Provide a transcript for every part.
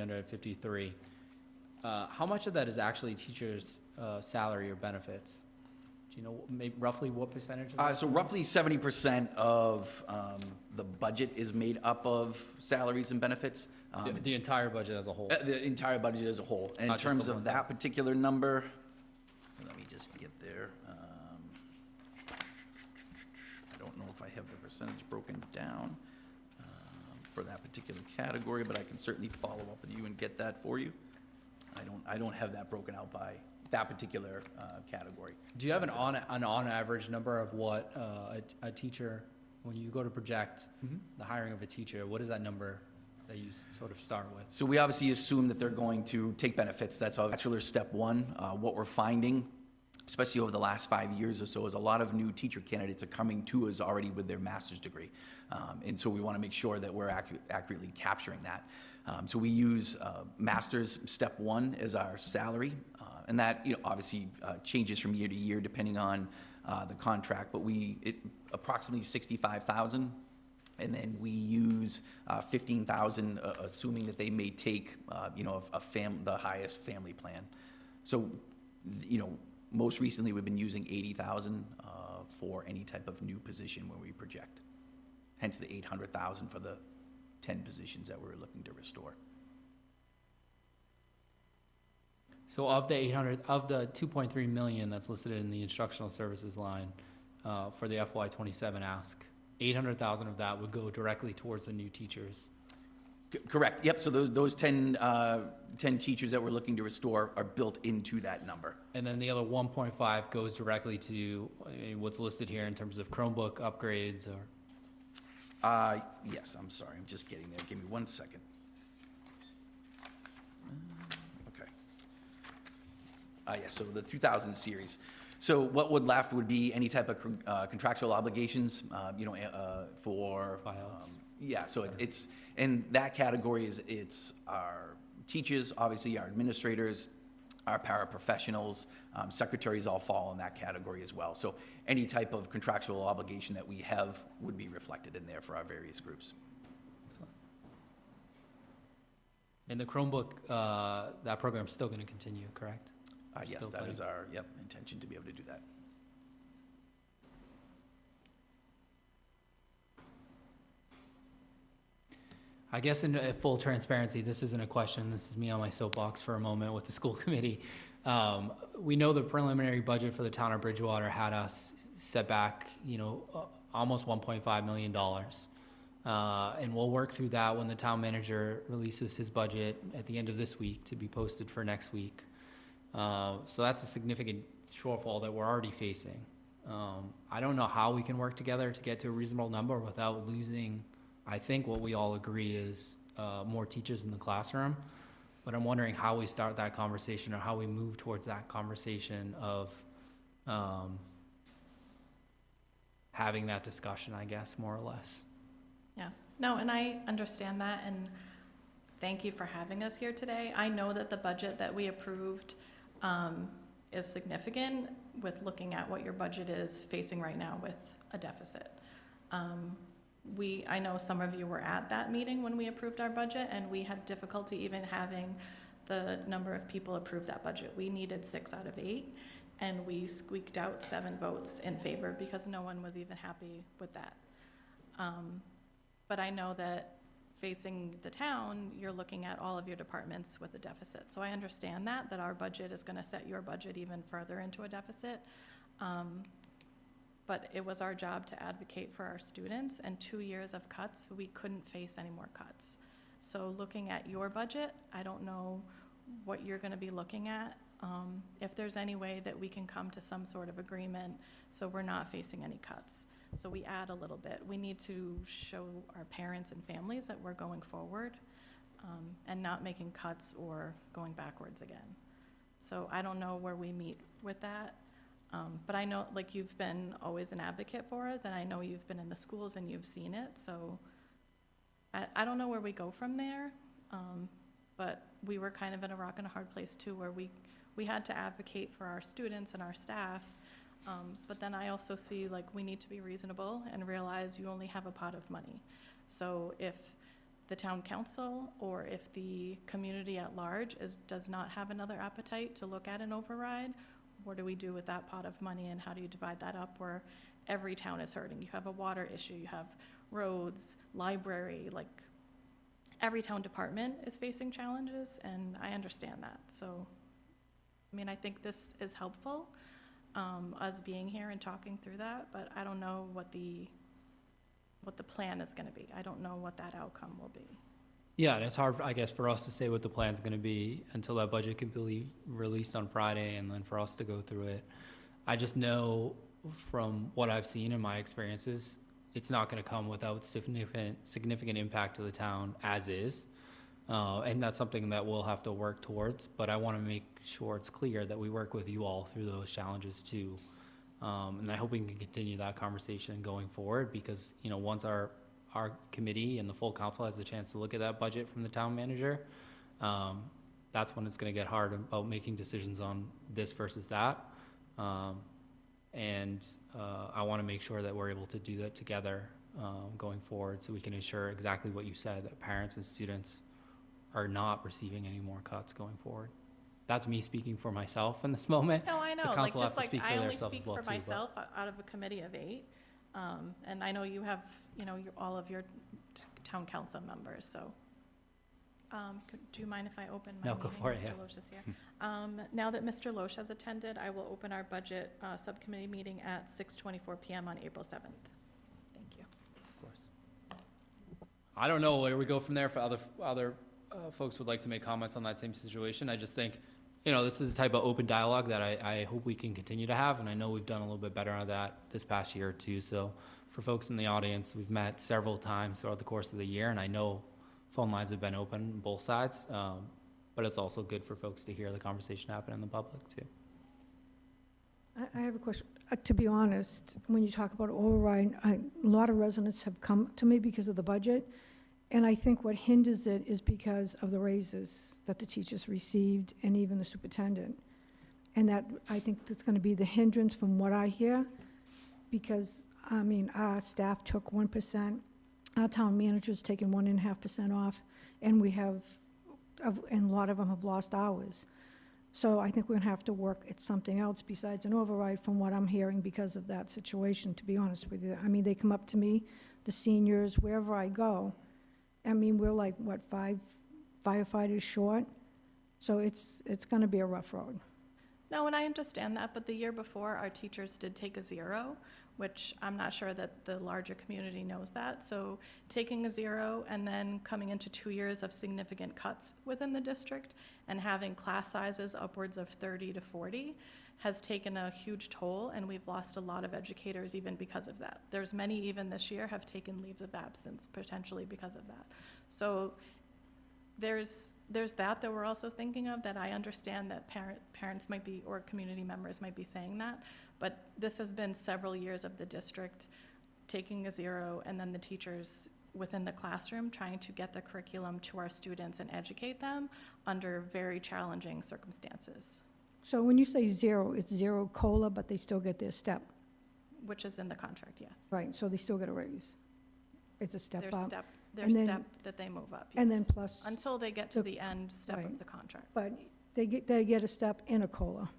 $1,353. How much of that is actually teachers' salary or benefits? Do you know maybe roughly what percentage of that? So roughly 70% of the budget is made up of salaries and benefits. The entire budget as a whole? The entire budget as a whole. In Not just terms the of that particular number, let me just get there. I don't know if I have the percentage broken down for that particular category, but I can certainly follow up with you and get that for you. I don't have that broken out by that particular category. Do you have an on average number of what a teacher, when you go to project the hiring of a teacher, what is that number that you sort of start with? So we obviously assume that they're going to take benefits. That's bachelor step one. What we're finding, especially over the last 5 years or so, is a lot of new teacher candidates are coming to us already with their master's degree. And so we want to make sure that we're accurately capturing that. So we use master's step one as our salary. And that, obviously changes from year to year depending on the contract, but approximately 65,000. And then we use 15,000, assuming that they may take, the highest family plan. So, most recently we've been using 80,000 for any type of new position where we project. Hence the 800,000 for the 10 positions that we're looking to restore. So of the 2.3 million that's listed in the instructional services line for the FY27 ask, 800,000 of that would go directly towards the new teachers. Correct. Yep. So those 10 teachers that we're looking to restore are built into that number. And then the other 1.5 goes directly to what's listed here in terms of Chromebook upgrades or. Yes. I'm sorry. I'm just getting there. Give me 1 second. Okay. So the 2000 series. So what would left would be any type of contractual obligations, for Buyouts. Yeah, so it's in that category it's our teachers, obviously our administrators, our paraprofessionals, secretaries all fall in that category as well. So any type of contractual obligation that we have would be reflected in there for our various groups. Excellent. And the Chromebook, that program's still going to continue, correct? Yes, that is our intention to be able to do that. I guess in full transparency, this isn't a question. This is me on my soapbox for a moment with the school committee. We know the preliminary budget for the town of Bridgewater had us set back, almost $1.5 million. And we'll work through that when the town manager releases his budget at the end of this week to be posted for next week. So that's a significant shortfall that we're already facing. I don't know how we can work together to get to a reasonable number without losing, I think what we all agree is more teachers in the classroom. But I'm wondering how we start that conversation or how we move towards that conversation of having that discussion, I guess, more or less. Yeah, no, and I understand that, and thank you for having us here today. I know that the budget that we approved is significant with looking at what your budget is facing right now with a deficit. I know some of you were at that meeting when we approved our budget, and we had difficulty even having the number of people approve that budget. We needed 6 out of 8, and we squeaked out 7 votes in favor because no one was even happy with that. But I know that facing the town, you're looking at all of your departments with a deficit. So I understand that our budget is going to set your budget even further into a deficit. But it was our job to advocate for our students, and 2 years of cuts, we couldn't face any more cuts. So looking at your budget, I don't know what you're going to be looking at. If there's any way that we can come to some sort of agreement so we're not facing any cuts. So we add a little bit. We need to show our parents and families that we're going forward and not making cuts or going backwards again. So I don't know where we meet with that. But I know, you've been always an advocate for us, and I know you've been in the schools and you've seen it, so I don't know where we go from there, but we were kind of in a rock and a hard place too, where we had to advocate for our students and our staff, but then I also see, we need to be reasonable and realize you only have a pot of money. So if the town council or if the community at large does not have another appetite to look at an override, what do we do with that pot of money and how do you divide that up where every town is hurting? You have a water issue, you have roads, library, like every town department is facing challenges, and I understand that. So, I mean, I think this is helpful, us being here and talking through that, but I don't know what the plan is gonna be. I don't know what that outcome will be. Yeah, and it's hard, I guess, for us to say what the plan's gonna be until that budget can be released on Friday, and then for us to go through it. I just know from what I've seen in my experiences, it's not gonna come without significant impact to the town as is. And that's something that we'll have to work towards, but I wanna make sure it's clear that we work with you all through those challenges too. And I hope we can continue that conversation going forward, because, you know, once our committee and the full council has the chance to look at that budget from the town manager, that's when it's gonna get hard about making decisions on this versus that. And I wanna make sure that we're able to do that together, going forward, so we can ensure exactly what you said, that parents and students are not receiving any more cuts going forward. That's me speaking for myself in this moment. No, I know, The like, council just have to like, speak for I only themselves speak as well for too, but- myself out of a committee of 8. And I know you have, you know, all of your town council members, so. Do you mind if I open my No, meeting? go for it, Mr. yeah. Loesch is here. Now that Mr. Loesch has attended, I will open our budget subcommittee meeting at 6:24 PM on April 7th. Thank you. Of course. I don't know where we go from there. If other folks would like to make comments on that same situation, I just think, you know, this is the type of open dialogue that I hope we can continue to have, and I know we've done a little bit better on that this past year or two. So for folks in the audience, we've met several times throughout the course of the year, and I know phone lines have been open on both sides, but it's also good for folks to hear the conversation happen in the public too. I have a question. To be honest, when you talk about override, a lot of residents have come to me because of the budget, and I think what hinders it is because of the raises that the teachers received and even the superintendent. And that, I think that's going to be the hindrance from what I hear, because, I mean, our staff took 1%, our town manager's taken 1.5% off, and we have, and a lot of them have lost hours. So I think we're going to have to work at something else besides an override from what I'm hearing because of that situation, to be honest with you. I mean, they come up to me, the seniors, wherever I go. I mean, we're like, what, 5 firefighters short? So it's going to be a rough road. No, and I understand that, but the year before, our teachers did take a 0, which I'm not sure that the larger community knows that. So taking a 0 and then coming into 2 years of significant cuts within the district and having class sizes upwards of 30 to 40 has taken a huge toll, and we've lost a lot of educators even because of that. There's many even this year have taken leaves of absence potentially because of that. So there's that we're also thinking of, that I understand that parents might be, or community members might be saying that, but this has been several years of the district taking a 0 and then the teachers within the classroom trying to get the curriculum to our students and educate them under very challenging circumstances. So when you say 0, it's 0 COLA, but they still get their step, Which is in the contract, yes. right? So they still get a raise. It's a step Their up. step, And then- that they move up, And then yes. plus, Until they get to the- the end step of right. the contract. but they get a step and a COLA.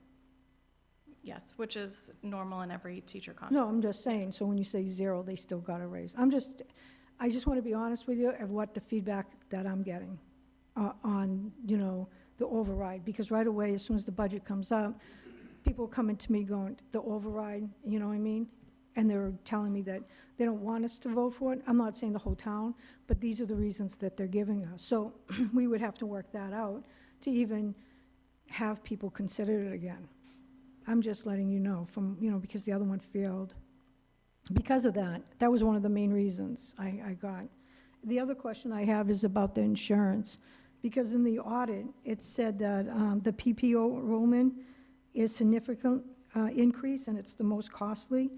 Yes, which is normal in every teacher contract. No, I'm just saying, so when you say 0, they still got a raise. I just want to be honest with you of what the feedback that I'm getting on, you know, the override, because right away, as soon as the budget comes up, people are coming to me going, the override, you know what I mean? And they're telling me that they don't want us to vote for it. I'm not saying the whole town, but these are the reasons that they're giving us. So we would have to work that out to even have people consider it again. I'm just letting you know from, you know, because the other one failed. Because of that, that was one of the main reasons I got. The other question I have is about the insurance, because in the audit, it said that the PPO enrollment is significant increase, and it's the most costly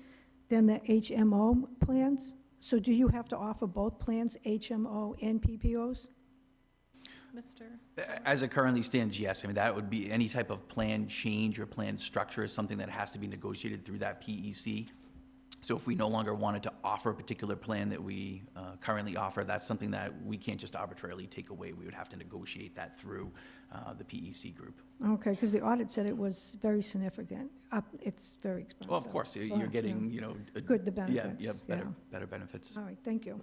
than the HMO plans. So do you have to offer both plans, HMO and PPOs? Mr.? As it currently stands, yes. I mean, that would be any type of plan change or plan structure is something that has to be negotiated through that PEC. So if we no longer wanted to offer a particular plan that we currently offer, that's something that we can't just arbitrarily take away. We would have to negotiate that through the PEC group. Okay, because the audit said it was very significant. It's very expensive. Well, of course, you're So, getting, yeah. you know. Good, the benefits, Better benefits. All right, thank you.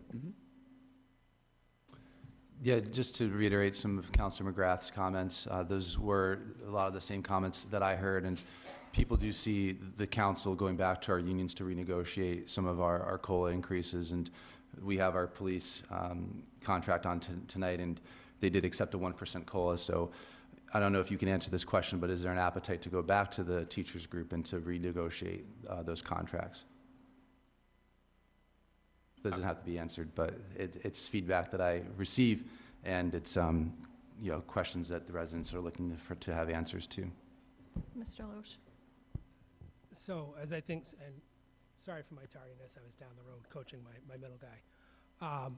Yeah, just to reiterate some of Councilor McGrath's comments, those were a lot of the same comments that I heard, and people do see the council going back to our unions to renegotiate some of our COLA increases, and we have our police contract on tonight, and they did accept a 1% COLA, so I don't know if you can answer this question, but is there an appetite to go back to the teachers group and to renegotiate those contracts? Doesn't have to be answered, but it's feedback that I receive, and it's questions that the residents are looking to have answers to. Mr. Loesch? So, as I think, and sorry for my tardiness, I was down the road coaching my middle guy.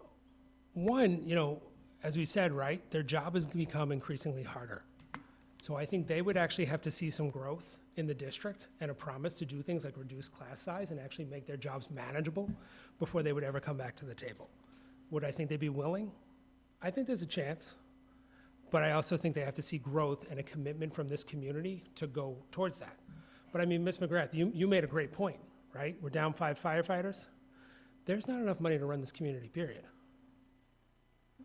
One, as we said, right, their job has become increasingly harder. So I think they would actually have to see some growth in the district and a promise to do things like reduce class size and actually make their jobs manageable before they would ever come back to the table. Would I think they'd be willing? I think there's a chance, but I also think they have to see growth and a commitment from this community to go towards that. But I mean, Ms. McGrath, you made a great point, right? We're down 5 firefighters. There's not enough money to run this community, period.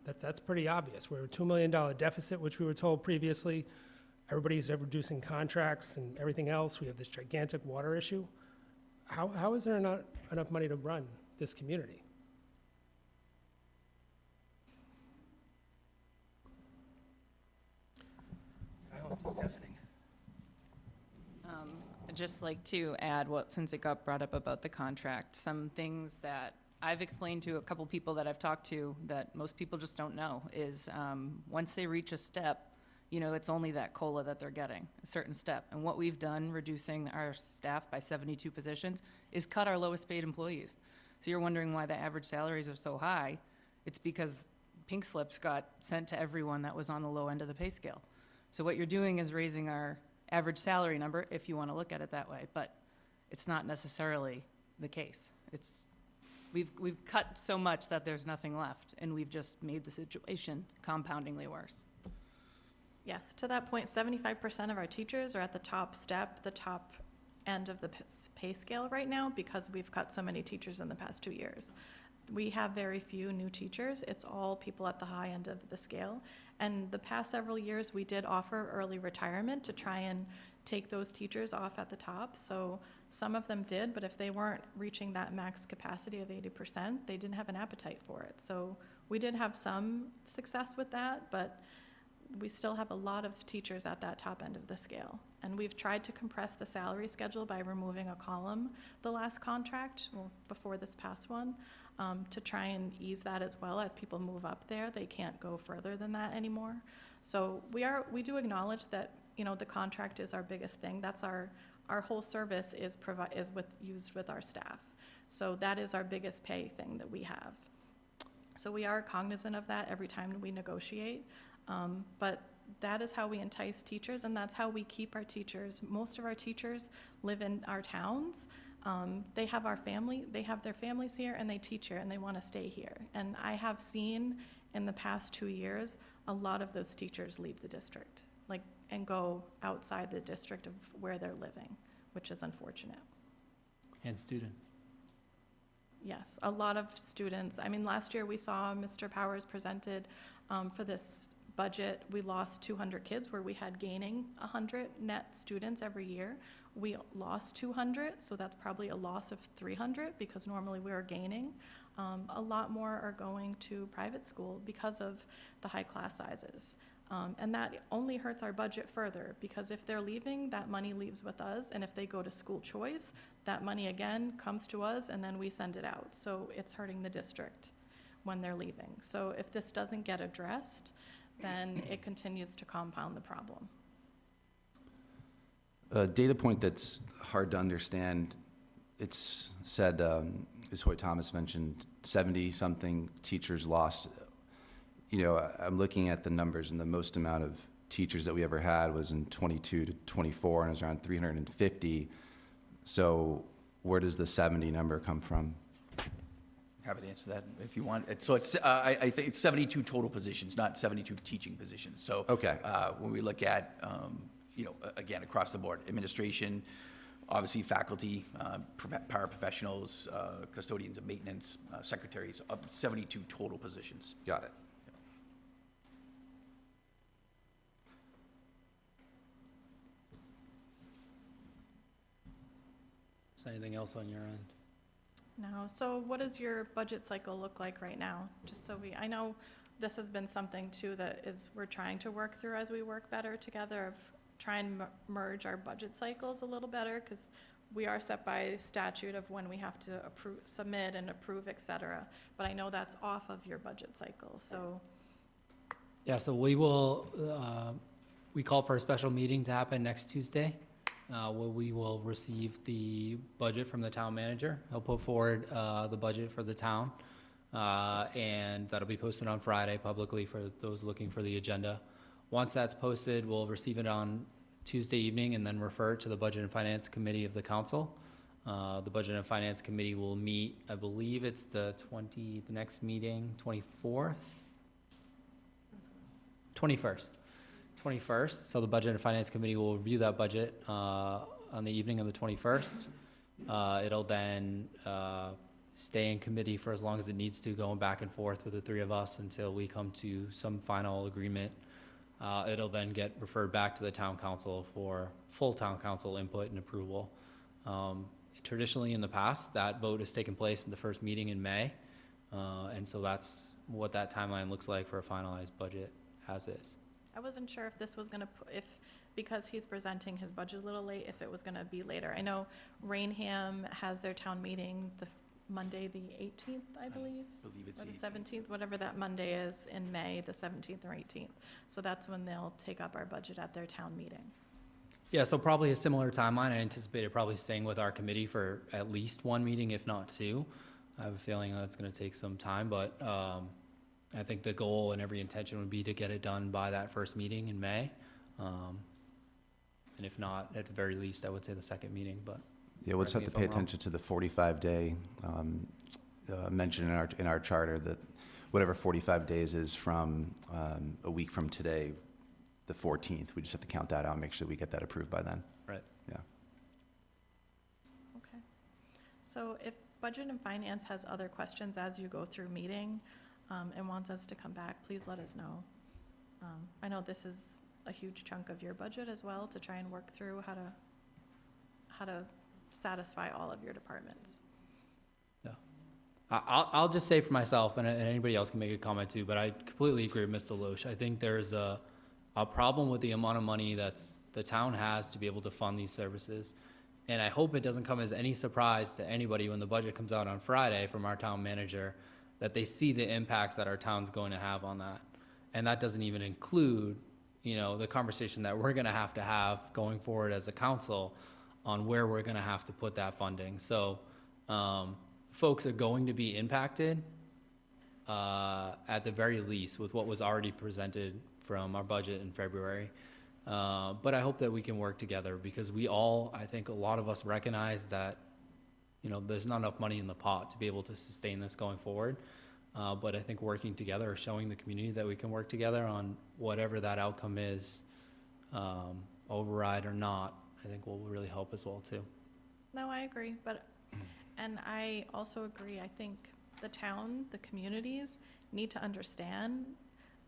That's pretty obvious. We're a $2 million deficit, which we were told previously. Everybody's reducing contracts and everything else. We have this gigantic water issue. How is there not enough money to run this community? Silence is deafening. I'd just like to add since it got brought up about the contract, some things that I've explained to a couple people that I've talked to that most people just don't know is once they reach a step, it's only that COLA that they're getting, a certain step. And what we've done, reducing our staff by 72 positions, is cut our lowest paid employees. So you're wondering why the average salaries are so high. It's because pink slips got sent to everyone that was on the low end of the pay scale. So what you're doing is raising our average salary number, if you want to look at it that way, but it's not necessarily the case. We've cut so much that there's nothing left, and we've just made the situation compoundingly worse. Yes, to that point, 75% of our teachers are at the top step, the top end of the pay scale right now because we've cut so many teachers in the past 2 years. We have very few new teachers. It's all people at the high end of the scale. And the past several years, we did offer early retirement to try and take those teachers off at the top. So some of them did, but if they weren't reaching that max capacity of 80%, they didn't have an appetite for it. So we did have some success with that, but we still have a lot of teachers at that top end of the scale. And we've tried to compress the salary schedule by removing a column the last contract, well, before this past one, to try and ease that as well. As people move up there, they can't go further than that anymore. So we do acknowledge that, the contract is our biggest thing. That's our whole service is used with our staff. So that is our biggest pay thing that we have. So we are cognizant of that every time we negotiate. But that is how we entice teachers, and that's how we keep our teachers. Most of our teachers live in our towns. They have their families here, and they teach here, and they want to stay here. And I have seen in the past 2 years, a lot of those teachers leave the district, and go outside the district of where they're living, which is unfortunate. And students. Yes, a lot of students. I mean, last year we saw Mr. Powers presented for this budget. We lost 200 kids where we had gaining 100 net students every year. We lost 200, so that's probably a loss of 300 because normally we are gaining. A lot more are going to private school because of the high class sizes. And that only hurts our budget further because if they're leaving, that money leaves with us. And if they go to school choice, that money again comes to us and then we send it out. So it's hurting the district when they're leaving. So if this doesn't get addressed, then it continues to compound the problem. A data point that's hard to understand, it's said, as Hoyt Thomas mentioned, 70-something teachers lost. I'm looking at the numbers, and the most amount of teachers that we ever had was in 22 to 24, and it was around 350. So where does the 70 number come from? Happy to answer that if you want. So it's, I think it's 72 total positions, not 72 teaching positions. So Okay. when we look at, again, across the board, administration, obviously faculty, paraprofessionals, custodians of maintenance, secretaries, 72 total positions. Got it. Is there anything else on your end? No, so what does your budget cycle look like right now? Just so I know this has been something too that we're trying to work through as we work better together, of try and merge our budget cycles a little better, because we are set by statute of when we have to approve, submit and approve, et cetera. But I know that's off of your budget cycle, so. Yeah, so we will, we call for a special meeting to happen next Tuesday, where we will receive the budget from the town manager. He'll put forward the budget for the town, and that'll be posted on Friday publicly for those looking for the agenda. Once that's posted, we'll receive it on Tuesday evening and then refer it to the Budget and Finance Committee of the council. The Budget and Finance Committee will meet, I believe it's the next meeting, 24th? 21st. So the Budget and Finance Committee will review that budget on the evening of the 21st. It'll then stay in committee for as long as it needs to, going back and forth with the three of us until we come to some final agreement. It'll then get referred back to the town council for full town council input and approval. Traditionally in the past, that vote has taken place in the first meeting in May. And so that's what that timeline looks like for a finalized budget as is. I wasn't sure if this was gonna, because he's presenting his budget a little late, if it was gonna be later. I know Rainham has their town meeting the Monday, the 18th, I believe, It's or the 18th. 17th, whatever that Monday is in May, the 17th or 18th. So that's when they'll take up our budget at their town meeting. Yeah, so probably a similar timeline. I anticipated probably staying with our committee for at least one meeting, if not two. I have a feeling that's gonna take some time, but I think the goal and every intention would be to get it done by that first meeting in May. And if not, at the very least, I would say the second meeting, but. Yeah, we'll just have Correct to me pay if I'm wrong. attention to the 45-day mention in our charter, that whatever 45 days is from a week from today, the 14th, we just have to count that out and make sure we get that approved by then. Right. Yeah. Okay. So if Budget and Finance has other questions as you go through meeting, and wants us to come back, please let us know. I know this is a huge chunk of your budget as well, to try and work through how to satisfy all of your departments. Yeah. I'll just say for myself, and anybody else can make a comment too, but I completely agree with Mr. Loesch. I think there's a problem with the amount of money that's the town has to be able to fund these services. And I hope it doesn't come as any surprise to anybody when the budget comes out on Friday from our town manager, that they see the impacts that our town's going to have on that. And that doesn't even include, the conversation that we're gonna have to have going forward as a council on where we're gonna have to put that funding. So, folks are going to be impacted, at the very least, with what was already presented from our budget in February. But I hope that we can work together, because I think a lot of us recognize that there's not enough money in the pot to be able to sustain this going forward. But I think working together, showing the community that we can work together on whatever that outcome is, override or not, I think will really help as well too. No, I agree, and I also agree, I think the town, the communities need to understand,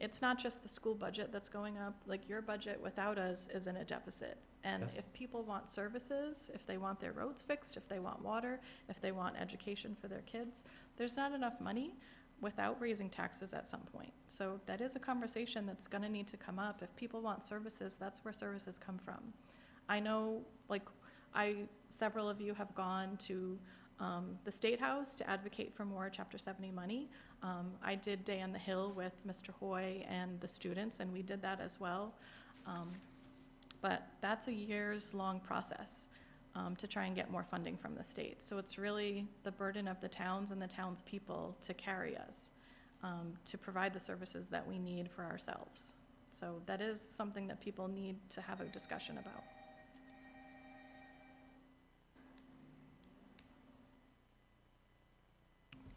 it's not just the school budget that's going up, like your budget without us is in a deficit. And Yes. if people want services, if they want their roads fixed, if they want water, if they want education for their kids, there's not enough money without raising taxes at some point. So that is a conversation that's gonna need to come up. If people want services, that's where services come from. I know, several of you have gone to the State House to advocate for more Chapter 70 money. I did Day on the Hill with Mr. Hoy and the students, and we did that as well. But that's a years-long process to try and get more funding from the state. So it's really the burden of the towns and the townspeople to carry us, to provide the services that we need for ourselves. So that is something that people need to have a discussion about.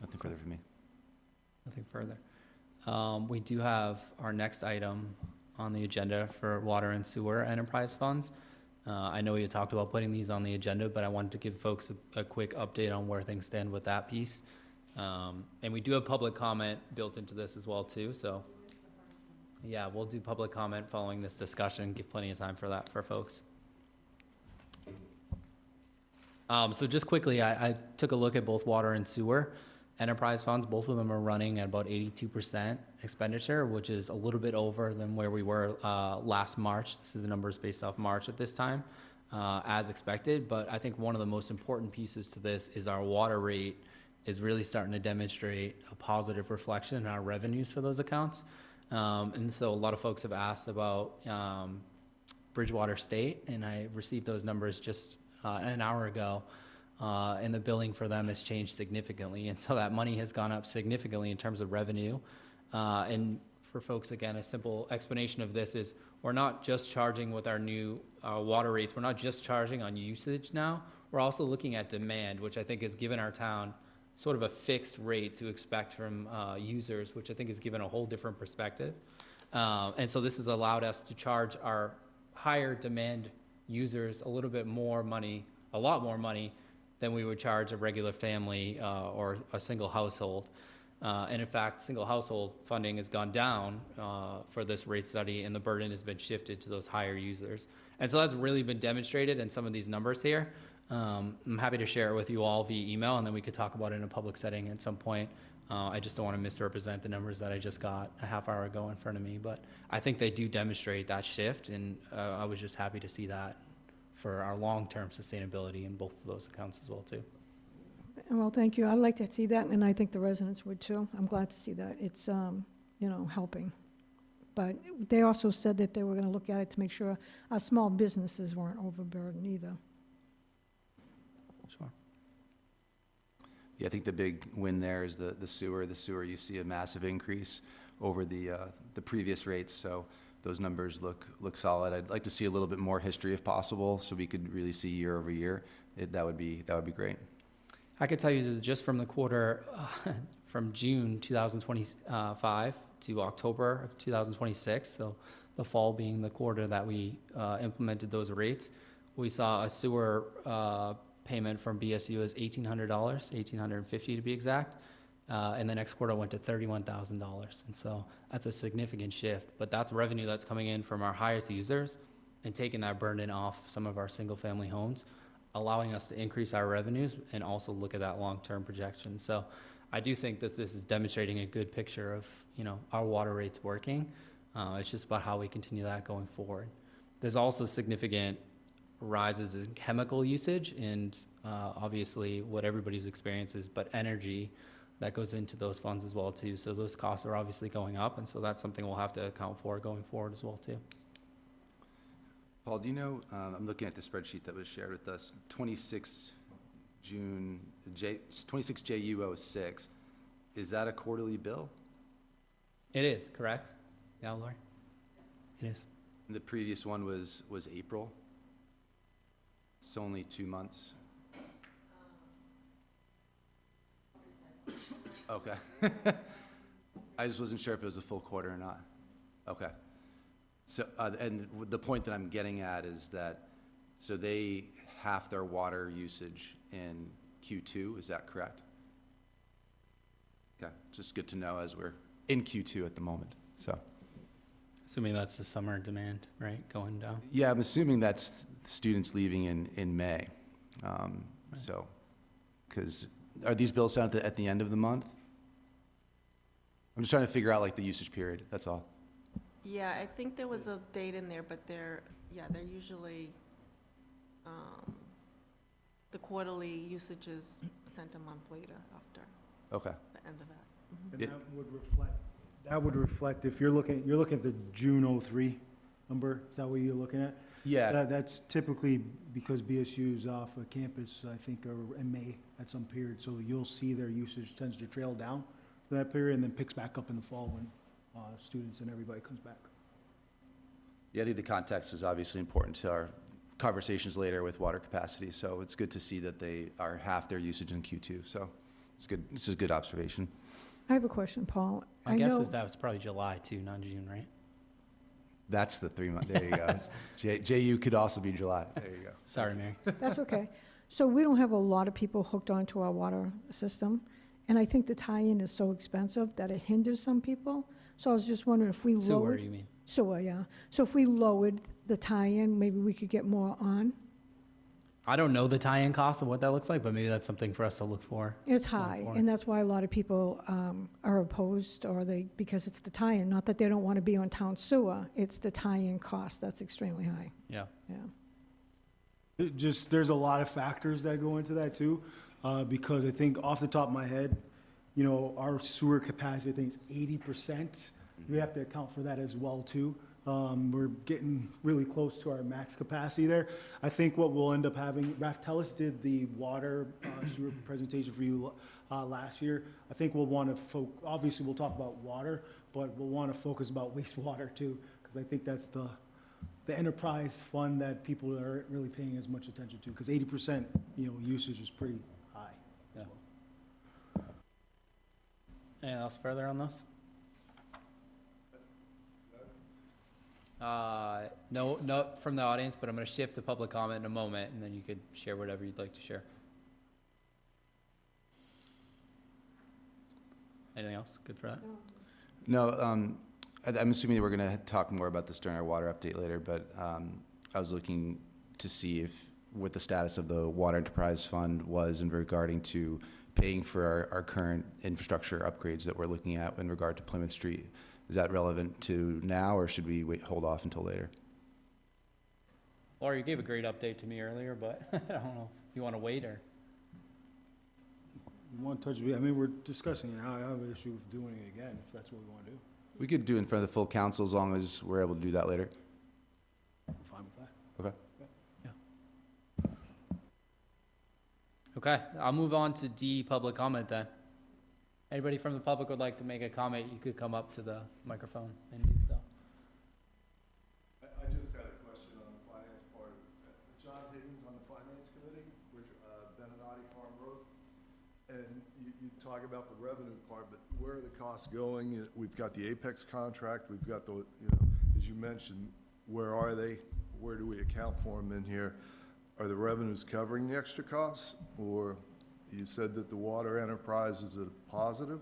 Nothing further from me. Nothing further. We do have our next item on the agenda for water and sewer enterprise funds. I know you talked about putting these on the agenda, but I wanted to give folks a quick update on where things stand with that piece. And we do have public comment built into this as well too, so. Yeah, we'll do public comment following this discussion, give plenty of time for that for folks. So just quickly, I took a look at both water and sewer enterprise funds. Both of them are running at about 82% expenditure, which is a little bit over than where we were last March. This is the numbers based off March at this time, as expected. But I think one of the most important pieces to this is our water rate is really starting to demonstrate a positive reflection in our revenues for those accounts. And so a lot of folks have asked about Bridgewater State, and I received those numbers just an hour ago. And the billing for them has changed significantly. And so that money has gone up significantly in terms of revenue. And for folks, again, a simple explanation of this is we're not just charging with our new water rates. We're not just charging on usage now. We're also looking at demand, which I think has given our town sort of a fixed rate to expect from users, which I think has given a whole different perspective. And so this has allowed us to charge our higher demand users a little bit more money, a lot more money than we would charge a regular family or a single household. And in fact, single household funding has gone down for this rate study, and the burden has been shifted to those higher users. And so that's really been demonstrated in some of these numbers here. I'm happy to share it with you all via email, and then we could talk about it in a public setting at some point. I just don't want to misrepresent the numbers that I just got a half hour ago in front of me, but I think they do demonstrate that shift, and I was just happy to see that for our long-term sustainability in both of those accounts as well, too. Well, thank you. I'd like to see that, and I think the residents would too. I'm glad to see that. It's, helping. But they also said that they were going to look at it to make sure our small businesses weren't overburdened either. Sure. Yeah, I think the big win there is the sewer. The sewer, you see a massive increase over the previous rates, so those numbers look solid. I'd like to see a little bit more history if possible, so we could really see year over year. That would be great. I could tell you that just from the quarter, from June 2025 to October of 2026, so the fall being the quarter that we implemented those rates, we saw a sewer payment from BSU is $1,800, $1,850 to be exact, and the next quarter went to $31,000, and so that's a significant shift. But that's revenue that's coming in from our highest users and taking that burden off some of our single-family homes, allowing us to increase our revenues and also look at that long-term projection. So I do think that this is demonstrating a good picture of our water rates working. It's just about how we continue that going forward. There's also significant rises in chemical usage and obviously what everybody's experiences, but energy that goes into those funds as well too. So those costs are obviously going up, and so that's something we'll have to account for going forward as well too. Paul, do you know, I'm looking at the spreadsheet that was shared with us, 26 JU06, is that a quarterly bill? It is, correct? Yeah, Lori? It is. The previous one was April? It's only 2 months. Okay. I just wasn't sure if it was a full quarter or not. Okay. So, and the point that I'm getting at is that, so they half their water usage in Q2, is that correct? Okay, just good to know as we're in Q2 at the moment, so. Assuming that's the summer demand, right, going down? Yeah, I'm assuming that's students leaving in May. So, because, are these bills sent at the end of the month? I'm just trying to figure out like the usage period, that's all. Yeah, I think there was a date in there, but they're usually, the quarterly usage is sent a month later after Okay. the end of that. And It- that would reflect, if you're looking at the June '03 number, is that what you're looking at? Yeah, That's typically because BSU's off of campus, I think, or in May at some period, so you'll see their usage tends to trail down for that period and then picks back up in the fall when students and everybody comes back. yeah, I think the context is obviously important to our conversations later with water capacity, so it's good to see that they are half their usage in Q2, so It's good. This is a good observation. I have a question, Paul. My guess know- is that was probably July too, not June, right? That's the 3 month. There you go. JU could also be July. There you go. Sorry, Mary. That's okay. So we don't have a lot of people hooked onto our water system, and I think the tie-in is so expensive that it hinders some people. So I was just wondering if we Sewer, lowered. you mean? Sewer, yeah. So if we lowered the tie-in, maybe we could get more on. I don't know the tie-in cost of what that looks like, but maybe that's something for us to look for. It's Going high, forward. and that's why a lot of people are opposed, or because it's the tie-in. Not that they don't want to be on town sewer, it's the tie-in cost that's extremely high, Yeah. yeah. There's a lot of factors that go into that too, because I think off the top of my head, our sewer capacity, I think is 80%. We have to account for that as well too. We're getting really close to our max capacity there. I think what we'll end up having, Raftellus did the water sewer presentation for you last year. I think we'll want to, obviously we'll talk about water, but we'll want to focus about wastewater too, because I think that's the enterprise fund that people aren't really paying as much attention to, because 80%, usage is pretty high. Yeah. Anything else further on this? No, not from the audience, but I'm going to shift to public comment in a moment, and then you could share whatever you'd like to share. Anything else? Good for that? No, I'm assuming we're going to talk more about this during our water update later, but I was looking to see what the status of the Water Enterprise Fund was in regarding to paying for our current infrastructure upgrades that we're looking at in regard to Plymouth Street. Is that relevant to now, or should we hold off until later? Laura, you gave a great update to me earlier, but I don't know if you want to wait or. We want to touch, we're discussing it now. I have an issue with doing it again, if that's what we want to do. We could do it in front of the full council as long as we're able to do that later. I'm fine with that. Okay. Okay, I'll move on to D, public comment then. Anybody from the public would like to make a comment, you could come up to the microphone and do so. I just had a question on the finance part. John Higgins on the finance committee, which, Benanati Farm Road. And you talk about the revenue part, but where are the costs going? We've got the Apex contract, we've got the, as you mentioned, where are they? Where do we account for them in here? Are the revenues covering the extra costs? Or you said that the water enterprise is a positive?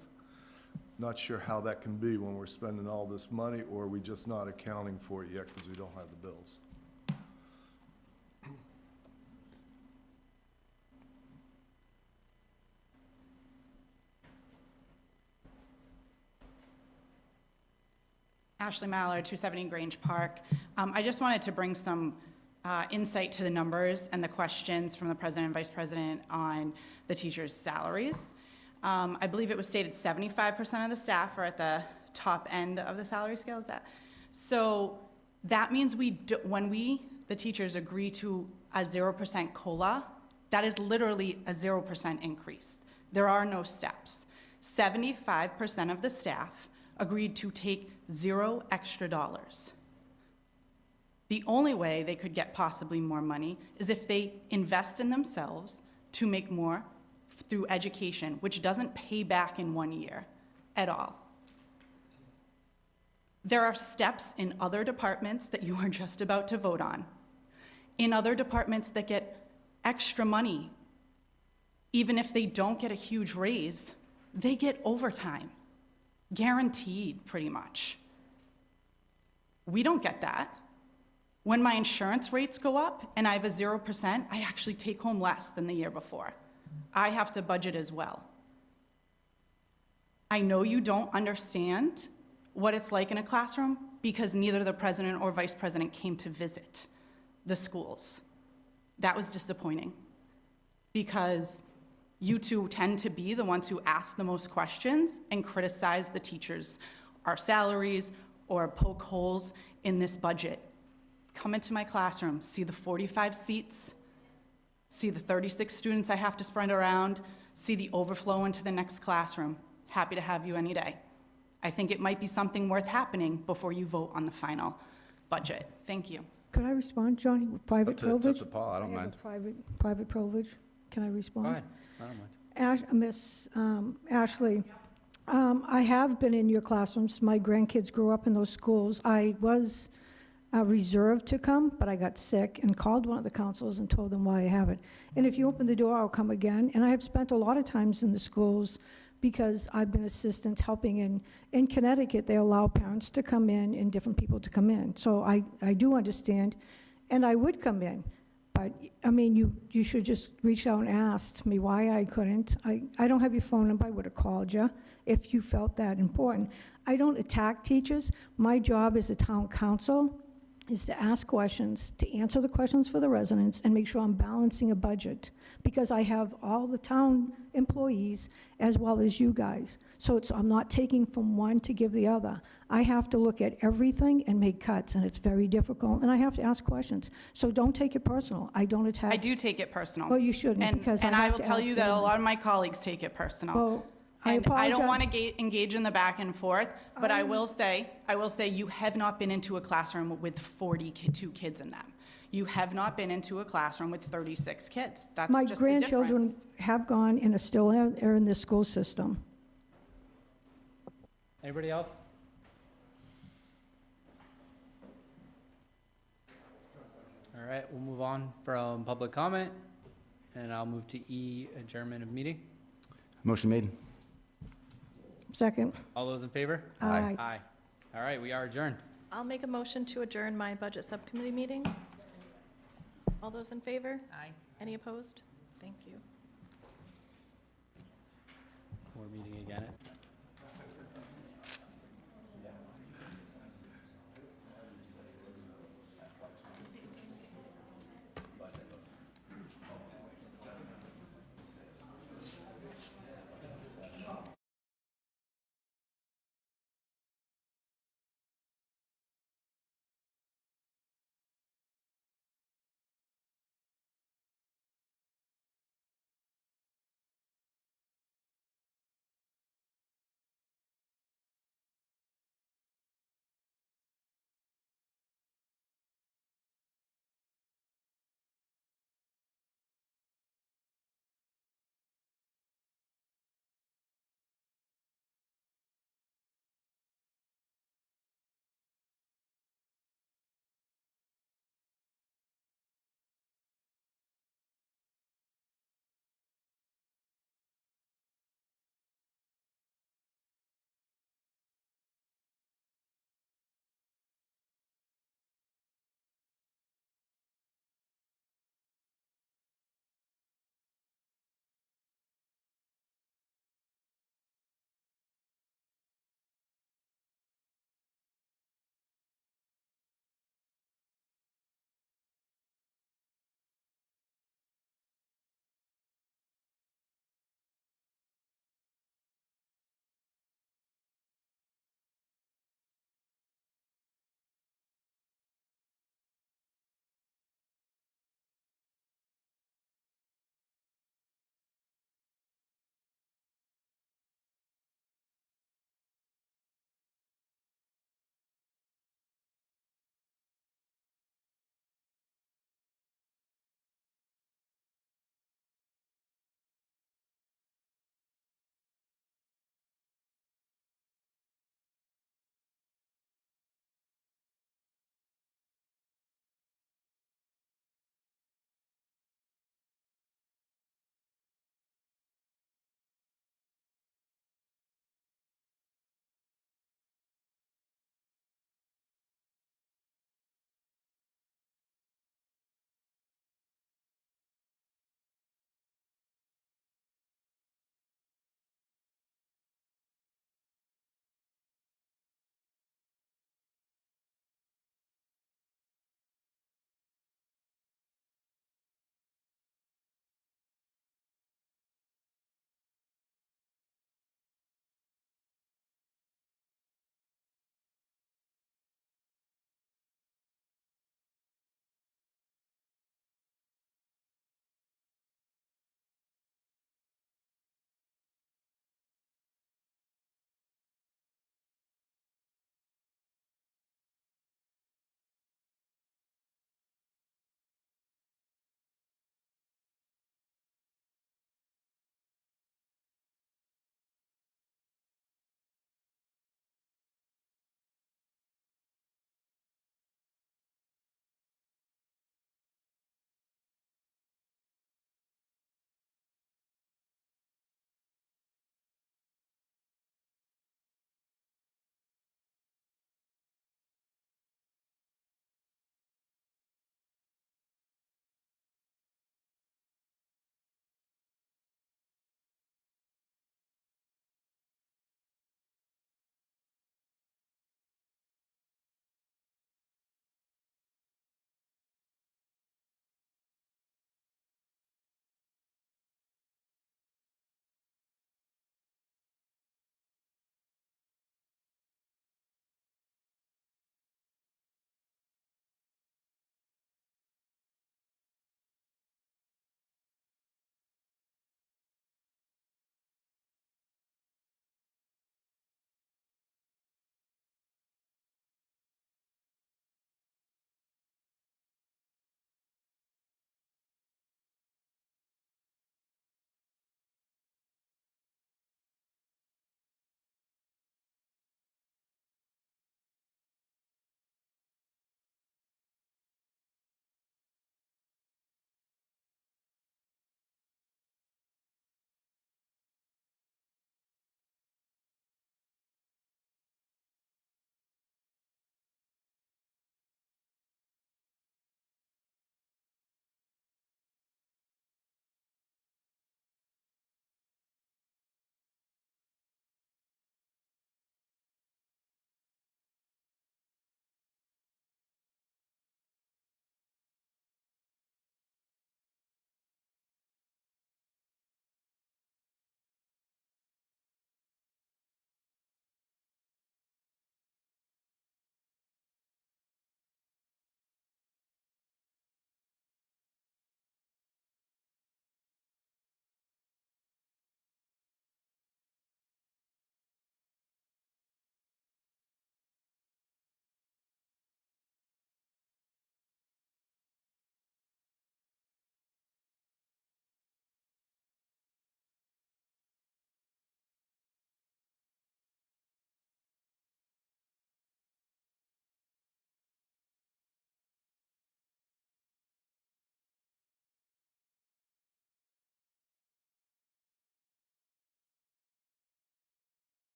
Not sure how that can be when we're spending all this money, or are we just not accounting for it yet because we don't have the bills? Ashley Mallard, 270 Grange Park. I just wanted to bring some insight to the numbers and the questions from the president and vice president on the teachers' salaries. I believe it was stated 75% of the staff are at the top end of the salary scale. Is that? So that means when the teachers, agree to a 0% COLA, that is literally a 0% increase. There are no steps. 75% of the staff agreed to take $0 extra. The only way they could get possibly more money is if they invest in themselves to make more through education, which doesn't pay back in 1 year at all. There are steps in other departments that you are just about to vote on. In other departments that get extra money, even if they don't get a huge raise, they get overtime. Guaranteed, pretty much. We don't get that. When my insurance rates go up and I have a 0%, I actually take home less than the year before. I have to budget as well. I know you don't understand what it's like in a classroom because neither the president or vice president came to visit the schools. That was disappointing because you two tend to be the ones who ask the most questions and criticize the teachers, our salaries, or poke holes in this budget. Come into my classroom, see the 45 seats, see the 36 students I have to spread around, see the overflow into the next classroom. Happy to have you any day. I think it might be something worth happening before you vote on the final budget. Thank you. Could I respond, Johnny, with private It's up privilege? to Paul, I don't have mind. a private privilege. Can I respond? Go ahead, I don't mind. Miss Ashley, I have been in your classrooms. My grandkids grew up in those schools. I was reserved to come, but I got sick and called one of the counselors and told them why I haven't. And if you open the door, I'll come again. And I have spent a lot of times in the schools because I've been assistant helping in Connecticut. They allow parents to come in and different people to come in. So I do understand, and I would come in. But, I mean, you should just reach out and ask me why I couldn't. I don't have your phone number. I would have called you if you felt that important. I don't attack teachers. My job as a town council is to ask questions, to answer the questions for the residents, and make sure I'm balancing a budget, because I have all the town employees as well as you guys. So I'm not taking from one to give the other. I have to look at everything and make cuts, and it's very difficult, and I have to ask questions. So don't take it personal. I don't attack. I do take it personal. Well, you shouldn't, And, because and I I have will to tell ask you that a them. lot of my colleagues take it personal. Well, I And I don't apologize. want to engage in the back and forth, but I will say you have not been into a classroom with 42 kids in them. You have not been into a classroom with 36 kids. That's My just the grandchildren difference. have gone and are still are in the school system. Anybody else? All right, we'll move on from public comment, and I'll move to E, adjournment of meeting. Motion made. Second. All those in favor? Aye. Aye. All right, we are adjourned. I'll make a motion to adjourn my budget subcommittee meeting. All those in favor? Aye. Any opposed? Thank you. We're meeting again at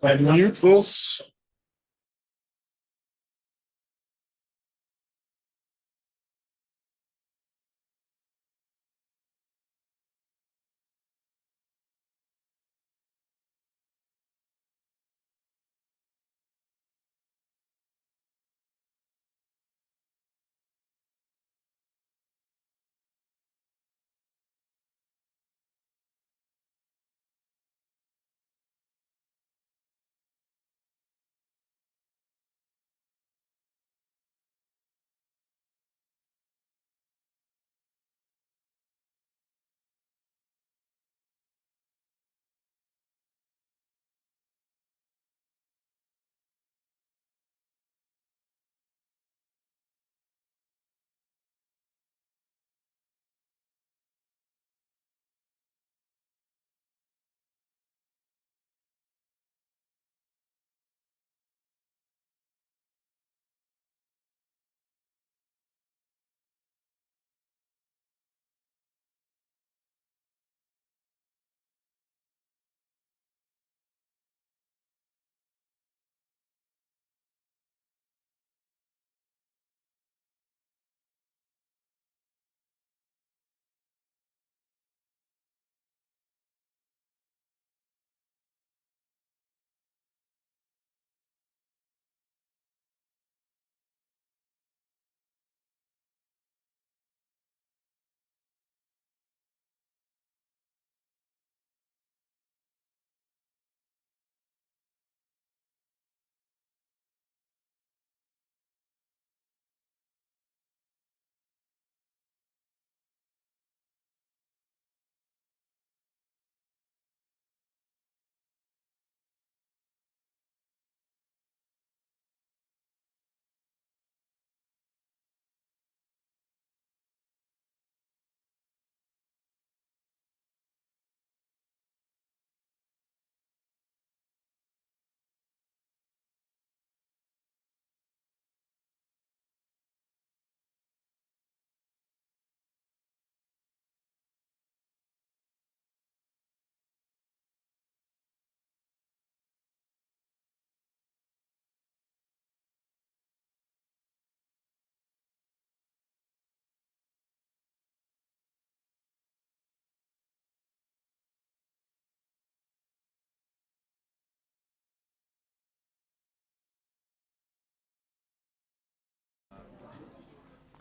Unmute this.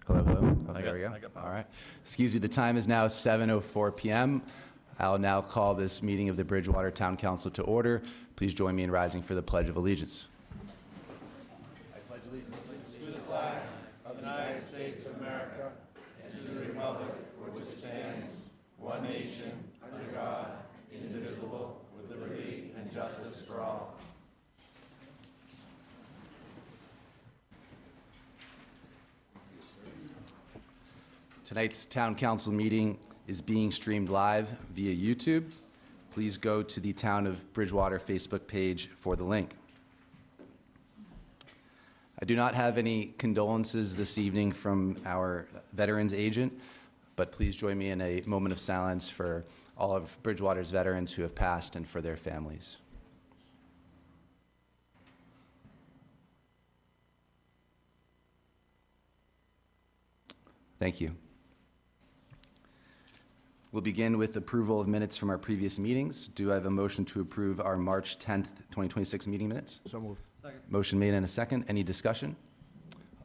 Hello, hello. Oh, there we go. All right. Excuse me, the time is now 7:04 p.m. I'll now call this meeting of the Bridgewater Town Council to order. Please join me in rising for the Pledge of Allegiance. I pledge allegiance to the flag of the United States of America and to the republic for which it stands, one nation, under God, indivisible, with liberty and justice for all. Tonight's Town Council meeting is being streamed live via YouTube. Please go to the Town of Bridgewater Facebook page for the link. I do not have any condolences this evening from our veterans agent, but please join me in a moment of silence for all of Bridgewater's veterans who have passed and for their families. Thank you. We'll begin with approval of minutes from our previous meetings. Do I have a motion to approve our March 10th, 2026 meeting minutes? So moved. Motion made and a second. Any discussion?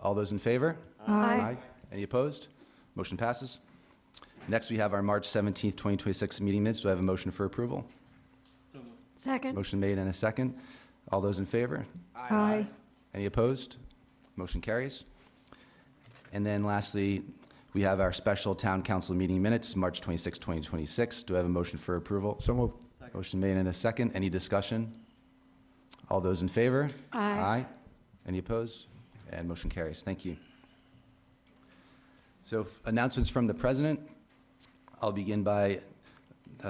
All those in favor? Aye. Any opposed? Motion passes. Next, we have our March 17th, 2026 meeting minutes. Do I have a motion for approval? Second. Motion made and a second. All those in favor? Aye. Any opposed? Motion carries. And then lastly, we have our special town council meeting minutes, March 26, 2026. Do I have a motion for approval? So moved. Motion made and a second. Any discussion? All those in favor? Aye. Any opposed? And motion carries. Thank you. So announcements from the president. I'll begin by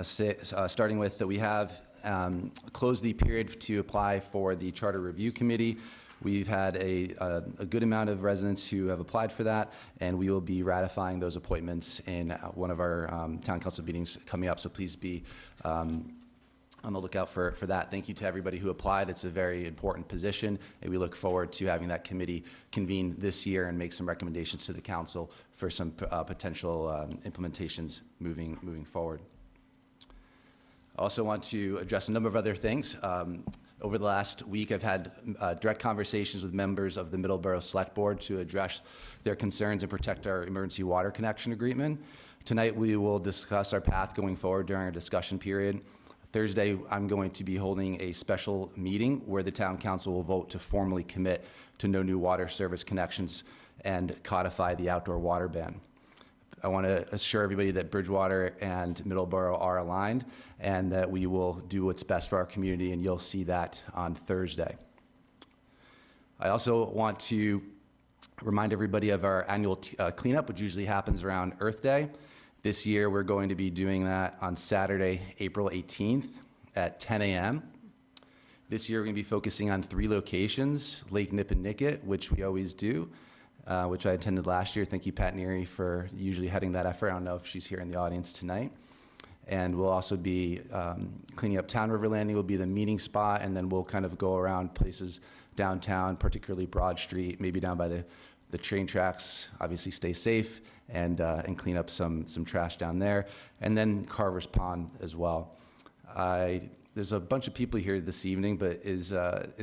starting with that we have closed the period to apply for the Charter Review Committee. We've had a good amount of residents who have applied for that, and we will be ratifying those appointments in one of our town council meetings coming up, so please be on the lookout for that. Thank you to everybody who applied. It's a very important position, and we look forward to having that committee convene this year and make some recommendations to the council for some potential implementations moving forward. I also want to address a number of other things. Over the last week, I've had direct conversations with members of the Middleborough Select Board to address their concerns and protect our emergency water connection agreement. Tonight, we will discuss our path going forward during our discussion period. Thursday, I'm going to be holding a special meeting where the town council will vote to formally commit to no new water service connections and codify the outdoor water ban. I want to assure everybody that Bridgewater and Middleborough are aligned and that we will do what's best for our community, and you'll see that on Thursday. I also want to remind everybody of our annual cleanup, which usually happens around Earth Day. This year, we're going to be doing that on Saturday, April 18th at 10 a.m. This year, we're going to be focusing on 3 locations, Lake Nipponicket, which we always do, which I attended last year. Thank you, Pat Neary, for usually heading that effort. I don't know if she's here in the audience tonight. And we'll also be cleaning up Town River Landing will be the meeting spot, and then we'll kind of go around places downtown, particularly Broad Street, maybe down by the train tracks. Obviously, stay safe and clean up some trash down there, and then Carver's Pond as well. There's a bunch of people here this evening, but is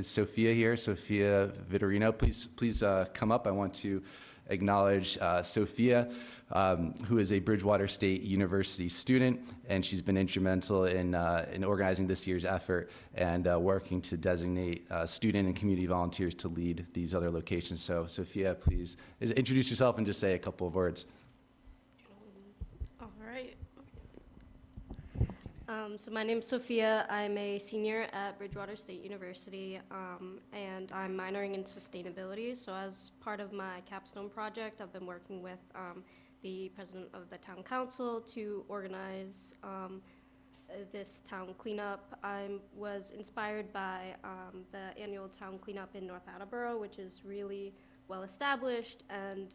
Sophia here? Sophia Vitorino, please come up. I want to acknowledge Sophia, who is a Bridgewater State University student, and she's been instrumental in organizing this year's effort and working to designate student and community volunteers to lead these other locations. So Sophia, please introduce yourself and just say a couple of words. All right. So my name's Sophia. I'm a senior at Bridgewater State University, and I'm minoring in sustainability. So as part of my capstone project, I've been working with the president of the town council to organize this town cleanup. I was inspired by the annual town cleanup in North Attleboro, which is really well established and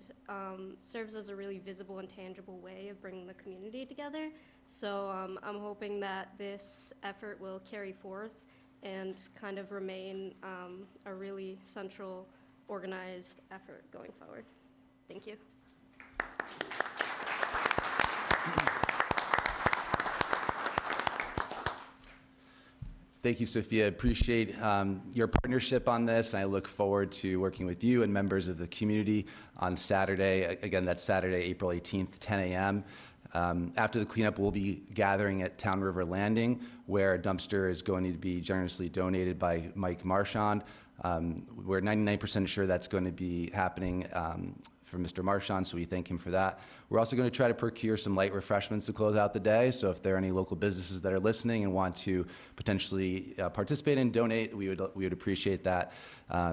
serves as a really visible and tangible way of bringing the community together. So I'm hoping that this effort will carry forth and kind of remain a really central, organized effort going forward. Thank you. Thank you, Sophia. Appreciate your partnership on this, and I look forward to working with you and members of the community on Saturday. Again, that's Saturday, April 18th, 10 a.m. After the cleanup, we'll be gathering at Town River Landing, where a dumpster is going to be generously donated by Mike Marchand. We're 99% sure that's going to be happening for Mr. Marchand, so we thank him for that. We're also going to try to procure some light refreshments to close out the day, so if there are any local businesses that are listening and want to potentially participate and donate, we would appreciate that.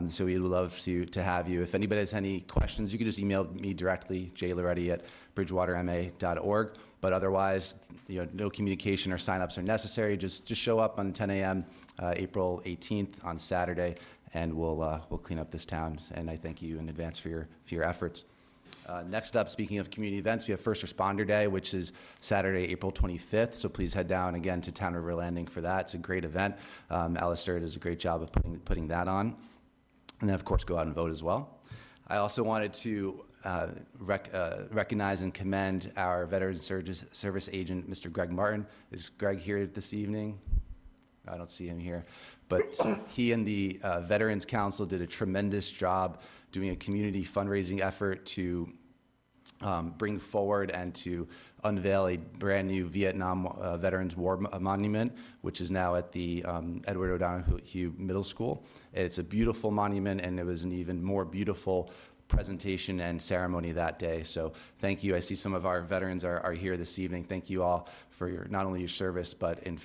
So we would love to have you. If anybody has any questions, you can just email me directly, jloretti@bridgewaterma.org. But otherwise, no communication or signups are necessary. Just show up on 10 a.m. April 18th on Saturday, and we'll clean up this town. And I thank you in advance for your efforts. Next up, speaking of community events, we have First Responder Day, which is Saturday, April 25th. So please head down again to Town River Landing for that. It's a great event. Alistair does a great job of putting that on. And then, of course, go out and vote as well. I also wanted to recognize and commend our Veterans Service Agent, Mr. Greg Martin. Is Greg here this evening? I don't see him here. But he and the Veterans Council did a tremendous job doing a community fundraising effort to bring forward and to unveil a brand new Vietnam Veterans War Monument, which is now at the Edward O'Donoghue Middle School. It's a beautiful monument, and it was an even more beautiful presentation and ceremony that day. So thank you. I see some of our veterans are here this evening. Thank you all for not only your service, but in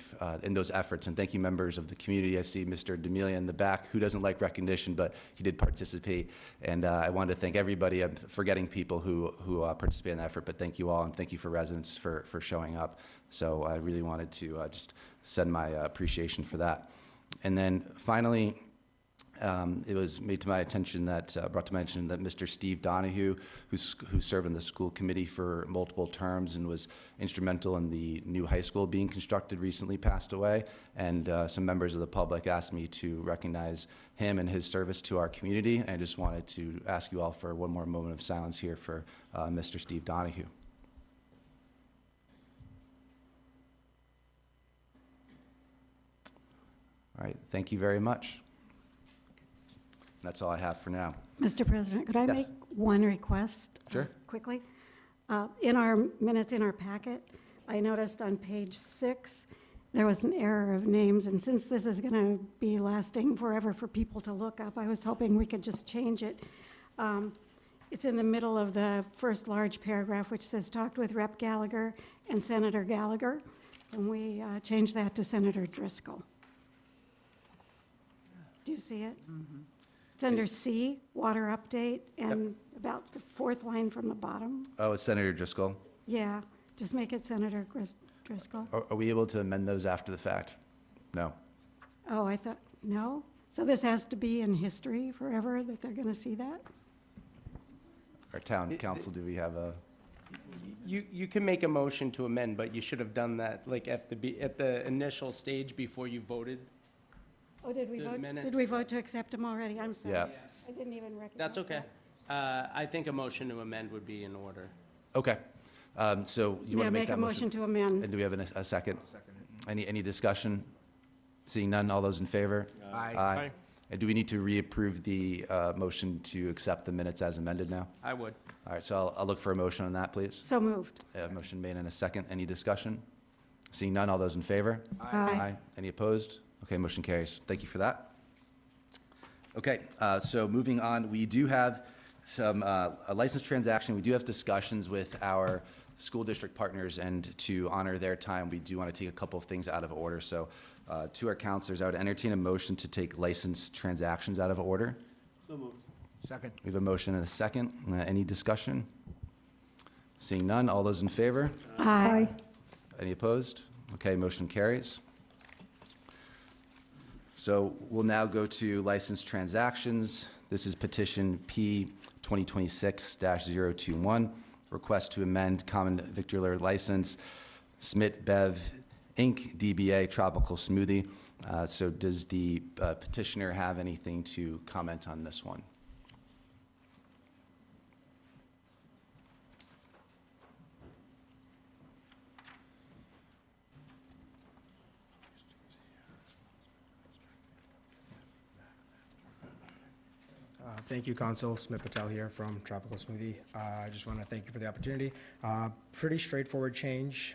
those efforts. And thank you, members of the community. I see Mr. D'Amelia in the back, who doesn't like recognition, but he did participate. And I wanted to thank everybody. I'm forgetting people who participated in the effort, but thank you all, and thank you for residents for showing up. So I really wanted to just send my appreciation for that. And then finally, It was made to my attention that, brought to my attention that Mr. Steve Donahue, who served on the school committee for multiple terms and was instrumental in the new high school being constructed, recently passed away. And some members of the public asked me to recognize him and his service to our community. And I just wanted to ask you all for one more moment of silence here for Mr. Steve Donahue. All right, thank you very much. That's all I have for now. Mr. President, could I Yes. make one request? Sure. Quickly? In our minutes, in our packet, I noticed on page 6, there was an error of names, and since this is going to be lasting forever for people to look up, I was hoping we could just change it. It's in the middle of the first large paragraph, which says, "Talked with Rep. Gallagher and Senator Gallagher." Can we change that to Senator Driscoll? Do you see it? It's under C, water update, and about the 4th line from the bottom. Oh, it's Senator Driscoll. Yeah, just make it Senator Driscoll. Are we able to amend those after the fact? No. Oh, I thought, no? So this has to be in history forever, that they're going to see that? Our town council, do we have a? You can make a motion to amend, but you should have done that, like, at the initial stage before you voted. Oh, did we The vote? minutes. Did we vote to accept them already? I'm sorry. Yeah. Yes. I didn't even recognize That's okay. that. I think a motion to amend would be in order. Okay. So you want Yeah, to make that a motion to amend. And do we have a second? Any discussion? Seeing none, all those in favor? Aye. And do we need to reapprove the motion to accept the minutes as amended now? I would. All right, so I'll look for a motion on that, please. So moved. Motion made in a second. Any discussion? Seeing none, all those in favor? Aye. Any opposed? Okay, motion carries. Thank you for that. Okay, so moving on, we do have some a license transaction. We do have discussions with our school district partners, and to honor their time, we do want to take a couple of things out of order. So to our counselors, I would entertain a motion to take license transactions out of order. So moved. Second. We have a motion and a second. Any discussion? Seeing none, all those in favor? Aye. Any opposed? Okay, motion carries. So we'll now go to license transactions. This is petition P 2026-021, request to amend common victualler license, Smith Bev Inc., DBA Tropical Smoothie. So does the petitioner have anything to comment on this one? Thank you, Council. Smith Patel here from Tropical Smoothie. I just want to thank you for the opportunity. Pretty straightforward change,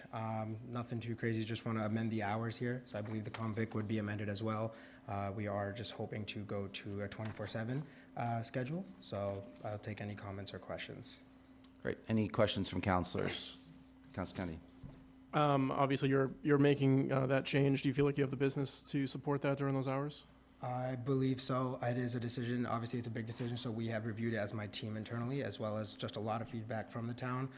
nothing too crazy, just want to amend the hours here. So I believe the convict would be amended as well. We are just hoping to go to a 24/7 schedule, so I'll take any comments or questions. Great. Any questions from counselors? Councilor Kennedy. Obviously, you're making that change. Do you feel like you have the business to support that during those hours? I believe so. It is a decision. Obviously, it's a big decision, so we have reviewed it as my team internally, as well as just a lot of feedback from the town,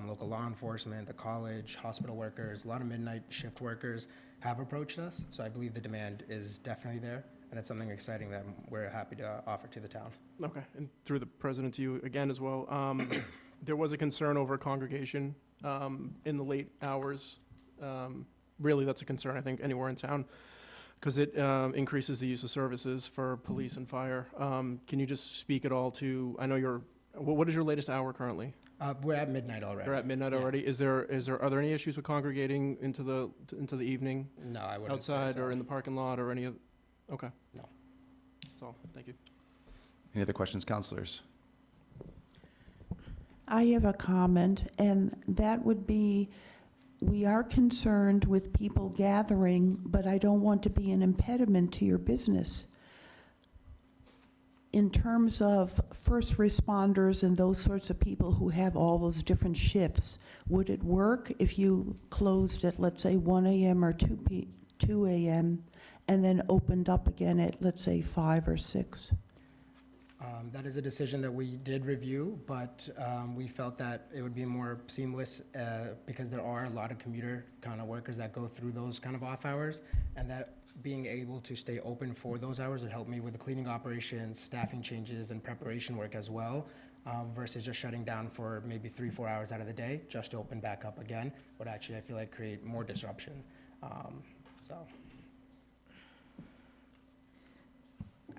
local law enforcement, the college, hospital workers, a lot of midnight shift workers have approached us. So I believe the demand is definitely there, and it's something exciting that we're happy to offer to the town. Okay, and through the president to you again as well. There was a concern over congregation in the late hours. Really, that's a concern, I think, anywhere in town, because it increases the use of services for police and fire. Can you just speak at all to, I know what is your latest hour currently? We're at midnight already. You're at midnight Yeah. already? Are there any issues with congregating into the evening? No, I wouldn't say Outside so. or in the parking lot or any of, okay. No. That's all, thank you. Any other questions, counselors? I have a comment, and that would be, we are concerned with people gathering, but I don't want to be an impediment to your business. In terms of first responders and those sorts of people who have all those different shifts, would it work if you closed at, let's say, 1 a.m. or 2 a.m. and then opened up again at, let's say, 5 or 6? That is a decision that we did review, but we felt that it would be more seamless because there are a lot of commuter kind of workers that go through those kind of off hours, and that being able to stay open for those hours would help me with the cleaning operations, staffing changes, and preparation work as well, versus just shutting down for maybe 3-4 hours out of the day, just to open back up again, would actually, I feel like, create more disruption. So.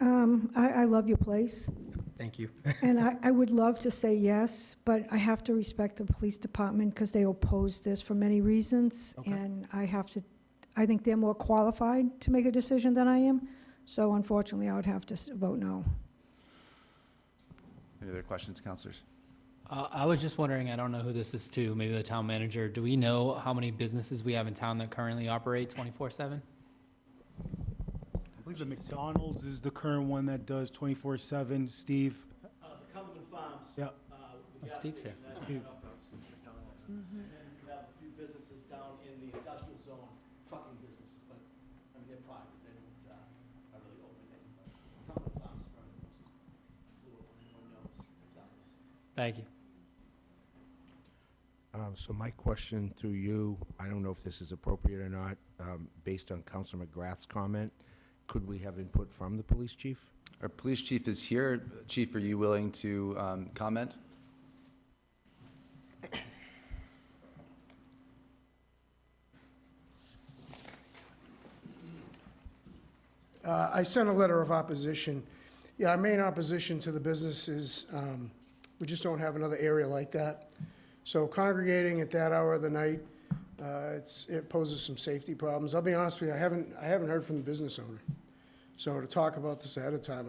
I love your place, Thank you. and I would love to say yes, but I have to respect the police department because they oppose this for many reasons. Okay. And I think they're more qualified to make a decision than I am. So unfortunately, I would have to vote no. Any other questions, councilors? I was just wondering, I don't know who this is to, maybe the town manager. Do we know how many businesses we have in town that currently operate 24/7? I believe the McDonald's is the current one that does 24/7. Steve? The Cumberland Farms. Yeah. Steve's here. Steve. And then you have a few businesses down in the industrial zone, trucking businesses, but, I mean, they're private, they don't, are really open anybody. Cumberland Farms is probably the most fluid one, anyone knows down there. Thank you. So my question through you, I don't know if this is appropriate or not, based on Councilor McGrath's comment, could we have input from the police chief? Our police chief is here. Chief, are you willing to comment? I sent a letter of opposition. Yeah, our main opposition to the business is we just don't have another area like that. So congregating at that hour of the night, it poses some safety problems. I'll be honest with you, I haven't heard from the business owner. So to talk about this ahead of time,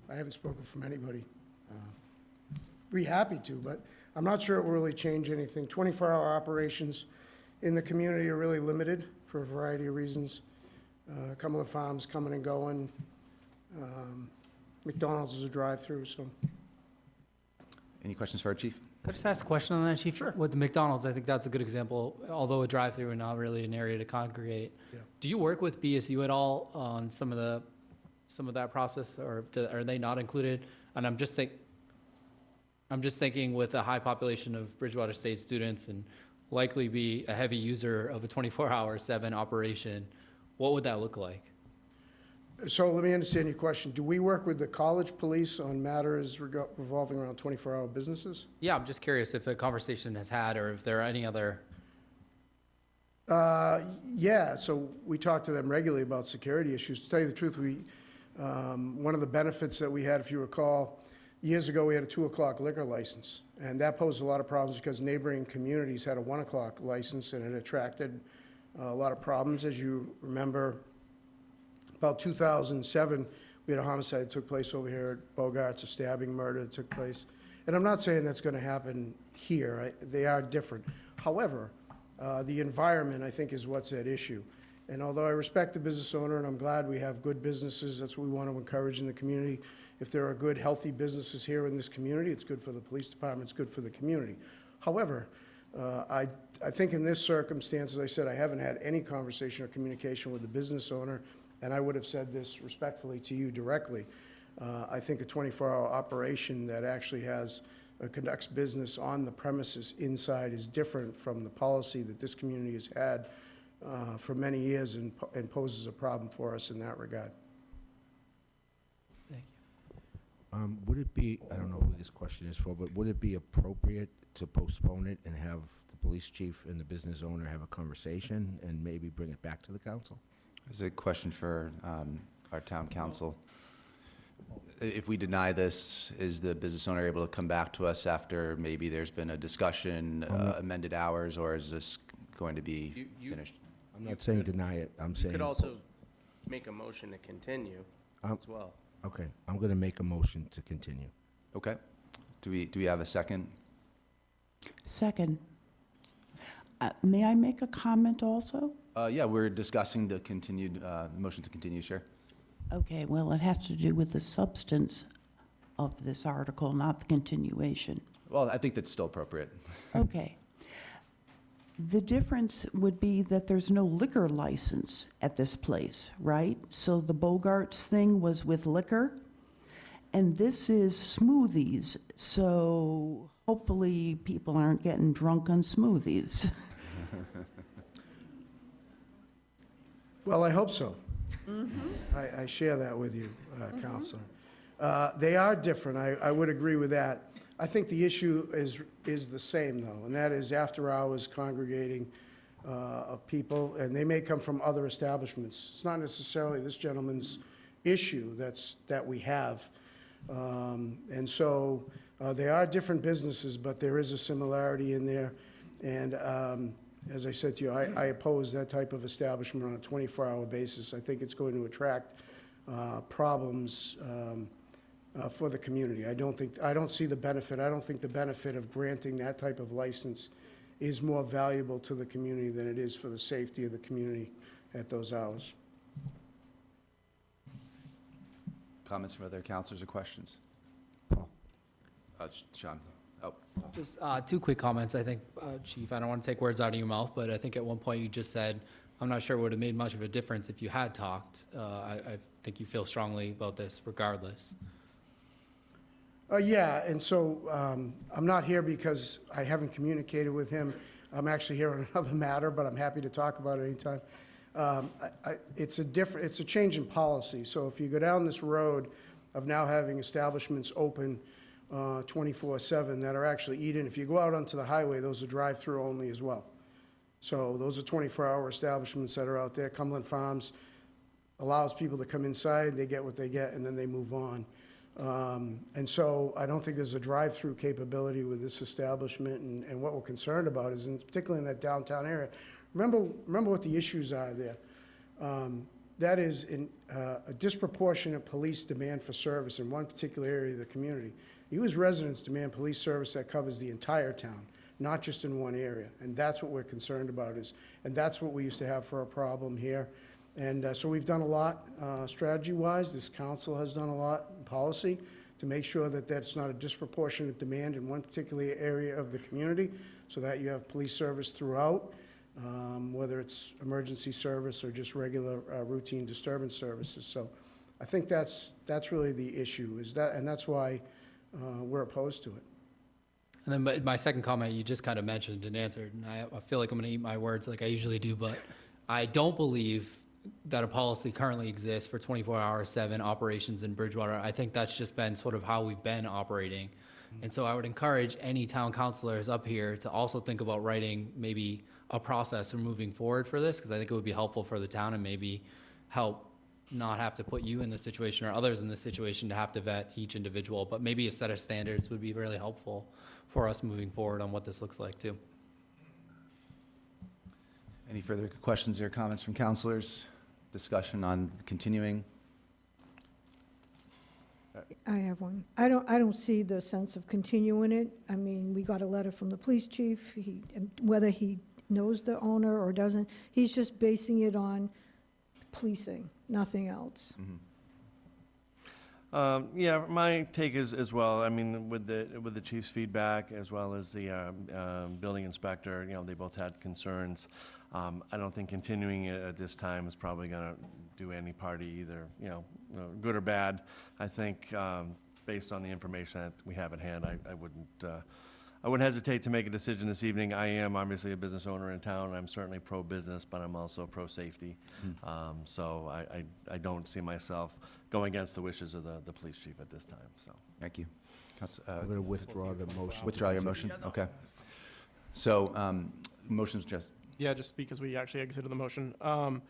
I haven't spoken from anybody. Be happy to, but I'm not sure it will really change anything. 24-hour operations in the community are really limited for a variety of reasons. Cumberland Farms coming and going. McDonald's is a drive-through, so. Any questions for our chief? Could I just ask a question on that, Chief? Sure. With the McDonald's, I think that's a good example, although a drive-through and not really an area to congregate. Yeah. Do you work with BSU at all on some of that process, or are they not included? And I'm just thinking with a high population of Bridgewater State students and likely be a heavy user of a 24/7 operation, what would that look like? So let me understand your question. Do we work with the college police on matters revolving around 24-hour businesses? Yeah, I'm just curious if a conversation has had, or if there are any other. Yeah, so we talk to them regularly about security issues. To tell you the truth, one of the benefits that we had, if you recall, years ago, we had a 2 o'clock liquor license. And that posed a lot of problems because neighboring communities had a 1 o'clock license, and it attracted a lot of problems. As you remember, about 2007, we had a homicide that took place over here at Bogart's, a stabbing murder that took place. And I'm not saying that's going to happen here. They are different. However, the environment, I think, is what's at issue. And although I respect the business owner, and I'm glad we have good businesses, that's what we want to encourage in the community. If there are good, healthy businesses here in this community, it's good for the police department, it's good for the community. However, I think in this circumstance, as I said, I haven't had any conversation or communication with the business owner, and I would have said this respectfully to you directly. I think a 24-hour operation that actually conducts business on the premises inside is different from the policy that this community has had for many years and poses a problem for us in that regard. Thank you. Would it be, I don't know who this question is for, but would it be appropriate to postpone it and have the police chief and the business owner have a conversation and maybe bring it back to the council? This is a question for our town council. If we deny this, is the business owner able to come back to us after maybe there's been a discussion, amended hours, or is this going to be finished? I'm not saying deny it, I'm saying. You could also make a motion to continue as well. Okay, I'm going to make a motion to continue. Okay. Do we have a second? Second. May I make a comment also? Yeah, we're discussing the continued motion to continue, sure. Okay, well, it has to do with the substance of this article, not the continuation. Well, I think that's still appropriate. Okay. The difference would be that there's no liquor license at this place, right? So the Bogart's thing was with liquor, and this is smoothies, so hopefully people aren't getting drunk on smoothies. Well, I hope so. I share that with you, Counselor. They are different, I would agree with that. I think the issue is the same, though, and that is after-hours congregating of people, and they may come from other establishments. It's not necessarily this gentleman's issue that we have. And so they are different businesses, but there is a similarity in there. And as I said to you, I oppose that type of establishment on a 24-hour basis. I think it's going to attract problems for the community. I don't see the benefit. I don't think the benefit of granting that type of license is more valuable to the community than it is for the safety of the community at those hours. Comments from other councilors or questions? Sean. Oh. Just two quick comments. I think, Chief, I don't want to take words out of your mouth, but I think at one point you just said, I'm not sure it would have made much of a difference if you had talked. I think you feel strongly about this regardless. Yeah, and so I'm not here because I haven't communicated with him. I'm actually here on another matter, but I'm happy to talk about it anytime. It's a change in policy. So if you go down this road of now having establishments open 24/7 that are actually eating, if you go out onto the highway, those are drive-through only as well. So those are 24-hour establishments that are out there. Cumberland Farms allows people to come inside, they get what they get, and then they move on. And so I don't think there's a drive-through capability with this establishment, and what we're concerned about is, particularly in that downtown area, remember what the issues are there. That is a disproportionate police demand for service in one particular area of the community. You as residents demand police service that covers the entire town, not just in one area, and that's what we're concerned about, and that's what we used to have for a problem here. And so we've done a lot strategy-wise. This council has done a lot in policy to make sure that that's not a disproportionate demand in one particular area of the community, so that you have police service throughout, whether it's emergency service or just regular routine disturbance services. So I think that's really the issue, and that's why we're opposed to it. And then my second comment, you just kind of mentioned and answered, and I feel like I'm going to eat my words like I usually do, but I don't believe that a policy currently exists for 24/7 operations in Bridgewater. I think that's just been sort of how we've been operating. And so I would encourage any town councilors up here to also think about writing maybe a process for moving forward for this, because I think it would be helpful for the town and maybe help not have to put you in this situation or others in this situation to have to vet each individual. But maybe a set of standards would be really helpful for us moving forward on what this looks like too. Any further questions or comments from councilors? Discussion on continuing? I have one. I don't see the sense of continuing it. I mean, we got a letter from the police chief, and whether he knows the owner or doesn't, he's just basing it on policing, nothing else. Yeah, my take is as well. I mean, with the chief's feedback as well as the building inspector, they both had concerns. I don't think continuing it at this time is probably going to do any party either, good or bad. I think based on the information that we have at hand, I wouldn't hesitate to make a decision this evening. I am obviously a business owner in town. I'm certainly pro-business, but I'm also pro-safety. So I don't see myself going against the wishes of the police chief at this time. So thank you. I'm going to withdraw the motion. Withdraw your motion? Okay. So motion's just... Yeah, just because we actually exited the motion. I'm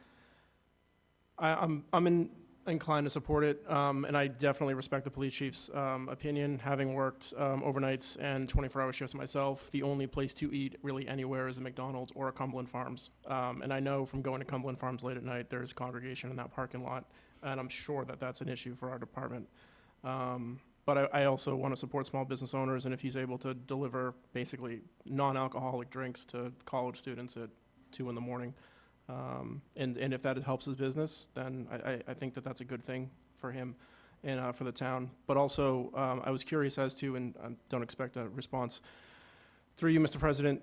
inclined to support it, and I definitely respect the police chief's opinion. Having worked overnights and 24-hour shifts myself, the only place to eat really anywhere is a McDonald's or a Cumberland Farms. And I know from going to Cumberland Farms late at night, there's congregation in that parking lot, and I'm sure that that's an issue for our department. But I also want to support small business owners, and if he's able to deliver basically non-alcoholic drinks to college students at 2 in the morning, and if that helps his business, then I think that that's a good thing for him and for the town. But also, I was curious as to, and I don't expect a response, through you, Mr. President,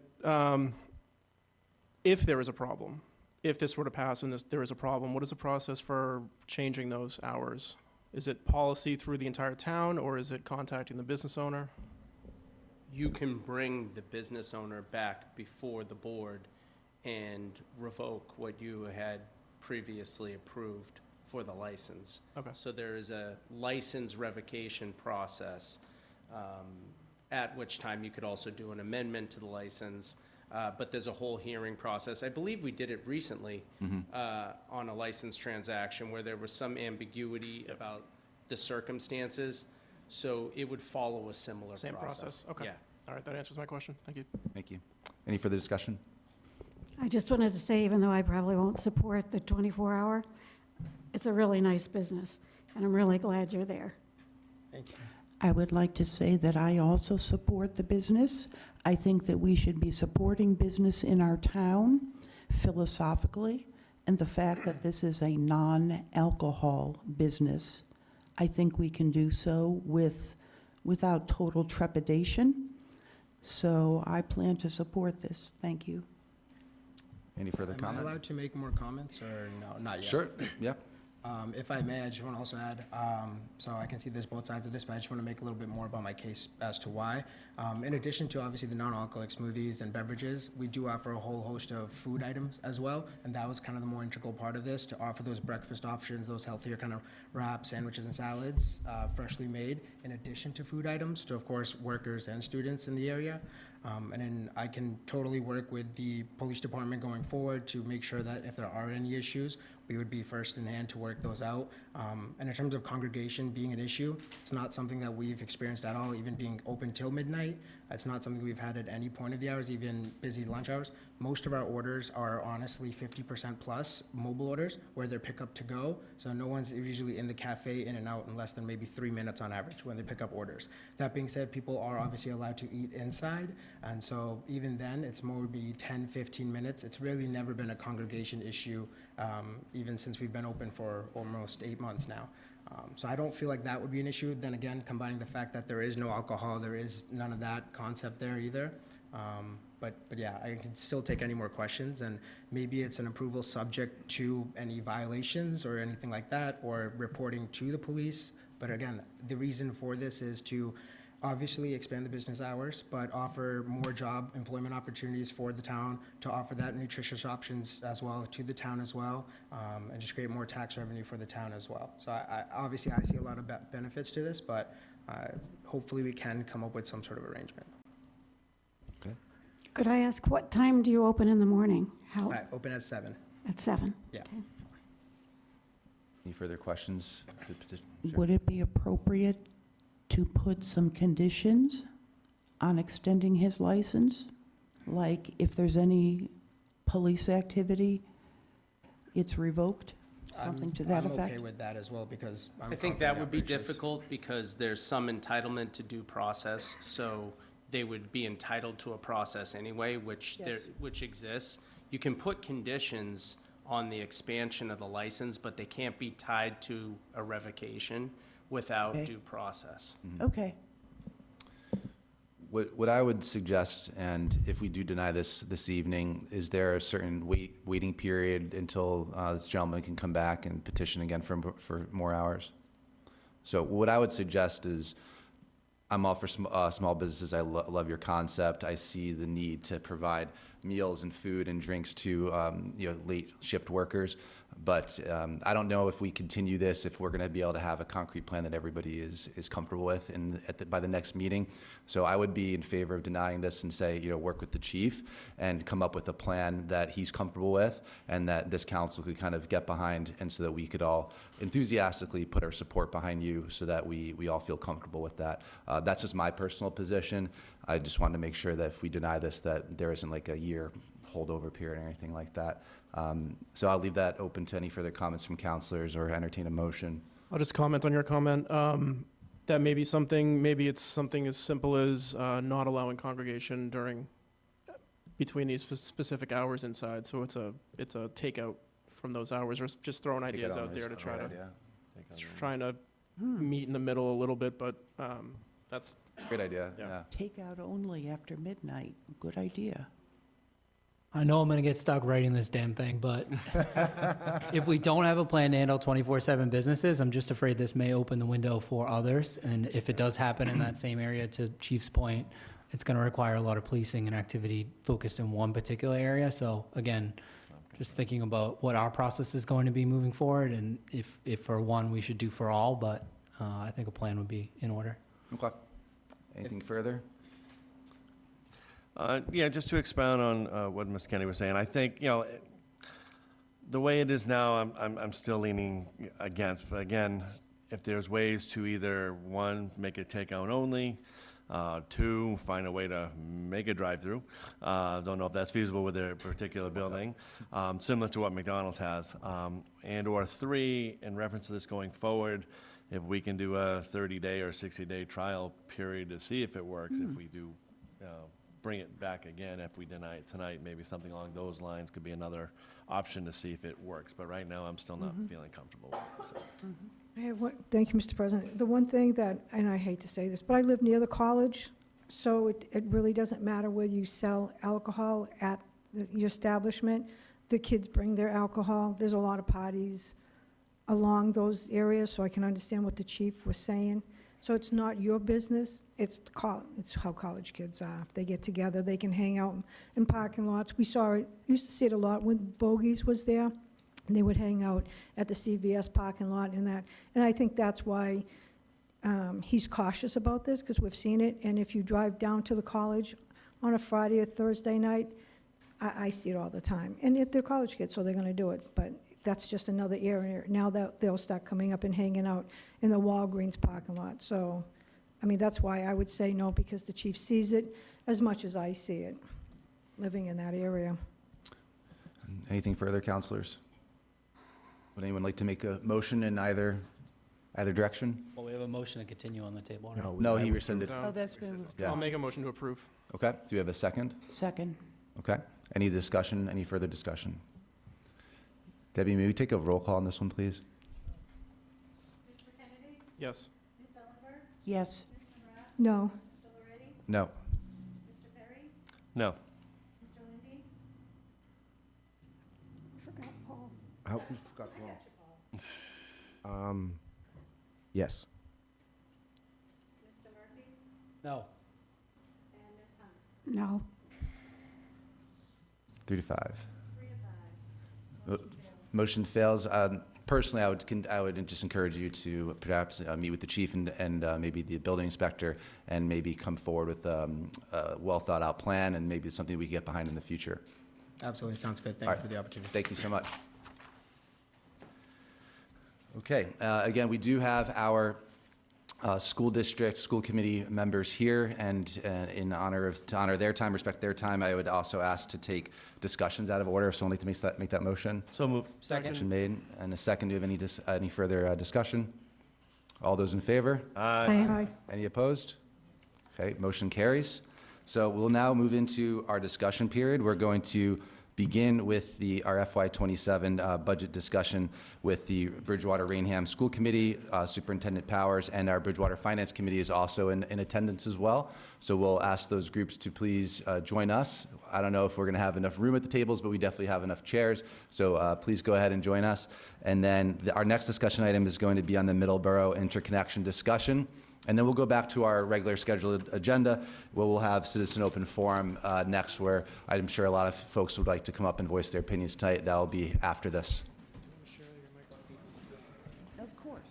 if there is a problem, if this were to pass and there is a problem, what is the process for changing those hours? Is it policy through the entire town, or is it contacting the business owner? You can bring the business owner back before the board and revoke what you had previously approved for the license. Okay. So there is a license revocation process, at which time you could also do an amendment to the license. But there's a whole hearing process. I believe we did it recently on a license transaction where there was some ambiguity about the circumstances. So it would follow a similar process. Same process, okay. Yeah. All right, that answers my question. Thank you. Thank you. Any further discussion? I just wanted to say, even though I probably won't support the 24-hour, it's a really nice business, and I'm really glad you're there. Thank you. I would like to say that I also support the business. I think that we should be supporting business in our town philosophically, and the fact that this is a non-alcohol business, I think we can do so without total trepidation. So I plan to support this. Thank you. Any further Am I comment? allowed to make more comments, or no, not yet? Sure, yeah. If I may, I just want to also add, so I can see there's both sides of this, but I just want to make a little bit more about my case as to why. In addition to obviously the non-alcoholic smoothies and beverages, we do offer a whole host of food items as well, and that was kind of the more integral part of this, to offer those breakfast options, those healthier kind of wraps, sandwiches, and salads, freshly made, in addition to food items, to, of course, workers and students in the area. And then I can totally work with the police department going forward to make sure that if there are any issues, we would be first in hand to work those out. And in terms of congregation being an issue, it's not something that we've experienced at all, even being open till midnight. It's not something we've had at any point of the hours, even busy lunch hours. Most of our orders are honestly 50% plus mobile orders, where they're pick up to go. So no one's usually in the cafe in and out in less than maybe 3 minutes on average when they pick up orders. That being said, people are obviously allowed to eat inside. And so even then, it's more be 10, 15 minutes. It's really never been a congregation issue, even since we've been open for almost 8 months now. So I don't feel like that would be an issue. Then again, combining the fact that there is no alcohol, there is none of that concept there either. But yeah, I can still take any more questions, and maybe it's an approval subject to any violations or anything like that, or reporting to the police. But again, the reason for this is to obviously expand the business hours, but offer more job employment opportunities for the town, to offer that nutritious options as well to the town as well, and just create more tax revenue for the town as well. So obviously I see a lot of benefits to this, but hopefully we can come up with some sort of arrangement. Okay. Could I ask, what time do you open in the morning? How? I open at 7. At 7? Yeah. Okay. Any further questions? for the petition? Sure. Would it be appropriate to put some conditions on extending his license? Like if there's any police activity, it's revoked? Something to that I'm effect? okay with that as well, because I'm I think confident that would be outreach is- difficult because there's some entitlement to due process, so they would be entitled to a process anyway, which exists. You can put conditions on the expansion of the license, but they can't be tied to a revocation without Okay. due process. Okay. What I would suggest, and if we do deny this evening, is there a certain waiting period until this gentleman can come back and petition again for more hours? So what I would suggest is, I'm all for small businesses. I love your concept. I see the need to provide meals and food and drinks to late shift workers. But I don't know if we continue this, if we're going to be able to have a concrete plan that everybody is comfortable with by the next meeting. So I would be in favor of denying this and say, work with the chief and come up with a plan that he's comfortable with and that this council could kind of get behind, and so that we could all enthusiastically put our support behind you so that we all feel comfortable with that. That's just my personal position. I just wanted to make sure that if we deny this, that there isn't like a year holdover period or anything like that. So I'll leave that open to any further comments from councilors or entertain a motion. I'll just comment on your comment. That maybe it's something as simple as not allowing congregation between these specific hours inside. So it's a takeout from those hours, or just throwing ideas out there to try to meet in the middle a little bit. But that's great idea. Yeah. Yeah. Take out only after midnight. Good idea. I know I'm gonna get stuck writing this damn thing, but if we don't have a plan to handle 24/7 businesses, I'm just afraid this may open the window for others. And if it does happen in that same area, to Chief's point, it's gonna require a lot of policing and activity focused in one particular area. So again, just thinking about what our process is going to be moving forward, and if for one, we should do for all, but I think a plan would be in order. Okay. Anything further? Yeah, just to expound on what Mr. Kennedy was saying, I think, the way it is now, I'm still leaning against. But again, if there's ways to either, one, make it takeout only, two, find a way to make a drive-through. Don't know if that's feasible with their particular building, similar to what McDonald's has. And/or three, in reference to this going forward, if we can do a 30-day or 60-day trial period to see if it works, if we do bring it back again, if we deny it tonight, maybe something along those lines could be another option to see if it works. But right now, I'm still not feeling comfortable with it. So. Thank you, Mr. President. The one thing that, and I hate to say this, but I live near the college, so it really doesn't matter whether you sell alcohol at your establishment. The kids bring their alcohol. There's a lot of parties along those areas, so I can understand what the chief was saying. So it's not your business, it's how college kids are. If they get together, they can hang out in parking lots. We saw it, used to see it a lot when Bogies was there, and they would hang out at the CVS parking lot and that. And I think that's why he's cautious about this, because we've seen it. And if you drive down to the college on a Friday or Thursday night, I see it all the time. And they're college kids, so they're gonna do it, but that's just another area. Now that they'll start coming up and hanging out in the Walgreens parking lot. So, I mean, that's why I would say no, because the chief sees it as much as I see it, living in that area. Anything further, councilors? Would anyone like to make a motion in either direction? Well, we have a motion to continue on the table. right? No, he rescinded. Oh, that's been Yeah. I'll make a motion to approve. Okay, do we have a second? Second. Okay, any discussion, any further discussion? Debbie, may we take a roll call on this one, please? Yes. Yes. No. No. No. Forgot Paul. We forgot Paul. Yes. No. No. 3 to 5. Motion fails. Personally, I would just encourage you to perhaps meet with the chief and maybe the building inspector, and maybe come forward with a well-thought-out plan, and maybe it's something we can get behind in the future. Absolutely, sounds good. Thank All you right. for the opportunity. Thank you so much. Okay, again, we do have our school district, school committee members here, and to honor their time, respect their time, I would also ask to take discussions out of order. If someone would like to make that motion. So moved. Motion made, and a second. Do you have any further discussion? All those in favor? Aye. Any opposed? Okay, motion carries. So we'll now move into our discussion period. We're going to begin with our FY27 budget discussion with the Bridgewater Rainham School Committee, Superintendent Powers, and our Bridgewater Finance Committee is also in attendance as well. So we'll ask those groups to please join us. I don't know if we're going to have enough room at the tables, but we definitely have enough chairs. So please go ahead and join us. And then our next discussion item is going to be on the Middleborough interconnection discussion. And then we'll go back to our regular scheduled agenda, where we'll have Citizen Open Forum next, where I'm sure a lot of folks would like to come up and voice their opinions tonight. That'll be after this. Of course.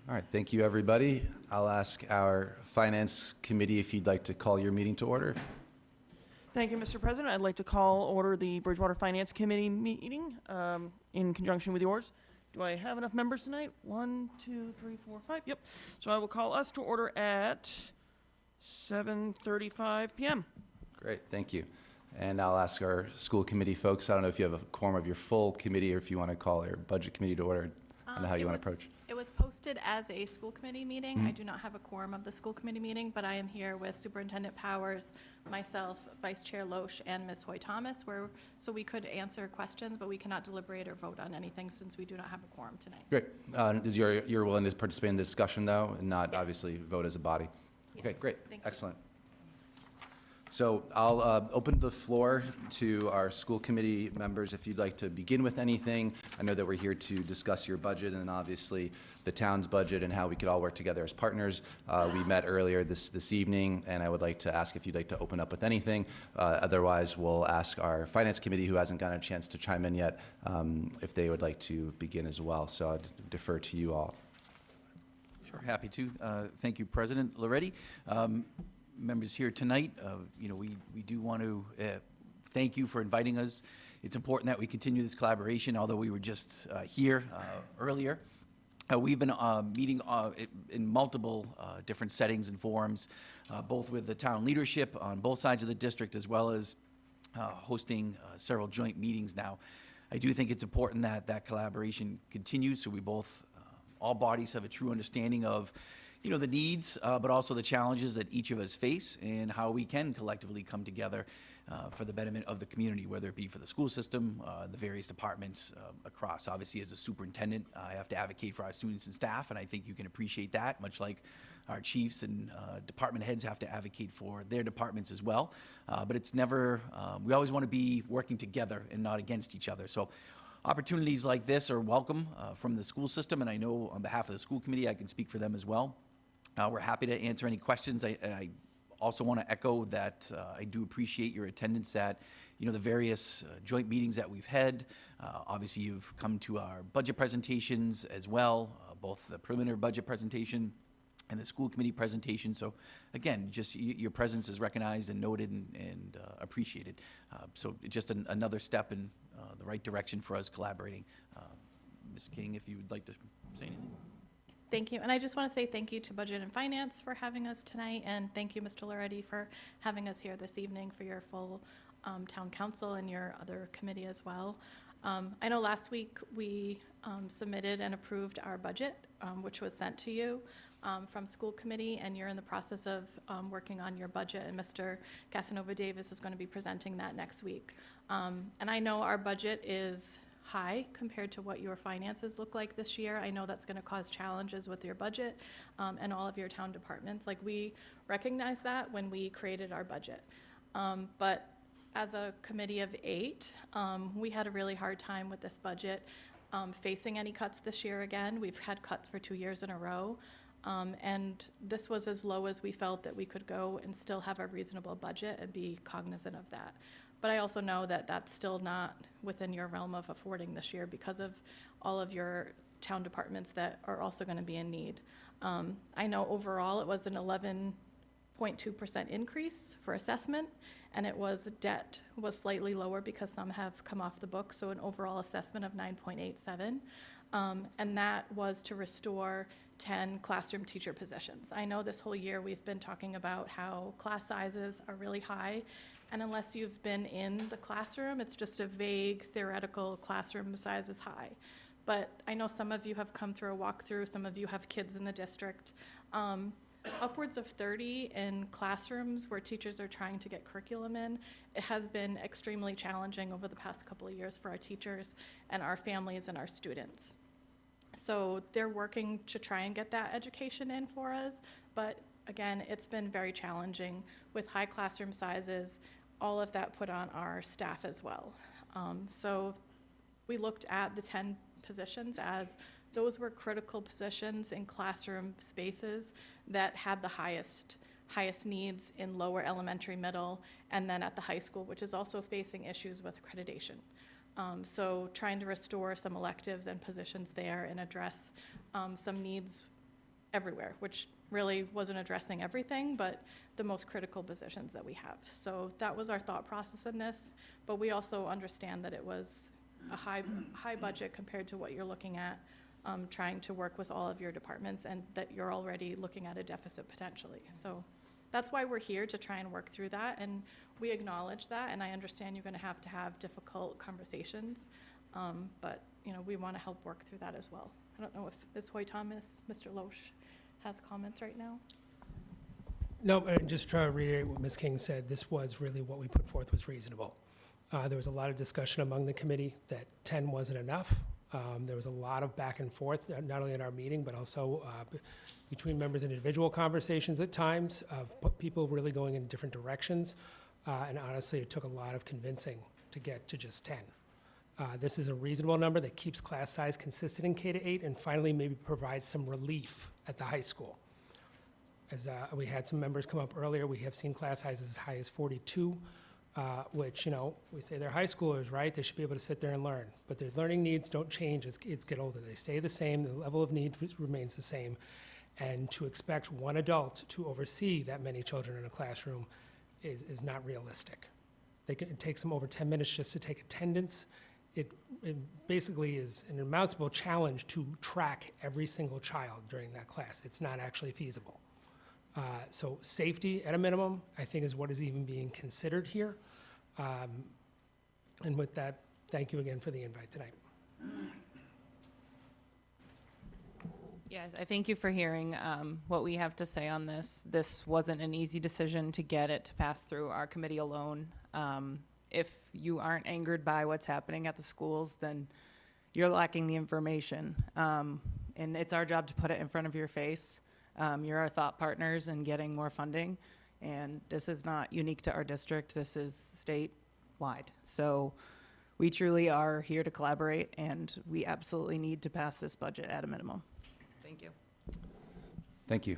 All right, thank you, everybody. I'll ask our Finance Committee if you'd like to call your meeting to order. Thank you, Mr. President. I'd like to call order the Bridgewater Finance Committee meeting in conjunction with yours. Do I have enough members tonight? 1, 2, 3, 4, 5. Yep. So I will call us to order at 7:35 p.m. Great, thank you. And I'll ask our school committee folks, I don't know if you have a quorum of your full committee or if you want to call your budget committee to order. I don't know how you want to approach. It was posted as a school committee meeting. I do not have a quorum of the school committee meeting, but I am here with Superintendent Powers, myself, Vice Chair Loesch, and Ms. Hoy-Thomas, so we could answer questions, but we cannot deliberate or vote on anything since we do not have a quorum tonight. Great. You're willing to participate in the discussion, though, and not obviously vote as a body? Okay, great. Thank you. Excellent. So I'll open the floor to our school committee members if you'd like to begin with anything. I know that we're here to discuss your budget and obviously the town's budget and how we could all work together as partners. We met earlier this evening, and I would like to ask if you'd like to open up with anything. Otherwise, we'll ask our finance committee, who hasn't gotten a chance to chime in yet, if they would like to begin as well. So I'd defer to you all. Sure, happy to. Thank you, President Loretti. Members here tonight, we do want to thank you for inviting us. It's important that we continue this collaboration, although we were just here earlier. We've been meeting in multiple different settings and forums, both with the town leadership on both sides of the district, as well as hosting several joint meetings now. I do think it's important that that collaboration continues, so we both, all bodies have a true understanding of the needs, but also the challenges that each of us face and how we can collectively come together for the betterment of the community, whether it be for the school system, the various departments across. Obviously, as a superintendent, I have to advocate for our students and staff, and I think you can appreciate that, much like our chiefs and department heads have to advocate for their departments as well. But it's never, we always want to be working together and not against each other. So opportunities like this are welcome from the school system, and I know on behalf of the school committee, I can speak for them as well. We're happy to answer any questions. I also want to echo that I do appreciate your attendance at, the various joint meetings that we've had. Obviously, you've come to our budget presentations as well, both the preliminary budget presentation and the school committee presentation. So again, just your presence is recognized and noted and appreciated. So just another step in the right direction for us collaborating. Ms. King, if you would like to say anything. Thank you. And I just want to say thank you to Budget and Finance for having us tonight, and thank you, Mr. Loretti, for having us here this evening for your full town council and your other committee as well. I know last week we submitted and approved our budget, which was sent to you from school committee, and you're in the process of working on your budget, and Mr. Casanova Davis is going to be presenting that next week. And I know our budget is high compared to what your finances look like this year. I know that's going to cause challenges with your budget and all of your town departments. Like, we recognized that when we created our budget. But as a committee of 8, we had a really hard time with this budget facing any cuts this year again. We've had cuts for 2 years in a row. And this was as low as we felt that we could go and still have a reasonable budget and be cognizant of that. But I also know that that's still not within your realm of affording this year because of all of your town departments that are also going to be in need. I know overall it was an 11.2% increase for assessment, and debt was slightly lower because some have come off the book, so an overall assessment of 9.87. And that was to restore 10 classroom teacher positions. I know this whole year we've been talking about how class sizes are really high, and unless you've been in the classroom, it's just a vague theoretical classroom size is high. But I know some of you have come through a walkthrough, some of you have kids in the district. Upwards of 30 in classrooms where teachers are trying to get curriculum in. It has been extremely challenging over the past couple of years for our teachers and our families and our students. So they're working to try and get that education in for us, but again, it's been very challenging with high classroom sizes, all of that put on our staff as well. So we looked at the 10 positions as those were critical positions in classroom spaces that had the highest needs in lower elementary, middle, and then at the high school, which is also facing issues with accreditation. So trying to restore some electives and positions there and address some needs everywhere, which really wasn't addressing everything, but the most critical positions that we have. So that was our thought process in this, but we also understand that it was a high budget compared to what you're looking at, trying to work with all of your departments, and that you're already looking at a deficit potentially. So that's why we're here, to try and work through that, and we acknowledge that, and I understand you're going to have difficult conversations, but we want to help work through that as well. I don't know if Ms. Hoy Thomas, Mr. Loesch has comments right now. No, and just trying to reiterate what Ms. King said, this was really what we put forth was reasonable. There was a lot of discussion among the committee that 10 wasn't enough. There was a lot of back and forth, not only in our meeting, but also between members in individual conversations at times of people really going in different directions. And honestly, it took a lot of convincing to get to just 10. This is a reasonable number that keeps class size consistent in K-8 and finally maybe provides some relief at the high school. As we had some members come up earlier, we have seen class sizes as high as 42, which, you know, we say they're high schoolers, right? They should be able to sit there and learn. But their learning needs don't change as kids get older. They stay the same. The level of need remains the same. And to expect one adult to oversee that many children in a classroom is not realistic. It takes them over 10 minutes just to take attendance. It basically is an insurmountable challenge to track every single child during that class. It's not actually feasible. So safety at a minimum, I think, is what is even being considered here. And with that, thank you again for the invite tonight. Yes, I thank you for hearing what we have to say on this. This wasn't an easy decision to get it to pass through our committee alone. If you aren't angered by what's happening at the schools, then you're lacking the information. And it's our job to put it in front of your face. You're our thought partners in getting more funding. And this is not unique to our district. This is statewide. So we truly are here to collaborate, and we absolutely need to pass this budget at a minimum. Thank you. Thank you.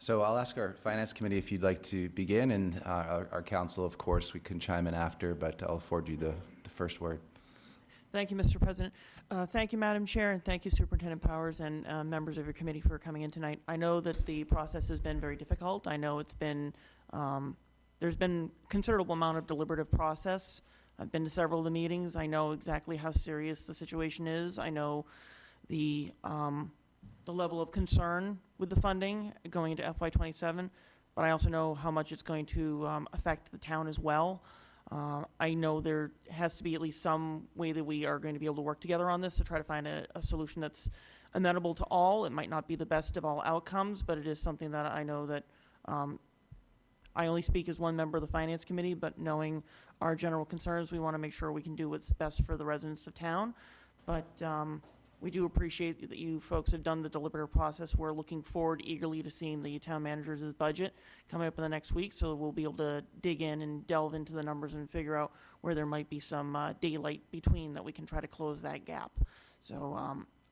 So I'll ask our Finance Committee if you'd like to begin, and our council, of course, we can chime in after, but I'll afford you the first word. Thank you, Mr. President. Thank you, Madam Chair, and thank you, Superintendent Powers and members of your committee for coming in tonight. I know that the process has been very difficult. I know it's been, there's been considerable amount of deliberative process. I've been to several of the meetings. I know exactly how serious the situation is. I know the level of concern with the funding going into FY27, but I also know how much it's going to affect the town as well. I know there has to be at least some way that we are going to be able to work together on this to try to find a solution that's amenable to all. It might not be the best of all outcomes, but it is something that I know that I only speak as one member of the Finance Committee, but knowing our general concerns, we want to make sure we can do what's best for the residents of town. But we do appreciate that you folks have done the deliberative process. We're looking forward eagerly to seeing the town manager's budget coming up in the next week, so we'll be able to dig in and delve into the numbers and figure out where there might be some daylight between that we can try to close that gap. So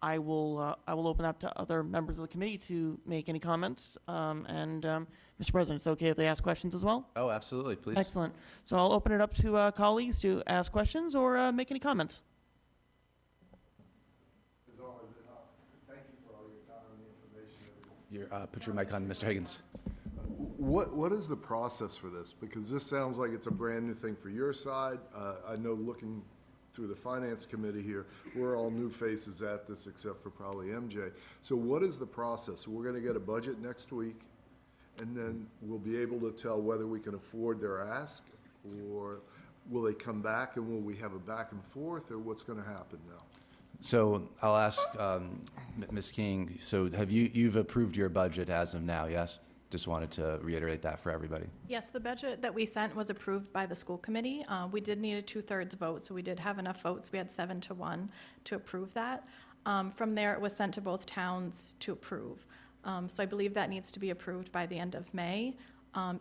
I will open up to other members of the committee to make any comments. Mr. President, it's okay if they ask questions as well? Oh, absolutely, please. Excellent. So I'll open it up to colleagues to ask questions or make any comments. Put your mic on, Mr. Higgins. What is the process for this? Because this sounds like it's a brand-new thing for your side. I know looking through the Finance Committee here, we're all new faces at this except for probably MJ. So what is the process? We're gonna get a budget next week, and then we'll be able to tell whether we can afford their ask, or will they come back and will we have a back and forth, or what's gonna happen now? So I'll ask Ms. King, so you've approved your budget as of now, yes? Just wanted to reiterate that for everybody. Yes, the budget that we sent was approved by the school committee. We did need a 2/3 vote, so we did have enough votes. We had 7-1 to approve that. From there, it was sent to both towns to approve. So I believe that needs to be approved by the end of May.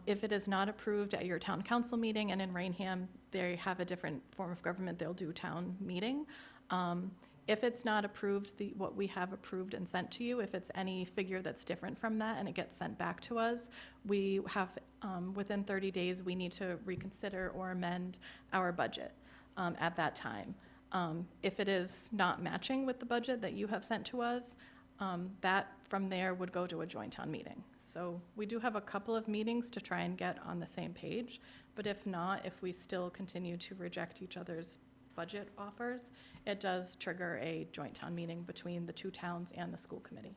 If it is not approved at your town council meeting, and in Rainham, they have a different form of government, they'll do town meeting. If it's not approved, what we have approved and sent to you, if it's any figure that's different from that and it gets sent back to us, we have, within 30 days, we need to reconsider or amend our budget at that time. If it is not matching with the budget that you have sent to us, that from there would go to a joint town meeting. So we do have a couple of meetings to try and get on the same page, but if not, if we still continue to reject each other's budget offers, it does trigger a joint town meeting between the two towns and the school committee.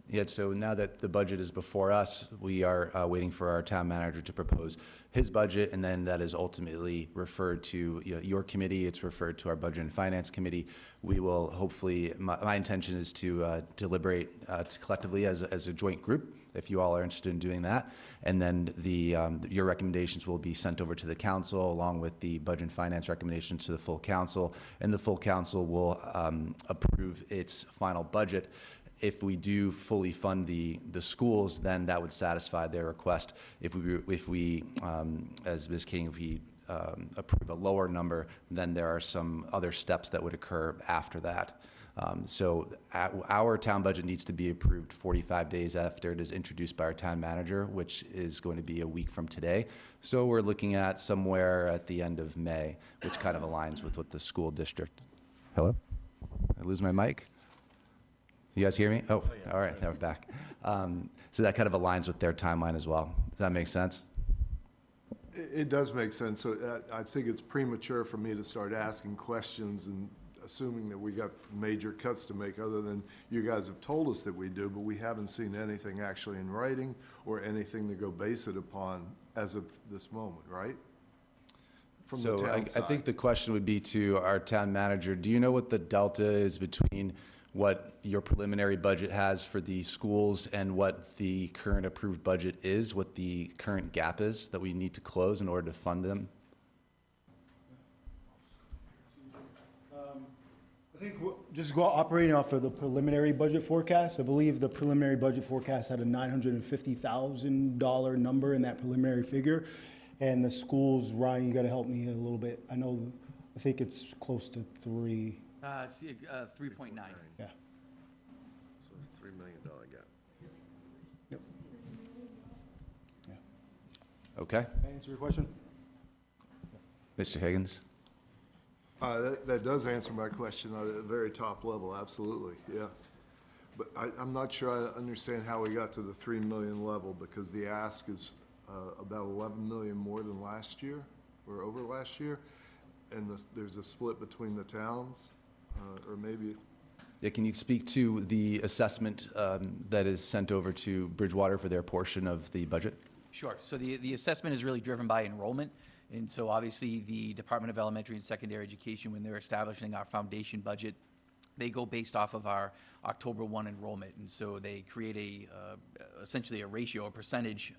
Yeah, so now that the budget is before us, we are waiting for our town manager to propose his budget, and then that is ultimately referred to your committee. It's referred to our Budget and Finance Committee. We will hopefully, my intention is to deliberate collectively as a joint group, if you all are interested in doing that. And then your recommendations will be sent over to the council, along with the Budget and Finance recommendations to the full council, and the full council will approve its final budget. If we do fully fund the schools, then that would satisfy their request. If we, as Ms. King, if we approve a lower number, then there are some other steps that would occur after that. So our town budget needs to be approved 45 days after it is introduced by our town manager, which is going to be a week from today. So we're looking at somewhere at the end of May, which kind of aligns with what the school district. Hello? Did I lose my mic? You guys hear me? Oh, all right, now we're back. So that kind of aligns with their timeline as well. Does that make sense? It does make sense. So I think it's premature for me to start asking questions and assuming that we got major cuts to make, other than you guys have told us that we do, but we haven't seen anything actually in writing or anything to go base it upon as of this moment, right? From the town I side. think the question would be to our town manager. Do you know what the delta is between what your preliminary budget has for the schools and what the current approved budget is, what the current gap is that we need to close in order to fund them? I think just go operating off of the preliminary budget forecast. I believe the preliminary budget forecast had a $950,000 number in that preliminary figure. And the schools, Ryan, you gotta help me a little bit. I think it's close to 3. 3.9. Yeah. So $3 million gap. Yep. Okay. Can I answer your question? Mr. Higgins? That does answer my question at a very top level, absolutely, yeah. But I'm not sure I understand how we got to the 3 million level, because the ask is about 11 million more than last year, or over last year, and there's a split between the towns, or maybe. Yeah, can you speak to the assessment that is sent over to Bridgewater for their portion of the budget? Sure. So the assessment is really driven by enrollment. And so obviously the Department of Elementary and Secondary Education, when they're establishing our foundation budget, they go based off of our October 1 enrollment. And so they create essentially a ratio, a percentage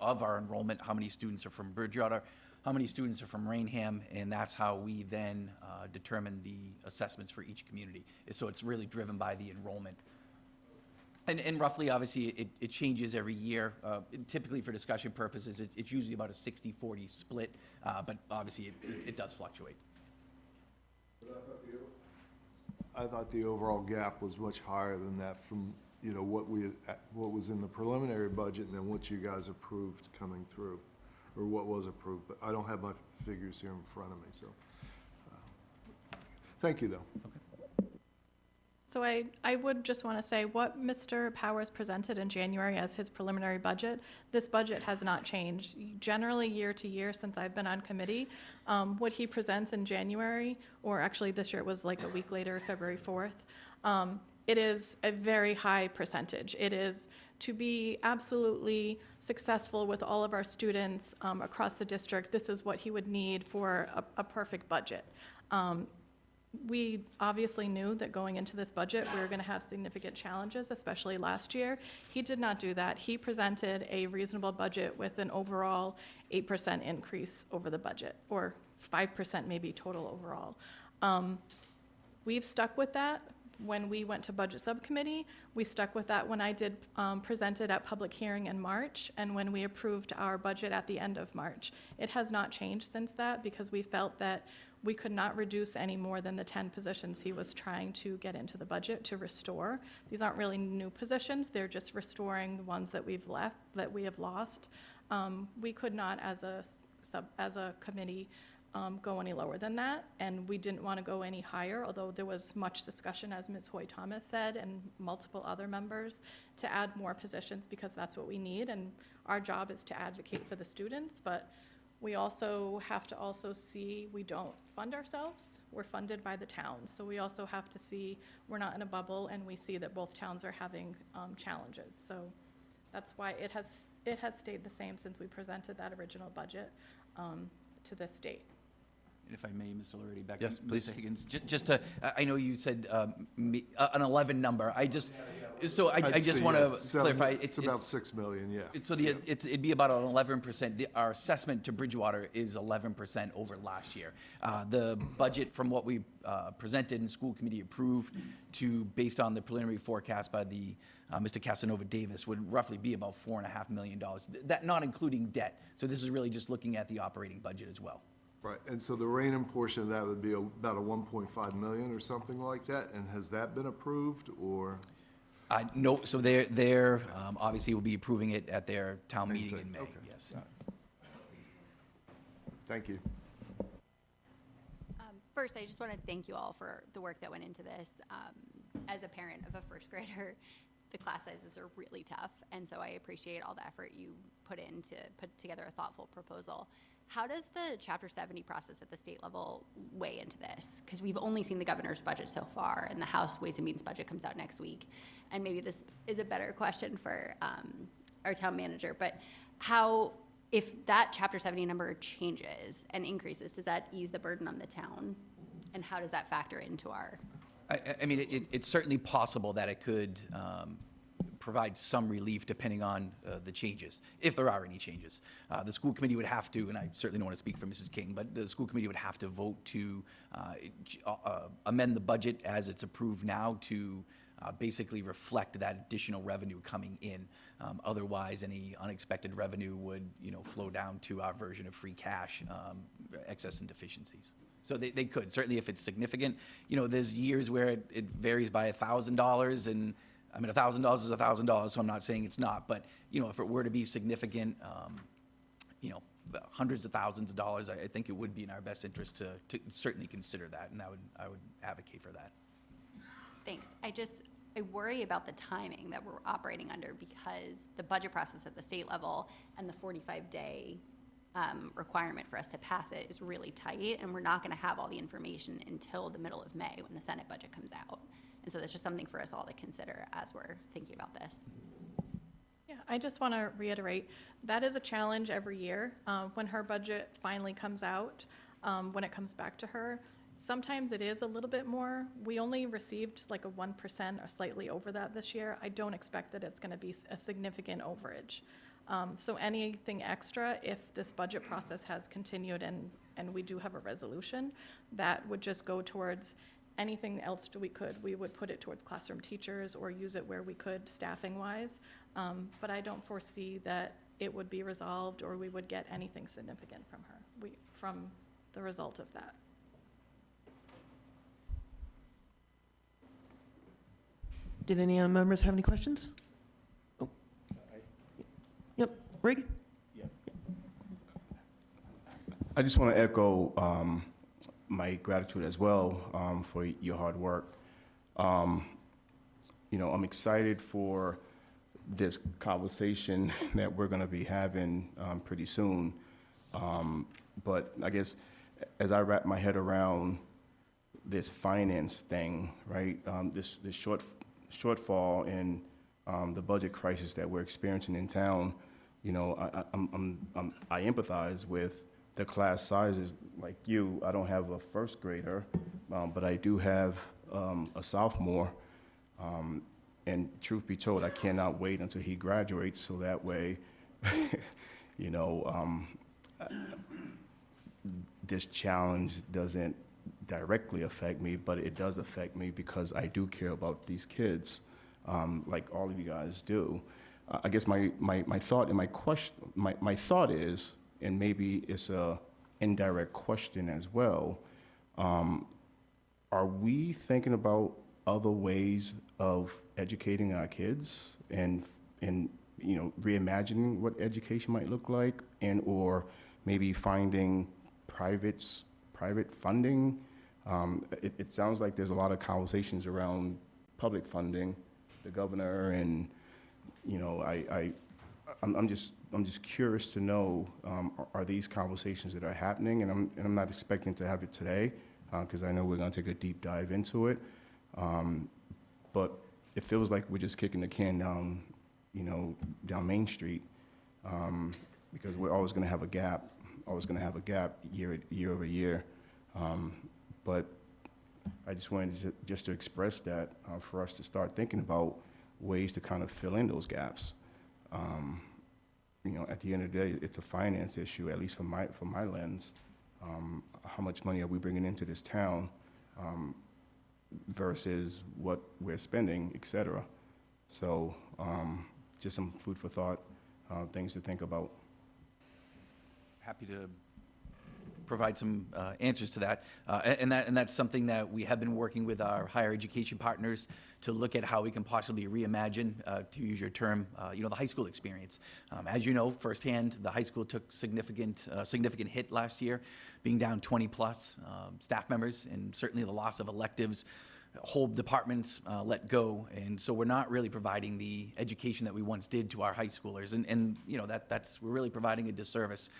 of our enrollment, how many students are from Bridgewater, how many students are from Rainham, and that's how we then determine the assessments for each community. So it's really driven by the enrollment. And roughly, obviously, it changes every year. Typically, for discussion purposes, it's usually about a 60-40 split, but obviously, it does fluctuate. I thought the overall gap was much higher than that from, what was in the preliminary budget and then what you guys approved coming through, or what was approved, but I don't have my figures here in front of me, so. Thank you, though. Okay. So I would just want to say what Mr. Powers presented in January as his preliminary budget, this budget has not changed. Generally, year to year since I've been on committee, what he presents in January, or actually this year it was like a week later, February 4th, it is a very high percentage. It is to be absolutely successful with all of our students across the district. This is what he would need for a perfect budget. We obviously knew that going into this budget, we were going to have significant challenges, especially last year. He did not do that. He presented a reasonable budget with an overall 8% increase over the budget, or 5% maybe total overall. We've stuck with that when we went to budget subcommittee. We stuck with that when I did present it at public hearing in March, and when we approved our budget at the end of March. It has not changed since that, because we felt that we could not reduce any more than the 10 positions he was trying to get into the budget to restore. These aren't really new positions, they're just restoring the ones that we have lost. We could not, as a committee, go any lower than that, and we didn't want to go any higher, although there was much discussion, as Ms. Hoy-Thomas said, and multiple other members, to add more positions, because that's what we need, and our job is to advocate for the students, but We also have to also see, we don't fund ourselves, we're funded by the towns. So we also have to see, we're not in a bubble, and we see that both towns are having challenges. So that's why it has stayed the same since we presented that original budget to this date. And if I may, Mr. Loretti, back Yes, to please. Mr. Higgins, just to, I know you said an 11 number. I just want to clarify. It's about 6 million, yeah. So it'd be about an 11%. Our assessment to Bridgewater is 11% over last year. The budget from what we presented and school committee approved based on the preliminary forecast by the Mr. Casanova Davis would roughly be about $4.5 million. That not including debt. So this is really just looking at the operating budget as well. Right, and so the Rainham portion of that would be about a 1.5 million or something like that, and has that been approved, or? No, so they're obviously will be approving it at their town meeting in May, Okay. yes. Thank you. First, I just want to thank you all for the work that went into this. As a parent of a first grader, the class sizes are really tough, and so I appreciate all the effort you put in to put together a thoughtful proposal. How does the Chapter 70 process at the state level weigh into this? Because we've only seen the governor's budget so far, and the House Ways and Means budget comes out next week. And maybe this is a better question for our town manager, but if that Chapter 70 number changes and increases, does that ease the burden on the town? And how does that factor into our? I mean, it's certainly possible that it could provide some relief depending on the changes, if there are any changes. The school committee would have to, and I certainly don't want to speak for Mrs. King, but the school committee would have to vote to amend the budget as it's approved now to basically reflect that additional revenue coming in. Otherwise, any unexpected revenue would, flow down to our version of free cash, excess and deficiencies. So they could, certainly if it's significant. There's years where it varies by $1,000, and I mean, $1,000 is $1,000, so I'm not saying it's not, but, if it were to be significant, hundreds of thousands of dollars, I think it would be in our best interest to certainly consider that, and I would advocate for that. Thanks. I worry about the timing that we're operating under, because the budget process at the state level and the 45-day requirement for us to pass it is really tight, and we're not going to have all the information until the middle of May when the Senate budget comes out. And so that's just something for us all to consider as we're thinking about this. Yeah, I just want to reiterate, that is a challenge every year. When her budget finally comes out, when it comes back to her, sometimes it is a little bit more. We only received like a 1% or slightly over that this year. I don't expect that it's going to be a significant overage. So anything extra, if this budget process has continued and we do have a resolution, that would just go towards anything else we would put it towards classroom teachers or use it where we could staffing-wise. But I don't foresee that it would be resolved or we would get anything significant from her, from the result of that. Did any members have any questions? Oh. Yep, Rig? I just want to echo my gratitude as well for your hard work. I'm excited for this conversation that we're going to be having pretty soon. But I guess as I wrap my head around this finance thing, right, this shortfall in the budget crisis that we're experiencing in town, I empathize with the class sizes. Like you, I don't have a first grader, but I do have a sophomore. And truth be told, I cannot wait until he graduates, so that way, this challenge doesn't directly affect me, but it does affect me because I do care about these kids, like all of you guys do. I guess my thought and my thought is, and maybe it's a indirect question as well, are we thinking about other ways of educating our kids and reimagining what education might look like, and or maybe finding private funding? It sounds like there's a lot of conversations around public funding. The governor and I'm just curious to know, are these conversations that are happening? And I'm not expecting to have it today, because I know we're going to take a deep dive into it. But it feels like we're just kicking the can down, down Main Street, because we're always going to have a gap, year over year. But I just wanted to express that for us to start thinking about ways to kind of fill in those gaps. At the end of the day, it's a finance issue, at least from my lens. How much money are we bringing into this town versus what we're spending, et cetera. So just some food for thought, things to think about. Happy to provide some answers to that. And that's something that we have been working with our higher education partners to look at how we can possibly reimagine, to use your term, the high school experience. As you know firsthand, the high school took significant hit last year, being down 20 plus staff members, and certainly the loss of electives. Whole departments let go, and so we're not really providing the education that we once did to our high schoolers, and we're really providing a disservice.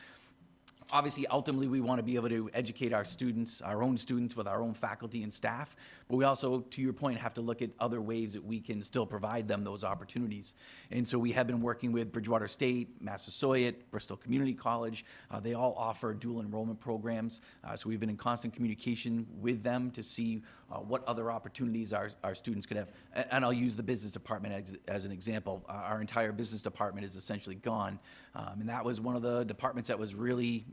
Obviously, ultimately, we want to be able to educate our students, our own students, with our own faculty and staff, but we also, to your point, have to look at other ways that we can still provide them those opportunities. And so we have been working with Bridgewater State, Massasoit, Bristol Community College. They all offer dual enrollment programs, so we've been in constant communication with them to see what other opportunities our students could have. And I'll use the business department as an example. Our entire business department is essentially gone, and that was one of the departments that was really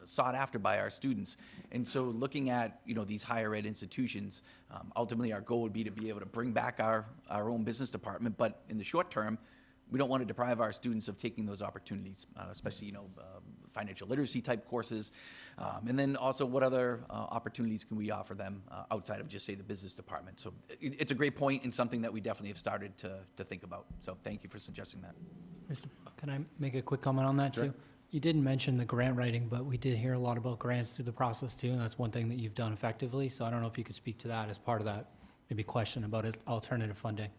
sought after by our students. And so looking at these higher ed institutions, ultimately our goal would be to be able to bring back our own business department, but in the short term, we don't want to deprive our students of taking those opportunities, especially financial literacy type courses, and then also what other opportunities can we offer them outside of just say the business department. So it's a great point and something that we definitely have started to think about. So thank you for suggesting that. Can I make a quick comment on that too? You didn't mention the grant writing, but we did hear a lot about grants through the process too, and that's one thing that you've done effectively. So I don't know if you could speak to that as part of that, maybe question about alternative funding.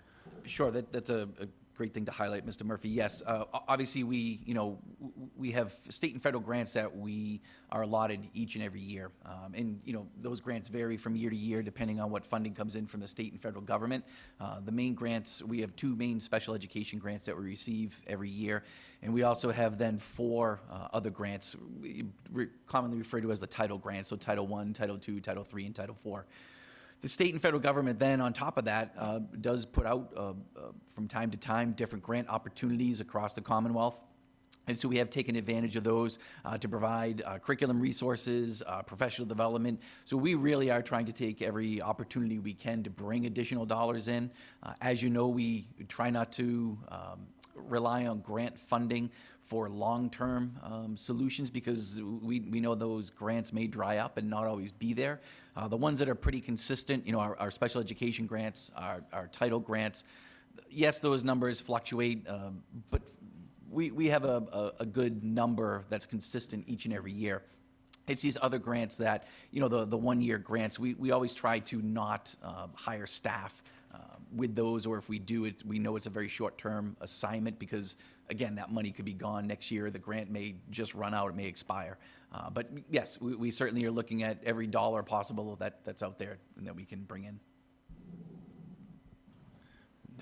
Sure, that's a great thing to highlight, Mr. Murphy. Yes, obviously we have state and federal grants that we are allotted each and every year, and those grants vary from year to year depending on what funding comes in from the state and federal government. The main grants, we have 2 main special education grants that we receive every year, and we also have then 4 other grants commonly referred to as the title grants, so Title I, Title II, Title III, and Title IV. The state and federal government then, on top of that, does put out, from time to time, different grant opportunities across the Commonwealth. And so we have taken advantage of those to provide curriculum resources, professional development. So we really are trying to take every opportunity we can to bring additional dollars in. As you know, we try not to rely on grant funding for long-term solutions because we know those grants may dry up and not always be there. The ones that are pretty consistent, our special education grants, our title grants, yes, those numbers fluctuate, but we have a good number that's consistent each and every year. It's these other grants that, the one-year grants, we always try to not hire staff with those, or if we do, we know it's a very short-term assignment because, again, that money could be gone next year. The grant may just run out, it may expire. But yes, we certainly are looking at every dollar possible that's out there and that we can bring in.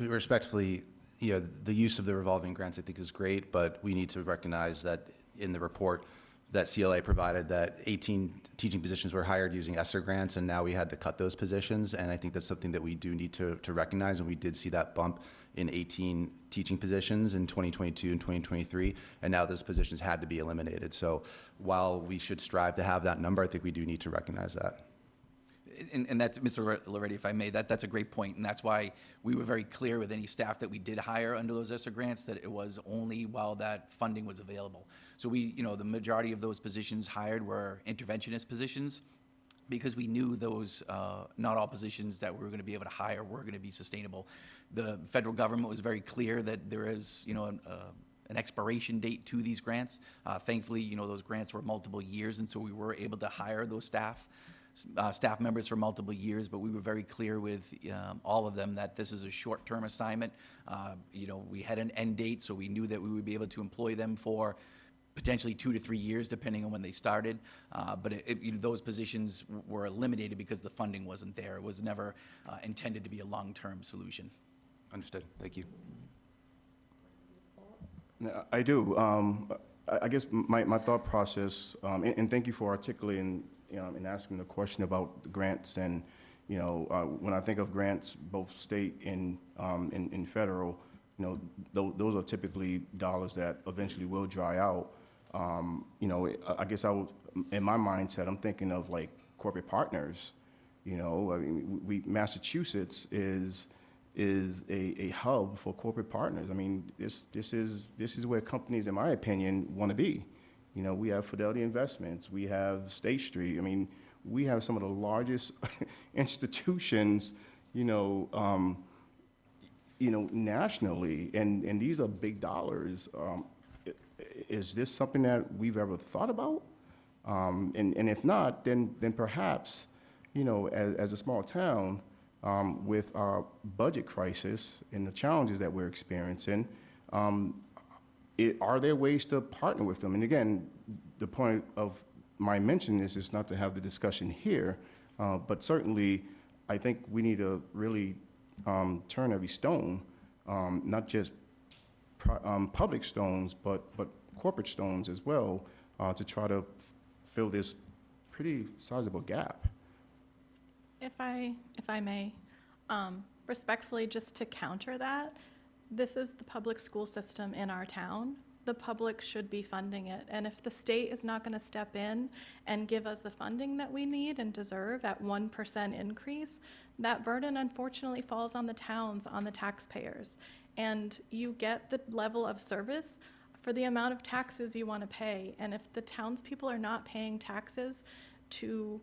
Respectfully, the use of the revolving grants I think is great, but we need to recognize that in the report that CLA provided that 18 teaching positions were hired using ESSER grants, and now we had to cut those positions, and I think that's something that we do need to recognize, and we did see that bump in 18 teaching positions in 2022 and 2023, and now those positions had to be eliminated. So while we should strive to have that number, I think we do need to recognize that. And that's, Mr. Loretti, if I may, that's a great point, and that's why we were very clear with any staff that we did hire under those ESSER grants that it was only while that funding was available. So the majority of those positions hired were interventionist positions because we knew those, not all positions that we were going to be able to hire were going to be sustainable. The federal government was very clear that there is, an expiration date to these grants. Thankfully, those grants were multiple years, and so we were able to hire those staff. staff members for multiple years, but we were very clear with all of them that this is a short-term assignment. You know, we had an end date, so we knew that we would be able to employ them for potentially 2 to 3 years, depending on when they started. But you know, those positions were eliminated because the funding wasn't there. It was never intended to be a long-term solution. Understood. Thank you. I do. I guess my thought process, and thank you for articulating, and asking the question about the grants. And, you know, when I think of grants, both state and federal, you know, those are typically dollars that eventually will dry out. You know, I guess in my mindset, I'm thinking of like corporate partners. You know, I mean, Massachusetts is a hub for corporate partners. I mean, this is where companies, in my opinion, want to be. You know, we have Fidelity Investments, we have State Street. I mean, we have some of the largest institutions, nationally, and these are big dollars. Is this something that we've ever thought about? And if not, then perhaps, as a small town, with our budget crisis and the challenges that we're experiencing, are there ways to partner with them? And again, the point of my mention is not to have the discussion here, but certainly I think we need to really turn every stone, not just public stones, but corporate stones as well, to try to fill this pretty sizable gap. If I may, respectfully, just to counter that, this is the public school system in our town. The public should be funding it. And if the state is not going to step in and give us the funding that we need and deserve at 1% increase, that burden unfortunately falls on the towns, on the taxpayers. And you get the level of service for the amount of taxes you want to pay. And if the townspeople are not paying taxes to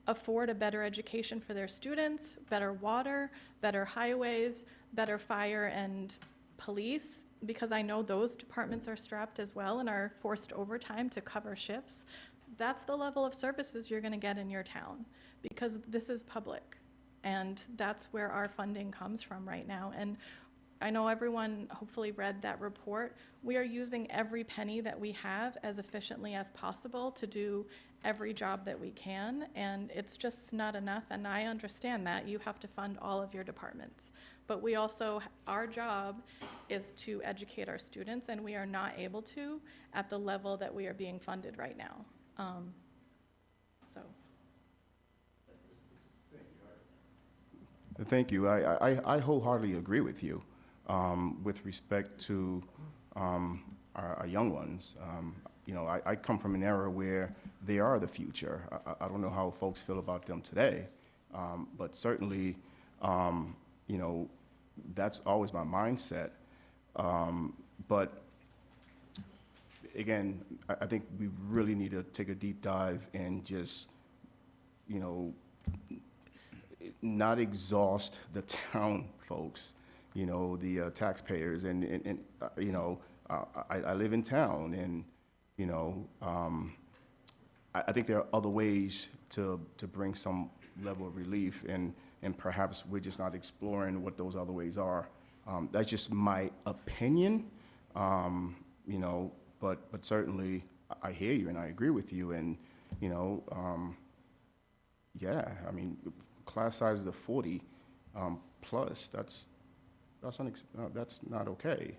afford a better education for their students, better water, better highways, better fire and police, because I know those departments are strapped as well and are forced overtime to cover shifts, that's the level of services you're going to get in your town, because this is public, and that's where our funding comes from right now. And I know everyone hopefully read that report. We are using every penny that we have as efficiently as possible to do every job that we can, and it's just not enough, and I understand that. You have to fund all of your departments. But we also, our job is to educate our students, and we are not able to at the level that we are being funded right now. Thank you. I wholeheartedly agree with you with respect to our young ones. I come from an era where they are the future. I don't know how folks feel about them today, but certainly, that's always my mindset. But again, I think we really need to take a deep dive and just, not exhaust the town folks, the taxpayers. And I live in town, and I think there are other ways to bring some level of relief, and perhaps we're just not exploring what those other ways are. That's just my opinion, but certainly I hear you and I agree with you. And, class sizes of 40 plus, that's not okay.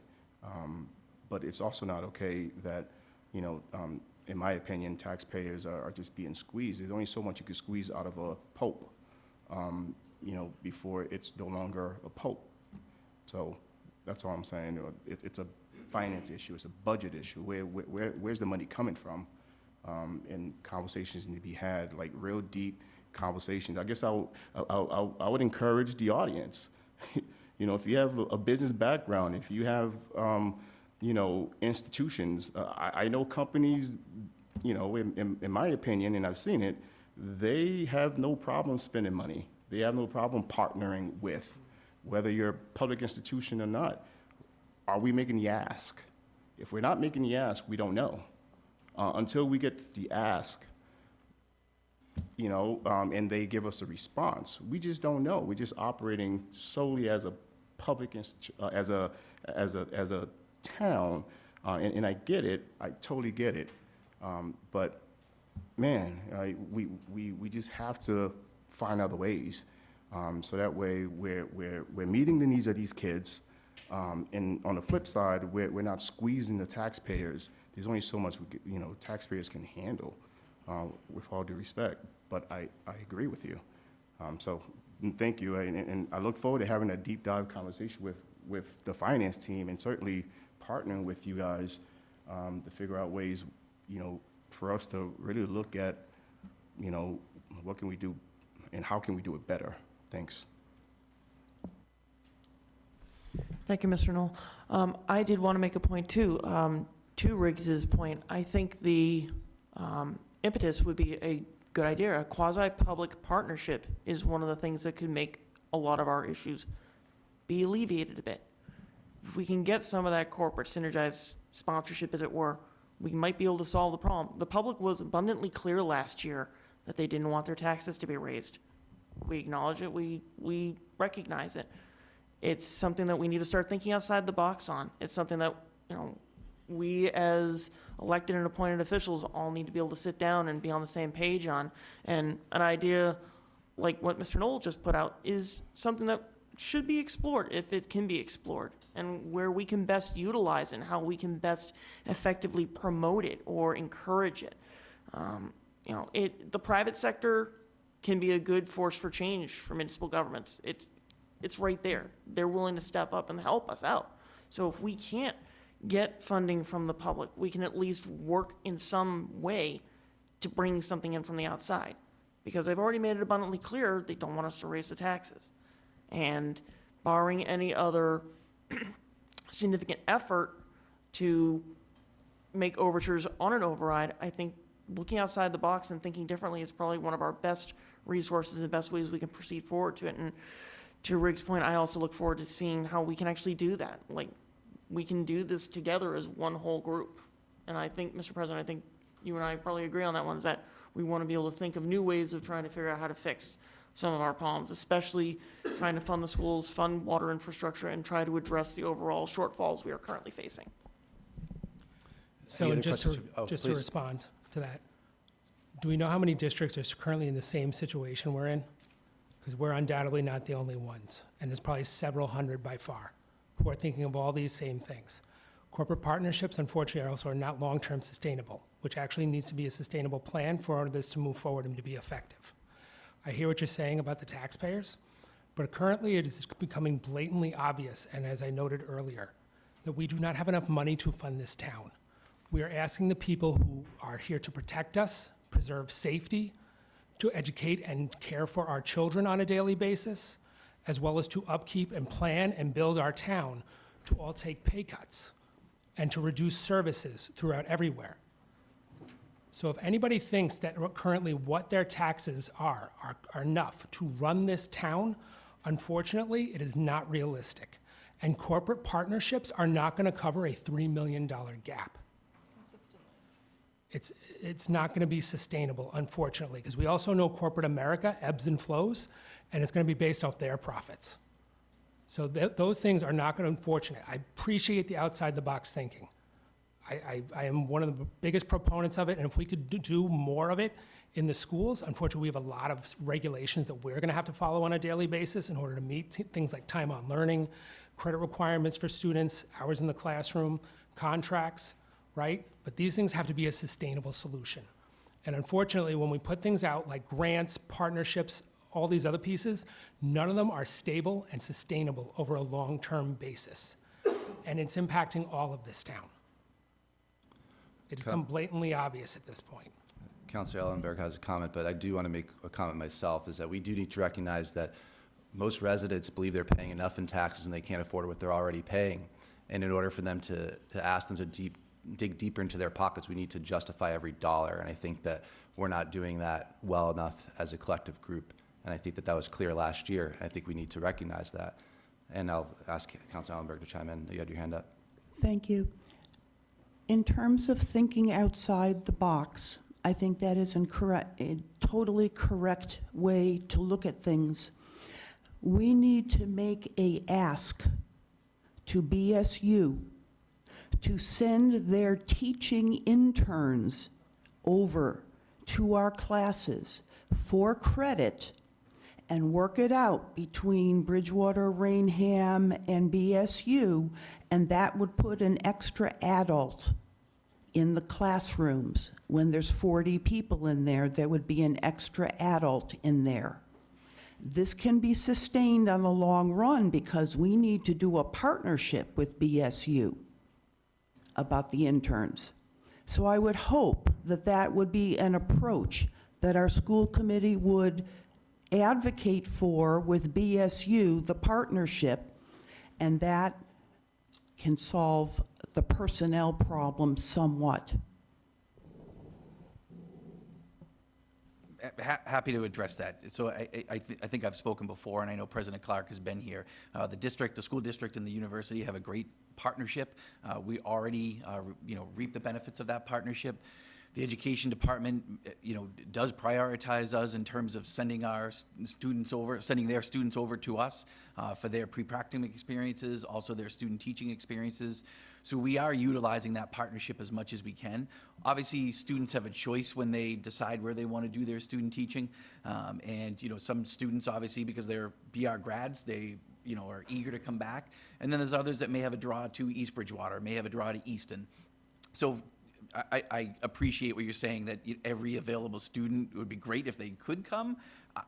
But it's also not okay that, in my opinion, taxpayers are just being squeezed. There's only so much you can squeeze out of a pope, before it's no longer a pope. So that's all I'm saying. It's a finance issue. It's a budget issue. Where's the money coming from? And conversations need to be had, like real deep conversations. I guess I would encourage the audience. If you have a business background, if you have institutions. I know companies, in my opinion, and I've seen it, they have no problem spending money. They have no problem partnering with, whether you're a public institution or not. Are we making the ask? If we're not making the ask, we don't know. Until we get the ask, and they give us a response. We just don't know. We're just operating solely as a public, as a town, and I get it. I totally get it. But man, we just have to find other ways, so that way we're meeting the needs of these kids. And on the flip side, we're not squeezing the taxpayers. There's only so much taxpayers can handle, with all due respect. But I agree with you. So thank you, and I look forward to having a deep dive conversation with the finance team, and certainly partnering with you guys to figure out ways, for us to really look at, what can we do and how can we do it better. Thanks. Thank you, Mr. Knoll. I did want to make a point too. To Riggs's point, I think the impetus would be a good idea. A quasi-public partnership is one of the things that could make a lot of our issues be alleviated a bit. If we can get some of that corporate synergized sponsorship, as it were, we might be able to solve the problem. The public was abundantly clear last year that they didn't want their taxes to be raised. We acknowledge it. We recognize it. It's something that we need to start thinking outside the box on. It's something that, we as elected and appointed officials all need to be able to sit down and be on the same page on. And an idea like what Mr. Knoll just put out is something that should be explored if it can be explored, and where we can best utilize it and how we can best effectively promote it or encourage it. The private sector can be a good force for change for municipal governments. It's right there. They're willing to step up and help us out. So if we can't get funding from the public, we can at least work in some way to bring something in from the outside. Because they've already made it abundantly clear they don't want us to raise the taxes. And barring any other significant effort to make overtures on an override, I think looking outside the box and thinking differently is probably one of our best resources and best ways we can proceed forward to it. And to Riggs' point, I also look forward to seeing how we can actually do that. Like, we can do this together as one whole group. And I think, Mr. President, I think you and I probably agree on that one, is that we want to be able to think of new ways of trying to figure out how to fix some of our problems, especially trying to fund the schools, fund water infrastructure, and try to address the overall shortfalls we are currently facing. So, Any and other just questions? to respond to that, do we know how many districts are currently in the same situation we're in? Because we're undoubtedly not the only ones, and there's probably several hundred by far who are thinking of all these same things. Corporate partnerships, unfortunately, also are not long-term sustainable, which actually needs to be a sustainable plan for this to move forward and to be effective. I hear what you're saying about the taxpayers, but currently it is becoming blatantly obvious, and as I noted earlier, that we do not have enough money to fund this town. We are asking the people who are here to protect us, preserve safety, to educate and care for our children on a daily basis, as well as to upkeep and plan and build our town, to all take pay cuts and to reduce services throughout everywhere. So if anybody thinks that currently what their taxes are enough to run this town, unfortunately, it is not realistic. And corporate partnerships are not going to cover a $3 million gap. It's not going to be sustainable, unfortunately, because we also know corporate America ebbs and flows, and it's going to be based off their profits. So those things are not going to, unfortunate. I appreciate the outside-the-box thinking. I am one of the biggest proponents of it, and if we could do more of it in the schools, unfortunately, we have a lot of regulations that we're going to have to follow on a daily basis in order to meet things like time on learning, credit requirements for students, hours in the classroom, contracts, right? But these things have to be a sustainable solution. And unfortunately, when we put things out like grants, partnerships, all these other pieces, none of them are stable and sustainable over a long-term basis. And it's impacting all of this town. It's become blatantly obvious at this point. Councilor Ellenberg has a comment, but I do want to make a comment myself, is that we do need to recognize that most residents believe they're paying enough in taxes and they can't afford what they're already paying. And in order for them to ask them to dig deeper into their pockets, we need to justify every dollar. And I think that we're not doing that well enough as a collective group. And I think that was clear last year. I think we need to recognize that. And I'll ask Councilor Ellenberg to chime in. You had your hand up. Thank you. In terms of thinking outside the box, I think that is totally correct way to look at things. We need to make a ask to BSU to send their teaching interns over to our classes for credit and work it out between Bridgewater, Rainham, and BSU, and that would put an extra adult in the classrooms. When there's 40 people in there, there would be an extra adult in there. This can be sustained on the long run because we need to do a partnership with BSU about the interns. So I would hope that that would be an approach that our school committee would advocate for with BSU, the partnership, and that can solve the personnel problem somewhat. Happy to address that. So I think I've spoken before, and I know President Clark has been here. The district, the school district, and the university have a great partnership. We already, reap the benefits of that partnership. The education department, does prioritize us in terms of sending their students over to us for their pre-practicum experiences, also their student teaching experiences. So we are utilizing that partnership as much as we can. Obviously, students have a choice when they decide where they want to do their student teaching. And some students, obviously, because they're BR grads, they are eager to come back. And then there's others that may have a draw to East Bridgewater, may have a draw to Easton. So I appreciate what you're saying, that every available student, it would be great if they could come.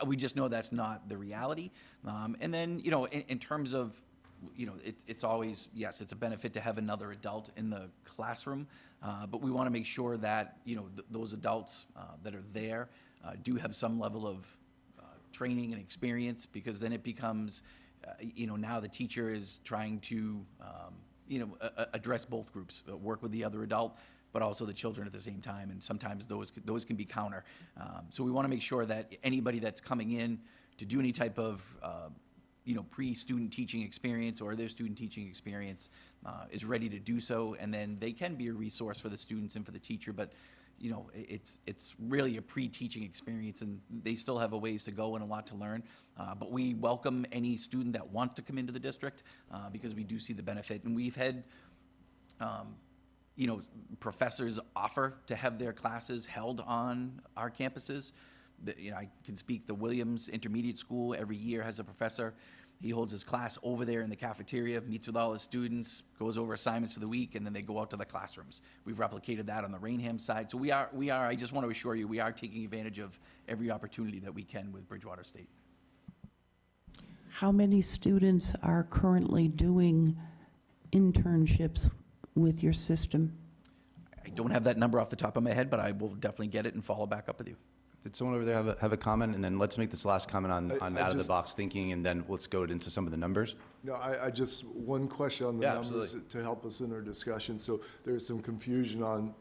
We just know that's not the reality. And then, in terms of, it's always, yes, it's a benefit to have another adult in the classroom, but we want to make sure that, those adults that are there do have some level of training and experience, because then it becomes, now the teacher is trying to, address both groups, work with the other adult, but also the children at the same time, and sometimes those can be counter. So we want to make sure that anybody that's coming in to do any type of pre-student teaching experience or their student teaching experience is ready to do so, and then they can be a resource for the students and for the teacher, but it's really a pre-teaching experience, and they still have a ways to go and a lot to learn. But we welcome any student that wants to come into the district because we do see the benefit, and we've had professors offer to have their classes held on our campuses. I can speak, the Williams Intermediate School every year has a professor. He holds his class over there in the cafeteria, meets with all his students, goes over assignments for the week, and then they go out to the classrooms. We've replicated that on the Rainham side. So we are, I just want to assure you, we are taking advantage of every opportunity that we can with Bridgewater State. How many students are currently doing internships with your system? I don't have that number off the top of my head, but I will definitely get it and follow back up with you. Did someone over there have a comment? And then let's make this last comment on out-of-the-box thinking, and then let's go into some of the numbers. No, I just, one question on the numbers absolutely. to help us in our discussion. So there's some confusion on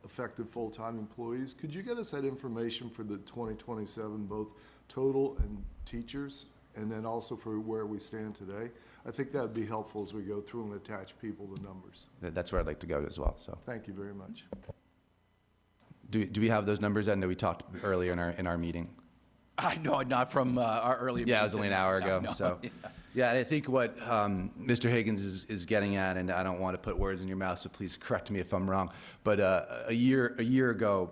effective full-time employees. Could you get us that information for the 2027, both total and teachers, and then also for where we stand today? I think that would be helpful as we go through and attach people to numbers. That's where I'd like to go as well, so. Thank you very much. Do we have those numbers? I know we talked earlier in our meeting. No, not from our earlier. Yeah, it was only an hour ago. No. So, yeah, and I think what Mr. Higgins is getting at, and I don't want to put words in your mouth, so please correct me if I'm wrong. But a year ago,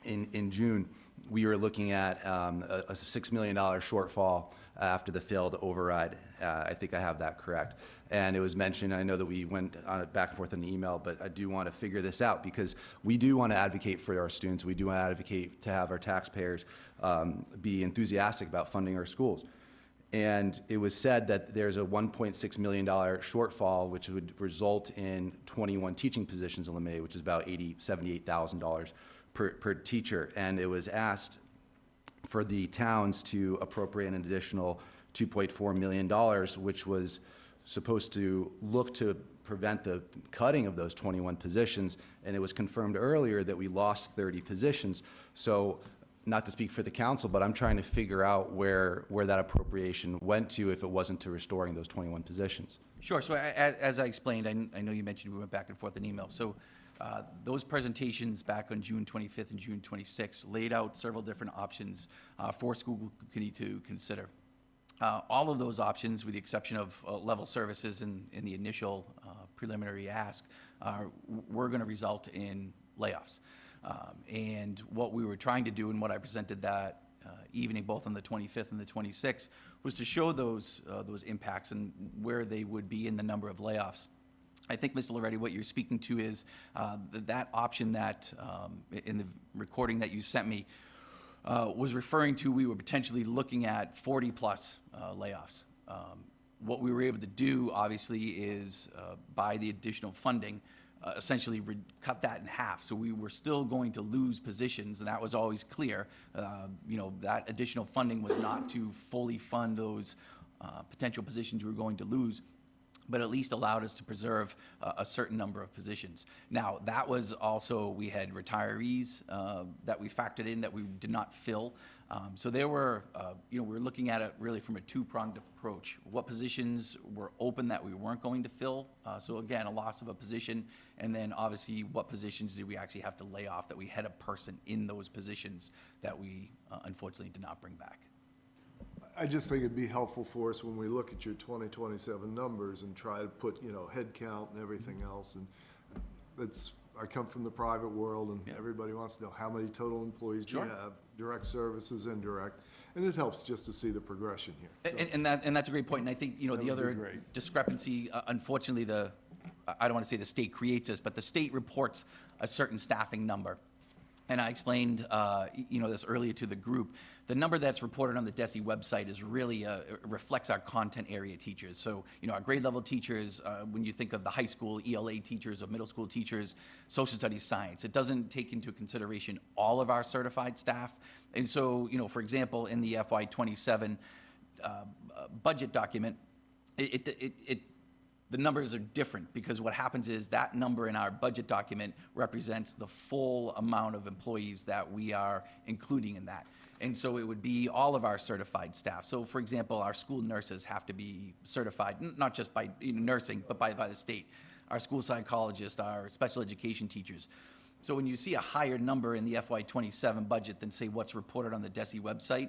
in June, we were looking at a $6 million shortfall after the failed override. I think I have that correct. And it was mentioned, I know that we went on it back and forth in the email, but I do want to figure this out because we do want to advocate for our students. We do want to advocate to have our taxpayers be enthusiastic about funding our schools. And it was said that there's a $1.6 million shortfall, which would result in 21 teaching positions eliminated, which is about $78,000 per teacher. And it was asked for the towns to appropriate an additional $2.4 million, which was supposed to look to prevent the cutting of those 21 positions, and it was confirmed earlier that we lost 30 positions. So, not to speak for the council, but I'm trying to figure out where that appropriation went to if it wasn't to restoring those 21 positions. Sure. So as I explained, I know you mentioned we went back and forth in email. So Those presentations back on June 25th and June 26th laid out several different options for school committee to consider. All of those options, with the exception of level services in the initial preliminary ask, were going to result in layoffs. And what we were trying to do, and what I presented that evening, both on the 25th and the 26th, was to show those impacts and where they would be in the number of layoffs. I think, Mr. Loretti, what you're speaking to is that option that, in the recording that you sent me, was referring to we were potentially looking at 40-plus layoffs. What we were able to do, obviously, is by the additional funding, essentially cut that in half. So we were still going to lose positions, and that was always clear. That additional funding was not to fully fund those potential positions we were going to lose, but at least allowed us to preserve a certain number of positions. Now, that was also, we had retirees that we factored in that we did not fill. So there were, we were looking at it really from a two-pronged approach. What positions were open that we weren't going to fill? So again, a loss of a position, and then obviously what positions did we actually have to lay off that we had a person in those positions that we unfortunately did not bring back. I just think it'd be helpful for us when we look at your 2027 numbers and try to put, head count and everything else. And I come from the private world, and everybody wants to know how many total employees do you have, direct services, indirect, and it helps just to see the progression here. So And that's a great point. And I think, the other discrepancy, unfortunately, I don't want to say the state creates this, but the state reports a certain staffing number. And I explained, this earlier to the group. The number that's reported on the DESE website is really reflects our content area teachers. So, our grade level teachers, when you think of the high school ELA teachers or middle school teachers, social studies, science, it doesn't take into consideration all of our certified staff. And so, for example, in the FY27 budget document, the numbers are different, because what happens is that number in our budget document represents the full amount of employees that we are including in that. And so it would be all of our certified staff. So for example, our school nurses have to be certified, not just by nursing, but by the state. Our school psychologists, our special education teachers. So when you see a higher number in the FY27 budget than, say, what's reported on the DESE website,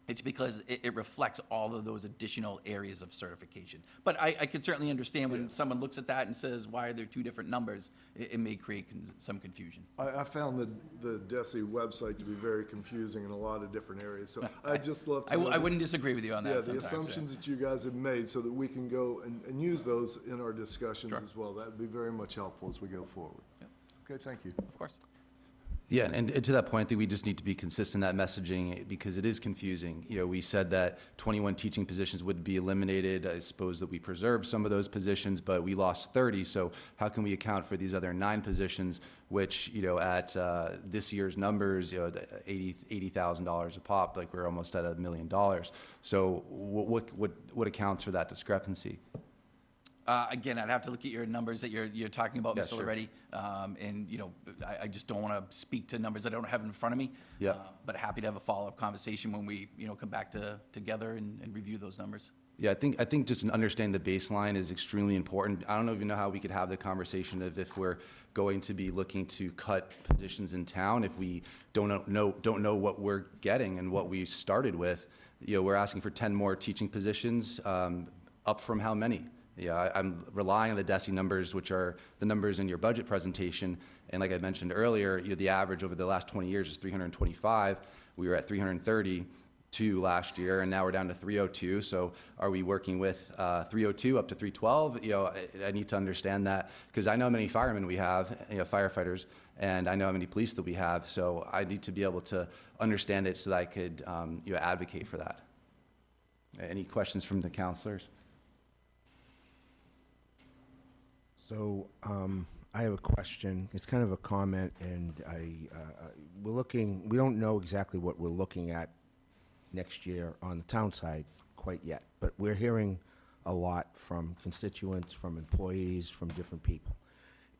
it's because it reflects all of those additional areas of certification. But I can certainly understand when someone looks at that and says, why are there two different numbers? It may create some confusion. I found the DESE website to be very confusing in a lot of different areas. So I'd just love to I wouldn't disagree with you on that. Yeah, the assumptions that you guys have made, so that we can go and use those in our discussions as well. That would be very much helpful as we go forward. Yeah. Okay, thank you. Of course. Yeah, and to that point, I think we just need to be consistent in that messaging, because it is confusing. We said that 21 teaching positions would be eliminated. I suppose that we preserved some of those positions, but we lost 30. So how can we account for these other 9 positions, which, at this year's numbers, $80,000 a pop, like we're almost at $1 million. So what accounts for that discrepancy? Again, I'd have to look at your numbers that you're talking about, Yeah, Mr. sure. Loretti. And, I just don't want to speak to numbers I don't have in front of me. Yeah. But happy to have a follow-up conversation when we, come back together and review those numbers. Yeah, I think just understanding the baseline is extremely important. I don't even know how we could have the conversation of if we're going to be looking to cut positions in town if we don't know what we're getting and what we started with. We're asking for 10 more teaching positions, up from how many? Yeah, I'm relying on the DESE numbers, which are the numbers in your budget presentation. And like I mentioned earlier, the average over the last 20 years is 325. We were at 332 last year, and now we're down to 302. So are we working with 302 up to 312? I need to understand that, because I know how many firemen we have, firefighters, and I know how many police that we have. So I need to be able to understand it so that I could advocate for that. Any questions from the counselors? So I have a question. It's kind of a comment, and we don't know exactly what we're looking at next year on the town side quite yet, but we're hearing a lot from constituents, from employees, from different people.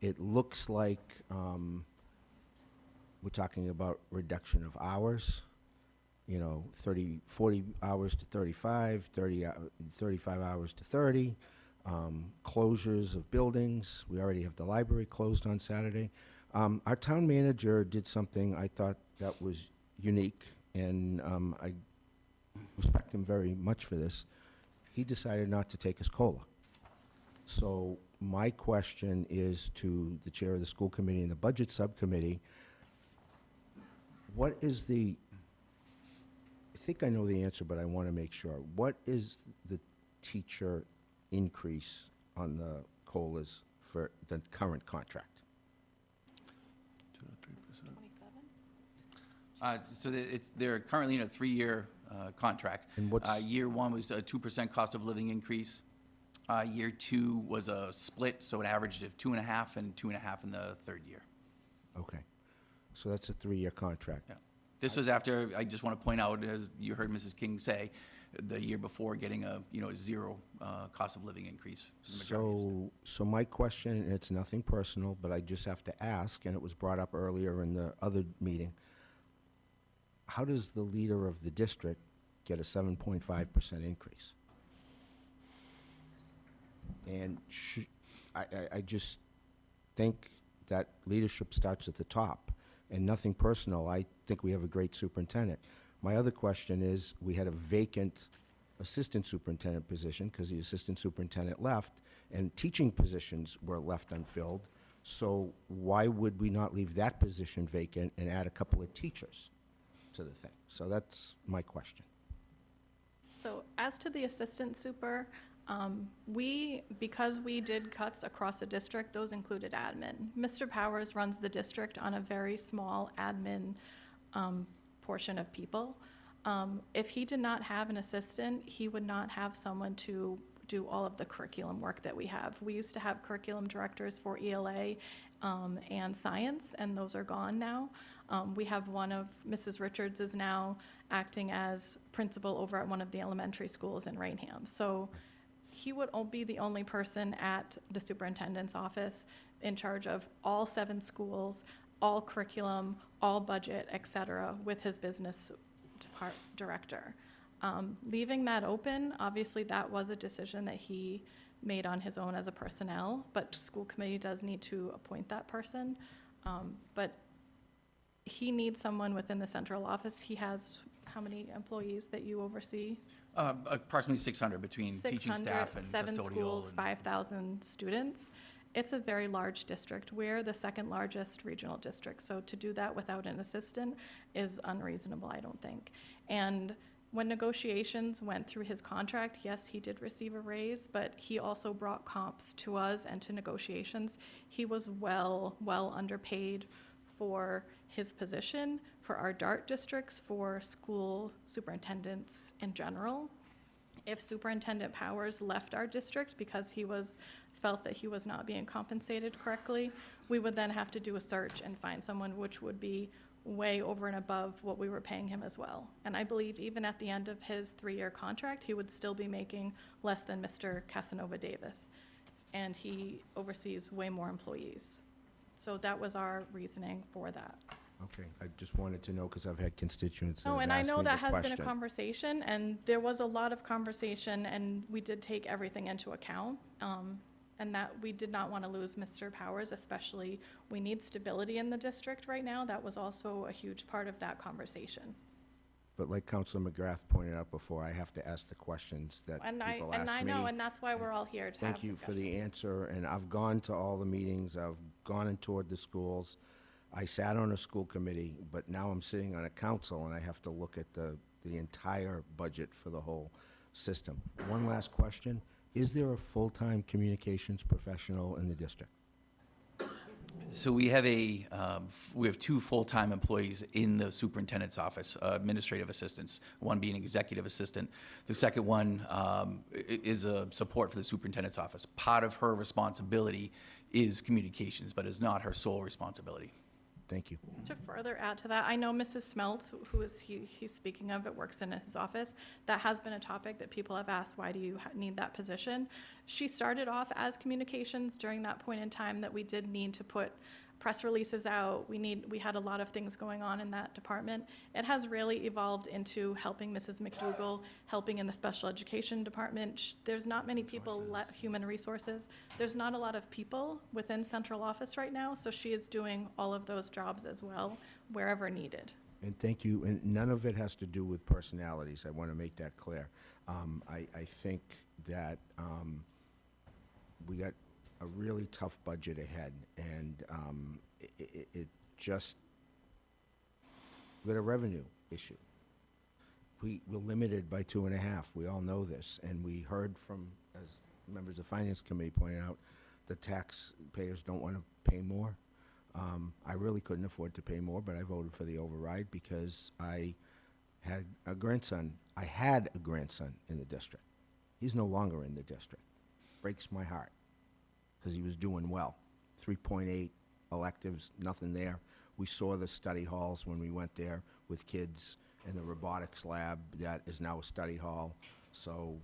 It looks like we're talking about reduction of hours, 40 hours to 35, 35 hours to 30. closures of buildings. We already have the library closed on Saturday. Our town manager did something I thought that was unique, and I respect him very much for this. He decided not to take his COLA. So my question is to the chair of the school committee and the budget subcommittee, what is the, I think I know the answer, but I want to make sure. What is the teacher increase on the COLAs for the current contract? 27? So they're currently in a 3-year contract. And what's- Year 1 was a 2% cost of living increase. Year 2 was a split, so it averaged of 2.5 and 2.5 in the 3rd year. Okay. So that's a 3-year contract. Yeah. This was after, I just want to point out, as you heard Mrs. King say, the year before getting a, a 0 cost of living increase. for the majority of staff. So my question, and it's nothing personal, but I just have to ask, and it was brought up earlier in the other meeting, how does the leader of the district get a 7.5% increase? And I just think that leadership starts at the top, and nothing personal. I think we have a great superintendent. My other question is, we had a vacant assistant superintendent position because the assistant superintendent left, and teaching positions were left unfilled. So why would we not leave that position vacant and add a couple of teachers to the thing? So that's my question. So as to the assistant super, because we did cuts across the district, those included admin. Mr. Powers runs the district on a very small admin portion of people. If he did not have an assistant, he would not have someone to do all of the curriculum work that we have. We used to have curriculum directors for ELA and science, and those are gone now. We have one of Mrs. Richards is now acting as principal over at one of the elementary schools in Rainham. So he would be the only person at the superintendent's office in charge of all 7 schools, all curriculum, all budget, et cetera, with his business director. Leaving that open, obviously that was a decision that he made on his own as a personnel, but school committee does need to appoint that person. But he needs someone within the central office. He has how many employees that you oversee? Approximately 600 between teaching staff and 7 custodial. schools, and- 5,000 students. It's a very large district. We're the 2nd largest regional district, so to do that without an assistant is unreasonable, I don't think. And when negotiations went through his contract, yes, he did receive a raise, but he also brought comps to us and to negotiations. He was well underpaid for his position, for our DART districts, for school superintendents in general. If Superintendent Powers left our district because he felt that he was not being compensated correctly, we would then have to do a search and find someone, which would be way over and above what we were paying him as well. And I believe even at the end of his 3-year contract, he would still be making less than Mr. Casanova Davis. And he oversees way more employees. So that was our reasoning for that. Okay, I just wanted to know, because I've had constituents that Oh, have and I asked know me the that has been a question. conversation, and there was a lot of conversation, and we did take everything into account. And that we did not want to lose Mr. Powers, especially we need stability in the district right now. That was also a huge part of that conversation. But like Councilor McGrath pointed out before, I have to ask the questions that And people ask me. I know, and that's why we're all here to have Thank you for discussion. the answer, and I've gone to all the meetings, I've gone and toured the schools. I sat on a school committee, but now I'm sitting on a council, and I have to look at the entire budget for the whole system. One last question, is there a full-time communications professional in the district? So we have we have 2 full-time employees in the superintendent's office, administrative assistants, one being executive assistant. The second one is a support for the superintendent's office. Part of her responsibility is communications, but is not her sole responsibility. Thank you. To further add to that, I know Mrs. Smeltz, who is he's speaking of, it works in his office. That has been a topic that people have asked, why do you need that position? She started off as communications during that point in time that we did need to put press releases out. We had a lot of things going on in that department. It has really evolved into helping Mrs. McDougall, helping in the special education department. There's not many people, human resources. There's not a lot of people within central office right now, so she is doing all of those jobs as well, wherever needed. And thank you, and none of it has to do with personalities, I want to make that clear. I think that we got a really tough budget ahead, and it just, we got a revenue issue. We're limited by 2.5, we all know this, and we heard from, as members of the Finance Committee pointed out, the taxpayers don't want to pay more. I really couldn't afford to pay more, but I voted for the override because I had a grandson. I had a grandson in the district. He's no longer in the district. Breaks my heart because he was doing well. 3.8 electives, nothing there. We saw the study halls when we went there with kids and the robotics lab that is now a study hall. So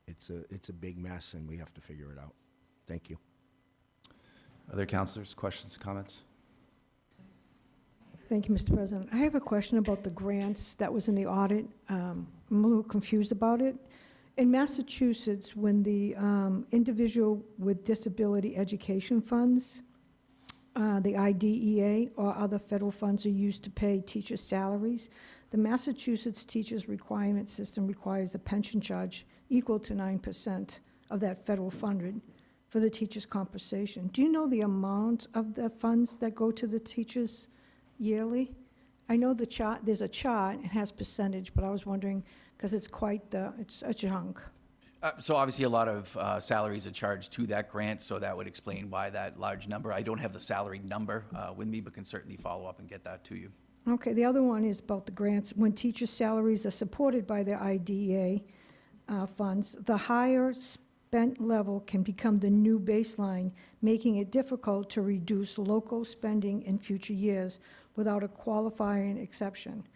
it's a big mess, and we have to figure it out. Thank you. Other councilors, questions, comments? Thank you, Mr. President. I have a question about the grants that was in the audit. I'm a little confused about it. In Massachusetts, when the individual with disability education funds, the IDEA or other federal funds are used to pay teachers' salaries, the Massachusetts Teachers Requirement System requires a pension charge equal to 9% of that federal funding for the teachers' compensation. Do you know the amount of the funds that go to the teachers yearly? I know the chart, there's a chart, it has percentage, but I was wondering, because it's it's a chunk. So obviously, a lot of salaries are charged to that grant, so that would explain why that large number. I don't have the salary number with me, but can certainly follow up and get that to you. Okay, the other one is about the grants. When teachers' salaries are supported by the IDEA funds, the higher spent level can become the new baseline, making it difficult to reduce local spending in future years without a qualifying exception.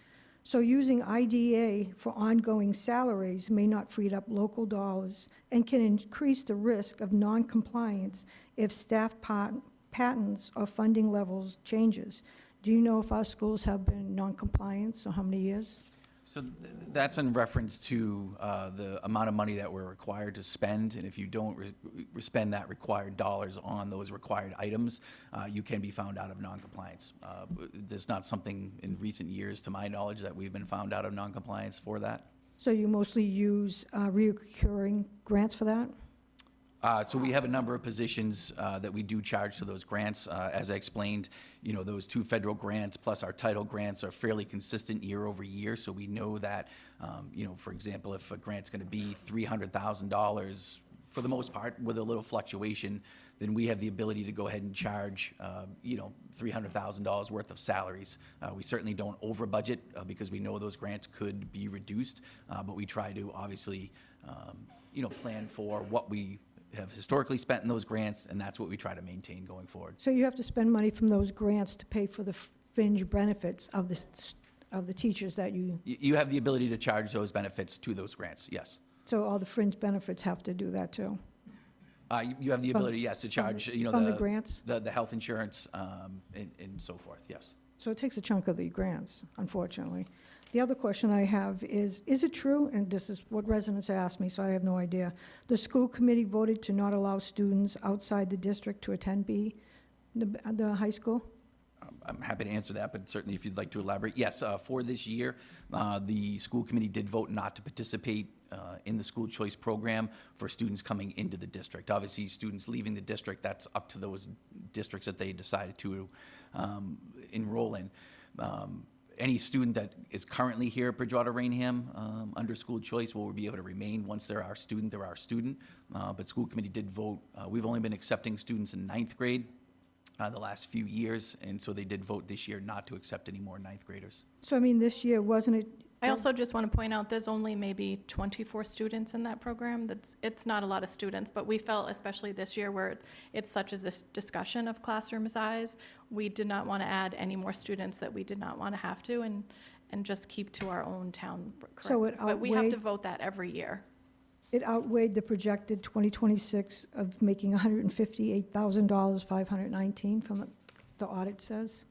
So using IDA for ongoing salaries may not free up local dollars and can increase the risk of non-compliance if staff patterns or funding levels changes. Do you know if our schools have been non-compliance or how many years? So that's in reference to the amount of money that we're required to spend, and if you don't spend that required dollars on those required items, you can be found out of noncompliance. There's not something in recent years, to my knowledge, that we've been found out of noncompliance for that. So you mostly use recurring grants for that? So we have a number of positions that we do charge to those grants. As I explained, you know, those 2 federal grants plus our title grants are fairly consistent year over year. So we know that, you know, for example, if a grant's going to be $300,000, for the most part, with a little fluctuation, then we have the ability to go ahead and charge, you know, $300,000 worth of salaries. We certainly don't over budget because we know those grants could be reduced, but we try to obviously, you know, plan for what we have historically spent in those grants, and that's what we try to maintain going forward. So you have to spend money from those grants to pay for the fringe benefits of the teachers that you... You have the ability to charge those benefits to those grants, yes. So all the fringe benefits have to do that too? You have the ability, yes, to charge, you know, from the grants? the health insurance and so forth, yes. So it takes a chunk of the grants, unfortunately. The other question I have is it true, and this is what residents asked me, so I have no idea, the school committee voted to not allow students outside the district to attend the high school? I'm happy to answer that, but certainly if you'd like to elaborate. Yes, for this year, the school committee did vote not to participate in the school choice program for students coming into the district. Obviously, students leaving the district, that's up to those districts that they decided to enroll in. Any student that is currently here at Bridgewater Rainham under school choice will be able to remain. Once they're our student, they're our student. But school committee did vote. We've only been accepting students in 9th grade the last few years, and so they did vote this year not to accept any more 9th graders. So I mean, this year, wasn't it? I also just want to point out, there's only maybe 24 students in that program. It's not a lot of students, but we felt, especially this year where it's such a discussion of classroom size, we did not want to add any more students that we did not want to have to, and just keep to our own town. So it But we have to outweighed- vote that every year. It outweighed the projected 2026 of making $158,519 from the the audit says?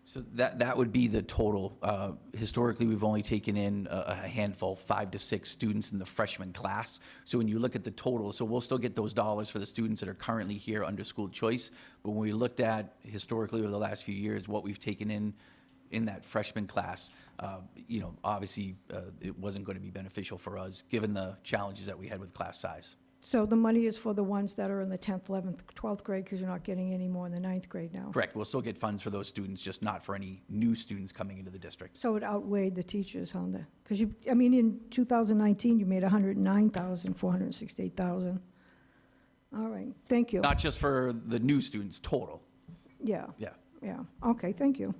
So that would be the total. Historically, we've only taken in a handful, 5 to 6 students in the freshman class. So when you look at the total, so we'll still get those dollars for the students that are currently here under school choice. But when we looked at historically over the last few years, what we've taken in that freshman class, obviously it wasn't going to be beneficial for us given the challenges that we had with class size. So the money is for the ones that are in the 10th, 11th, 12th grade, because you're not getting any more in the 9th grade now? Correct. We'll still get funds for those students, just not for any new students coming into the district. So it outweighed the teachers, huh? Because in 2019, you made 109,000, 468,000. All right, thank you. Not just for the new students, total. Yeah, Yeah. yeah, okay, thank you.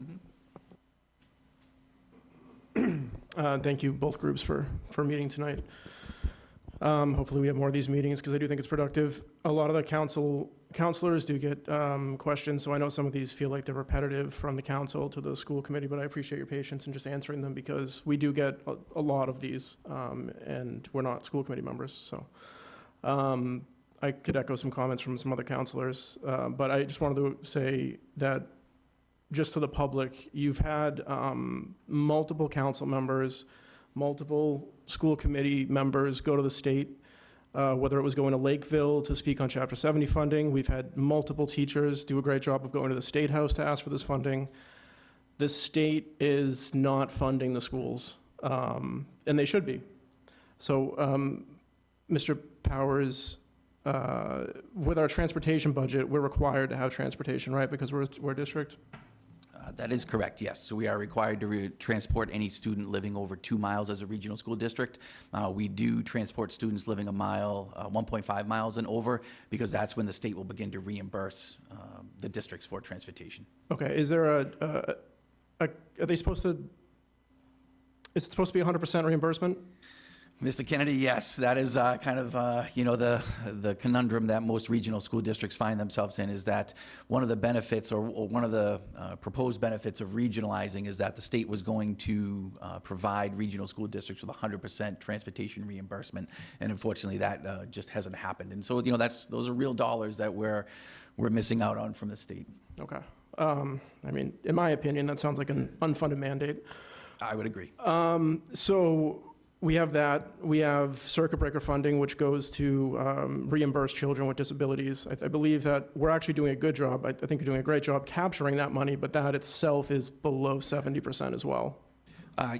Thank you, both groups, for meeting tonight. Hopefully we have more of these meetings, because I do think it's productive. A lot of the counselors do get questions, so I know some of these feel like they're repetitive from the council to the school committee, but I appreciate your patience in just answering them, because we do get a lot of these, and we're not school committee members, so. I could echo some comments from some other counselors, but I just wanted to say that, just to the public, you've had multiple council members, multiple school committee members go to the state, whether it was going to Lakeville to speak on Chapter 70 funding. We've had multiple teachers do a great job of going to the State House to ask for this funding. The state is not funding the schools, and they should be. So, Mr. Powers, with our transportation budget, we're required to have transportation, right? Because we're a district? That is correct, yes. So we are required to transport any student living over 2 miles as a regional school district. We do transport students living a mile, 1.5 miles and over, because that's when the state will begin to reimburse the districts for transportation. Okay, is there are they supposed to, is it supposed to be 100% reimbursement? Mr. Kennedy, yes, that is kind of, the conundrum that most regional school districts find themselves in, is that one of the benefits, or one of the proposed benefits of regionalizing, is that the state was going to provide regional school districts with 100% transportation reimbursement, and unfortunately that just hasn't happened. And so, those are real dollars that we're missing out on from the state. Okay. In my opinion, that sounds like an unfunded mandate. I would agree. So we have that. We have circuit breaker funding, which goes to reimburse children with disabilities. I believe that we're actually doing a good job. I think we're doing a great job capturing that money, but that itself is below 70% as well.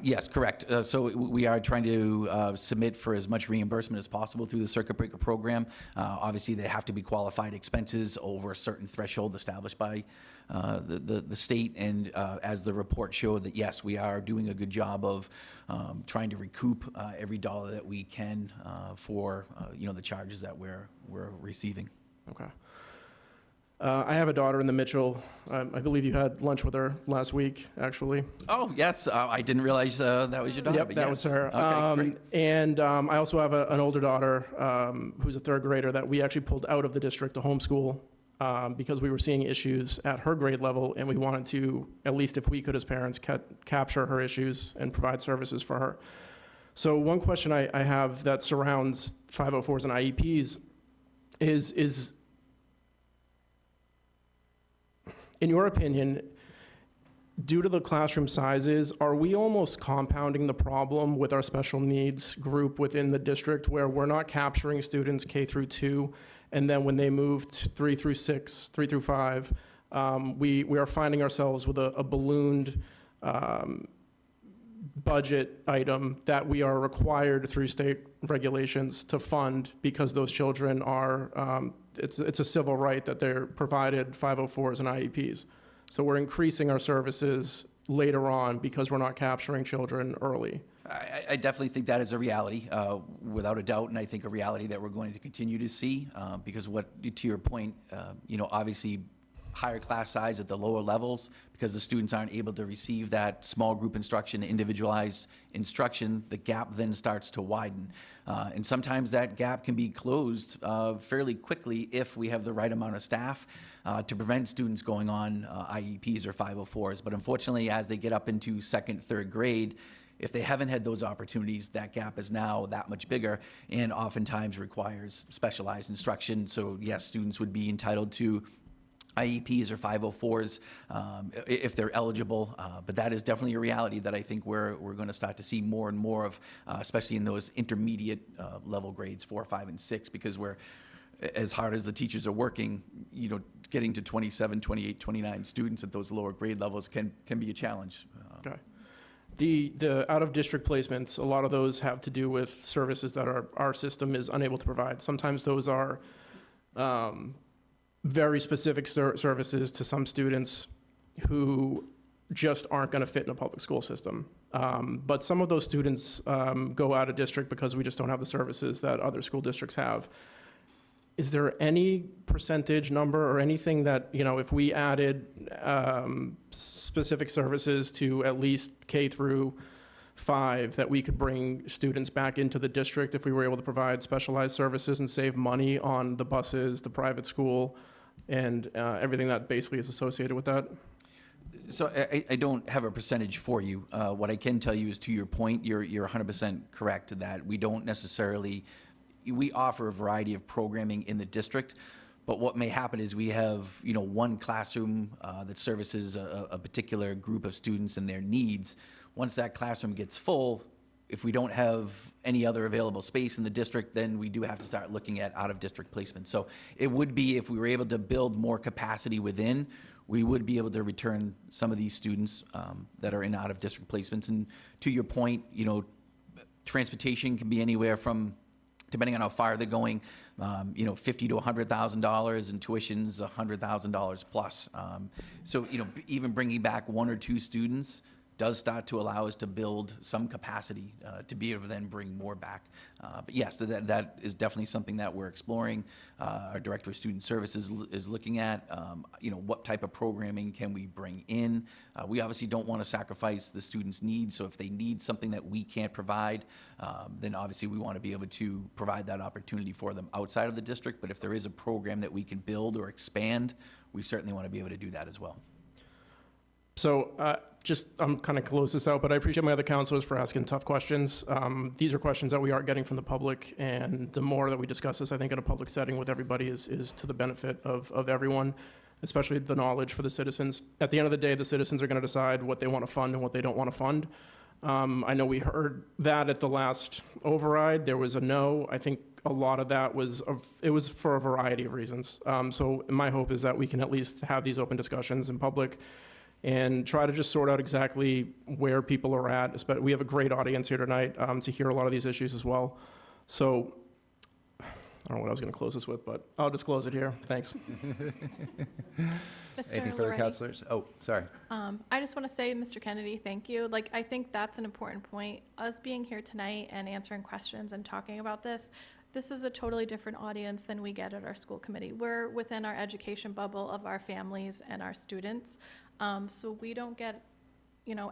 Yes, correct. So we are trying to submit for as much reimbursement as possible through the circuit breaker program. Obviously, they have to be qualified expenses over a certain threshold established by the state. And as the report showed, that yes, we are doing a good job of trying to recoup every dollar that we can for the charges that we're receiving. Okay. I have a daughter in the Mitchell. I believe you had lunch with her last week, actually. Oh, yes. I didn't realize that was your daughter. Yep, but that yes. was her. Okay, great. And I also have an older daughter who's a third grader that we actually pulled out of the district to homeschool because we were seeing issues at her grade level, and we wanted to, at least if we could as parents, capture her issues and provide services for her. So one question I have that surrounds 504s and IEPs is in your opinion, due to the classroom sizes, are we almost compounding the problem with our special needs group within the district, where we're not capturing students K through 2, and then when they move 3 through 6, 3 through 5, we are finding ourselves with a ballooned budget item that we are required through state regulations to fund, because those children are, it's a civil right that they're provided 504s and IEPs. So we're increasing our services later on because we're not capturing children early. I definitely think that is a reality, without a doubt, and I think a reality that we're going to continue to see, because to your point, obviously higher class size at the lower levels, because the students aren't able to receive that small group instruction, individualized instruction, the gap then starts to widen. And sometimes that gap can be closed fairly quickly if we have the right amount of staff to prevent students going on IEPs or 504s. But unfortunately, as they get up into second, third grade, if they haven't had those opportunities, that gap is now that much bigger, and oftentimes requires specialized instruction. So yes, students would be entitled to IEPs or 504s, if they're eligible. But that is definitely a reality that I think we're going to start to see more and more of, especially in those intermediate level grades, 4, 5, and 6, because we're, as hard as the teachers are working, getting to 27, 28, 29 students at those lower grade levels can be a challenge. Okay. The out-of-district placements, a lot of those have to do with services that our system is unable to provide. Sometimes those are very specific services to some students who just aren't going to fit in a public school system. But some of those students go out of district because we just don't have the services that other school districts have. Is there any percentage number or anything that, if we added specific services to at least K through 5, that we could bring students back into the district if we were able to provide specialized services and save money on the buses, the private school, and everything that basically is associated with that? So I don't have a percentage for you. What I can tell you is, to your point, you're 100% correct that we don't necessarily, we offer a variety of programming in the district, but what may happen is we have, one classroom that services a particular group of students and their needs. Once that classroom gets full, if we don't have any other available space in the district, then we do have to start looking at out-of-district placement. So it would be, if we were able to build more capacity within, we would be able to return some of these students that are in out-of-district placements. And to your point, transportation can be anywhere from, depending on how far they're going, $50,000 to $100,000, and tuition's $100,000 plus. So, even bringing back 1 or 2 students does start to allow us to build some capacity to be able to then bring more back. But yes, that is definitely something that we're exploring. Our Director of Student Services is looking at, what type of programming can we bring in. We obviously don't want to sacrifice the students' needs, so if they need something that we can't provide, then obviously we want to be able to provide that opportunity for them outside of the district. But if there is a program that we can build or expand, we certainly want to be able to do that as well. So I'm kind of close this out, but I appreciate my other counselors for asking tough questions. These are questions that we are getting from the public, and the more that we discuss this, I think, in a public setting with everybody is to the benefit of everyone, especially the knowledge for the citizens. At the end of the day, the citizens are going to decide what they want to fund and what they don't want to fund. I know we heard that at the last override. There was a no. I think a lot of that was for a variety of reasons. So my hope is that we can at least have these open discussions in public and try to just sort out exactly where people are at. We have a great audience here tonight to hear a lot of these issues as well. So I don't know what I was going to close this with, but I'll just close it here. Thanks. Anything further, counselors? Oh, sorry. I just want to say, Mr. Kennedy, thank you. I think that's an important point. Us being here tonight and answering questions and talking about this is a totally different audience than we get at our school committee. We're within our education bubble of our families and our students. So we don't get,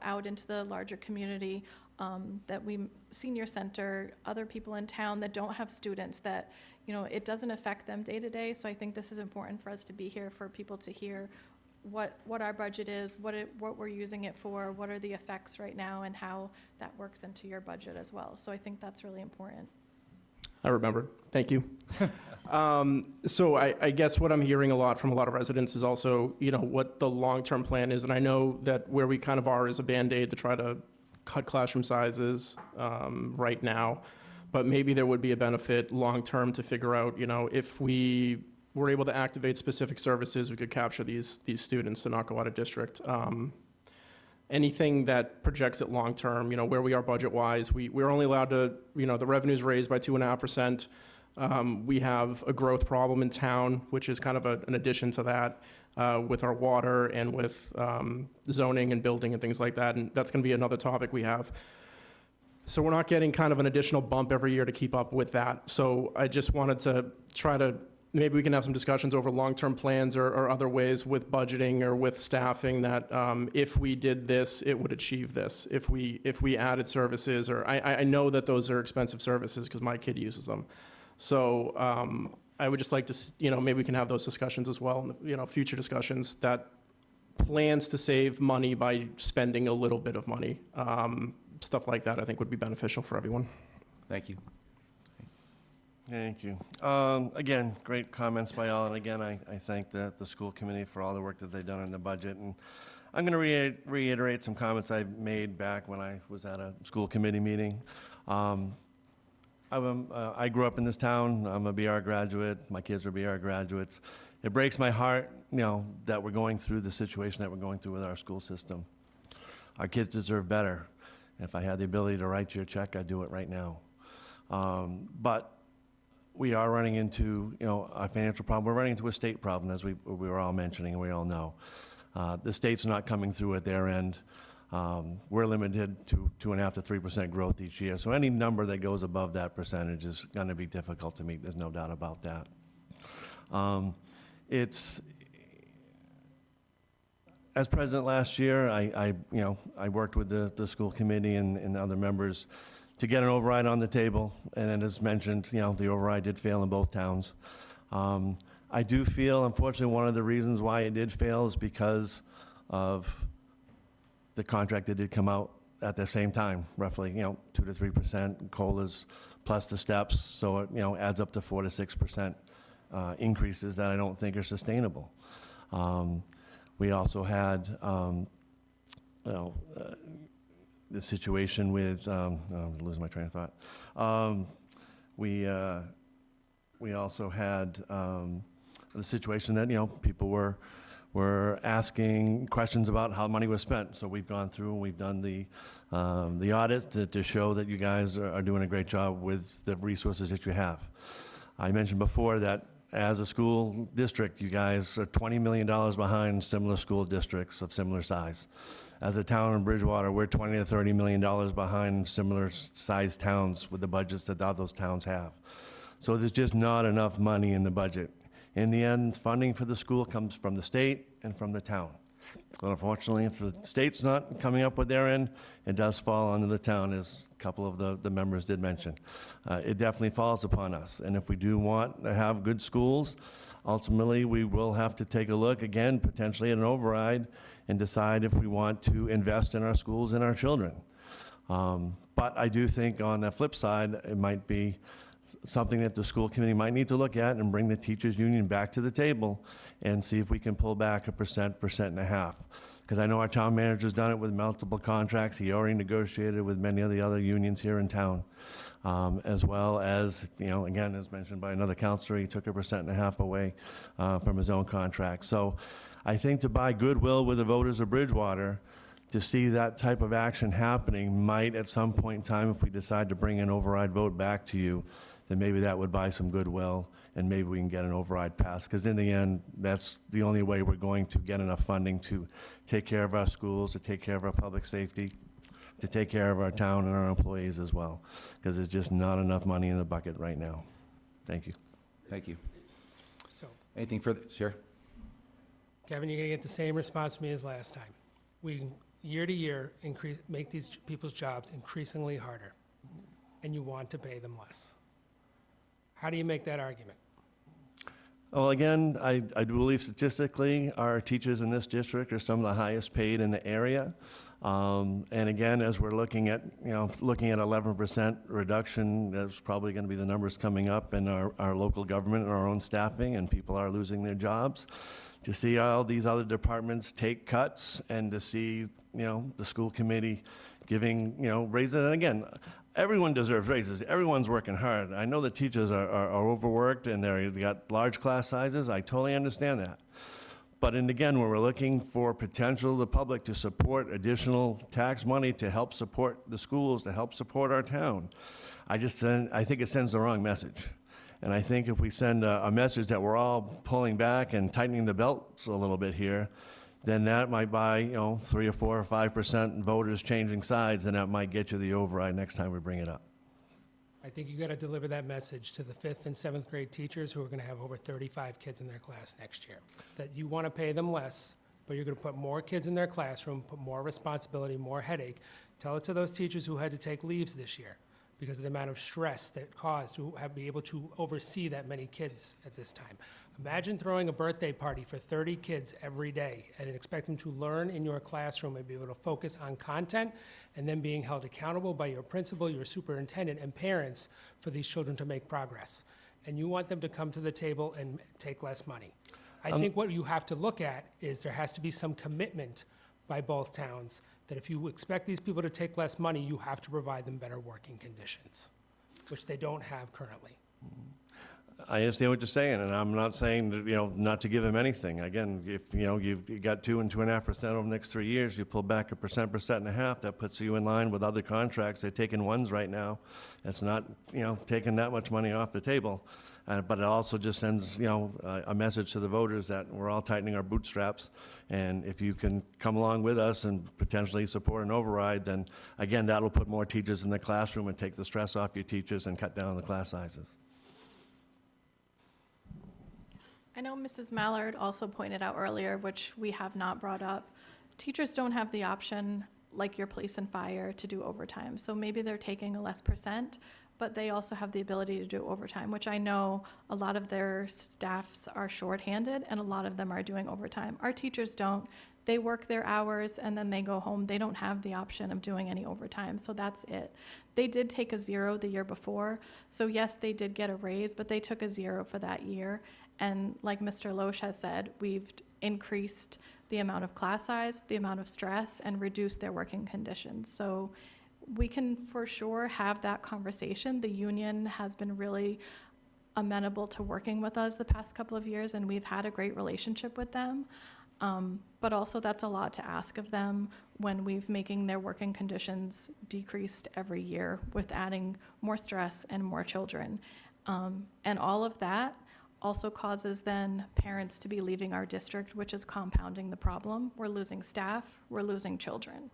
out into the larger community senior center, other people in town that don't have students, that, it doesn't affect them day to day. So I think this is important for us to be here, for people to hear what our budget is, what we're using it for, what are the effects right now, and how that works into your budget as well. So I think that's really important. I remembered. Thank you. So I guess what I'm hearing a lot from a lot of residents is also, what the long-term plan is. And I know that where we kind of are is a Band-Aid to try to cut classroom sizes right now. But maybe there would be a benefit long-term to figure out, if we were able to activate specific services, we could capture these students to not go out of district. Anything that projects it long-term, where we are budget-wise, we're only allowed to, the revenue's raised by 2.5%. We have a growth problem in town, which is kind of an addition to that, with our water and with zoning and building and things like that, and that's going to be another topic we have. So we're not getting kind of an additional bump every year to keep up with that. So I just wanted to try to, maybe we can have some discussions over long-term plans or other ways with budgeting or with staffing that if we did this, it would achieve this. If we added services, or I know that those are expensive services because my kid uses them. So I would just like to, maybe we can have those discussions as well, future discussions, that plans to save money by spending a little bit of money. Stuff like that I think would be beneficial for everyone. Thank you. Thank you. Again, great comments by all, and again, I thank the school committee for all the work that they've done on the budget. And I'm going to reiterate some comments I made back when I was at a school committee meeting. I grew up in this town. I'm a BR graduate. My kids are BR graduates. It breaks my heart, that we're going through the situation that we're going through with our school system. Our kids deserve better. If I had the ability to write you a check, I'd do it right now. But we are running into, a financial problem. We're running into a state problem, as we were all mentioning, and we all know. The state's not coming through at their end. We're limited to 2.5% to 3% growth each year. So any number that goes above that percentage is going to be difficult to meet. There's no doubt about that. As president last year, I worked with the school committee and other members to get an override on the table, and as mentioned, the override did fail in both towns. I do feel, unfortunately, one of the reasons why it did fail is because of the contract that did come out at the same time, roughly, 2 to 3% COLAs plus the steps, so it, adds up to 4 to 6% increases that I don't think are sustainable. We also had, the situation with, I'm losing my train of thought. We also had the situation that, people were asking questions about how money was spent. So we've gone through and we've done the audits to show that you guys are doing a great job with the resources that you have. I mentioned before that as a school district, you guys are $20 million behind similar school districts of similar size. As a town in Bridgewater, we're $20 to $30 million behind similar sized towns with the budgets that those towns have. So there's just not enough money in the budget. In the end, funding for the school comes from the state and from the town. But unfortunately, if the state's not coming up with their end, it does fall onto the town, as a couple of the members did mention. It definitely falls upon us. And if we do want to have good schools, ultimately, we will have to take a look, again, potentially at an override, and decide if we want to invest in our schools and our children. But I do think on the flip side, it might be something that the school committee might need to look at and bring the teachers union back to the table and see if we can pull back 1.5%. Because I know our town manager's done it with multiple contracts. He already negotiated with many of the other unions here in town. As well as, again, as mentioned by another counselor, he took 1.5% away from his own contract. So I think to buy goodwill with the voters of Bridgewater, to see that type of action happening might at some point in time, if we decide to bring an override vote back to you, then maybe that would buy some goodwill and maybe we can get an override passed. Because in the end, that's the only way we're going to get enough funding to take care of our schools, to take care of our public safety, to take care of our town and our employees as well. Because there's just not enough money in the bucket right now. Thank you. Thank you. So, Anything further? Sure. Kevin, you're gonna get the same response from me as last time. We, year to year, make these people's jobs increasingly harder, and you want to pay them less. How do you make that argument? Well, again, I do believe statistically, our teachers in this district are some of the highest paid in the area. And again, as we're looking at 11% reduction, that's probably going to be the numbers coming up in our local government and our own staffing, and people are losing their jobs. To see all these other departments take cuts and to see, the school committee giving, raises, and again, everyone deserves raises. Everyone's working hard. I know the teachers are overworked and they got large class sizes. I totally understand that. But and again, when we're looking for potential of the public to support additional tax money to help support the schools, to help support our town, I think it sends the wrong message. And I think if we send a message that we're all pulling back and tightening the belts a little bit here, then that might buy 3 or 4 or 5% voters changing sides, and that might get you the override next time we bring it up. I think you gotta deliver that message to the 5th and 7th grade teachers who are gonna have over 35 kids in their class next year. That you wanna pay them less, but you're gonna put more kids in their classroom, put more responsibility, more headache. Tell it to those teachers who had to take leaves this year. because of the amount of stress that caused to be able to oversee that many kids at this time. Imagine throwing a birthday party for 30 kids every day and expect them to learn in your classroom and be able to focus on content, and then being held accountable by your principal, your superintendent, and parents for these children to make progress. And you want them to come to the table and take less money. I think what you have to look at is there has to be some commitment by both towns that if you expect these people to take less money, you have to provide them better working conditions, which they don't have currently. I understand what you're saying, and I'm not saying that, not to give them anything. Again, if, you've got 2 and 2.5% over the next 3 years, you pull back 1.5%, that puts you in line with other contracts. They're taking ones right now. It's not, taking that much money off the table. But it also just sends, a message to the voters that we're all tightening our bootstraps. And if you can come along with us and potentially support an override, then again, that'll put more teachers in the classroom and take the stress off your teachers and cut down the class sizes. I know Mrs. Mallard also pointed out earlier, which we have not brought up, teachers don't have the option, like your police and fire, to do overtime. So maybe they're taking a less percent, but they also have the ability to do overtime, which I know a lot of their staffs are shorthanded and a lot of them are doing overtime. Our teachers don't. They work their hours and then they go home. They don't have the option of doing any overtime, so that's it. They did take a 0 the year before, so yes, they did get a raise, but they took a 0 for that year. And like Mr. Loesch has said, we've increased the amount of class size, the amount of stress, and reduced their working conditions. So we can for sure have that conversation. The union has been really amenable to working with us the past couple of years, and we've had a great relationship with them. But also that's a lot to ask of them when we've making their working conditions decreased every year with adding more stress and more children. And all of that also causes then parents to be leaving our district, which is compounding the problem. We're losing staff, we're losing children.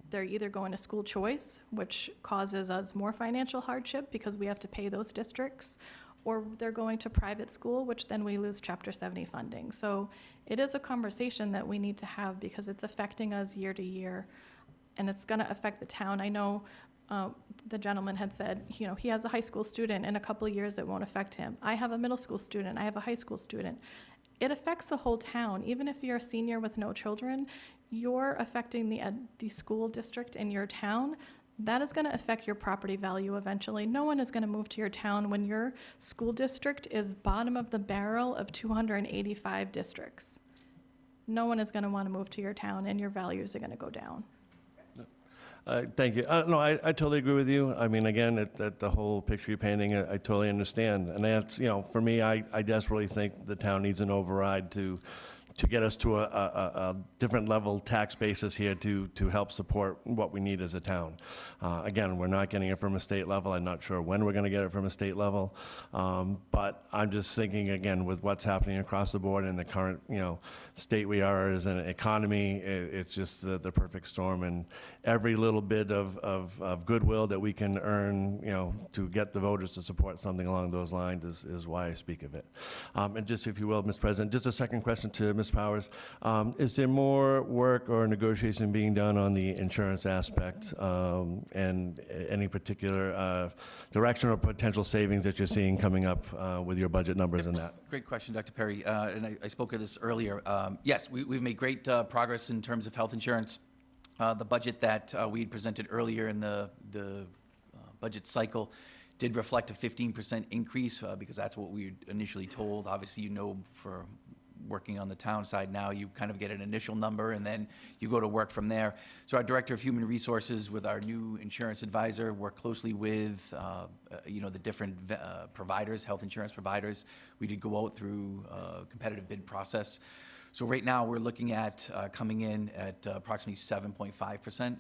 They're either going to school choice, which causes us more financial hardship because we have to pay those districts, or they're going to private school, which then we lose Chapter 70 funding. So it is a conversation that we need to have because it's affecting us year to year, and it's gonna affect the town. I know the gentleman had said, he has a high school student. In a couple of years, it won't affect him. I have a middle school student. I have a high school student. It affects the whole town. Even if you're a senior with no children, you're affecting the school district in your town. That is going to affect your property value eventually. No one is going to move to your town when your school district is bottom of the barrel of 285 districts. No one is going to want to move to your town, and your values are going to go down. Thank you. No, I totally agree with you. I mean, again, the whole picture you're painting, I totally understand. And that's, for me, I desperately think the town needs an override to get us to a different level tax basis here to help support what we need as a town. Again, we're not getting it from a state level. I'm not sure when we're going to get it from a state level. But I'm just thinking, again, with what's happening across the board in the current, state we are as an economy, it's just the perfect storm. And every little bit of goodwill that we can earn, to get the voters to support something along those lines is why I speak of it. And just, if you will, Mr. President, just a second question to Ms. Powers. Is there more work or negotiation being done on the insurance aspect, and any particular direction or potential savings that you're seeing coming up with your budget numbers and that? Great question, Dr. Perry, and I spoke of this earlier. Yes, we've made great progress in terms of health insurance. The budget that we had presented earlier in the budget cycle did reflect a 15% increase because that's what we initially told. Obviously, for working on the town side now, you kind of get an initial number and then you go to work from there. So our Director of Human Resources with our new insurance advisor work closely with, the different providers, health insurance providers. We did go out through a competitive bid process. So right now, we're looking at coming in at approximately 7.5%.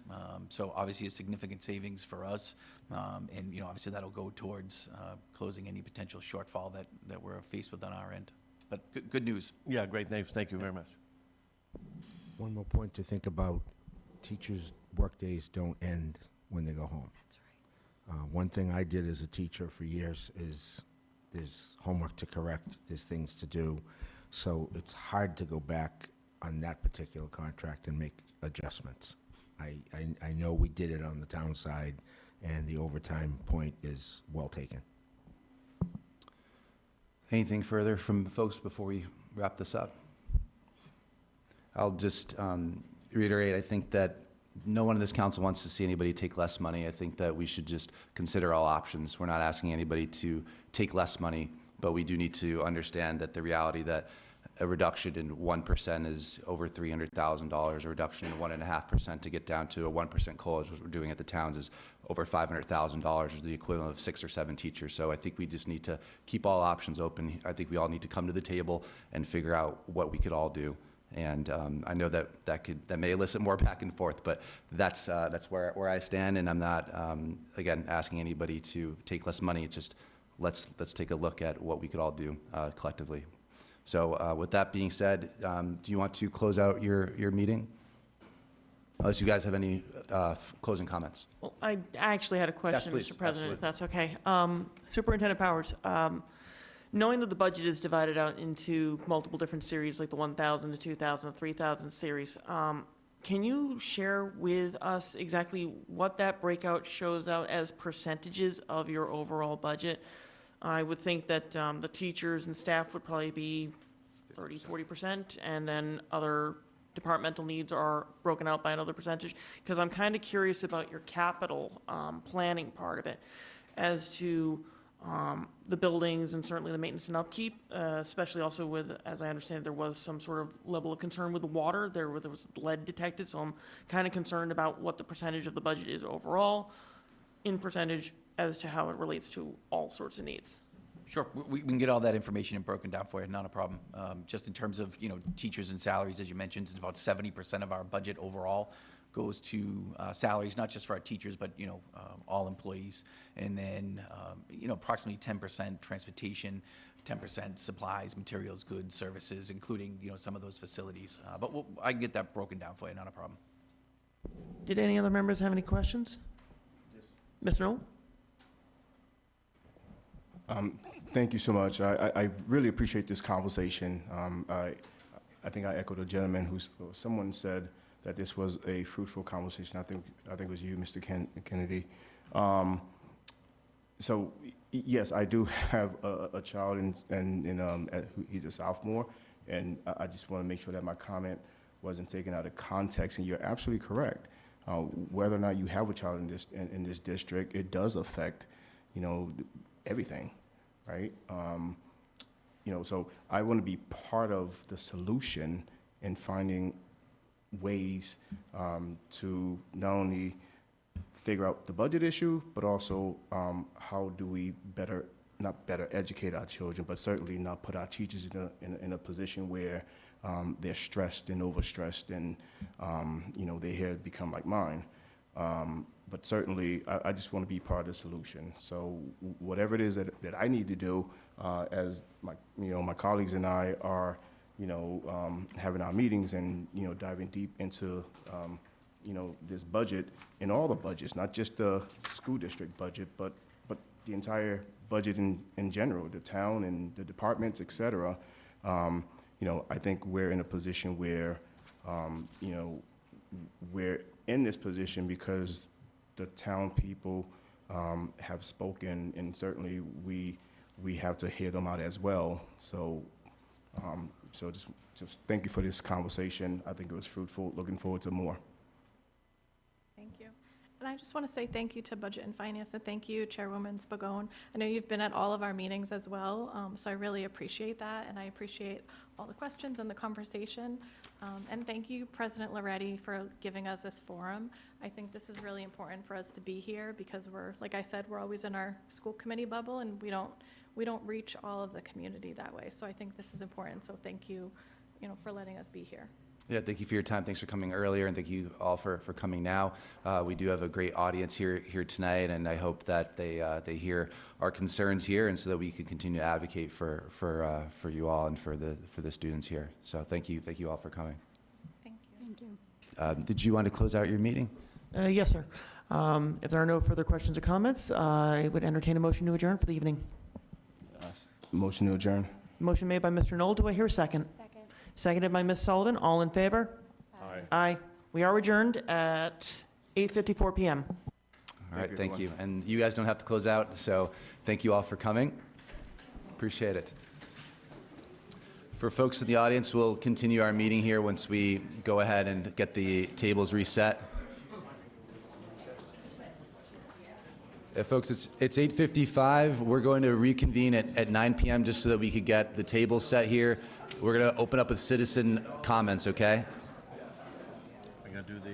So obviously a significant savings for us. And obviously that'll go towards closing any potential shortfall that we're faced with on our end. But good news. Yeah, great. Thank you very much. One more point to think about, teachers' workdays don't end when they go home. That's right. One thing I did as a teacher for years is there's homework to correct, there's things to do. So it's hard to go back on that particular contract and make adjustments. I know we did it on the town side, and the overtime point is well taken. Anything further from folks before we wrap this up? I'll just reiterate, I think that no one in this council wants to see anybody take less money. I think that we should just consider all options. We're not asking anybody to take less money, but we do need to understand that the reality that a reduction in 1% is over $300,000, a reduction in 1.5% to get down to a 1% COLA, which we're doing at the towns, is over $500,000, which is the equivalent of 6 or 7 teachers. So I think we just need to keep all options open. I think we all need to come to the table and figure out what we could all do. And I know that may elicit more back and forth, but that's where I stand, and I'm not again asking anybody to take less money. It's just let's take a look at what we could all do collectively. So with that being said, do you want to close out your meeting? Unless you guys have any closing comments. Well, I actually had a question, Yes, please. Mr. President, if Absolutely. that's okay. Superintendent Powers, knowing that the budget is divided out into multiple different series, like the 1,000, the 2,000, the 3,000 series, can you share with us exactly what that breakout shows out as percentages of your overall budget? I would think that the teachers and staff would probably be 30, 40%, and then other departmental needs are broken out by another percentage, because I'm kind of curious about your capital planning part of it as to the buildings and certainly the maintenance and upkeep, especially also with, as I understand, there was some sort of level of concern with the water. There was lead detected, so I'm kind of concerned about what the percentage of the budget is overall in percentage as to how it relates to all sorts of needs. Sure, we can get all that information and broken down for you, not a problem. Just in terms of, teachers and salaries, as you mentioned, it's about 70% of our budget overall goes to salaries, not just for our teachers, but, all employees. And then, approximately 10% transportation, 10% supplies, materials, goods, services, including, some of those facilities. But I can get that broken down for you, not a problem. Did any other members have any questions? Yes. Mr. Knoll? Thank you so much. I really appreciate this conversation. I think I echo the gentleman someone said that this was a fruitful conversation. I think it was you, Mr. Kennedy. So yes, I do have a child, he's a sophomore, and I just want to make sure that my comment wasn't taken out of context. And you're absolutely correct. Whether or not you have a child in this district, it does affect, everything. Right? So I want to be part of the solution in finding ways to not only figure out the budget issue, but also how do we not better educate our children, but certainly not put our teachers in a position where they're stressed and overstressed and, their hair become like mine. But certainly, I just want to be part of the solution. So whatever it is that I need to do, as my colleagues and I are, having our meetings and, diving deep into, this budget and all the budgets, not just the school district budget, but the entire budget in general, the town and the departments, et cetera. I think we're in a position where, we're in this position because the town people have spoken, and certainly we have to hear them out as well. So, just thank you for this conversation. I think it was fruitful. Looking forward to more. Thank you. And I just want to say thank you to Budget and Finance, and thank you, Chairwoman Spagone. I know you've been at all of our meetings as well, so I really appreciate that, and I appreciate all the questions and the conversation. And thank you, President Loretti, for giving us this forum. I think this is really important for us to be here because like I said, we're always in our school committee bubble, and we don't reach all of the community that way. So I think this is important. So thank you, for letting us be here. Yeah, thank you for your time. Thanks for coming earlier, and thank you all for coming now. We do have a great audience here tonight, and I hope that they hear our concerns here, and so that we can continue to advocate for you all and for the students here. So thank you all for coming. Thank you. Thank you. Did you want to close out your meeting? Yes, sir. If there are no further questions or comments, I would entertain a motion to adjourn for the evening. Motion to adjourn. Motion made by Mr. Knoll. Do I hear a second? Second. Seconded by Ms. Sullivan. All in favor? Aye. Aye. We are adjourned at 8:54 p.m. All right, you, thank everyone. you. And you guys don't have to close out, so thank you all for coming. Appreciate it. For folks in the audience, we'll continue our meeting here once we go ahead and get the tables reset. Folks, it's 8:55. We're going to reconvene at 9 p.m. just so that we could get the table set here. We're going to open up with citizen comments, okay? I'm gonna do the.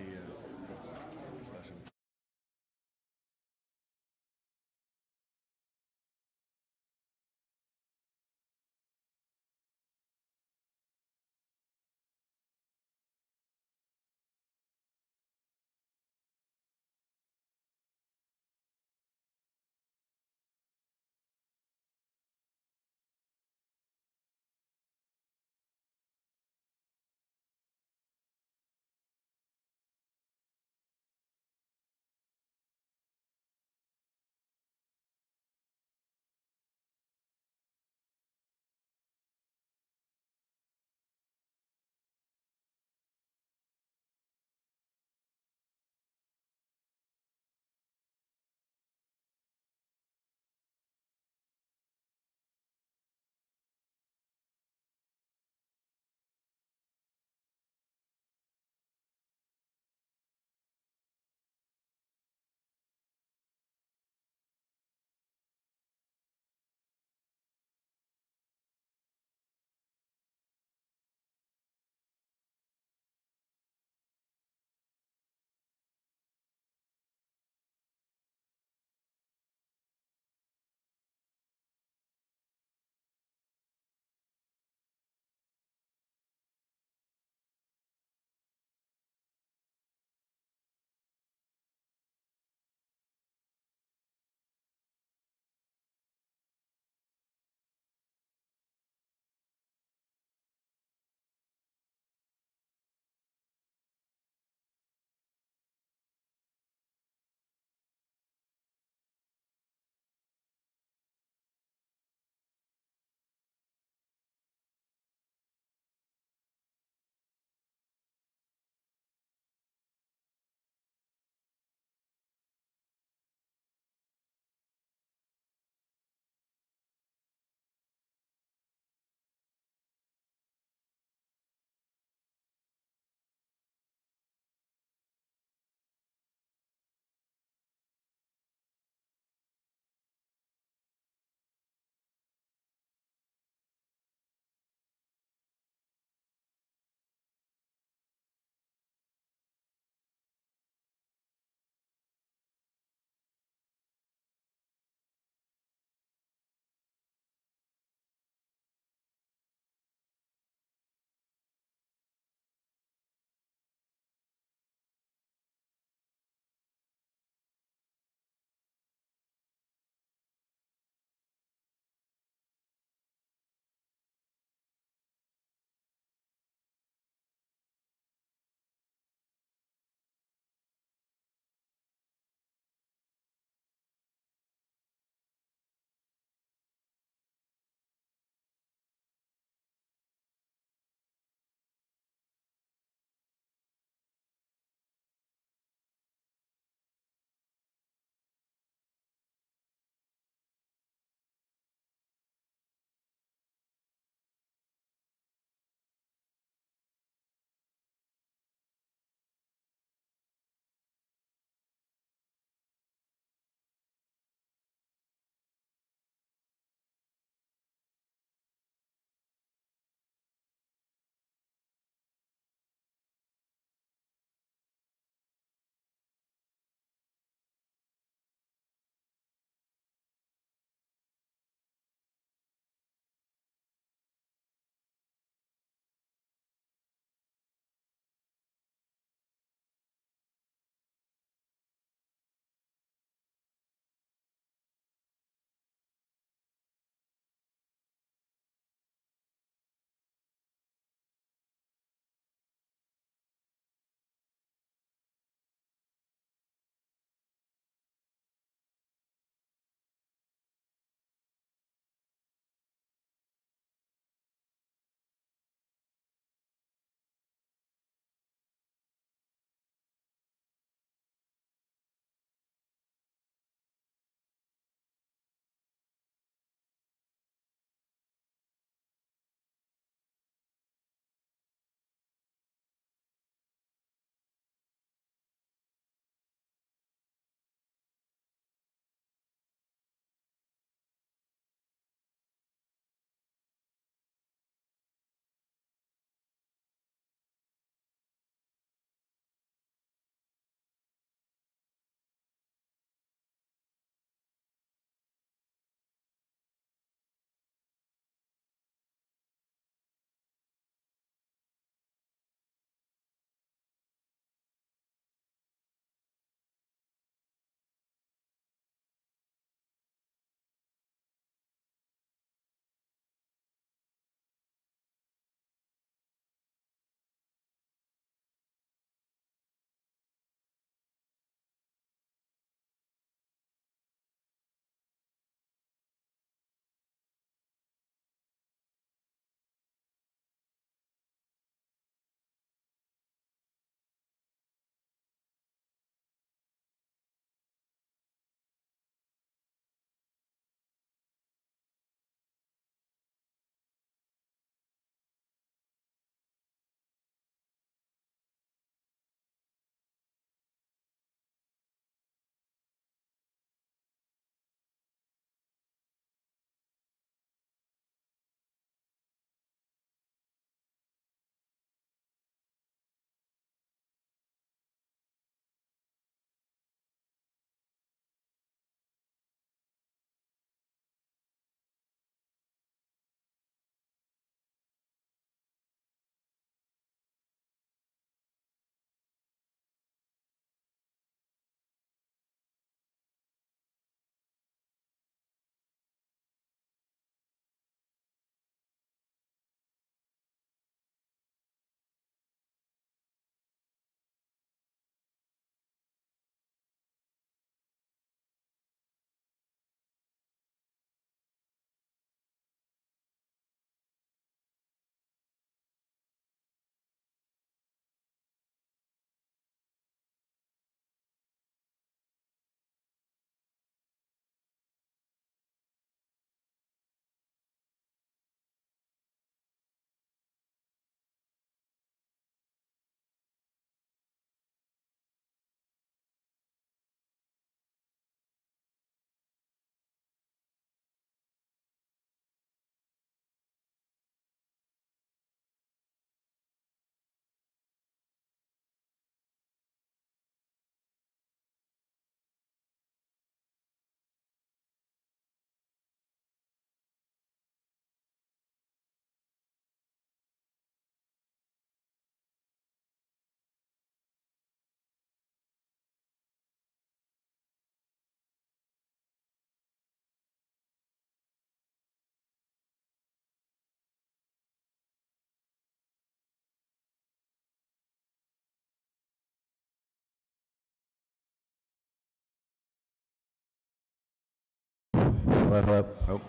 hello, hello. Oh.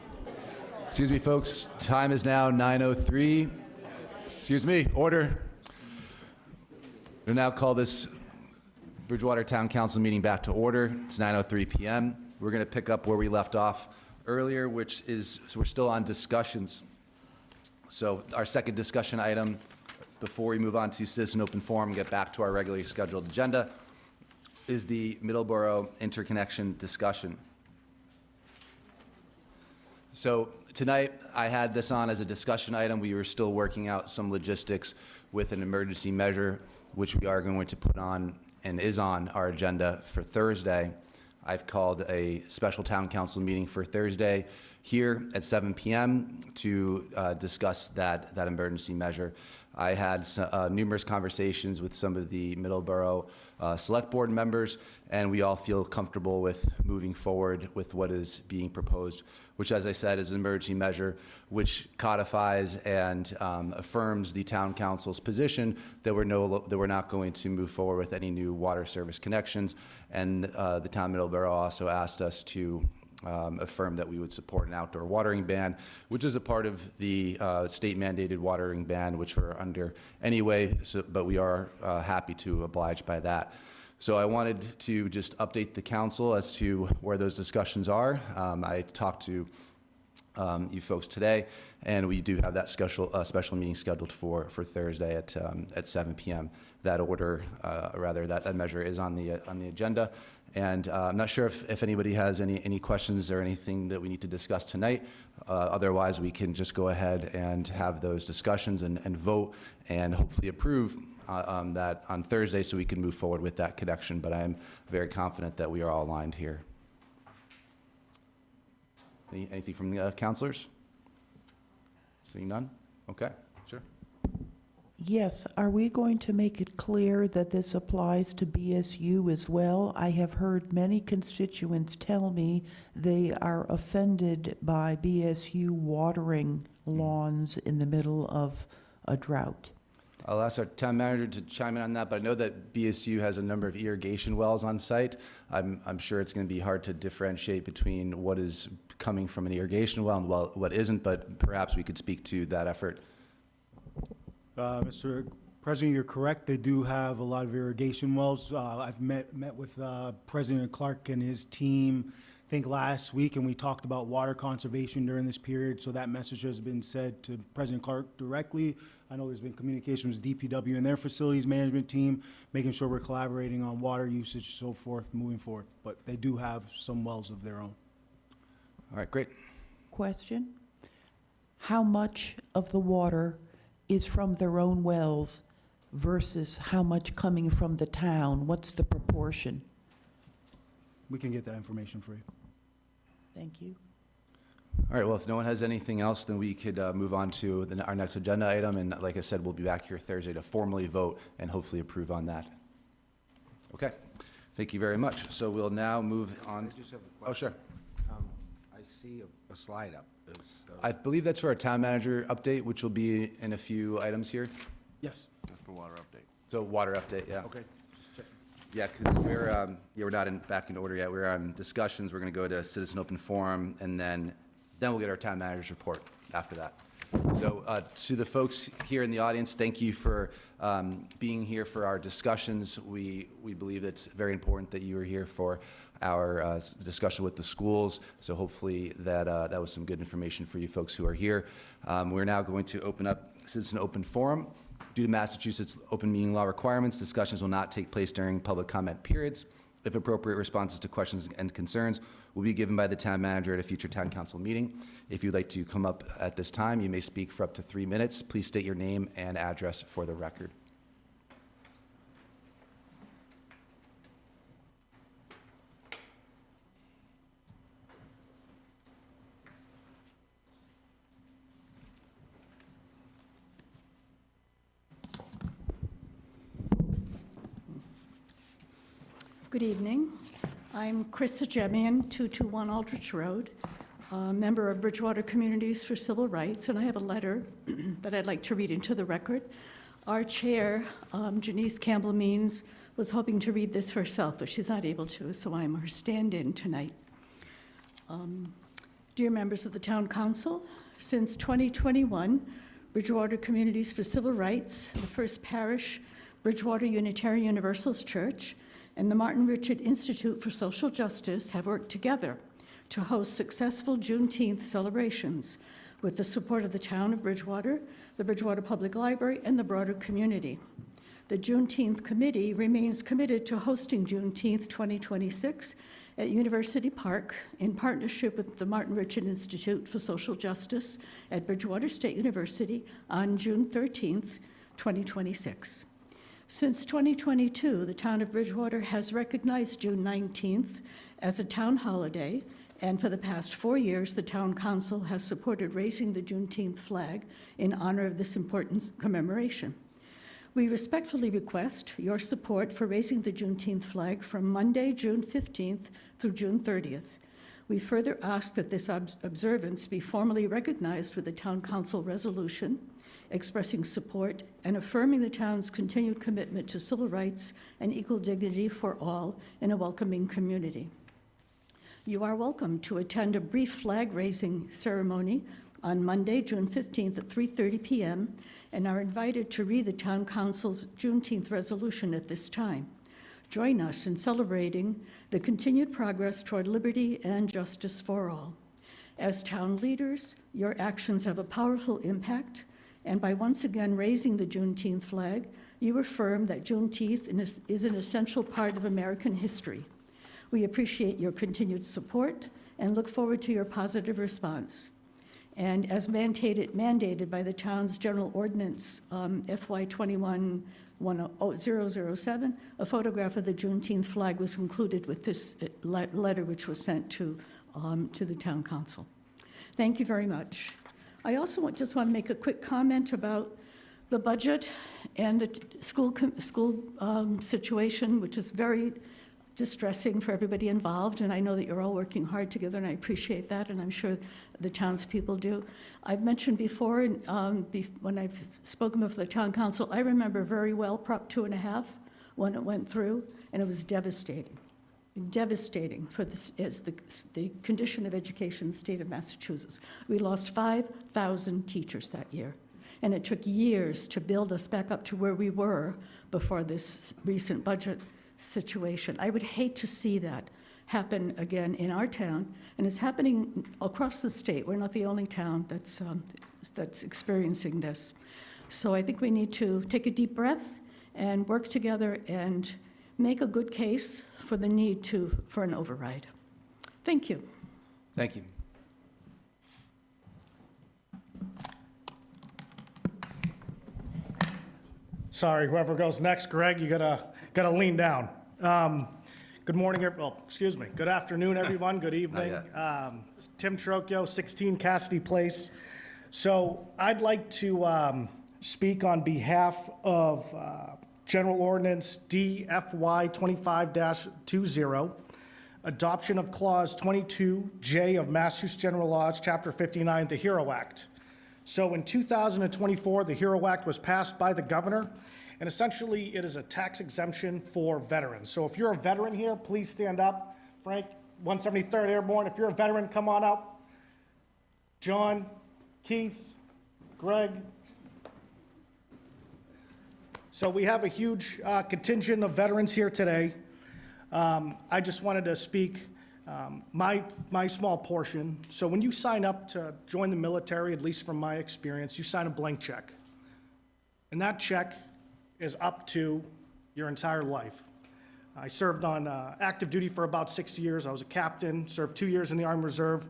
Excuse me, folks. Time is now 9:03. Excuse me, order. We'll now call this Bridgewater Town Council meeting back to order. It's 9:03 p.m. We're going to pick up where we left off earlier, which is, so we're still on discussions. So our second discussion item, before we move on to citizen open forum and get back to our regularly scheduled agenda, is the Middleborough interconnection discussion. So tonight, I had this on as a discussion item. We were still working out some logistics with an emergency measure, which we are going to put on and is on our agenda for Thursday. I've called a special town council meeting for Thursday here at 7 p.m. to discuss that emergency measure. I had numerous conversations with some of the Middleborough Select Board members, and we all feel comfortable with moving forward with what is being proposed, which, as I said, is an emergency measure which codifies and affirms the town council's position that we're not going to move forward with any new water service connections. And the town of Middleborough also asked us to affirm that we would support an outdoor watering ban, which is a part of the state mandated watering ban, which we're under anyway, but we are happy to oblige by that. So I wanted to just update the council as to where those discussions are. I talked to you folks today, and we do have that special meeting scheduled for Thursday at 7 p.m. That order, that measure is on the agenda. And I'm not sure if anybody has any questions or anything that we need to discuss tonight. Otherwise, we can just go ahead and have those discussions and vote and hopefully approve that on Thursday so we can move forward with that connection. But I am very confident that we are all aligned here. Anything from the councilors? Seeing none? Okay, sure. Yes, are we going to make it clear that this applies to BSU as well? I have heard many constituents tell me they are offended by BSU watering lawns in the middle of a drought. I'll ask our town manager to chime in on that, but I know that BSU has a number of irrigation wells on site. I'm sure it's going to be hard to differentiate between what is coming from an irrigation well and what isn't, but perhaps we could speak to that effort. Mr. President, you're correct. They do have a lot of irrigation wells. I've met with President Clark and his team, I think last week, and we talked about water conservation during this period. So that message has been said to President Clark directly. I know there's been communication with DPW and their facilities management team, making sure we're collaborating on water usage, so forth, moving forward. But they do have some wells of their own. All right, great. Question? How much of the water is from their own wells versus how much coming from the town? What's the proportion? We can get that information for you. Thank you. All right, well, if no one has anything else, then we could move on to our next agenda item. And like I said, we'll be back here Thursday to formally vote and hopefully approve on that. Okay, thank you very much. So we'll now move on. I just have a question. Oh, sure. I see a slide up. I believe that's for our town manager update, which will be in a few items here. Yes. That's for water update. So water update, yeah. Okay, just check. Yeah, because we're not back in order yet. We're on discussions. We're going to go to citizen open forum, and then we'll get our town manager's report after that. So to the folks here in the audience, thank you for being here for our discussions. We believe it's very important that you are here for our discussion with the schools. So hopefully that was some good information for you folks who are here. We're now going to open up citizen open forum. Due to Massachusetts open meeting law requirements, discussions will not take place during public comment periods. If appropriate responses to questions and concerns will be given by the town manager at a future town council meeting. If you'd like to come up at this time, you may speak for up to 3 minutes. Please state your name and address for the record. Good evening. I'm Krista Jemian, 221 Aldrich Road, a member of Bridgewater Communities for Civil Rights, and I have a letter that I'd like to read into the record. Our chair, Janice Campbell-Means, was hoping to read this herself, but she's not able to, so I'm her stand-in tonight. Dear members of the Town Council, since 2021, Bridgewater Communities for Civil Rights, the First Parish Bridgewater Unitarian Universalist Church, and the Martin Richard Institute for Social Justice have worked together to host successful Juneteenth celebrations with the support of the town of Bridgewater, the Bridgewater Public Library, and the broader community. The Juneteenth Committee remains committed to hosting Juneteenth 2026 at University Park in partnership with the Martin Richard Institute for Social Justice at Bridgewater State University on June 13th, 2026. Since 2022, the town of Bridgewater has recognized June 19th as a town holiday, and for the past 4 years, the town council has supported raising the Juneteenth flag in honor of this important commemoration. We respectfully request your support for raising the Juneteenth flag from Monday, June 15th through June 30th. We further ask that this observance be formally recognized with a town council resolution expressing support and affirming the town's continued commitment to civil rights and equal dignity for all in a welcoming community. You are welcome to attend a brief flag-raising ceremony on Monday, June 15th at 3:30 p.m., and are invited to read the Town Council's Juneteenth resolution at this time. Join us in celebrating the continued progress toward liberty and justice for all. As town leaders, your actions have a powerful impact, and by once again raising the Juneteenth flag, you affirm that Juneteenth is an essential part of American history. We appreciate your continued support and look forward to your positive response. And as mandated by the town's general ordinance, FY 21-10007, a photograph of the Juneteenth flag was included with this letter, which was sent to the town council. Thank you very much. I also just want to make a quick comment about the budget and the school situation, which is very distressing for everybody involved, and I know that you're all working hard together, and I appreciate that, and I'm sure the townspeople do. I've mentioned before, when I've spoken with the town council, I remember very well Prop 2.5 when it went through, and it was devastating. Devastating for the condition of education in the state of Massachusetts. We lost 5,000 teachers that year, and it took years to build us back up to where we were before this recent budget situation. I would hate to see that happen again in our town, and it's happening across the state. We're not the only town that's experiencing this. So I think we need to take a deep breath and work together and make a good case for the need for an override. Thank you. Thank you. Sorry, whoever goes next, Greg, you gotta lean down. Good morning, excuse me. Good afternoon, everyone. Good evening. It's Tim Trocchio, 16 Cassidy Place. So I'd like to speak on behalf of General Ordinance DFY 25-20, adoption of Clause 22J of Massachusetts General Laws, Chapter 59, the HERO Act. So in 2024, the HERO Act was passed by the governor, and essentially it is a tax exemption for veterans. So if you're a veteran here, please stand up. Frank, 173rd Airborne, if you're a veteran, come on up. John, Keith, Greg. So we have a huge contingent of veterans here today. I just wanted to speak my small portion. So when you sign up to join the military, at least from my experience, you sign a blank check. And that check is up to your entire life. I served on active duty for about 6 years. I was a captain, served 2 years in the Army Reserve.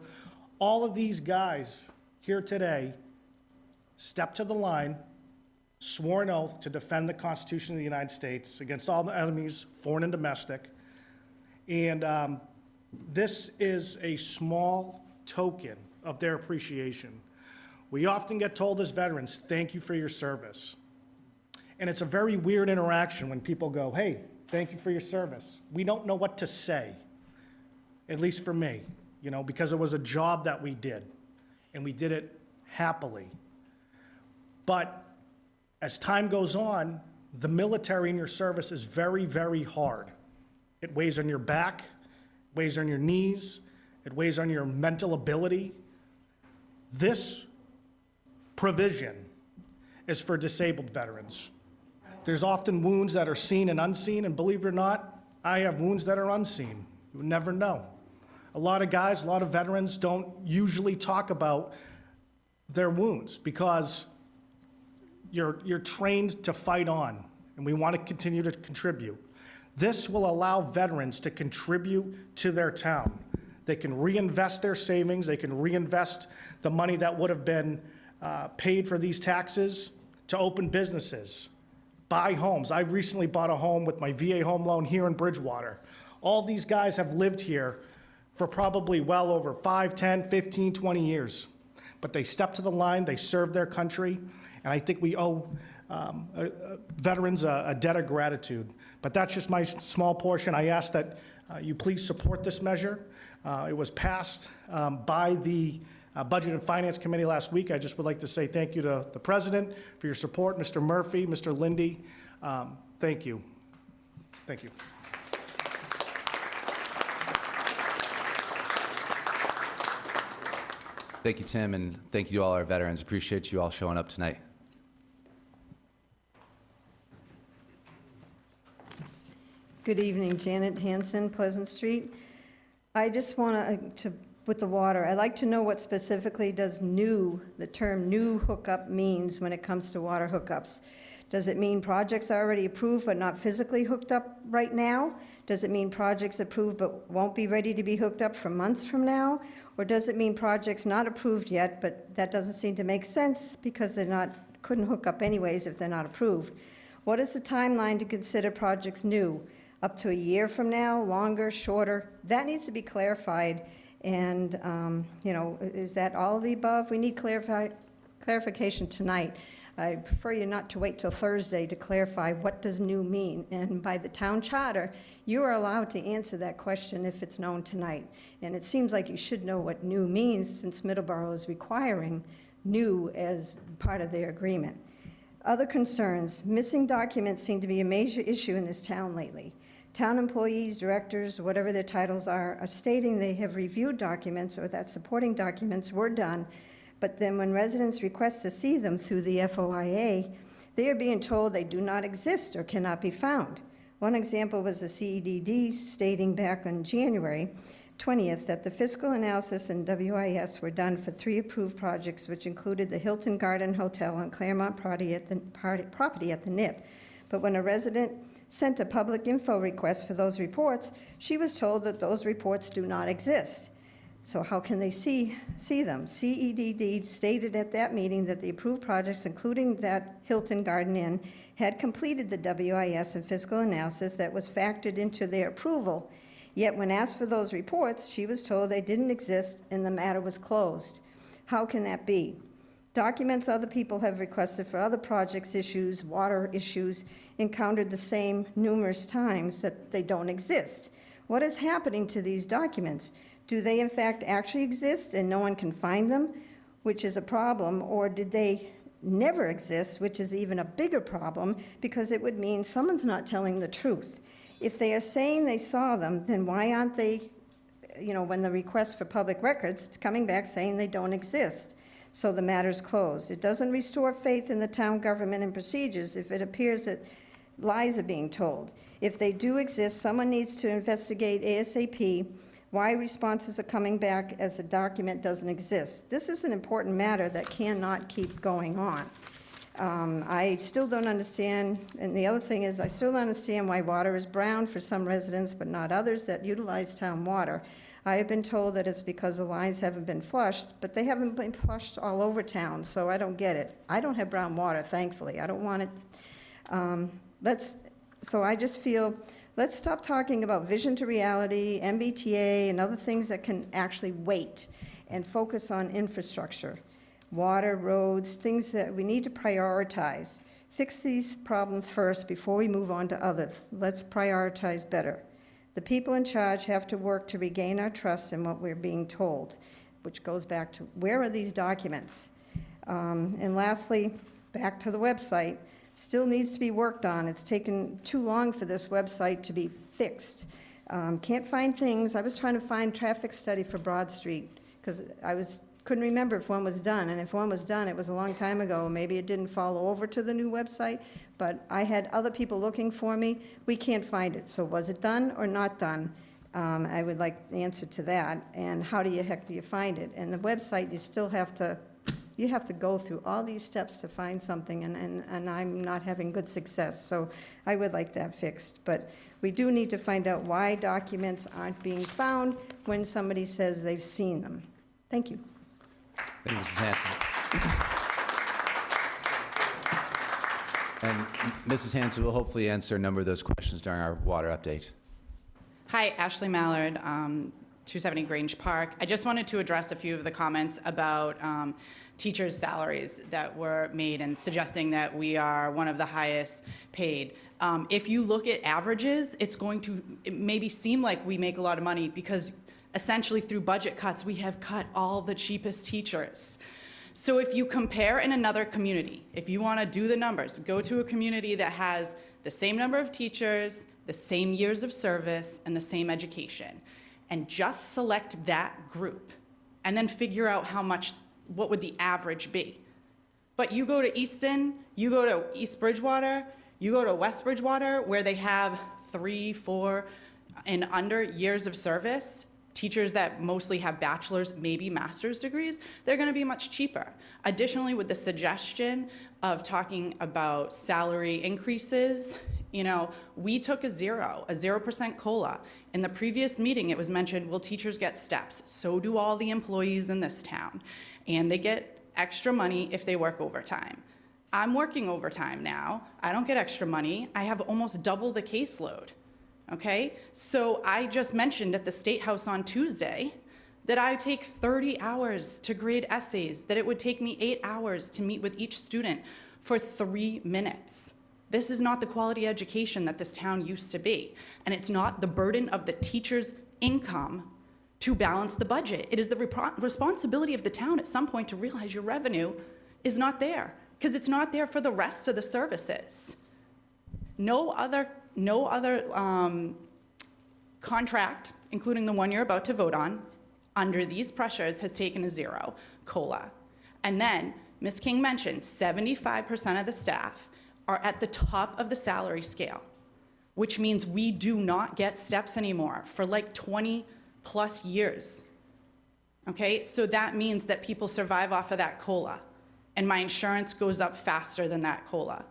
All of these guys here today stepped to the line, swore an oath to defend the Constitution of the United States against all the enemies, foreign and domestic. And this is a small token of their appreciation. We often get told as veterans, thank you for your service. And it's a very weird interaction when people go, hey, thank you for your service. We don't know what to say, at least for me, because it was a job that we did, and we did it happily. But as time goes on, the military in your service is very, very hard. It weighs on your back, weighs on your knees, It weighs on your mental ability. This provision is for disabled veterans. There's often wounds that are seen and unseen, and believe it or not, I have wounds that are unseen. You would never know. A lot of guys, a lot of veterans don't usually talk about their wounds because you're trained to fight on, and we want to continue to contribute. This will allow veterans to contribute to their town. They can reinvest their savings, they can reinvest the money that would have been paid for these taxes to open businesses, buy homes. I recently bought a home with my VA home loan here in Bridgewater. All these guys have lived here for probably well over 5, 10, 15, 20 years. But they stepped to the line, they served their country, and I think we owe veterans a debt of gratitude. But that's just my small portion. I ask that you please support this measure. It was passed by the Budget and Finance Committee last week. I just would like to say thank you to the President for your support, Mr. Murphy, Mr. Lindy. Thank you. Thank you. Thank you, Tim, and thank you to all our veterans. Appreciate you all showing up tonight. Good evening, Janet Hanson, Pleasant Street. I just want to, with the water, I'd like to know what specifically does new, the term new hookup means when it comes to water hookups. Does it mean projects already approved but not physically hooked up right now? Does it mean projects approved but won't be ready to be hooked up for months from now? Or does it mean projects not approved yet, but that doesn't seem to make sense because couldn't hook up anyways if they're not approved? What is the timeline to consider projects new? Up to a year from now, longer, shorter? That needs to be clarified. And, is that all of the above? We need clarification tonight. I prefer you not to wait till Thursday to clarify what does new mean. And by the town charter, you are allowed to answer that question if it's known tonight. And it seems like you should know what new means since Middleborough is requiring new as part of their agreement. Other concerns, missing documents seem to be a major issue in this town lately. Town employees, directors, whatever their titles are stating they have reviewed documents or that supporting documents were done, but then when residents request to see them through the FOIA, they are being told they do not exist or cannot be found. One example was the CEDD stating back on January 20th that the fiscal analysis and WIS were done for 3 approved projects, which included the Hilton Garden Hotel on Claremont property at the NIP. But when a resident sent a public info request for those reports, she was told that those reports do not exist. So how can they see them? CEDD stated at that meeting that the approved projects, including that Hilton Garden Inn, had completed the WIS and fiscal analysis that was factored into their approval. Yet when asked for those reports, she was told they didn't exist and the matter was closed. How can that be? Documents other people have requested for other projects issues, water issues, encountered the same numerous times that they don't exist. What is happening to these documents? Do they in fact actually exist and no one can find them, which is a problem, or did they never exist, which is even a bigger problem because it would mean someone's not telling the truth. If they are saying they saw them, then why aren't they, when the request for public records, coming back saying they don't exist? So the matter's closed. It doesn't restore faith in the town government and procedures if it appears that lies are being told. If they do exist, someone needs to investigate ASAP why responses are coming back as the document doesn't exist. This is an important matter that cannot keep going on. I still don't understand, and the other thing is I still don't understand why water is brown for some residents but not others that utilize town water. I have been told that it's because the lines haven't been flushed, but they haven't been flushed all over town, so I don't get it. I don't have brown water, thankfully. I don't want it. So I just feel, let's stop talking about vision to reality, MBTA, and other things that can actually wait, and focus on infrastructure. Water, roads, things that we need to prioritize. Fix these problems first before we move on to others. Let's prioritize better. The people in charge have to work to regain our trust in what we're being told, which goes back to where are these documents? And lastly, back to the website, still needs to be worked on. It's taken too long for this website to be fixed. Can't find things. I was trying to find traffic study for Broad Street, because couldn't remember if one was done, and if one was done, it was a long time ago. Maybe it didn't follow over to the new website, but I had other people looking for me. We can't find it. So was it done or not done? I would like the answer to that, and how do you find it? And the website, you still have to go through all these steps to find something, and I'm not having good success, so I would like that fixed. But we do need to find out why documents aren't being found when somebody says they've seen them. Thank you. Thank you, Mrs. Hanson. And Mrs. Hanson will hopefully answer a number of those questions during our water update. Hi, Ashley Mallard, 270 Grange Park. I just wanted to address a few of the comments about teachers' salaries that were made and suggesting that we are one of the highest paid. If you look at averages, it maybe seem like we make a lot of money because essentially through budget cuts, we have cut all the cheapest teachers. So if you compare in another community, if you want to do the numbers, go to a community that has the same number of teachers, the same years of service, and the same education, and just select that group, and then figure out what would the average be. But you go to Easton, you go to East Bridgewater, you go to West Bridgewater, where they have 3, 4, and under years of service, teachers that mostly have bachelor's, maybe master's degrees, they're going to be much cheaper. Additionally, with the suggestion of talking about salary increases, we took a 0% COLA. In the previous meeting, it was mentioned, well, teachers get steps. So do all the employees in this town. And they get extra money if they work overtime. I'm working overtime now. I don't get extra money. I have almost double the caseload. Okay? So I just mentioned at the State House on Tuesday that I take 30 hours to grade essays, that it would take me 8 hours to meet with each student for 3 minutes. This is not the quality education that this town used to be. And it's not the burden of the teacher's income to balance the budget. It is the responsibility of the town at some point to realize your revenue is not there, because it's not there for the rest of the services. No other contract, including the one you're about to vote on, under these pressures has taken a 0 COLA. And then Ms. King mentioned 75% of the staff are at the top of the salary scale, which means we do not get steps anymore for like 20 plus years. Okay, so that means that people survive off of that COLA, and my insurance goes up faster than that COLA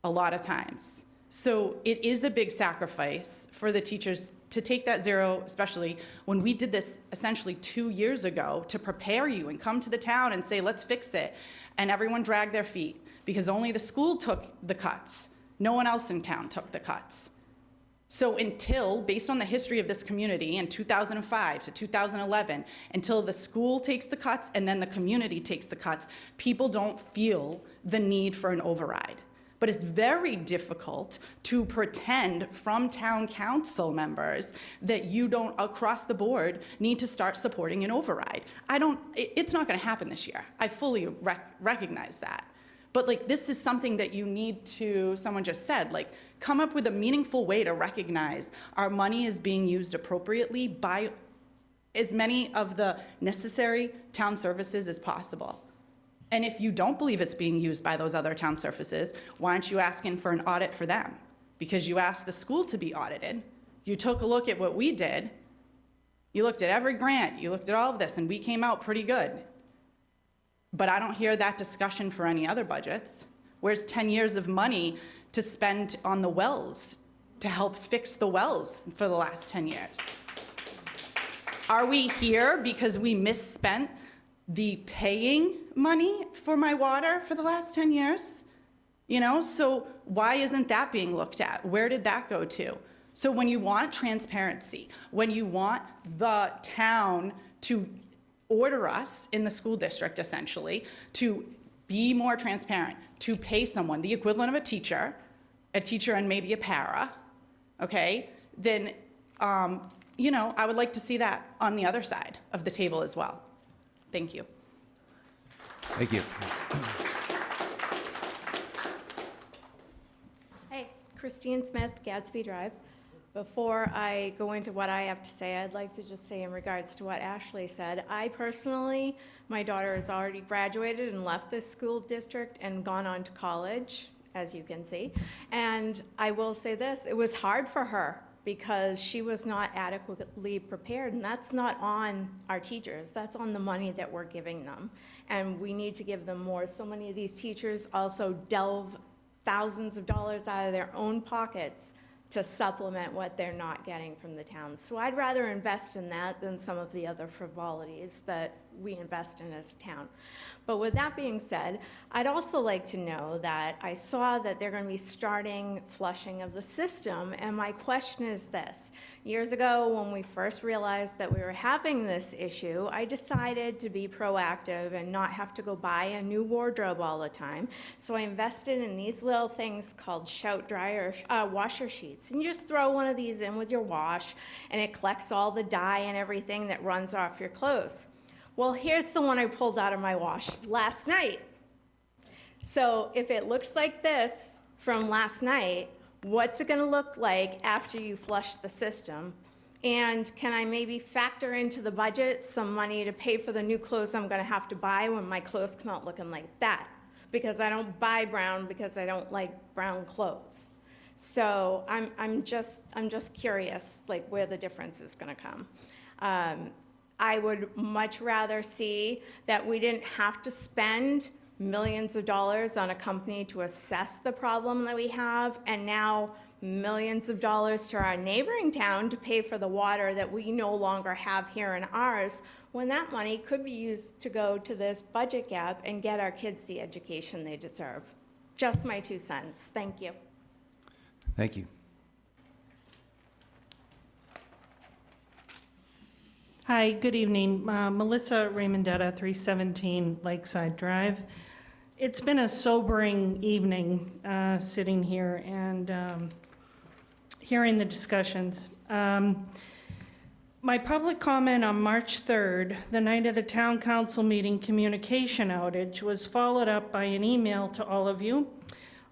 a lot of times. So it is a big sacrifice for the teachers to take that 0, especially when we did this essentially 2 years ago to prepare you and come to the town and say, let's fix it. And everyone dragged their feet because only the school took the cuts. No one else in town took the cuts. So based on the history of this community in 2005 to 2011, until the school takes the cuts and then the community takes the cuts, people don't feel the need for an override. But it's very difficult to pretend from town council members that you don't, across the board, need to start supporting an override. It's not gonna happen this year. I fully recognize that. But this is something that you need to, someone just said, come up with a meaningful way to recognize our money is being used appropriately by as many of the necessary town services as possible. And if you don't believe it's being used by those other town services, why aren't you asking for an audit for them? Because you asked the school to be audited. You took a look at what we did. You looked at every grant. You looked at all of this, and we came out pretty good. But I don't hear that discussion for any other budgets. Where's 10 years of money to spend on the wells to help fix the wells for the last 10 years? Are we here because we misspent the paying money for my water for the last 10 years? So why isn't that being looked at? Where did that go to? So when you want transparency, when you want the town to order us in the school district, essentially, to be more transparent, to pay someone, the equivalent of a teacher and maybe a para, okay, then, I would like to see that on the other side of the table as well. Thank you. Thank you. Hey, Christine Smith, Gadsby Drive. Before I go into what I have to say, I'd like to just say in regards to what Ashley said, I personally, my daughter has already graduated and left this school district and gone on to college, as you can see. And I will say this, it was hard for her because she was not adequately prepared, and that's not on our teachers, that's on the money that we're giving them. And we need to give them more. So many of these teachers also delve thousands of dollars out of their own pockets to supplement what they're not getting from the town. So I'd rather invest in that than some of the other frivolities that we invest in as a town. But with that being said, I'd also like to know that I saw that they're going to be starting flushing of the system, and my question is this. Years ago, when we first realized that we were having this issue, I decided to be proactive and not have to go buy a new wardrobe all the time. So I invested in these little things called shout dryer washer sheets. And you just throw one of these in with your wash, and it collects all the dye and everything that runs off your clothes. Well, here's the one I pulled out of my wash last night. So if it looks like this from last night, what's it going to look like after you flush the system? And can I maybe factor into the budget some money to pay for the new clothes I'm going to have to buy when my clothes come out looking like that? Because I don't buy brown because I don't like brown clothes. So I'm just curious, like, where the difference is going to come. I would much rather see that we didn't have to spend millions of dollars on a company to assess the problem that we have, and now millions of dollars to our neighboring town to pay for the water that we no longer have here in ours, when that money could be used to go to this budget gap and get our kids the education they deserve. Just my 2 cents. Thank you. Thank you. Hi, good evening. Melissa Raymondetta, 317 Lakeside Drive. It's been a sobering evening sitting here and hearing the discussions. My public comment on March 3rd, the night of the town council meeting communication outage, was followed up by an email to all of you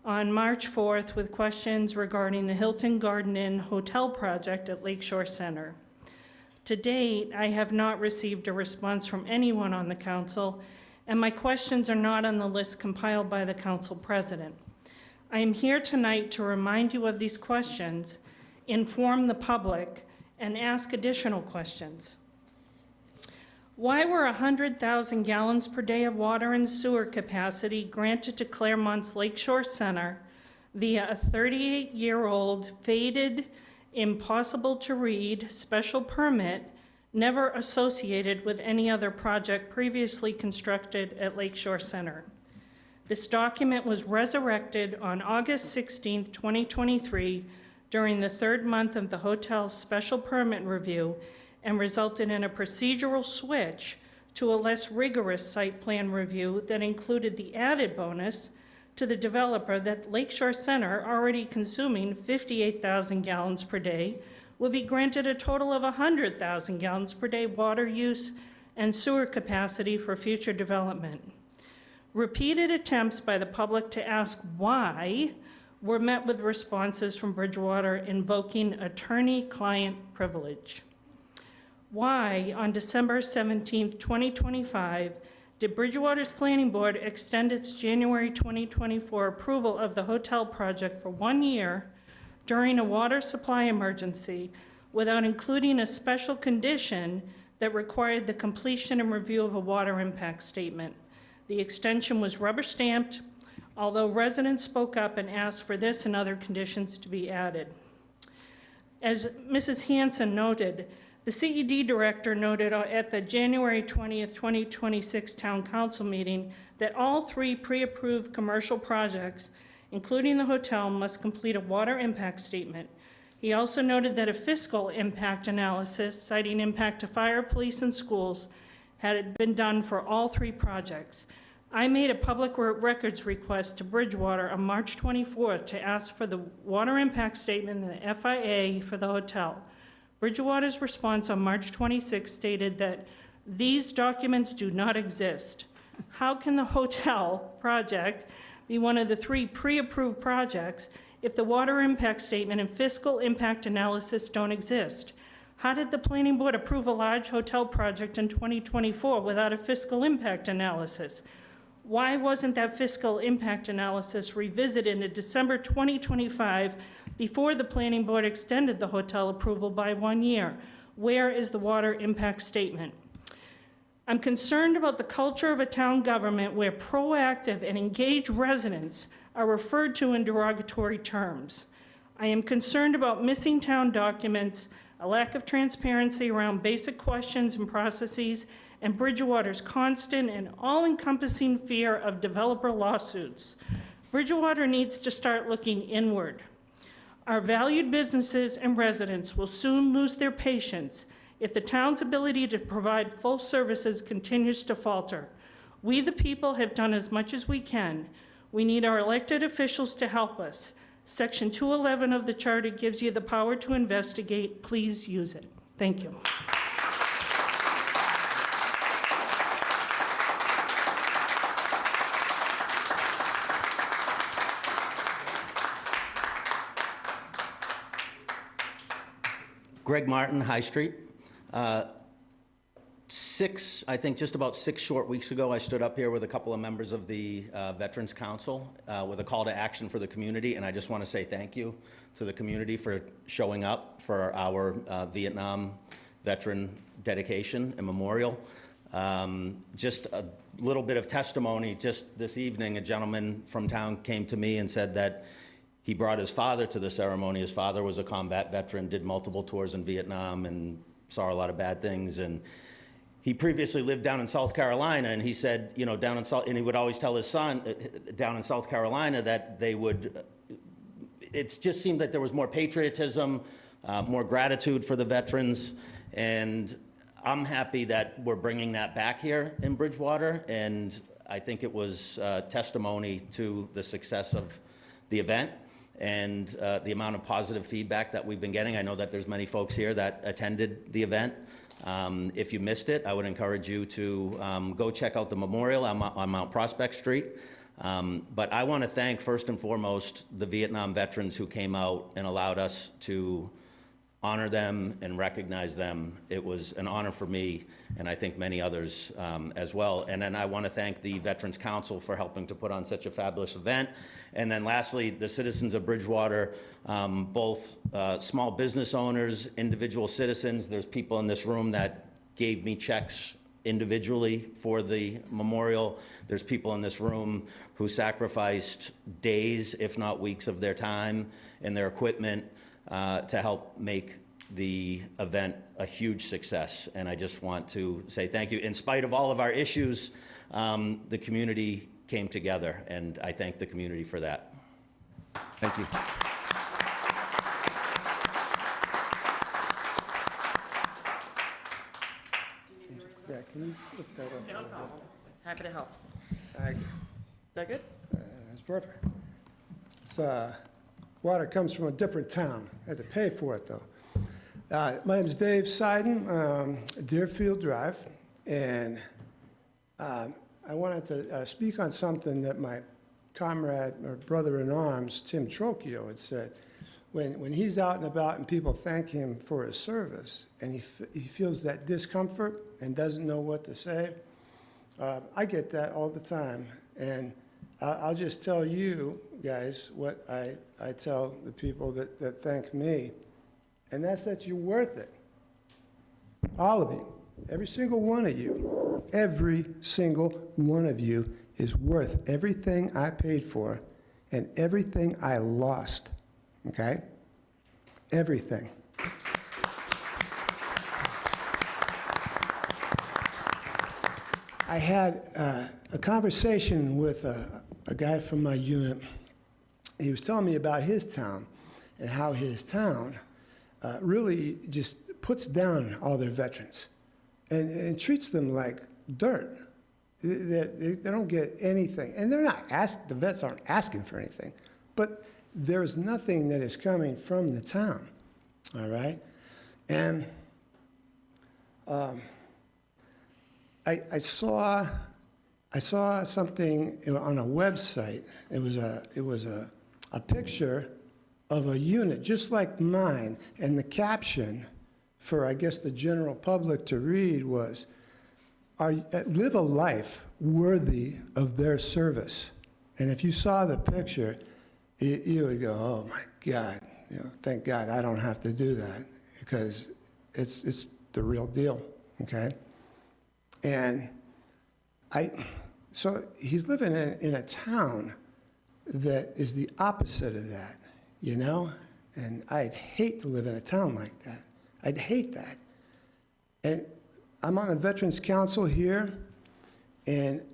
on March 4th with questions regarding the Hilton Garden Inn hotel project at Lakeshore Center. To date, I have not received a response from anyone on the council, and my questions are not on the list compiled by the council president. I am here tonight to remind you of these questions, inform the public, and ask additional questions. Why were 100,000 gallons per day of water and sewer capacity granted to Claremont's Lakeshore Center via a 38-year-old faded, impossible to read special permit never associated with any other project previously constructed at Lakeshore Center? This document was resurrected on August 16, 2023, during the third month of the hotel's special permit review, and resulted in a procedural switch to a less rigorous site plan review that included the added bonus to the developer that Lakeshore Center, already consuming 58,000 gallons per day, will be granted a total of 100,000 gallons per day water use and sewer capacity for future development. Repeated attempts by the public to ask why were met with responses from Bridgewater invoking attorney-client privilege. Why, on December 17, 2025, did Bridgewater's Planning Board extend its January 2024 approval of the hotel project for 1 year during a water supply emergency without including a special condition that required the completion and review of a water impact statement? The extension was rubber stamped, although residents spoke up and asked for this and other conditions to be added. As Mrs. Hanson noted, the CED director noted at the January 20th, 2026 Town Council meeting that all 3 pre-approved commercial projects, including the hotel, must complete a water impact statement. He also noted that a fiscal impact analysis, citing impact to fire, police, and schools, had been done for all 3 projects. I made a public records request to Bridgewater on March 24th to ask for the water impact statement and the FIA for the hotel. Bridgewater's response on March 26 stated that these documents do not exist. How can the hotel project be one of the 3 pre-approved projects if the water impact statement and fiscal impact analysis don't exist? How did the planning board approve a large hotel project in 2024 without a fiscal impact analysis? Why wasn't that fiscal impact analysis revisited in December 2025 before the planning board extended the hotel approval by 1 year? Where is the water impact statement? I'm concerned about the culture of a town government where proactive and engaged residents are referred to in derogatory terms. I am concerned about missing town documents, a lack of transparency around basic questions and processes, and Bridgewater's constant and all-encompassing fear of developer lawsuits. Bridgewater needs to start looking inward. Our valued businesses and residents will soon lose their patience if the town's ability to provide full services continues to falter. We, the people, have done as much as we can. We need our elected officials to help us. Section 211 of the Charter gives you the power to investigate. Please use it. Thank you. Greg Martin, High Street. I think just about 6 short weeks ago, I stood up here with a couple of members of the Veterans Council with a call to action for the community, and I just want to say thank you to the community for showing up for our Vietnam veteran dedication and memorial. Just a little bit of testimony. Just this evening, a gentleman from town came to me and said that he brought his father to the ceremony. His father was a combat veteran, did multiple tours in Vietnam, and saw a lot of bad things. And he previously lived down in South Carolina, and he said, you know, and he would always tell his son down in South Carolina that they would, it just seemed that there was more patriotism, more gratitude for the veterans, and I'm happy that we're bringing that back here in Bridgewater, and I think it was testimony to the success of the event and the amount of positive feedback that we've been getting. I know that there's many folks here that attended the event. If you missed it, I would encourage you to go check out the memorial on Mount Prospect Street. But I want to thank, first and foremost, the Vietnam veterans who came out and allowed us to honor them and recognize them. It was an honor for me, and I think many others as well. And then I want to thank the Veterans Council for helping to put on such a fabulous event. And then lastly, the citizens of Bridgewater, both small business owners, individual citizens. There's people in this room that gave me checks individually for the memorial. There's people in this room who sacrificed days, if not weeks, of their time and their equipment to help make the event a huge success. And I just want to say thank you. In spite of all of our issues, the community came together, and I thank the community for that. Thank you. Yeah, can you lift that up? No problem. Happy to help. Thank you. That good? That's perfect. It's, water comes from a different town. I had to pay for it, though. My name is Dave Seiden, Deerfield Drive, and I wanted to speak on something that my comrade or brother-in-arms, Tim Trocchio, had said. When he's out and about and people thank him for his service, and he feels that discomfort and doesn't know what to say, I get that all the time. And I'll just tell you guys what I tell the people that thank me, and that's that you're worth it. All of you, every single one of you, every single one of you is worth everything I paid for and everything I lost, okay? Everything. I had a conversation with a guy from my unit. He was telling me about his town and how his town really just puts down all their veterans and treats them like dirt. They don't get anything. And they're not the vets aren't asking for anything. But there is nothing that is coming from the town, all right? And I saw something on a website. It was a picture of a unit just like mine, and the caption for, I guess, the general public to read was, live a life worthy of their service. And if you saw the picture, you would go, oh my God, thank God I don't have to do that, because it's the real deal, okay? And so he's living in a town that is the opposite of that, And I'd hate to live in a town like that. I'd hate that. And I'm on a Veterans Council here, and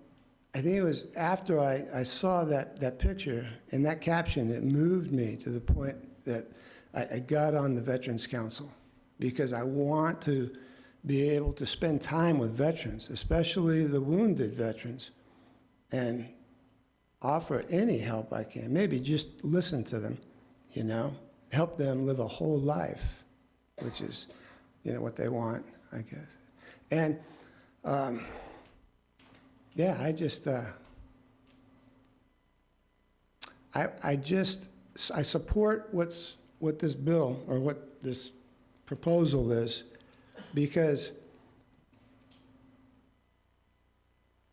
I think it was after I saw that picture and that caption, it moved me to the point that I got on the Veterans Council, because I want to be able to spend time with veterans, especially the wounded veterans, and offer any help I can. Maybe just listen to them, help them live a whole life, which is, what they want, I guess. And yeah, I support what this bill, or what this proposal is, because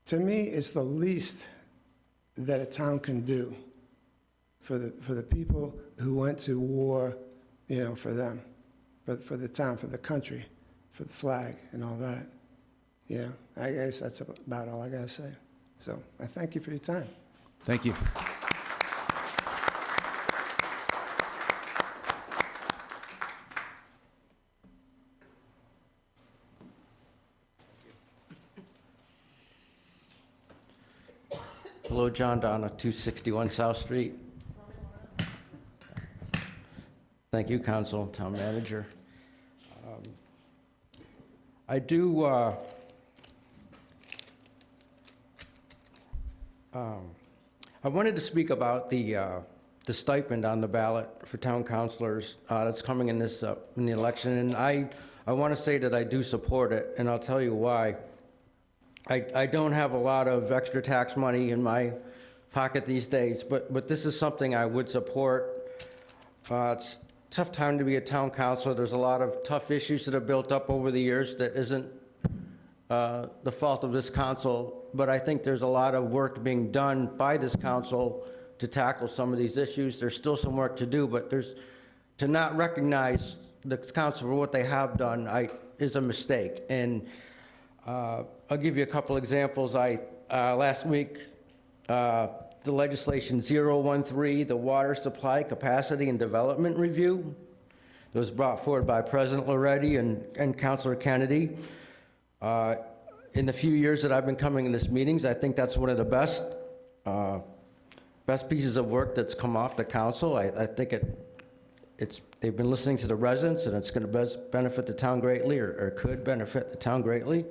to me, it's the least that a town can do for the people who went to war, for them, for the town, for the country, for the flag and all that. I guess that's about all I gotta say. So I thank you for your time. Thank you. Hello, John Donna, 261 South Street. Thank you, Council, Town Manager. I do, I wanted to speak about the stipend on the ballot for town councilors that's coming in this in the election, and I want to say that I do support it, and I'll tell you why. I don't have a lot of extra tax money in my pocket these days, but this is something I would support. It's a tough time to be a town councilor. There's a lot of tough issues that have built up over the years that isn't the fault of this council, but I think there's a lot of work being done by this council to tackle some of these issues. There's still some work to do, but to not recognize the council for what they have done is a mistake. And I'll give you a couple examples. Last week, the legislation 013, the Water Supply Capacity and Development Review, that was brought forward by President Loretti and Councilor Kennedy. In the few years that I've been coming in these meetings, I think that's one of the best pieces of work that's come off the council. I think they've been listening to the residents, and it's going to benefit the town greatly, or could benefit the town greatly.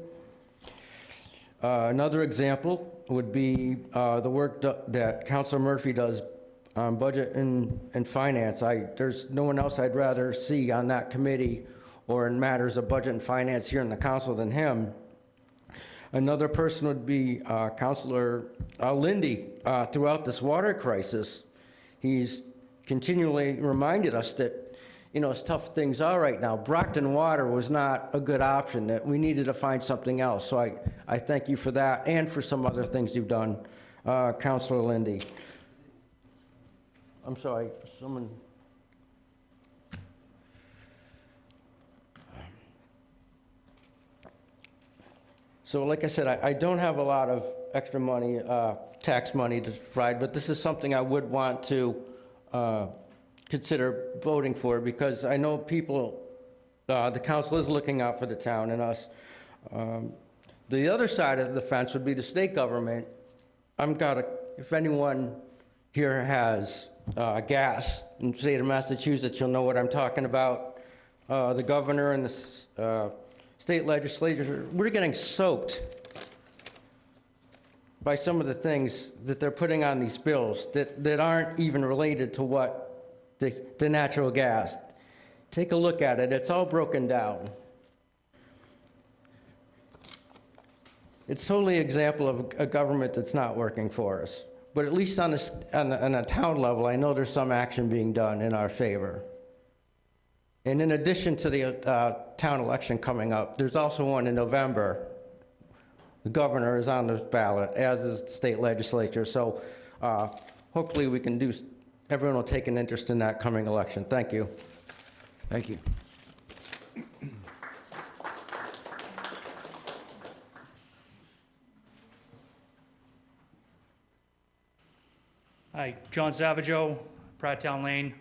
Another example would be the work that Councilor Murphy does on budget and finance. There's no one else I'd rather see on that committee or in matters of budget and finance here in the council than him. Another person would be Councilor Lindy. Throughout this water crisis, he's continually reminded us that, as tough things are right now, Brockton Water was not a good option, that we needed to find something else. So I thank you for that and for some other things you've done, Councilor Lindy. I'm sorry, someone. So like I said, I don't have a lot of extra money, tax money to provide, but this is something I would want to consider voting for, because I know people, the council is looking out for the town and us. The other side of the fence would be the state government. If anyone here has gas in the state of Massachusetts, you'll know what I'm talking about. The governor and the state legislature, we're getting soaked by some of the things that they're putting on these bills that aren't even related to what the natural gas. Take a look at it. It's all broken down. It's totally an example of a government that's not working for us. but at least on a town level, I know there's some action being done in our favor. And in addition to the town election coming up, there's also one in November. The governor is on the ballot, as is the state legislature. So hopefully we can do, everyone will take an interest in that coming election. Thank you. Thank you. Hi, John Savageau, Pratt-Town Lane.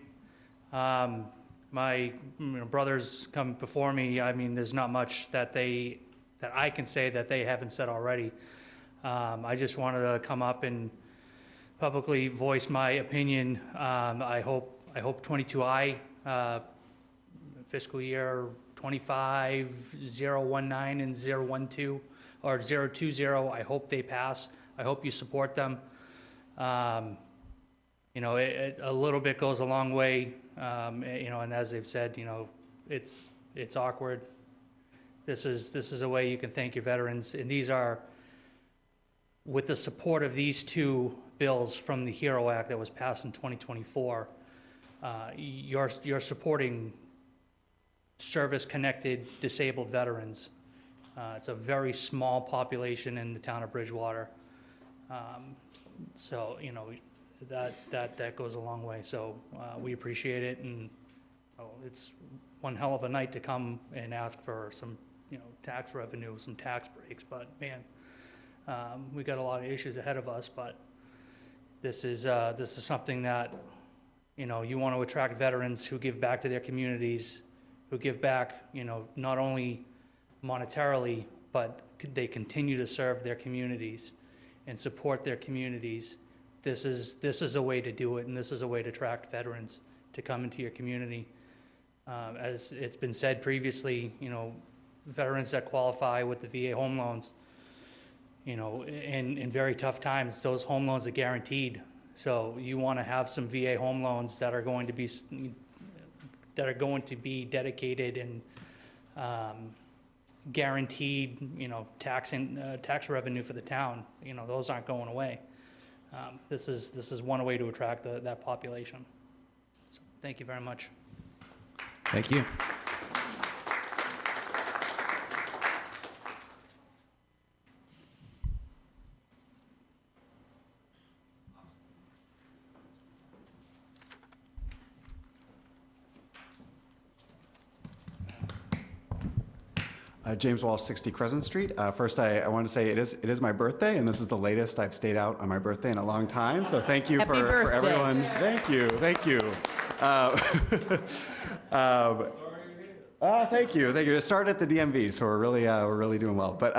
My brothers come before me. I mean, there's not much that I can say that they haven't said already. I just wanted to come up and publicly voice my opinion. I hope 22I, fiscal year 25, 019 and 012, or 020, I hope they pass. I hope you support them. You know, a little bit goes a long way, you know, and as they've said, you know, it's awkward. This is a way you can thank your veterans, and these are, with the support of these two bills from the HERO Act that was passed in 2024, you're supporting service-connected disabled veterans. It's a very small population in the town of Bridgewater. So, you know, that goes a long way. So we appreciate it, and it's one hell of a night to come and ask for some, you know, tax revenue, some tax breaks. But man, we got a lot of issues ahead of us. But this is something that, you know, you want to attract veterans who give back to their communities, who give back, you know, not only monetarily, but they continue to serve their communities and support their communities. This is a way to do it, and this is a way to attract veterans to come into your community. As it's been said previously, you know, veterans that qualify with the VA home loans, you know, in very tough times, those home loans are guaranteed. So you want to have some VA home loans that are going to be dedicated and guaranteed, you know, tax revenue for the town. You know, those aren't going away. This is one way to attract that population. So thank you very much. Thank you. James Walsh, 60 Crescent Street. First, I want to say it is my birthday, and this is the latest I've stayed out on my birthday in a long time. So thank you for everyone. Thank you. Thank you. Thank you. It started at the DMV, so we're really doing well. But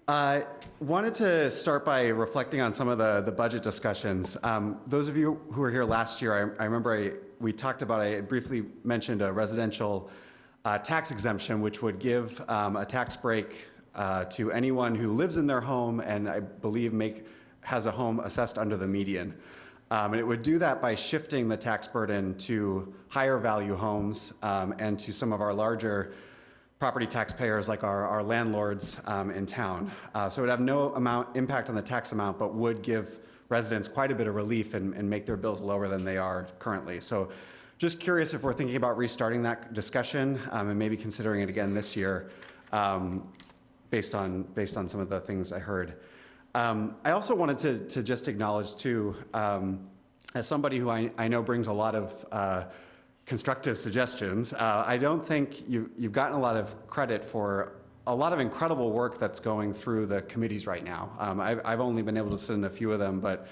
I wanted to start by reflecting on some of the budget discussions. Those of you who were here last year, I remember we talked about, I briefly mentioned a residential tax exemption, which would give a tax break to anyone who lives in their home and I believe has a home assessed under the median. And it would do that by shifting the tax burden to higher value homes and to some of our larger property taxpayers like our landlords in town. So it would have no impact on the tax amount, but would give residents quite a bit of relief and make their bills lower than they are currently. So just curious if we're thinking about restarting that discussion and maybe considering it again this year based on some of the things I heard. I also wanted to just acknowledge too, as somebody who I know brings a lot of constructive suggestions, I don't think you've gotten a lot of credit for a lot of incredible work that's going through the committees right now. I've only been able to sit in a few of them, but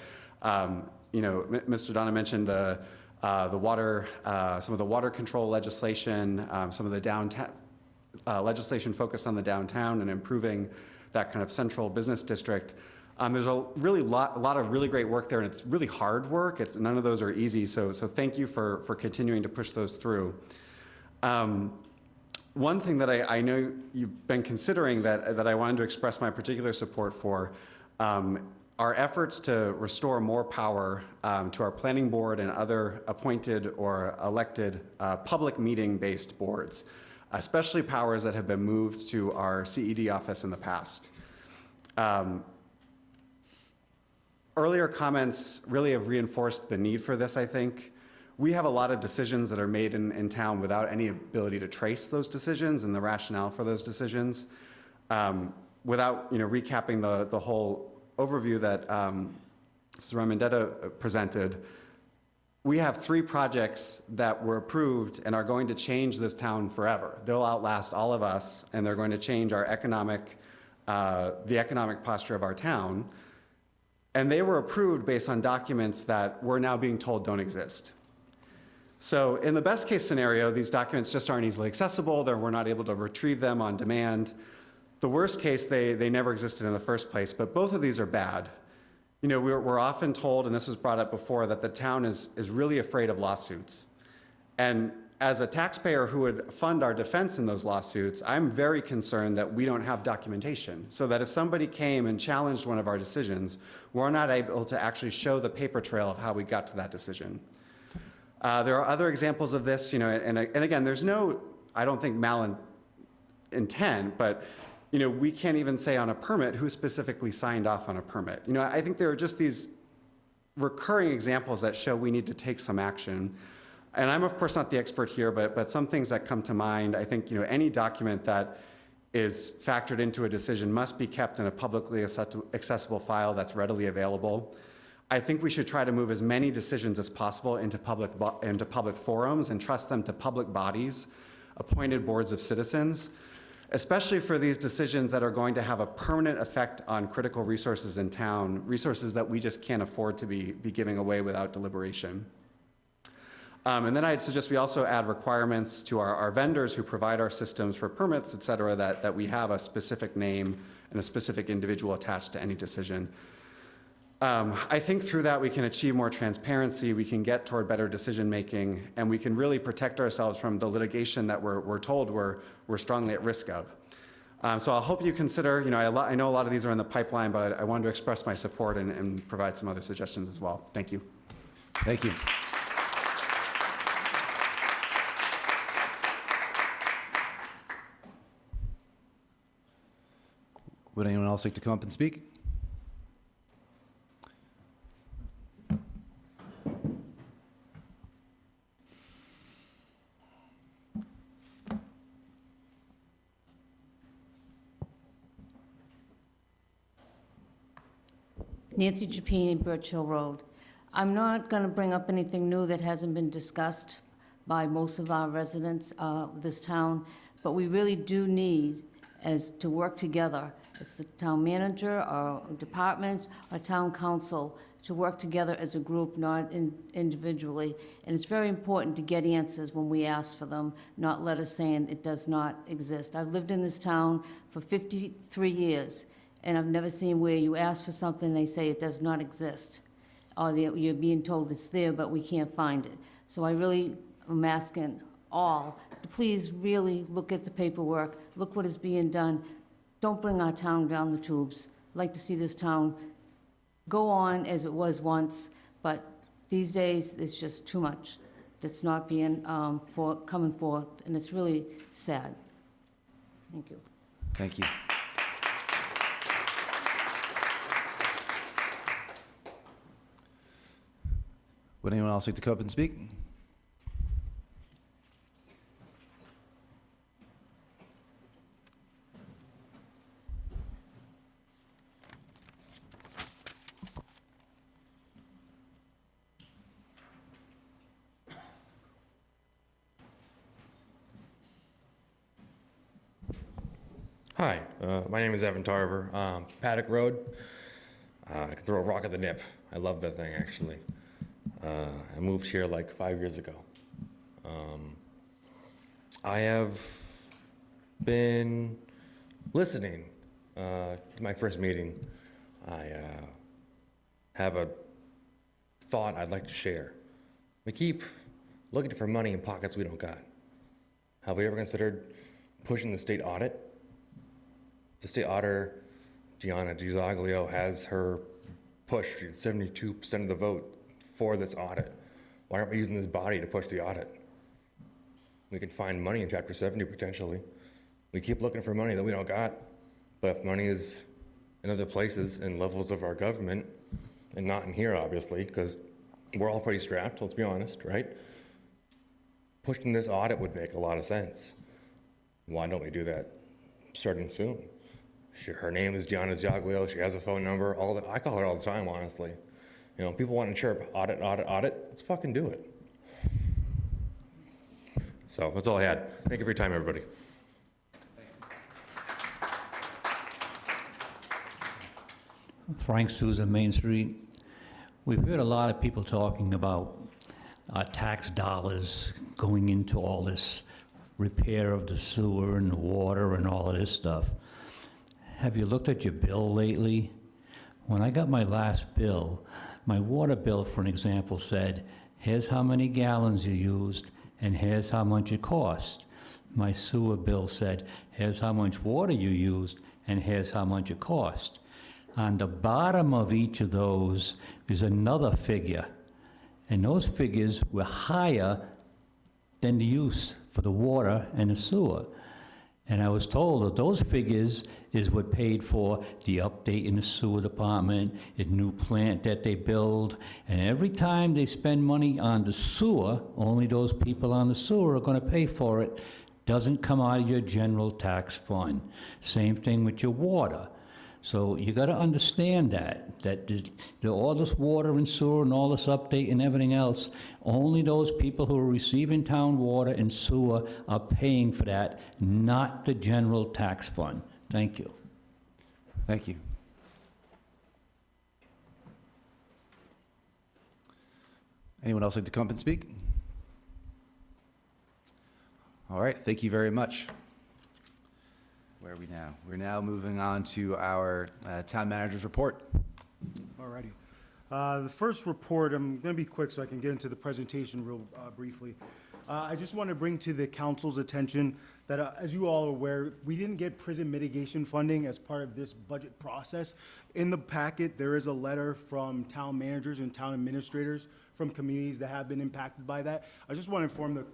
you know, Mr. Donna mentioned the water, some of the water control legislation, some of the downtown legislation focused on the downtown and improving that kind of central business district. There's a lot of really great work there, and it's really hard work. None of those are easy, so thank you for continuing to push those through. One thing that I know you've been considering that I wanted to express my particular support for are efforts to restore more power to our planning board and other appointed or elected public meeting-based boards, especially powers that have been moved to our CED office in the past. earlier comments really have reinforced the need for this, I think. We have a lot of decisions that are made in town without any ability to trace those decisions and the rationale for those decisions. Without recapping the whole overview that Mrs. Remendetta presented, we have 3 projects that were approved and are going to change this town forever. They'll outlast all of us, and they're going to change our the economic posture of our town. And they were approved based on documents that we're now being told don't exist. So in the best case scenario, these documents just aren't easily accessible, we're not able to retrieve them on demand. The worst case, they never existed in the first place, but both of these are bad. We're often told, and this was brought up before, that the town is really afraid of lawsuits. And as a taxpayer who would fund our defense in those lawsuits, I'm very concerned that we don't have documentation, so that if somebody came and challenged one of our decisions, we're not able to actually show the paper trail of how we got to that decision. There are other examples of this, and again, there's no, I don't think, malintent, but we can't even say on a permit who specifically signed off on a permit. I think there are just these recurring examples that show we need to take some action. And I'm, of course, not the expert here, but some things that come to mind, I think, any document that is factored into a decision must be kept in a publicly accessible file that's readily available. I think we should try to move as many decisions as possible into public forums and trust them to public bodies, appointed boards of citizens, especially for these decisions that are going to have a permanent effect on critical resources in town, resources that we just can't afford to be giving away without deliberation. And then I'd suggest we also add requirements to our vendors who provide our systems for permits, et cetera, that we have a specific name and a specific individual attached to any decision. I think through that we can achieve more transparency, we can get toward better decision making, and we can really protect ourselves from the litigation that we're told we're strongly at risk of. So I hope you consider, I know a lot of these are in the pipeline, but I wanted to express my support and provide some other suggestions as well. Thank you. Thank you. Would anyone else like to come up and speak? Nancy Chapini, Birch Hill Road. I'm not going to bring up anything new that hasn't been discussed by most of our residents of this town, but we really do need to work together. It's the town manager, our departments, our town council, to work together as a group, not individually. And it's very important to get answers when we ask for them, not letters saying it does not exist. I've lived in this town for 53 years. And I've never seen where you ask for something and they say it does not exist. Or you're being told it's there, but we can't find it. So I really am asking all to please really look at the paperwork, look what is being done. Don't bring our town down the tubes. I'd like to see this town go on as it was once, but these days it's just too much that's not being coming forth, and it's really sad. Thank you. Thank you. Would anyone else like to come up and speak? Hi, my name is Evan Tarver. Paddock Road. I can throw a rock at the nip. I love that thing, actually. I moved here like 5 years ago. I have been listening to my first meeting. I have a thought I'd like to share. We keep looking for money in pockets we don't got. Have we ever considered pushing the state audit? The state auditor, Gianna DiZoglio, has her push 72% of the vote for this audit. Why aren't we using this body to push the audit? We could find money in Chapter 70 potentially. We keep looking for money that we don't got, but if money is in other places and levels of our government, and not in here, obviously, because we're all pretty strapped, let's be honest, right? Pushing this audit would make a lot of sense. Why don't we do that starting soon? Her name is Gianna Ziaglio, she has a phone number, all that. I call her all the time, honestly. You know, people want to chirp, audit, audit, audit, let's fucking do it. So that's all I had. Thank you for your time, everybody. Frank Souza, Main Street. We've heard a lot of people talking about tax dollars going into all this repair of the sewer and the water and all of this stuff. Have you looked at your bill lately? When I got my last bill, my water bill, for an example, said, here's how many gallons you used, and here's how much it cost. My sewer bill said, here's how much water you used, and here's how much it cost. On the bottom of each of those is another figure, and those figures were higher than the use for the water and the sewer. And I was told that those figures is what paid for the update in the sewer department, a new plant that they build, and every time they spend money on the sewer, only those people on the sewer are gonna pay for it. Doesn't come out of your general tax fund. Same thing with your water. So you gotta understand that all this water and sewer and all this update and everything else, only those people who are receiving town water and sewer are paying for that, not the general tax fund. Thank you. Thank you. Anyone else like to come up and speak? All right, thank you very much. Where are we now? We're now moving on to our town manager's report. Alrighty. The first report, I'm going to be quick so I can get into the presentation real briefly. I just want to bring to the council's attention that, as you all are aware, we didn't get prison mitigation funding as part of this budget process. In the packet, there is a letter from town managers and town administrators from communities that have been impacted by that. I just want to inform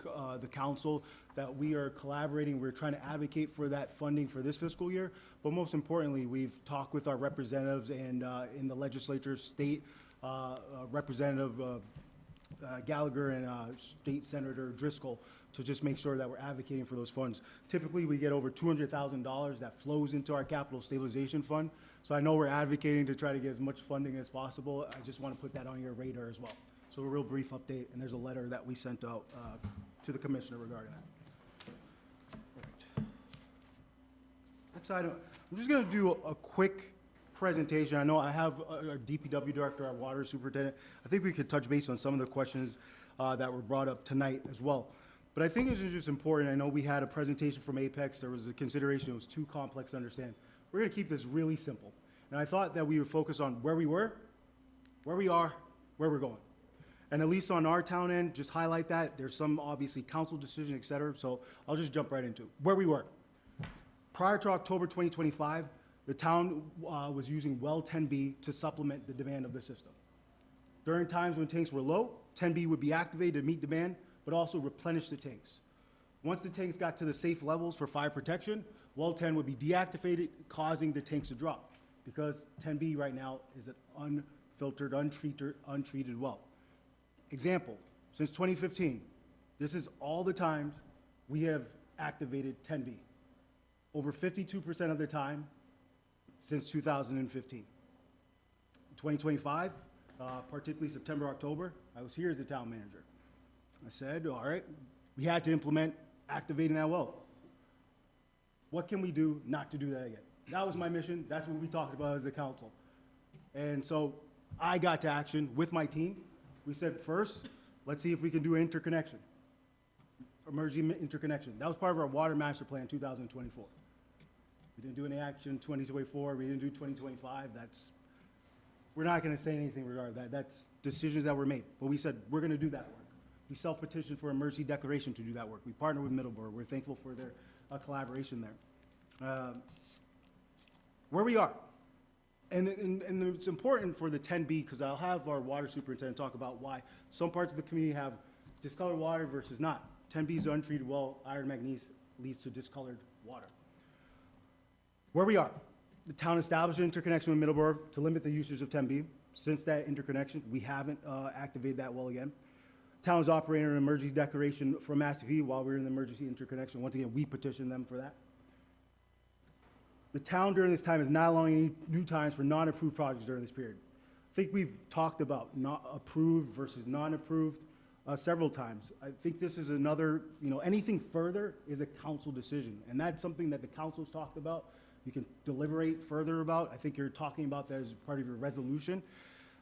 the council that we are collaborating. We're trying to advocate for that funding for this fiscal year. But most importantly, we've talked with our representatives and in the legislature, state Representative Gallagher and State Senator Driscoll, to just make sure that we're advocating for those funds. Typically, we get over $200,000 that flows into our capital stabilization fund. So I know we're advocating to try to get as much funding as possible. I just want to put that on your radar as well. So a real brief update, and there's a letter that we sent out to the commissioner regarding that. Right. Next item, I'm just going to do a quick presentation. I know I have our DPW director, our water superintendent. I think we could touch base on some of the questions that were brought up tonight as well. But I think it's just important. I know we had a presentation from Apex. There was a consideration. It was too complex to understand. We're going to keep this really simple. And I thought that we would focus on where we were, where we are, where we're going. And at least on our town end, just highlight that. There's some obviously council decision, et cetera. So I'll just jump right into it. Where we were. Prior to October 2025, the town was using well 10B to supplement the demand of the system. During times when tanks were low, 10B would be activated to meet demand, but also replenish the tanks. Once the tanks got to the safe levels for fire protection, well 10 would be deactivated, causing the tanks to drop, because 10B right now is an unfiltered, untreated well. Example, since 2015, this is all the times we have activated 10B. Over 52% of the time since 2015. In 2025, particularly September, October, I was here as the town manager. I said, all right, we had to implement activating that well. What can we do not to do that again? That was my mission. That's what we talked about as a council. And so I got to action with my team. We said, first, let's see if we can do an interconnection, emergency interconnection. That was part of our water master plan 2024. We didn't do any action 2024. We didn't do 2025. We're not going to say anything regarding that. That's decisions that were made. But we said, we're going to do that work. We self-petitioned for emergency declaration to do that work. We partnered with Middleborough. We're thankful for their collaboration there. Where we are. And it's important for the 10B, because I'll have our water superintendent talk about why some parts of the community have discolored water versus not. 10B is untreated well, iron manganese leads to discolored water. Where we are. The town established an interconnection with Middleborough to limit the usage of 10B. Since that interconnection, we haven't activated that well again. Town is operating an emergency declaration for Mass DEP while we're in the emergency interconnection. Once again, we petitioned them for that. The town during this time is not allowing any new times for non-approved projects during this period. I think we've talked about not approved versus non-approved several times. I think this is another, anything further is a council decision. And that's something that the council's talked about. You can deliberate further about. I think you're talking about that as part of your resolution.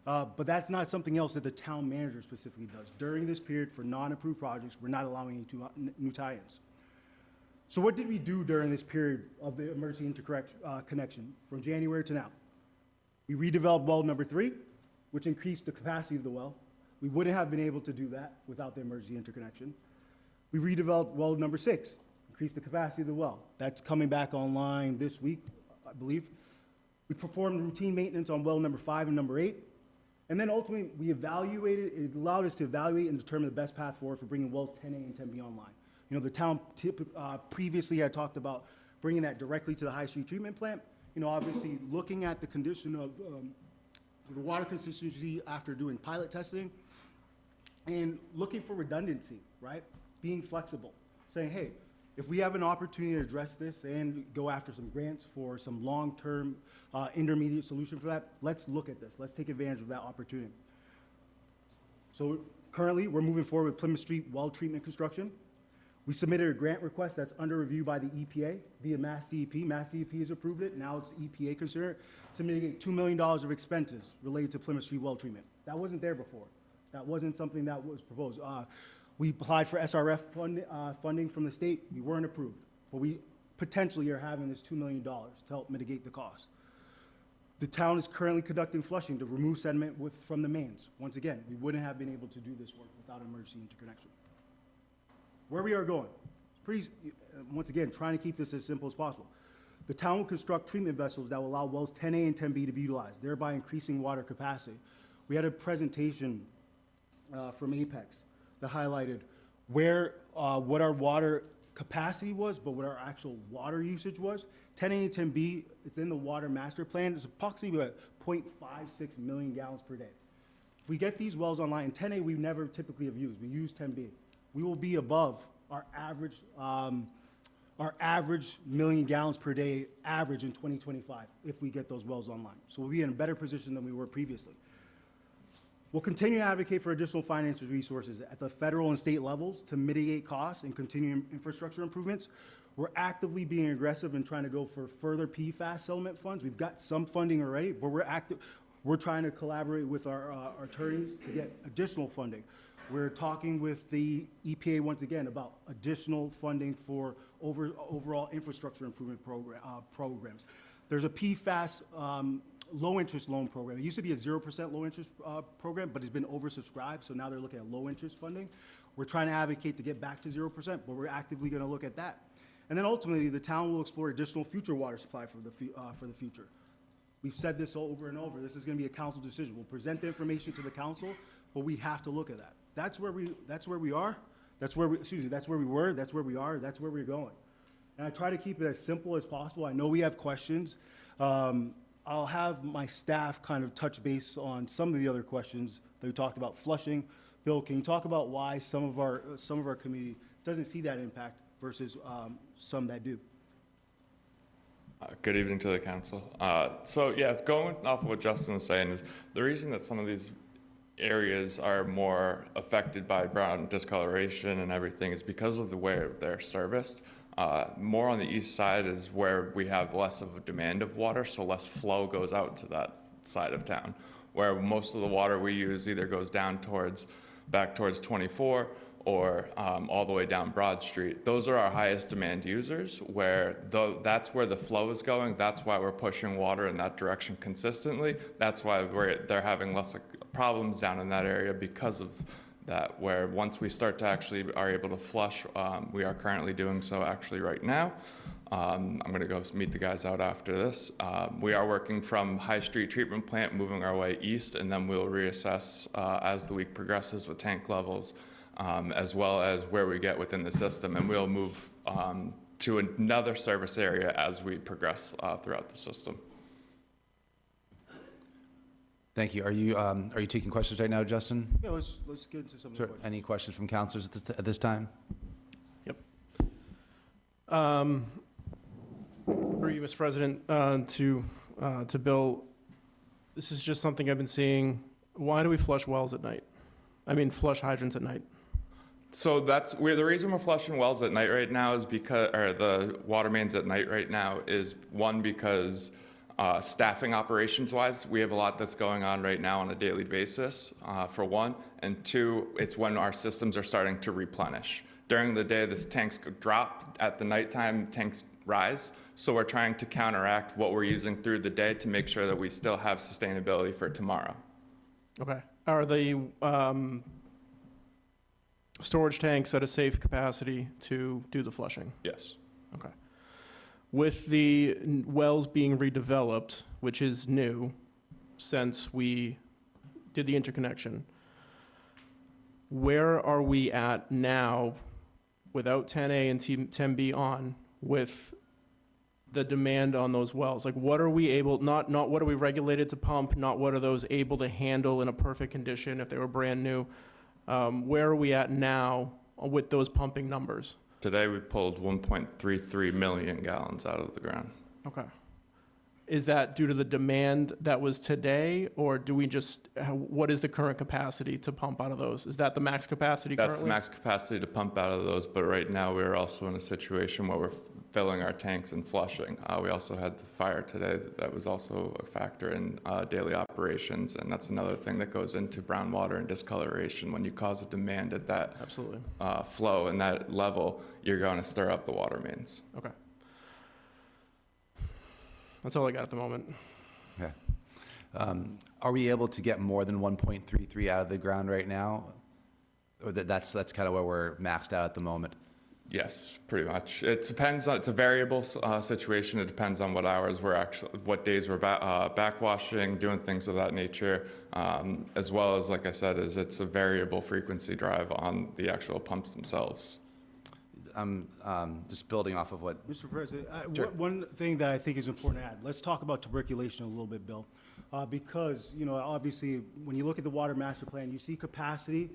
But that's not something else that the town manager specifically does. During this period for non-approved projects, we're not allowing any new tie-ins. So what did we do during this period of the emergency interconnection from January to now? We redeveloped well number 3, which increased the capacity of the well. We wouldn't have been able to do that without the emergency interconnection. We redeveloped well number 6, increased the capacity of the well. That's coming back online this week, I believe. We performed routine maintenance on well number 5 and number 8. And then ultimately, we evaluated, it allowed us to evaluate and determine the best path forward for bringing wells 10A and 10B online. The town previously had talked about bringing that directly to the High Street treatment plant. Obviously, looking at the condition of the water consistency after doing pilot testing and looking for redundancy, right? Being flexible, saying, hey, if we have an opportunity to address this and go after some grants for some long-term intermediate solution for that, let's look at this. Let's take advantage of that opportunity. So currently, we're moving forward with Plymouth Street well treatment construction. We submitted a grant request that's under review by the EPA via Mass DEP. Mass DEP has approved it. Now it's EPA concerned to mitigate $2 million of expenses related to Plymouth Street well treatment. That wasn't there before. That wasn't something that was proposed. We applied for SRF funding from the state. We weren't approved. But we potentially are having this $2 million to help mitigate the cost. The town is currently conducting flushing to remove sediment from the mains. Once again, we wouldn't have been able to do this work without emergency interconnection. Where we are going, once again, trying to keep this as simple as possible. The town will construct treatment vessels that will allow wells 10A and 10B to be utilized, thereby increasing water capacity. We had a presentation from Apex that highlighted what our water capacity was, but what our actual water usage was. 10A and 10B, it's in the water master plan. It's approximately about 0.56 million gallons per day. If we get these wells online, and 10A we never typically have used, we use 10B. We will be above our average million gallons per day average in 2025 if we get those wells online. So we'll be in a better position than we were previously. We'll continue to advocate for additional financial resources at the federal and state levels to mitigate costs and continue infrastructure improvements. We're actively being aggressive and trying to go for further PFAS settlement funds. We've got some funding already, but we're trying to collaborate with our attorneys to get additional funding. We're talking with the EPA once again about additional funding for overall infrastructure improvement programs. There's a PFAS low-interest loan program. It used to be a 0% low-interest program, but it's been oversubscribed, so now they're looking at low-interest funding. We're trying to advocate to get back to 0%, but we're actively going to look at that. And then ultimately, the town will explore additional future water supply for the future. We've said this over and over. This is going to be a council decision. We'll present the information to the council, but we have to look at that. That's where we are. That's where we were. That's where we are. That's where we're going. And I try to keep it as simple as possible. I know we have questions. I'll have my staff kind of touch base on some of the other questions that we talked about. Flushing. Bill, can you talk about why some of our community doesn't see that impact versus some that do? Good evening to the council. So yeah, going off of what Justin was saying is the reason that some of these areas are more affected by brown discoloration and everything is because of the way they're serviced. More on the east side is where we have less of a demand of water, so less flow goes out to that side of town, where most of the water we use either goes down back towards 24 or all the way down Broad Street. Those are our highest demand users, that's where the flow is going. That's why we're pushing water in that direction consistently. That's why they're having less problems down in that area because of that, where once we start to actually are able to flush, we are currently doing so actually right now. I'm gonna go meet the guys out after this. We are working from High Street Treatment Plant, moving our way east, and then we'll reassess as the week progresses with tank levels, as well as where we get within the system, and we'll move to another service area as we progress throughout the system. Thank you. Are you taking questions right now, Justin? Yeah, let's get into some of the Sure. questions. Any questions from councilors at this time? Through you, Mr. President, to Bill, this is just something I've been seeing. Why do we flush wells at night? I mean, flush hydrants at night. So the reason we're flushing wells at night right now is because, or the water mains at night right now is one, because staffing operations wise, we have a lot that's going on right now on a daily basis, for one, and two, it's when our systems are starting to replenish. During the day, this tanks drop. At the nighttime, tanks rise. So we're trying to counteract what we're using through the day to make sure that we still have sustainability for tomorrow. Okay. Are the storage tanks at a safe capacity to do the flushing? Yes. Okay. With the wells being redeveloped, which is new since we did the interconnection, where are we at now without 10A and 10B on with the demand on those wells? Like, what are we able, not what are we regulated to pump, not what are those able to handle in a perfect condition if they were brand new? Where are we at now with those pumping numbers? Today we pulled 1.33 million gallons out of the ground. Okay. Is that due to the demand that was today, or do we just, what is the current capacity to pump out of those? Is that the max capacity currently? That's the max capacity to pump out of those, but right now we're also in a situation where we're filling our tanks and flushing. We also had the fire today that was also a factor in daily operations, and that's another thing that goes into brown water and discoloration. When you cause a demand at that Absolutely. Flow and that level, you're going to stir up the water mains. Okay. That's all I got at the moment. Okay. Are we able to get more than 1.33 out of the ground right now? Or that's kind of where we're maxed out at the moment? Yes, pretty much. It depends on, it's a variable situation. It depends on what hours we're actually, what days we're backwashing, doing things of that nature, as well as, like I said, it's a variable frequency drive on the actual pumps themselves. Just building off of what... Mr. President, Sure. one thing that I think is important to add, let's talk about tuberculation a little bit, Bill. Because, you know, obviously, when you look at the water master plan, you see capacity,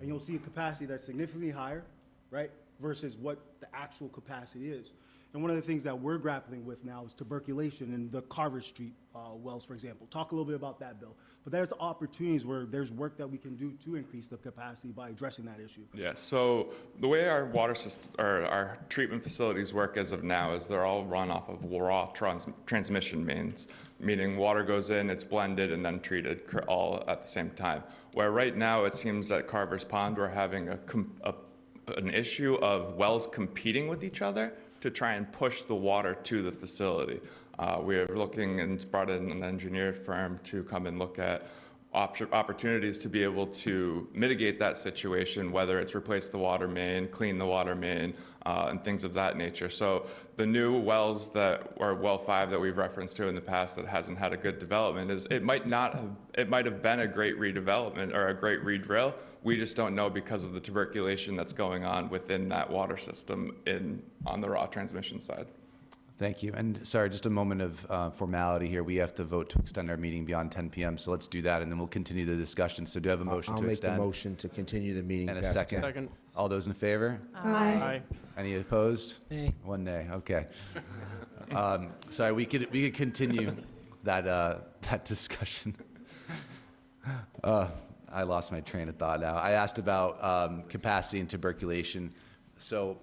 and you'll see a capacity that's significantly higher, right, versus what the actual capacity is. And one of the things that we're grappling with now is tuberculation in the Carver Street wells, for example. Talk a little bit about that, Bill. But there's opportunities where there's work that we can do to increase the capacity by addressing that issue. Yeah, so the way our water system, or our treatment facilities work as of now is they're all run off of raw transmission mains, meaning water goes in, it's blended, and then treated all at the same time. Where right now it seems at Carver's Pond we're having an issue of wells competing with each other to try and push the water to the facility. We are looking and brought in an engineer firm to come and look at opportunities to be able to mitigate that situation, whether it's replace the water main, clean the water main, and things of that nature. So the new wells that, or well 5 that we've referenced to in the past that hasn't had a good development is, it might have been a great redevelopment or a great redrill. We just don't know because of the tuberculation that's going on within that water system on the raw transmission side. Thank you. And sorry, just a moment of formality here. We have to vote to extend our meeting beyond 10 p.m., so let's do that, and then we'll continue the discussion. So do I have a motion to extend? I'll make the motion to continue the meeting. And a past second. 10. Second. All those in favor? Aye. Any opposed? Nay. One nay, okay. Sorry, we could continue that discussion. I lost my train of thought now. I asked about capacity and tuberculation. So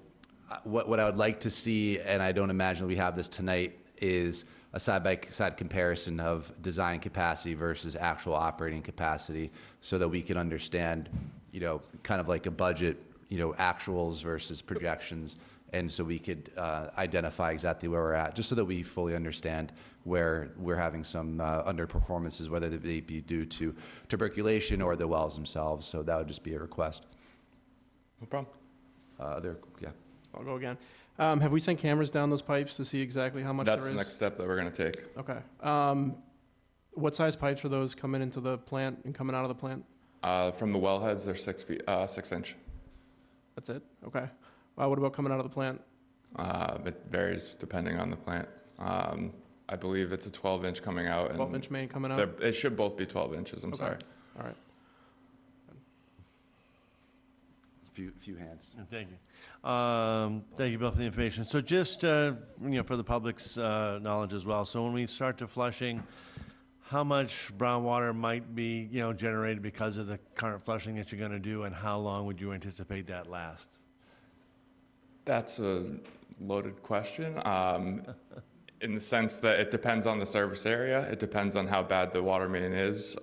what I would like to see, and I don't imagine we have this tonight, is a side-by-side comparison of design capacity versus actual operating capacity so that we can understand, you know, kind of like a budget, you know, actuals versus projections, and so we could identify exactly where we're at, just so that we fully understand where we're having some underperformances, whether they be due to tuberculation or the wells themselves. So that would just be a request. No problem. Yeah. I'll go again. Have we sent cameras down those pipes to see exactly how much there is? That's the next step that we're going to take. Okay. What size pipes are those coming into the plant and coming out of the plant? From the wellheads, they're 6 feet, 6 inch. That's it? Okay. What about coming out of the plant? It varies depending on the plant. I believe it's a 12-inch coming out. 12-inch main coming out? It should both be 12 inches, I'm Okay. sorry. All right. Few hands. Thank you. Thank you, Bill, for the information. So just, for the public's knowledge as well, so when we start to flushing, how much brown water might be, generated because of the current flushing that you're going to do, and how long would you anticipate that last? That's a loaded question. In the sense that it depends on the service area, it depends on how bad the water main is,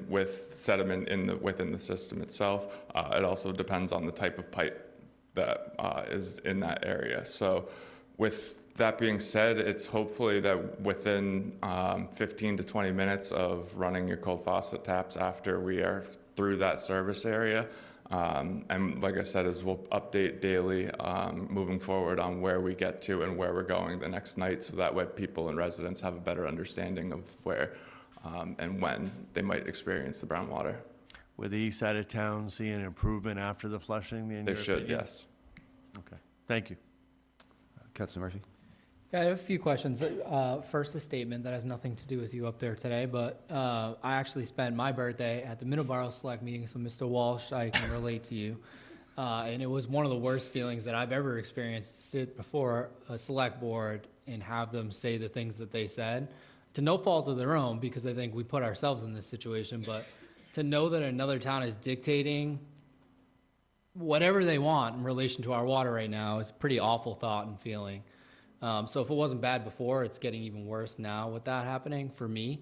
with sediment within the system itself. It also depends on the type of pipe that is in that area. So with that being said, it's hopefully that within 15 to 20 minutes of running your cold faucet taps after we are through that service area. And like I said, is we'll update daily moving forward on where we get to and where we're going the next night, so that way people and residents have a better understanding of where and when they might experience the brown water. Will the east side of town see an improvement after the flushing? In They your should, opinion? yes. Okay, thank you. Councilor Murphy? Yeah, I have a few questions. First, a statement that has nothing to do with you up there today, but I actually spent my birthday at the Middleborough Select meeting, so Mr. Walsh, I can relate to you. And it was one of the worst feelings that I've ever experienced to sit before a select board and have them say the things that they said, to no fault of their own, because I think we put ourselves in this situation, but to know that another town is dictating whatever they want in relation to our water right now is a pretty awful thought and feeling. So if it wasn't bad before, it's getting even worse now with that happening for me.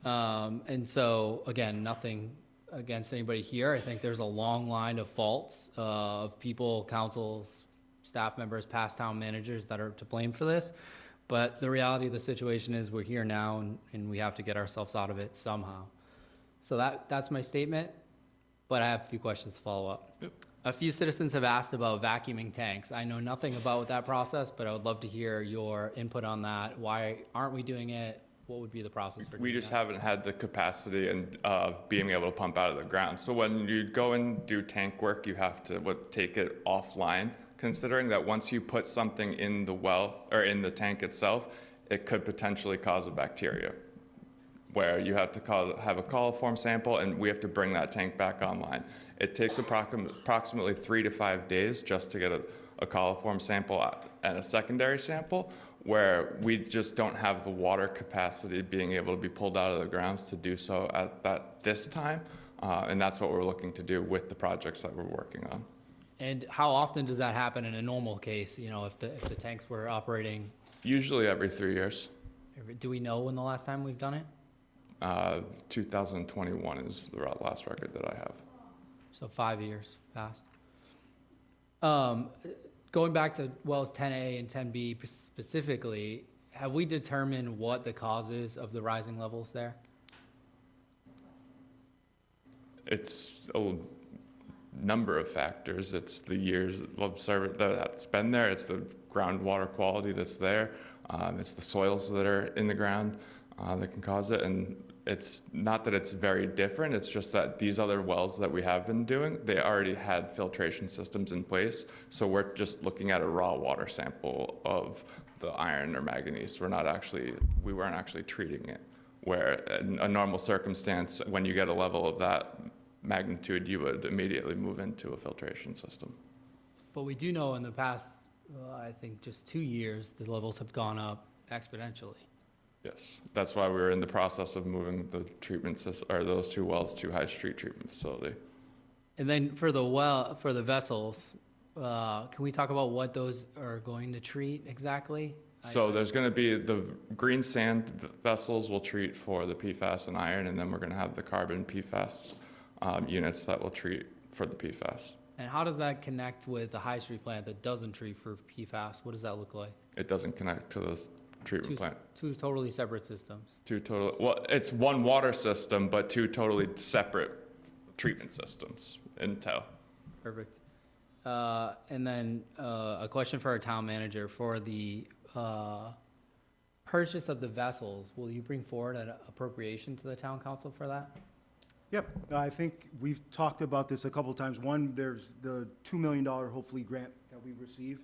And so, again, nothing against anybody here. I think there's a long line of faults of people, councils, staff members, past town managers that are to blame for this. But the reality of the situation is we're here now, and we have to get ourselves out of it somehow. So that's my statement, but I have a few questions to follow up. Yep. A few citizens have asked about vacuuming tanks. I know nothing about that process, but I would love to hear your input on that. Why aren't we doing it? What would be the process for doing We just that? haven't had the capacity and of being able to pump out of the ground. So when you go and do tank work, you have to take it offline, considering that once you put something in the well or in the tank itself, it could potentially cause a bacteria, where you have to have a coliform sample, and we have to bring that tank back online. It takes approximately 3 to 5 days just to get a coliform sample and a secondary sample, where we just don't have the water capacity being able to be pulled out of the grounds to do so at this time. And that's what we're looking to do with the projects that we're working on. And how often does that happen in a normal case, if the tanks were operating? Usually every 3 years. Do we know when the last time we've done it? 2021 is the last record that I have. So 5 years past. Going back to wells 10A and 10B specifically, have we determined what the cause is of the rising levels there? It's a number of factors. It's the years of service that's been there. It's the groundwater quality that's there. It's the soils that are in the ground that can cause it. And it's not that it's very different. It's just that these other wells that we have been doing, they already had filtration systems in place. So we're just looking at a raw water sample of the iron or manganese. We weren't actually treating it. Where in a normal circumstance, when you get a level of that magnitude, you would immediately move into a filtration system. But we do know in the past, I think just 2 years, the levels have gone up exponentially. Yes, that's why we're in the process of moving the treatment system, or those 2 wells to High Street Treatment Facility. And then for the vessels, can we talk about what those are going to treat exactly? So there's going to be the green sand vessels will treat for the PFAS and iron, and then we're going to have the carbon PFAS units that will treat for the PFAS. And how does that connect with the High Street plant that doesn't treat for PFAS? What does that look like? It doesn't connect to the treatment plant. 2 totally separate systems. Well, it's one water system, but 2 totally separate treatment systems in tow. Perfect. And then a question for our town manager. For the purchase of the vessels, will you bring forward an appropriation to the town council for that? Yep, I think we've talked about this a couple of times. One, there's the $2 million hopefully grant that we receive.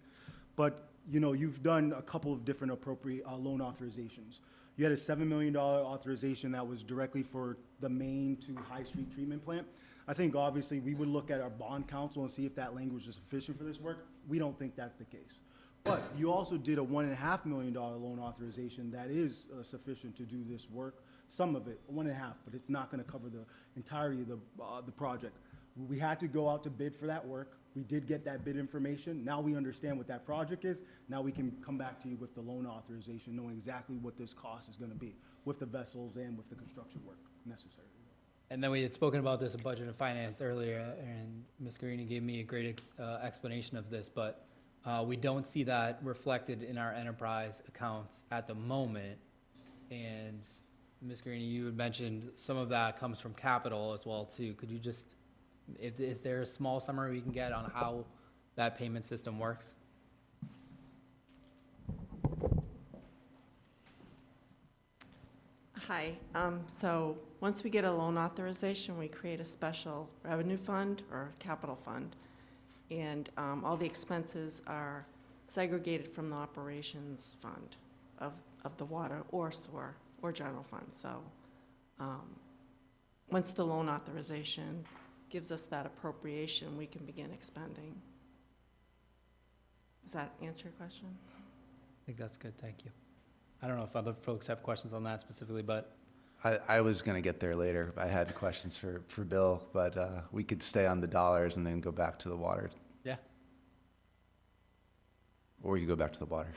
But you know, you've done a couple of different appropriate loan authorizations. You had a $7 million authorization that was directly for the Main to High Street treatment plant. I think obviously we would look at our bond counsel and see if that language is sufficient for this work. We don't think that's the case. But you also did a $1.5 million loan authorization that is sufficient to do this work. Some of it, 1.5, but it's not going to cover the entirety of the project. We had to go out to bid for that work. We did get that bid information. Now we understand what that project is. Now we can come back to you with the loan authorization, knowing exactly what this cost is going to be with the vessels and with the construction work necessary. And then we had spoken about this in Budget and Finance earlier, and Ms. Guarini gave me a great explanation of this, but we don't see that reflected in our enterprise accounts at the moment. And Ms. Guarini, you had mentioned some of that comes from capital as well too. Could you just, is there a small summary we can get on how that payment system works? Hi. So once we get a loan authorization, we create a special revenue fund or capital fund. And all the expenses are segregated from the operations fund of the water or sewer or general fund. So once the loan authorization gives us that appropriation, we can begin expending. Does that answer your question? I think that's good, thank you. I don't know if other folks have questions on that specifically, but I was going to get there later. I had questions for Bill, but we could stay on the dollars and then go back to the water. yeah. Or you go back to the water.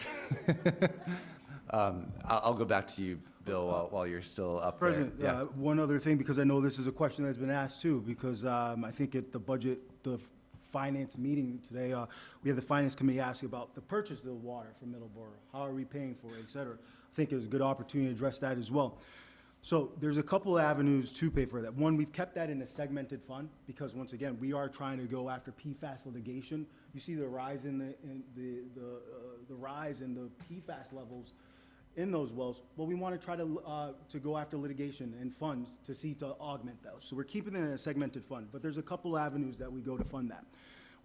I'll go back to you, Bill, while you're still up there. President, Yeah. one other thing, because I know this is a question that's been asked too, because I think at the finance meeting today, we had the finance committee ask about the purchase of the water from Middleborough. How are we paying for it, et cetera? I think it was a good opportunity to address that as well. So there's a couple of avenues to pay for that. One, we've kept that in a segmented fund because once again, we are trying to go after PFAS litigation. You see the rise in the rise in the PFAS levels in those wells. Well, we want to try to go after litigation and funds to augment those. So we're keeping it in a segmented fund, but there's a couple avenues that we go to fund that.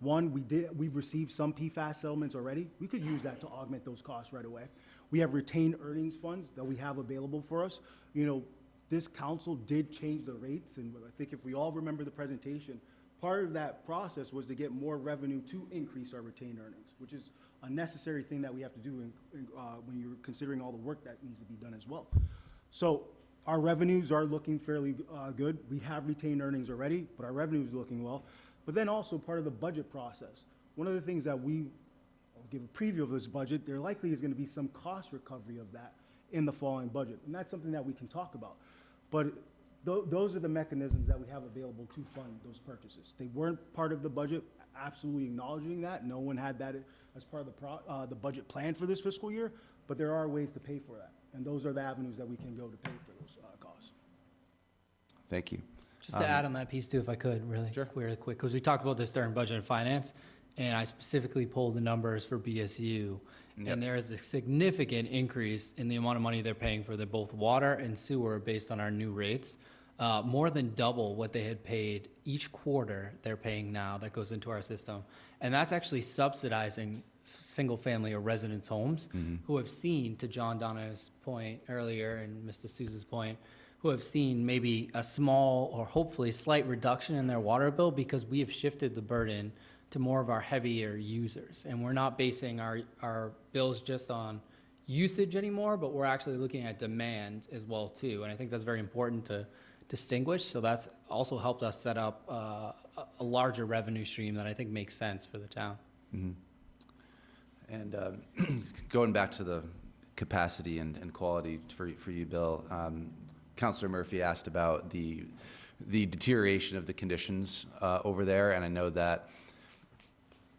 One, we've received some PFAS settlements already. We could use that to augment those costs right away. We have retained earnings funds that we have available for us. You know, this council did change the rates, and I think if we all remember the presentation, part of that process was to get more revenue to increase our retained earnings, which is a necessary thing that we have to do when you're considering all the work that needs to be done as well. So our revenues are looking fairly good. We have retained earnings already, but our revenue is looking well. But then also part of the budget process. One of the things that I'll give a preview of this budget, there likely is going to be some cost recovery of that in the following budget. And that's something that we can talk about. But those are the mechanisms that we have available to fund those purchases. They weren't part of the budget, absolutely acknowledging that. No one had that as part of the budget plan for this fiscal year, but there are ways to pay for that. And those are the avenues that we can go to pay for those costs. Thank you. Just to add on that piece too, if I could, really quick, because we talked about this during Budget and Finance, and I specifically pulled the numbers for BSU, and there is a significant increase in the amount of money they're paying for both water and sewer based on our new rates. More than double what they had paid each quarter they're paying now that goes into our system. And that's actually subsidizing single-family or residence homes who have seen, to John Donna's point earlier and Mr. Souza's point, who have seen maybe a small or hopefully slight reduction in their water bill because we have shifted the burden to more of our heavier users. And we're not basing our bills just on usage anymore, but we're actually looking at demand as well too. And I think that's very important to distinguish. So that's also helped us set up a larger revenue stream that I think makes sense for the town. Mm-hmm. And going back to the capacity and quality for you, Bill, Councilor Murphy asked about the deterioration of the conditions over there, and I know that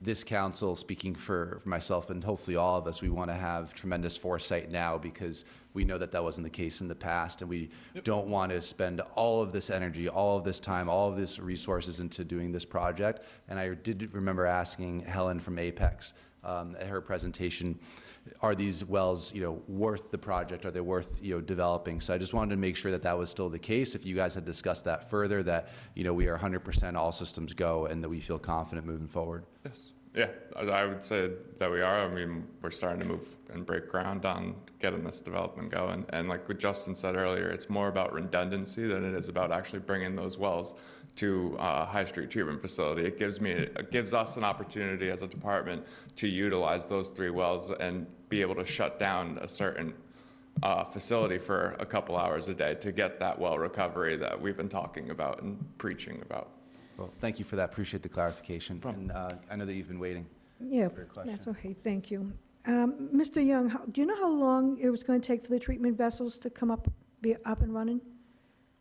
this council, speaking for myself and hopefully all of us, we want to have tremendous foresight now because we know that wasn't the case in the past, and we don't want to spend all of this energy, all of this time, all of this resources into doing this project. And I did remember asking Helen from Apex at her presentation, are these wells, worth the project? Are they worth, developing? So I just wanted to make sure that was still the case. If you guys had discussed that further, that, we are 100% all systems go and that we feel confident moving forward. Yes. Yeah, I would say that we are. I mean, we're starting to move and break ground on getting this development going. And like what Justin said earlier, it's more about redundancy than it is about actually bringing those wells to High Street Treatment Facility. It gives us an opportunity as a department to utilize those 3 wells and be able to shut down a certain facility for a couple hours a day to get that well recovery that we've been talking about and preaching about. Well, thank you for that. Appreciate the clarification. And I know that you've been waiting Yeah, for your question. that's okay, thank you. Mr. Young, do you know how long it was going to take for the treatment vessels to be up and running?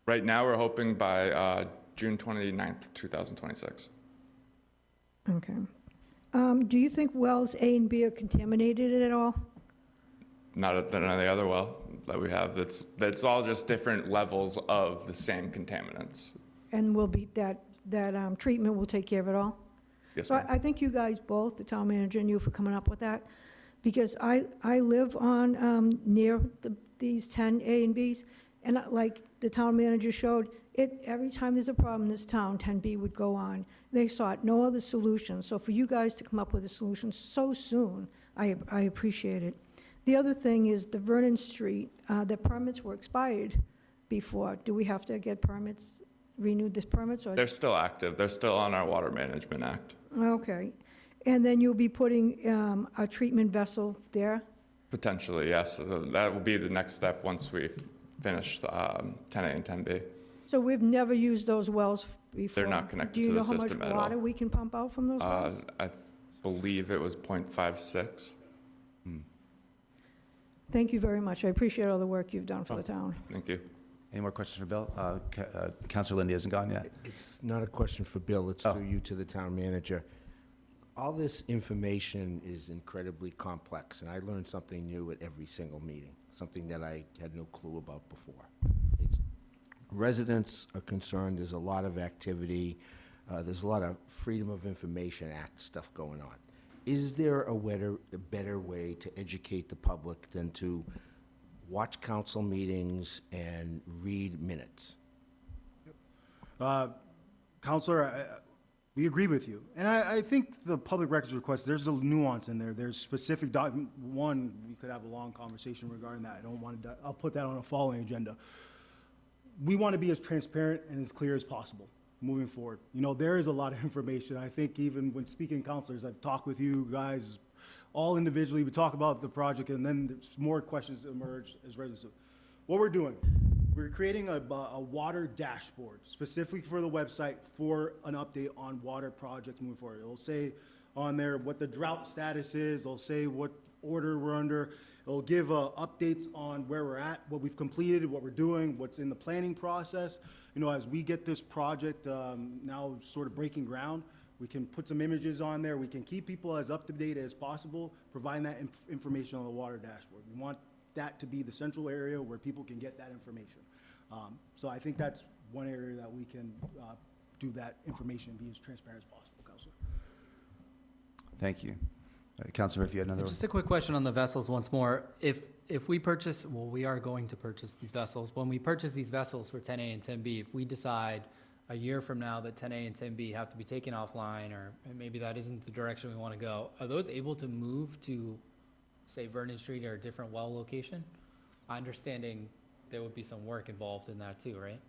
Right now, we're hoping by June 29th, 2026. Okay. Do you think wells A and B are contaminated at all? Not than any other well that we have. That's all just different levels of the same contaminants. And will be that treatment will take care of it all? Yes, So ma'am. I thank you guys both, the town manager and you, for coming up with that, because I live on, near these 10 A and Bs, and like the town manager showed, every time there's a problem in this town, 10B would go on. They sought no other solution, so for you guys to come up with a solution so soon, I appreciate it. The other thing is the Vernon Street, the permits were expired before. Do we have to get permits, renewed this permits, or? They're still active. They're still on our Water Management Act. Okay. And then you'll be putting a treatment vessel there? Potentially, yes. So that will be the next step once we've finished 10A and 10B. So we've never used those wells before? They're not connected to the system Do you know at how much all. water we can pump out from those wells? I believe it was 0.56. Thank you very much. I appreciate all the work you've done for the town. Thank you. Any more questions for Bill? Councilor Lindy hasn't gone yet. It's not a question for Bill, it's through you to the town manager. All this information is incredibly complex, and I learn something new at every single meeting, something that I had no clue about before. Residents are concerned, there's a lot of activity, there's a lot of Freedom of Information Act stuff going on. Is there a better way to educate the public than to watch council meetings and read minutes? Counselor, we agree with you. And I think the public records request, there's a nuance in there. There's specific, one, we could have a long conversation regarding that. I don't want to, I'll put that on a following agenda. We want to be as transparent and as clear as possible moving forward. You know, there is a lot of information. I think even when speaking counselors, I've talked with you guys all individually. We talk about the project, and then there's more questions emerge as residents. What we're doing, we're creating a water dashboard specifically for the website for an update on water projects moving forward. It'll say on there what the drought status is. It'll say what order we're under. It'll give updates on where we're at, what we've completed, what we're doing, what's in the planning process. You know, as we get this project now sort of breaking ground, we can put some images on there. We can keep people as up to date as possible, providing that information on the water dashboard. We want that to be the central area where people can get that information. So I think that's one area that we can do that information and be as transparent as possible, Councilor. Thank you. Councilor, if you had another one. Just a quick question on the vessels once more. If we purchase, well, we are going to purchase these vessels. When we purchase these vessels for 10A and 10B, if we decide a year from now that 10A and 10B have to be taken offline, or maybe that isn't the direction we want to go, are those able to move to, say, Vernon Street or a different well location? Understanding there would be some work involved in that too, right?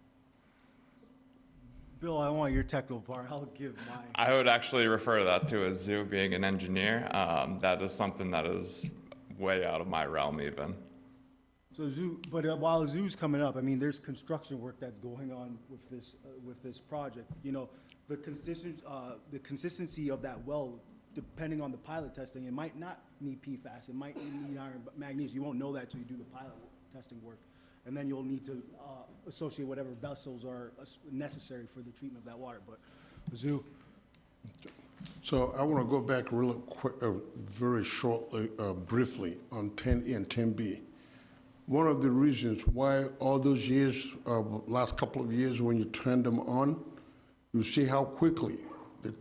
Bill, I want your technical part. I'll give mine. I would actually refer that to a zoo being an engineer. That is something that is way out of my realm even. So zoo, but while zoo's coming up, I mean, there's construction work that's going on with this project. You know, the consistency of that well, depending on the pilot testing, it might not need PFAS, it might need iron, but magnesium. You won't know that till you do the pilot testing work. And then you'll need to associate whatever vessels are necessary for the treatment of that water. But zoo. So I want to go back real quick, very shortly, briefly on 10A and 10B. One of the reasons why all those years, last couple of years, when you turn them on, you see how quickly the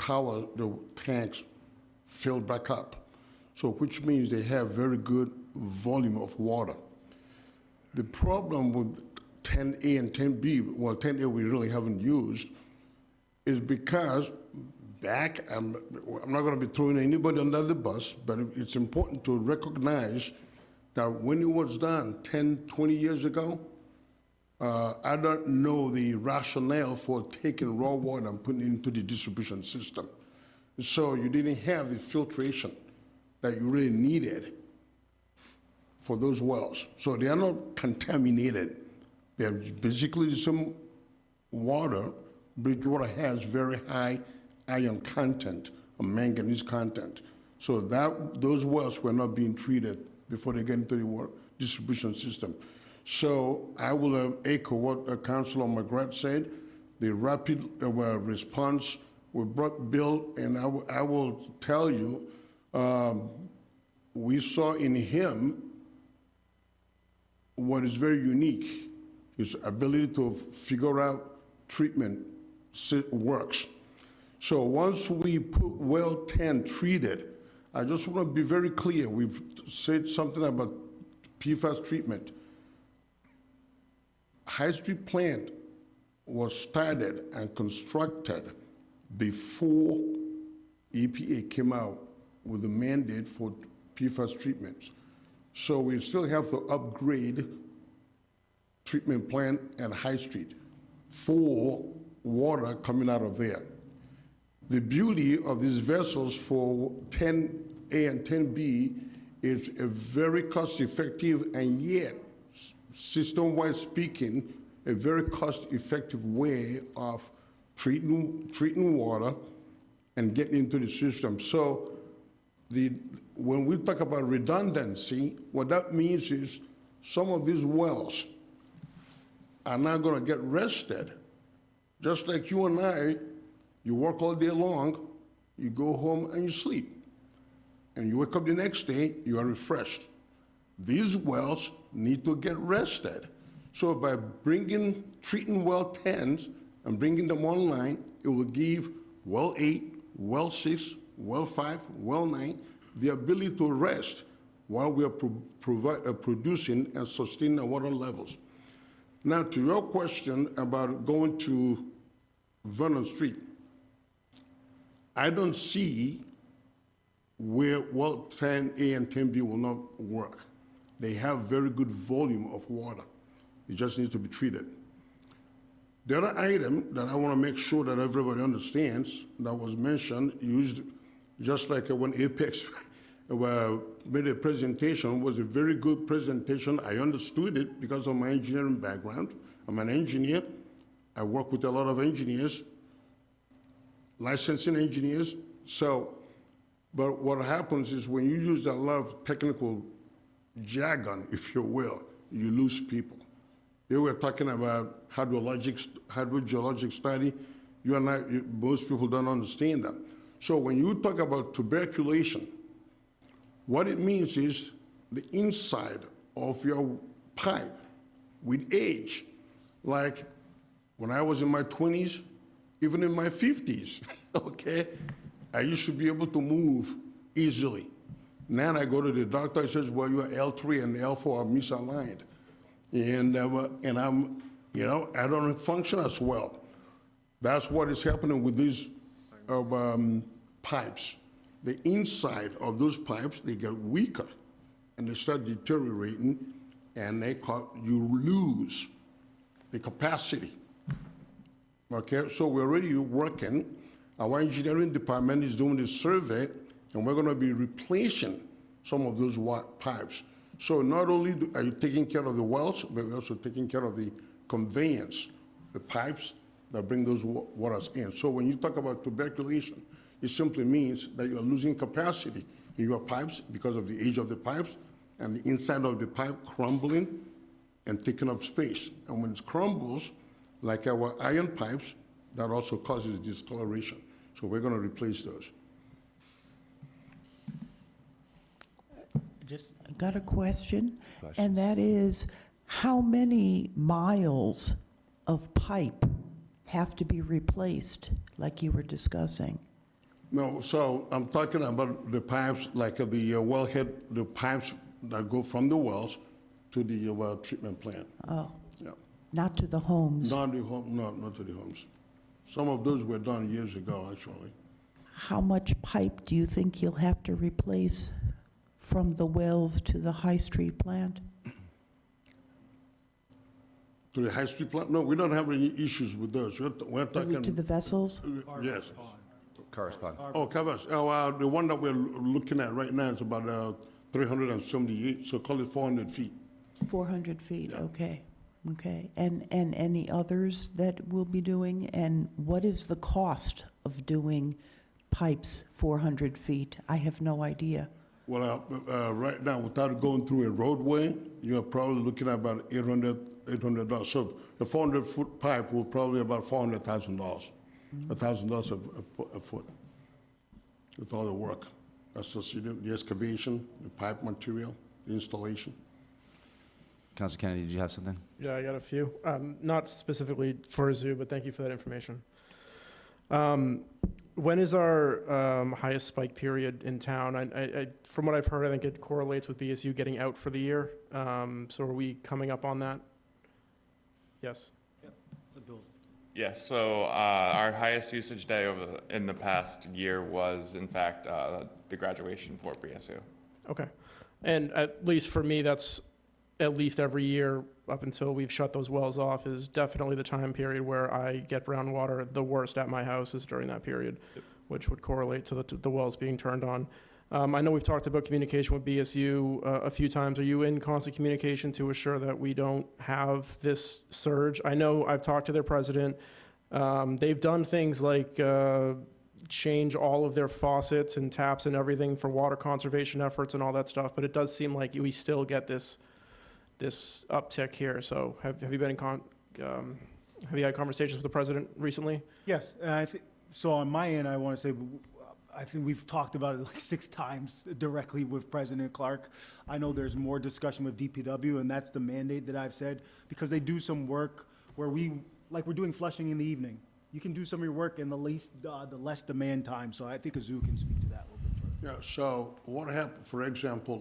tanks fill back up. So which means they have very good volume of water. The problem with 10A and 10B, well, 10A we really haven't used, is because back. I'm not going to be throwing anybody under the bus, but it's important to recognize that when it was done 10, 20 years ago, I don't know the rationale for taking raw water and putting it into the distribution system. So you didn't have the filtration that you really needed for those wells. So they are not contaminated. They're basically some water. Bridgewater has very high iron content or manganese content. So those wells were not being treated before they get into the water distribution system. So I will echo what Councilor McGrath said. The rapid response, we brought Bill, and I will tell you, we saw in him what is very unique, his ability to figure out treatment works. So once we put well 10 treated, I just want to be very clear. We've said something about PFAS treatment. High Street plant was started and constructed before EPA came out with the mandate for PFAS treatments. So we still have to upgrade treatment plant at High Street for water coming out of there. The beauty of these vessels for 10A and 10B is a very cost-effective and yet, system-wide speaking, a very cost-effective way of treating water and getting into the system. So when we talk about redundancy, what that means is some of these wells are not going to get rested. Just like you and I, you work all day long, you go home and you sleep. And you wake up the next day, you are refreshed. These wells need to get rested. So by treating well 10s and bringing them online, it will give well 8, well 6, well 5, well 9, the ability to rest while we are producing and sustaining the water levels. Now, to your question about going to Vernon Street, I don't see where well 10A and 10B will not work. They have very good volume of water. It just needs to be treated. The other item that I want to make sure that everybody understands that was mentioned, used just like when Apex made a presentation, was a very good presentation. I understood it because of my engineering background. I'm an engineer. I work with a lot of engineers, licensing engineers. But what happens is when you use a lot of technical jargon, if you will, you lose people. They were talking about hydrogeologic study. You and I, most people don't understand that. So when you talk about tuberculation, what it means is the inside of your pipe with age. Like when I was in my 20s, even in my 50s, okay, I used to be able to move easily. Now I go to the doctor, he says, well, your L3 and L4 are misaligned. And I'm, I don't function as well. That's what is happening with these pipes. The inside of those pipes, they get weaker and they start deteriorating and you lose the capacity. Okay, so we're already working. Our engineering department is doing this survey and we're gonna be replacing some of those pipes. So not only are you taking care of the wells, but we're also taking care of the conveyance, the pipes that bring those waters in. So when you talk about tuberculation, it simply means that you're losing capacity in your pipes because of the age of the pipes and the inside of the pipe crumbling and taking up space. And when it crumbles, like our iron pipes, that also causes discoloration. So we're going to replace those. I got a question, and that is, how many miles of pipe have to be replaced, like you were discussing? No, so I'm talking about the pipes, like the wellhead, the pipes that go from the wells to the well treatment plant. Oh. Yeah. Not to the homes? Not to the homes. Some of those were done years ago, actually. how much pipe do you think you'll have to replace from the wells to the High Street plant? To the High Street plant? No, we don't have any issues with those. We're talking. To the vessels? Yes. Correspond. Oh, Cavas, the one that we're looking at right now is about 378, so call it 400 feet. 400 feet, okay. Okay. And any others that we'll be doing? And what is the cost of doing pipes 400 feet? I have no idea. Well, right now, without going through a roadway, you're probably looking at about $800. So the 400-foot pipe will probably about $400,000, $1,000 a foot, with all the work associated, the excavation, the pipe material, the installation. Councilor Kennedy, did you have something? Yeah, I got a few. Not specifically for a zoo, but thank you for that information. When is our highest spike period in town? From what I've heard, I think it correlates with BSU getting out for the year. So are we coming up on that? Yes. Yes, so our highest usage day in the past year was, in fact, the graduation for BSU. Okay. And at least for me, that's at least every year up until we've shut those wells off is definitely the time period where I get brown water the worst at my house is during that period, which would correlate to the wells being turned on. I know we've talked about communication with BSU a few times. Are you in constant communication to assure that we don't have this surge? I know I've talked to their president. They've done things like change all of their faucets and taps and everything for water conservation efforts and all that stuff, but it does seem like we still get this uptick here. So have you been in have you had conversations with the president recently? Yes, and I think, so on my end, I want to say, I think we've talked about it like 6 times directly with President Clark. I know there's more discussion with DPW, and that's the mandate that I've said, because they do some work where we're doing flushing in the evening. You can do some of your work in the less demand time, so I think a zoo can speak to that a little bit further. Yeah, so what happened, for example,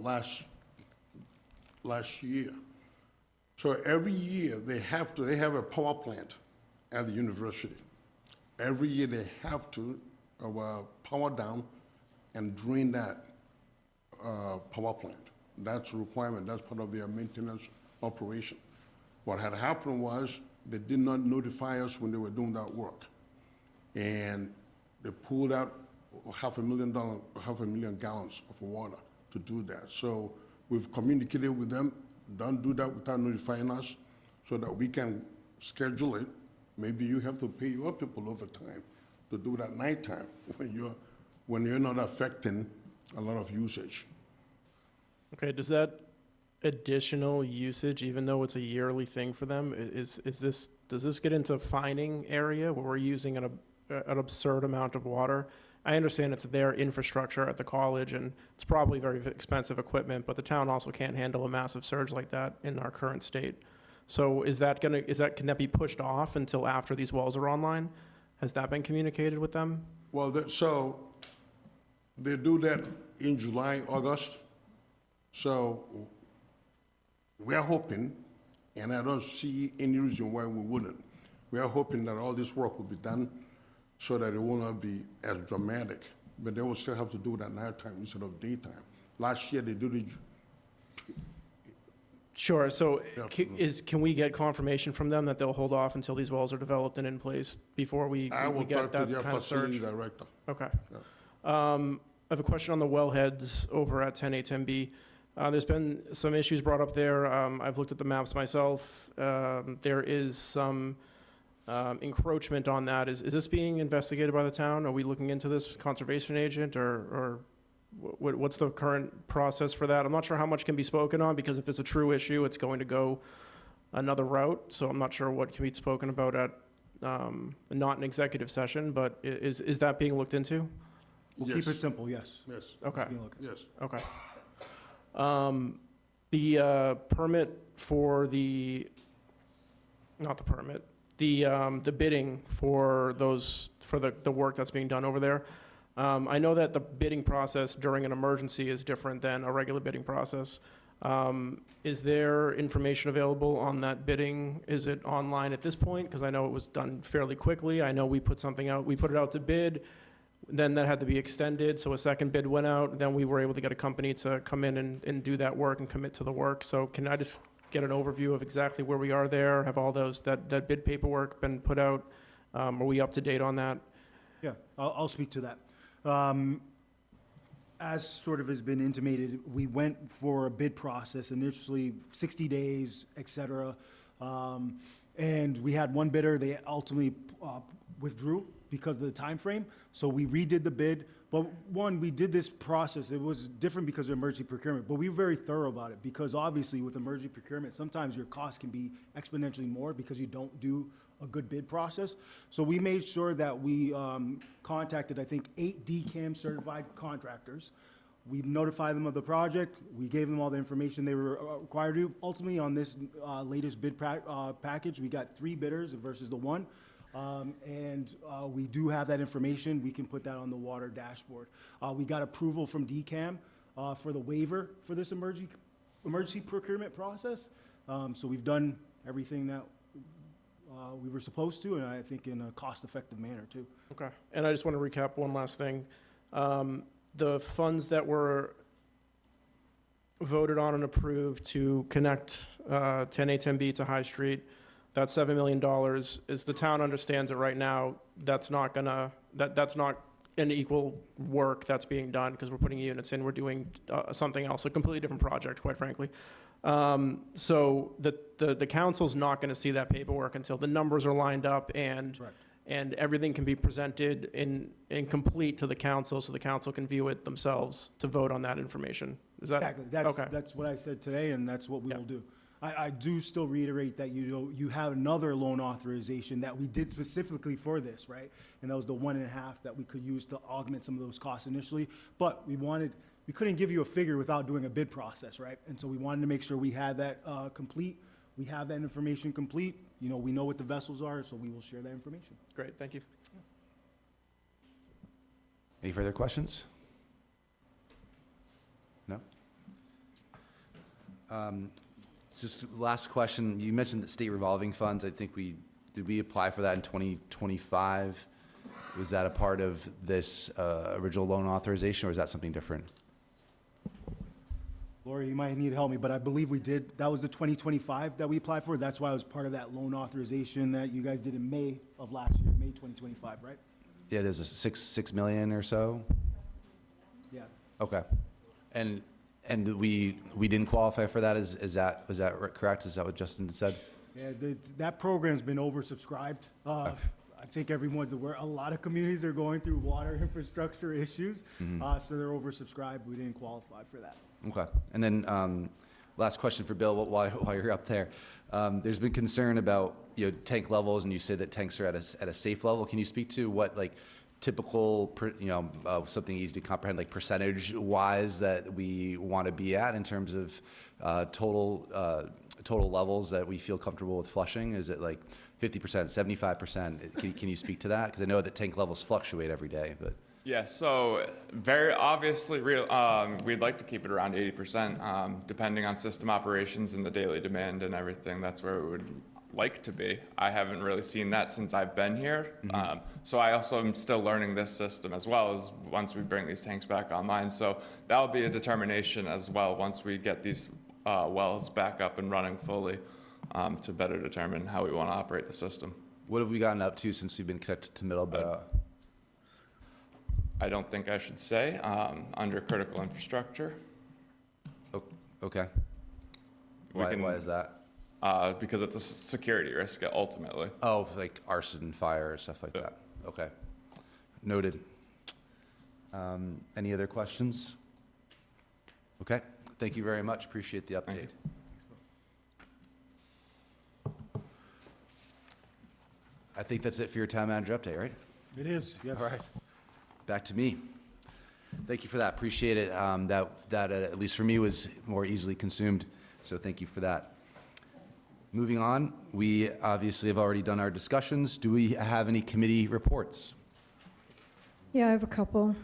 last year? So every year they have a power plant at the university. Every year they have to power down and drain that power plant. That's a requirement. That's part of their maintenance operation. What had happened was they did not notify us when they were doing that work, and they pulled out half a million gallons of water to do that. So we've communicated with them. Don't do that without notifying us, so that we can schedule it. Maybe you have to pay your people overtime to do it at nighttime when you're not affecting a lot of usage. Okay, does that additional usage, even though it's a yearly thing for them, does this get into fining area where we're using an absurd amount of water? I understand it's their infrastructure at the college and it's probably very expensive equipment, but the town also can't handle a massive surge like that in our current state. So can that be pushed off until after these wells are online? Has that been communicated with them? Well, so they do that in July, August. So we are hoping, and I don't see any reason why we wouldn't. We are hoping that all this work will be done so that it will not be as dramatic, but they will still have to do it at nighttime instead of daytime. Last year they did it. Sure, so can we get confirmation from them that they'll hold off until these wells are developed and in place before we get that kind of surge? Director. Okay. I have a question on the wellheads over at 10A, 10B. There's been some issues brought up there. I've looked at the maps myself. There is some encroachment on that. Is this being investigated by the town? Are we looking into this conservation agent, or what's the current process for that? I'm not sure how much can be spoken on, because if there's a true issue, it's going to go another route. So I'm not sure what can be spoken about at not an executive session, but is that being looked into? We'll keep it simple, yes. Yes. Okay. Yes. Okay. The permit for the bidding for the work that's being done over there. I know that the bidding process during an emergency is different than a regular bidding process. Is there information available on that bidding? Is it online at this point? Because I know it was done fairly quickly. I know we put something out. We put it out to bid. Then that had to be extended, so a second bid went out. Then we were able to get a company to come in and do that work and commit to the work. So can I just get an overview of exactly where we are there? Have all that bid paperwork been put out? Are we up to date on that? Yeah, I'll speak to that. As sort of has been intimated, we went for a bid process, initially 60 days, et cetera. And we had one bidder, they ultimately withdrew because of the time frame. So we redid the bid. But one, we did this process. It was different because of emergency procurement, but we were very thorough about it because obviously with emergency procurement, sometimes your cost can be exponentially more because you don't do a good bid process. So we made sure that we contacted, I think, 8 DCAM certified contractors. We notified them of the project. We gave them all the information they were required to. Ultimately, on this latest bid package, we got 3 bidders versus the 1. And we do have that information. We can put that on the water dashboard. We got approval from DCAM for the waiver for this emergency procurement process. So we've done everything that we were supposed to, and I think in a cost-effective manner, too. Okay. And I just want to recap one last thing. The funds that were voted on and approved to connect 10A, 10B to High Street, that $7 million, as the town understands it right now, that's not an equal work that's being done because we're putting units in, we're doing something else, a completely different project, quite frankly. So the council's not going to see that paperwork until the numbers are lined up and everything can be presented in complete to the council, so the council can view it themselves to vote on that information. Is that Exactly. That's what I said today, and that's what we will do. I do still reiterate that you have another loan authorization that we did specifically for this, right? And that was the 1.5 that we could use to augment some of those costs initially. But we couldn't give you a figure without doing a bid process, right? And so we wanted to make sure we had that complete. We have that information complete. We know what the vessels are, so we will share that information. Great, thank you. Any further questions? No? Just last question. You mentioned the state revolving funds. I think did we apply for that in 2025? Was that a part of this original loan authorization, or is that something different? Laura, you might need to help me, but I believe we did. That was the 2025 that we applied for. That's why it was part of that loan authorization that you guys did in May of last year, May 2025, right? Yeah, there's a $6 million or so. Yeah. Okay, and we didn't qualify for that. Is that correct? Is that what Justin said? Yeah, that program's been oversubscribed. I think everyone's aware. A lot of communities are going through water infrastructure issues, so they're oversubscribed. We didn't qualify for that. Okay, and then last question for Bill while you're up there. There's been concern about tank levels, and you say that tanks are at a safe level. Can you speak to what typical something easy to comprehend percentage wise that we want to be at in terms of total levels that we feel comfortable with flushing? Is it 50%, 75%? Can you speak to that? Because I know that tank levels fluctuate every day, but. Yeah, so very obviously, we'd like to keep it around 80%, depending on system operations and the daily demand and everything. That's where we would like to be. I haven't really seen that since I've been here. So I also am still learning this system as well as once we bring these tanks back online. So that'll be a determination as well once we get these wells back up and running fully to better determine how we want to operate the system. What have we gotten up to since we've been connected to Middleborough? I don't think I should say, under critical infrastructure. Okay. Why is that? Because it's a security risk ultimately. Oh, like arson, fire, stuff like that. Okay. Noted. Any other questions? Okay. Thank you very much. Appreciate the update. I think that's it for your town manager update, right? It is, yes. All right. Back to me. Thank you for that. Appreciate it. That at least for me, was more easily consumed. So thank you for that. Moving on, we obviously have already done our discussions. Do we have any committee reports? Yeah, I have a couple.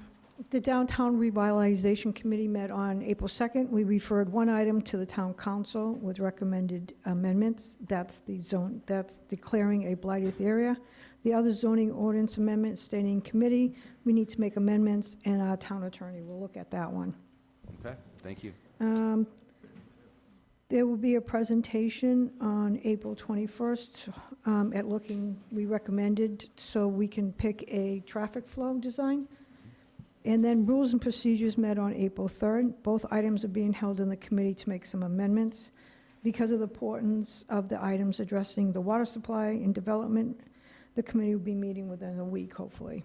The Downtown Revitalization Committee met on April 2nd. We referred one item to the Town Council with recommended amendments. That's declaring a blighted area. The other zoning ordinance amendments staying in committee. We need to make amendments, and our town attorney will look at that one. Okay, thank you. There will be a presentation on April 21st we recommended, so we can pick a traffic flow design. And then rules and procedures met on April 3rd. Both items are being held in the committee to make some amendments. Because of the importance of the items addressing the water supply and development, the committee will be meeting within a week, hopefully.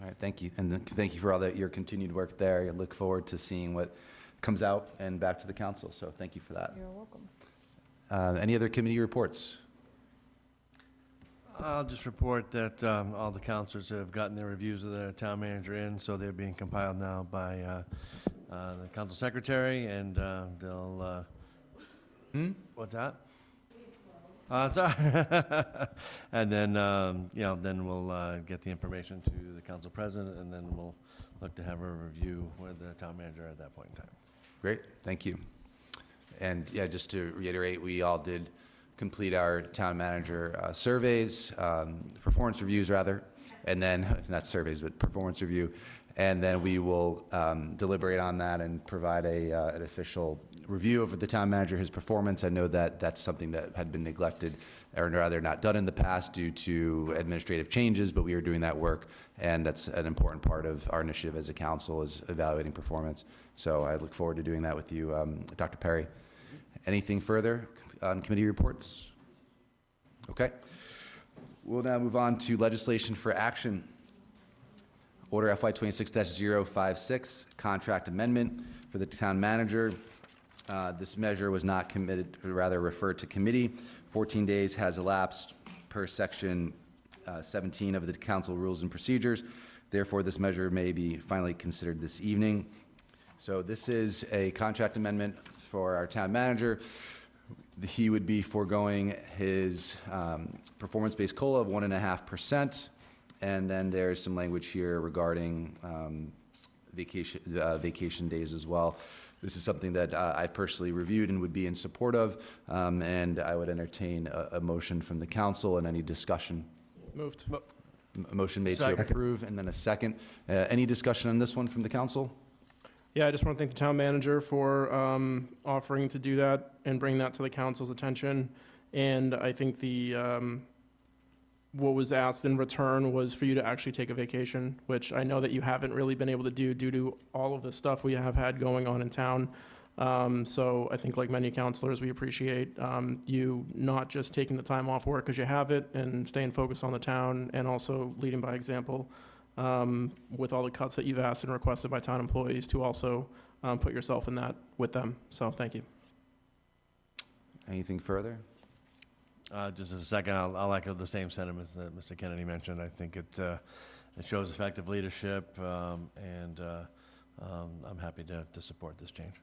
All right, thank you. And thank you for all your continued work there. I look forward to seeing what comes out and back to the council, so thank you for that. You're welcome. Any other committee reports? I'll just report that all the councilors have gotten their reviews of the town manager in, so they're being compiled now by the council secretary, and they'll... What's that? Sorry. And then, then we'll get the information to the council president, and then we'll look to have a review with the town manager at that point in time. Great, thank you. And yeah, just to reiterate, we all did complete our town manager surveys, performance reviews rather, and then, not surveys, but performance review. And then we will deliberate on that and provide an official review of the town manager, his performance. I know that that's something that had been neglected, or rather not done in the past due to administrative changes, but we are doing that work, and that's an important part of our initiative as a council, is evaluating performance. So I look forward to doing that with you, Dr. Perry. Anything further on committee reports? Okay. We'll now move on to legislation for action. Order FY 26-056, contract amendment for the town manager. This measure was not committed, or rather referred to committee. 14 days has elapsed per section 17 of the council rules and procedures. Therefore, this measure may be finally considered this evening. So this is a contract amendment for our town manager. He would be foregoing his performance-based COLA of 1.5%. And then there's some language here regarding vacation days as well. This is something that I personally reviewed and would be in support of, and I would entertain a motion from the council and any discussion. Moved. A motion made to approve, and then a second. Any discussion on this one from the council? Yeah, I just want to thank the town manager for offering to do that and bring that to the council's attention. And I think what was asked in return was for you to actually take a vacation, which I know that you haven't really been able to do due to all of the stuff we have had going on in town. So I think, like many counselors, we appreciate you not just taking the time off work because you have it and staying focused on the town, and also leading by example with all the cuts that you've asked and requested by town employees, to also put yourself in that with them. So thank you. Anything further? Just as a second, I'll echo the same sentiments that Mr. Kennedy mentioned. I think it shows effective leadership, and I'm happy to support this change.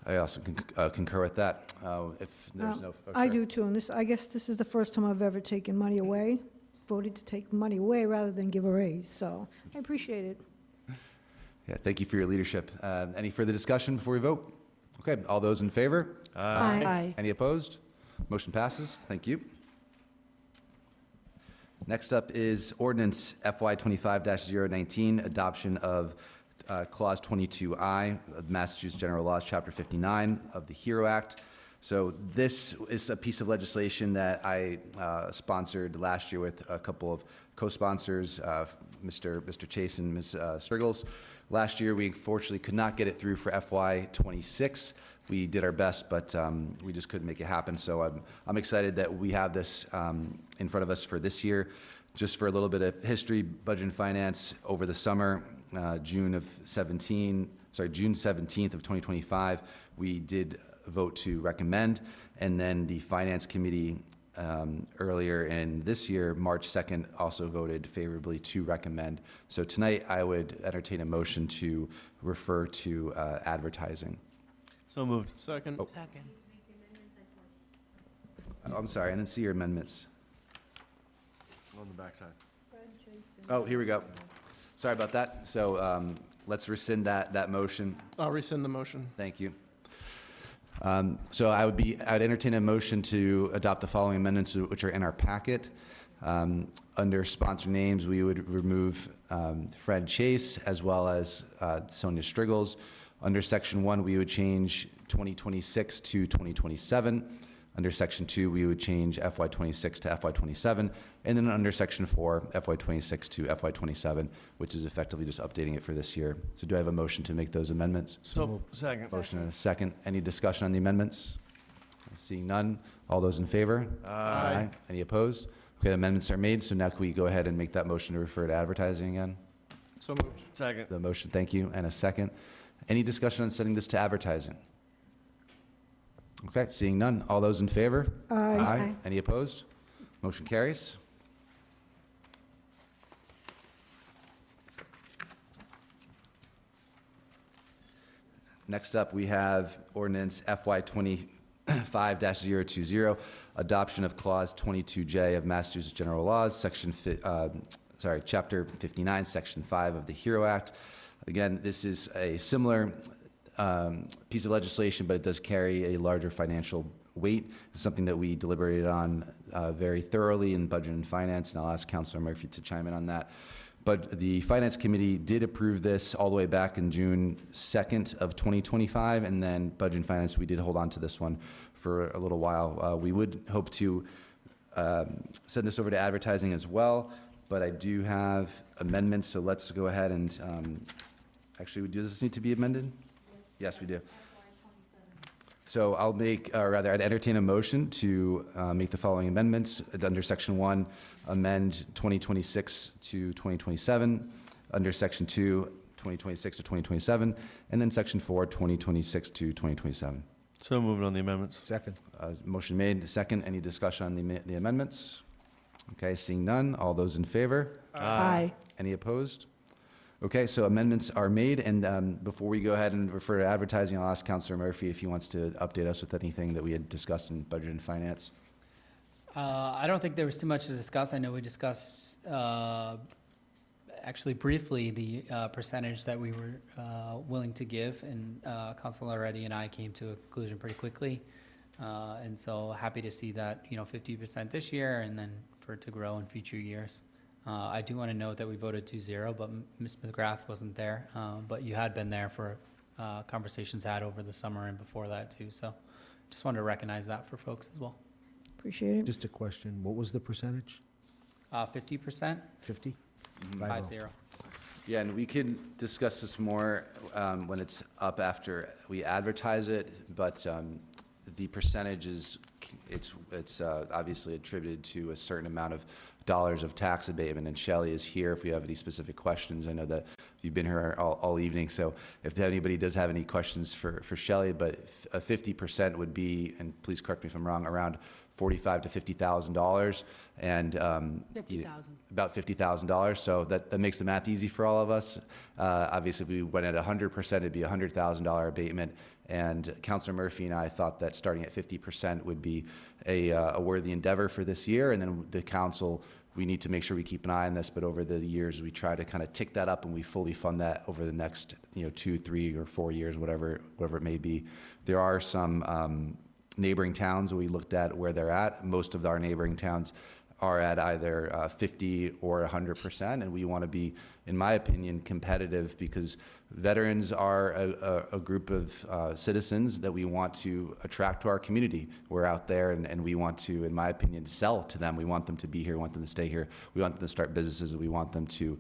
I also concur with that. If there's no, oh, I sure. do too, and I guess this is the first time I've ever taken money away, voted to take money away rather than give a raise, so I appreciate it. Yeah, thank you for your leadership. Any further discussion before we vote? Okay, all those in favor? Aye. Aye. Any opposed? Motion passes. Thank you. Next up is ordinance FY 25-019, adoption of Clause 22I of Massachusetts General Laws, Chapter 59 of the HERO Act. So this is a piece of legislation that I sponsored last year with a couple of co-sponsors, Mr. Chase and Ms. Striggles. Last year, we unfortunately could not get it through for FY 26. We did our best, but we just couldn't make it happen. So I'm excited that we have this in front of us for this year. Just for a little bit of history, Budget and Finance over the summer, June 17th of 2025, we did vote to recommend, and then the Finance Committee earlier in this year, March 2nd, also voted favorably to recommend. So tonight, I would entertain a motion to refer to advertising. So moved. Second. Oh. Second. I'm sorry, I didn't see your amendments. On the backside. Oh, here we go. Sorry about that. So let's rescind that motion. I'll rescind the motion. Thank you. So I'd entertain a motion to adopt the following amendments which are in our packet. Under sponsor names, we would remove Fred Chase as well as Sonia Striggles. Under Section 1, we would change 2026 to 2027. Under Section 2, we would change FY26 to FY27. And then under Section 4, FY26 to FY27, which is effectively just updating it for this year. So do I have a motion to make those amendments? So, second. Motion and a second. Any discussion on the amendments? Seeing none. All those in favor? Aye. Any opposed? Okay, the amendments are made, so now can we go ahead and make that motion to refer to advertising again? So moved. Second. The motion, thank you, and a second. Any discussion on sending this to advertising? Okay, seeing none. All those in favor? Aye. Any opposed? Motion carries. Next up, we have ordinance FY 25-020, adoption of Clause 22J of Massachusetts General Laws, Chapter 59, Section 5 of the HERO Act. Again, this is a similar piece of legislation, but it does carry a larger financial weight. It's something that we deliberated on very thoroughly in Budget and Finance, and I'll ask Councilor Murphy to chime in on that. But the Finance Committee did approve this all the way back in June 2nd of 2025, and then Budget and Finance, we did hold on to this one for a little while. We would hope to send this over to advertising as well, but I do have amendments, so let's go ahead and, actually, does this need to be amended? Yes, we do. So I'll make, or rather, I'd entertain a motion to make the following amendments. Under Section 1, amend 2026 to 2027. Under Section 2, 2026 to 2027. And then Section 4, 2026 to 2027. So moved on the amendments. Second. Motion made, second. Any discussion on the amendments? Okay, seeing none. All those in favor? Aye. Any opposed? Okay, so amendments are made, and before we go ahead and refer to advertising, I'll ask Councilor Murphy if he wants to update us with anything that we had discussed in Budget and Finance. I don't think there was too much to discuss. I know we discussed, actually briefly, the percentage that we were willing to give, and Councilor Reddy and I came to a conclusion pretty quickly. And so happy to see that, 50% this year, and then for it to grow in future years. I do want to note that we voted 2-0, but Ms. McGrath wasn't there. But you had been there for conversations had over the summer and before that too. So just wanted to recognize that for folks as well. Appreciate it. Just a question, what was the percentage? 50%, 50? 5-0. Yeah, and we can discuss this more when it's up after we advertise it, but the percentage is, it's obviously attributed to a certain amount of dollars of tax abatement, and Shelley is here if we have any specific questions. I know that you've been here all evening, so if anybody does have any questions for Shelley, but a 50% would be, and please correct me if I'm wrong, around $45,000 to $50,000, and about $50,000. So that makes the math easy for all of us. Obviously, if we went at 100%, it'd be a $100,000 abatement. And Councilor Murphy and I thought that starting at 50% would be a worthy endeavor for this year. And then the council, we need to make sure we keep an eye on this, but over the years, we try to kind of tick that up, and we fully fund that over the next 2, 3, or 4 years, whatever it may be. There are some neighboring towns we looked at where they're at. Most of our neighboring towns are at either 50 or 100%, and we want to be, in my opinion, competitive, because veterans are a group of citizens that we want to attract to our community. We're out there, and we want to, in my opinion, sell to them. We want them to be here, we want them to stay here, we want them to start businesses, and we want them to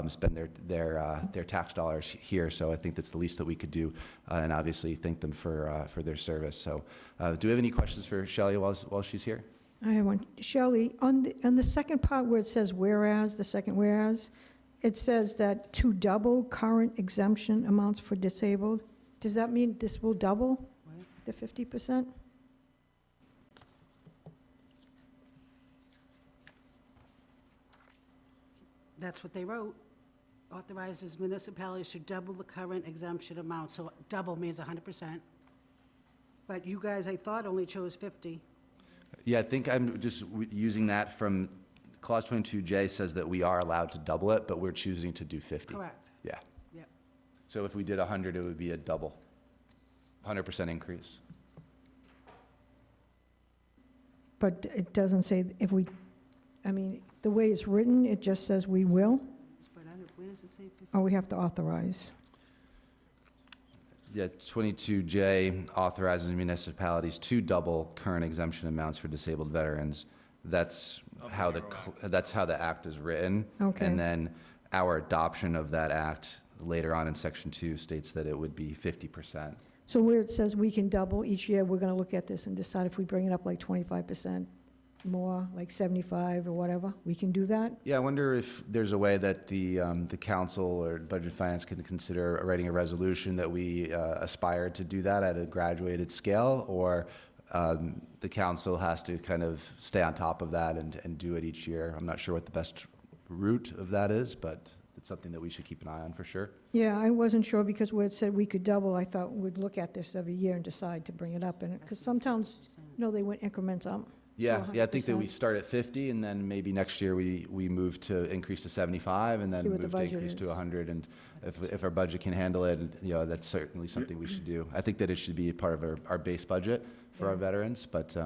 spend their tax dollars here. So I think that's the least that we could do, and obviously thank them for their service. So do we have any questions for Shelley while she's here? I have one. Shelley, on the second part where it says whereas, the second whereas, it says that to double current exemption amounts for disabled. Does that mean this will double the 50%? That's what they wrote. Authorizes municipalities to double the current exemption amount. So double means 100%. But you guys, I thought, only chose 50. Yeah, I think I'm just using that from Clause 22J says that we are allowed to double it, but we're choosing to do 50. Correct. Yeah. Yep. So if we did 100, it would be a double, 100% increase. But it doesn't say if we, I mean, the way it's written, it just says we will, But I don't, where does it say 50? or we have to authorize? Yeah, 22J authorizes municipalities to double current exemption amounts for disabled veterans. That's how the act is written. Okay. And then our adoption of that act later on in section 2 states that it would be 50%. So where it says we can double each year, we're gonna look at this and decide if we bring it up like 25% more, like 75 or whatever, we can do that? Yeah, I wonder if there's a way that the council or Budget and Finance can consider writing a resolution that we aspire to do that at a graduated scale, or the council has to kind of stay on top of that and do it each year. I'm not sure what the best route of that is, but it's something that we should keep an eye on for sure. Yeah, I wasn't sure because where it said we could double, I thought we'd look at this every year and decide to bring it up, and, because some towns, they went increments up. Yeah, I think that we 100%. start at 50, and then maybe next year we move to increase to 75, and then See what the move to budget increase to is. 100. And if our budget can handle it, that's certainly something we should do. I think that it should be part of our base budget for our veterans, but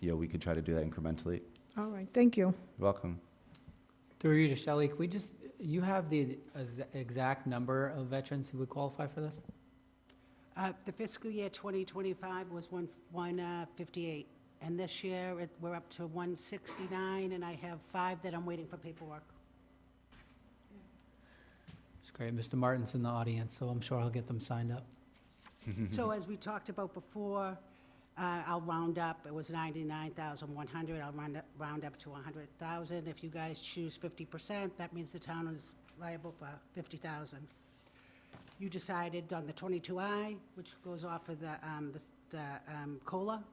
we could try to do that incrementally. All right, thank you. You're welcome. Through you to Shelley, can we just, you have the exact number of veterans who would qualify for this? The fiscal year 2025 was 158, and this year we're up to 169, and I have 5 that I'm waiting for paperwork. It's great. Mr. Martin's in the audience, so I'm sure I'll get them signed up. So as we talked about before, I'll round up, it was 99,100, I'll round up to 100,000. If you guys choose 50%, that means the town is liable for 50,000. You decided on the 22I, which goes off of the COLA.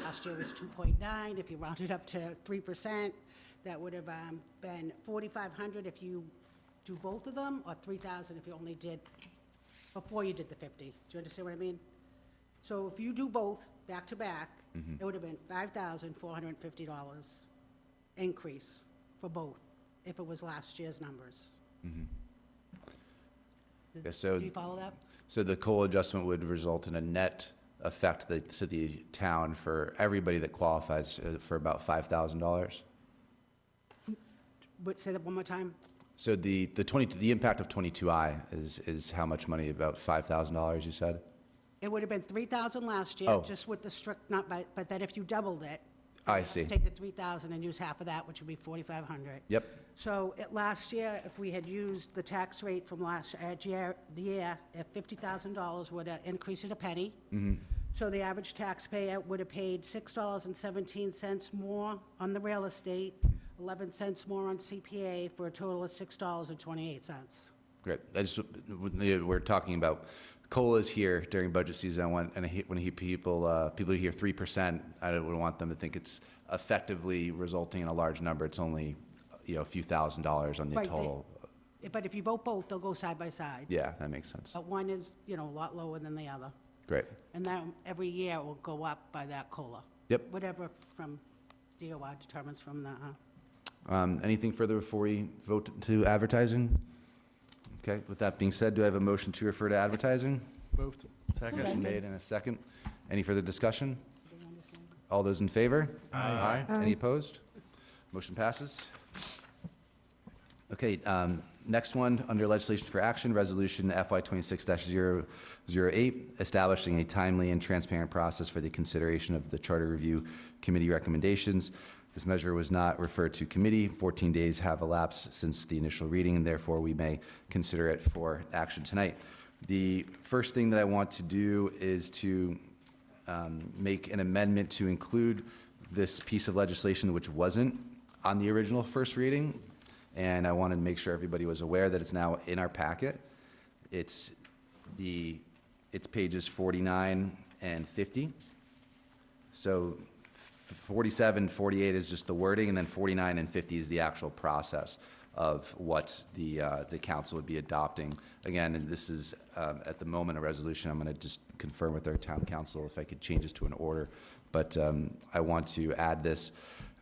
Last year was 2.9. If you round it up to 3%, that would have been 4,500 if you do both of them, or 3,000 if you only did, before you did the 50. Do you understand what I mean? So if you do both back to back, it would have been $5,450 increase for both, if it was last year's numbers. Yeah, so, Do you follow that? So the COLA adjustment would result in a net effect to the town for everybody that qualifies for about $5,000. But say that one more time. So the impact of 22I is how much money? About $5,000, you said? It would have been 3,000 last year, Oh. just with the strict, but then if you doubled it. I you'd have to see. Take the 3,000 and use half of that, which would be 4,500. Yep. So last year, if we had used the tax rate from last year, if $50,000 would have increased it a penny. So the average taxpayer would have paid $6.17 more on the real estate, 11 cents more on CPA, for a total of $6.28. Great. We're talking about COLAs here during budget season. When I hear people hear 3%, I don't want them to think it's effectively resulting in a large number. It's only a few $1,000s on the Right, total. But if you vote both, they'll go side by side. Yeah, that makes sense. But one is, a lot lower than the other. Great. And then every year it will go up by that COLA. Yep. Whatever from DOR determines from the, Anything further before we vote to advertising? Okay, with that being said, do I have a motion to refer to advertising? Moved. Motion made and a second. Any further discussion? All those in favor? Aye. Any opposed? Motion passes. Okay, next one, under legislation for action, resolution FY 26-008, establishing a timely and transparent process for the consideration of the Charter Review Committee recommendations. This measure was not referred to committee. 14 days have elapsed since the initial reading, and therefore we may consider it for action tonight. The first thing that I want to do is to make an amendment to include this piece of legislation, which wasn't on the original first reading, and I wanted to make sure everybody was aware that it's now in our packet. It's pages 49 and 50. So 47, 48 is just the wording, and then 49 and 50 is the actual process of what the council would be adopting. Again, and this is at the moment a resolution. I'm going to just confirm with our town council if I could change this to an order. But I want to add this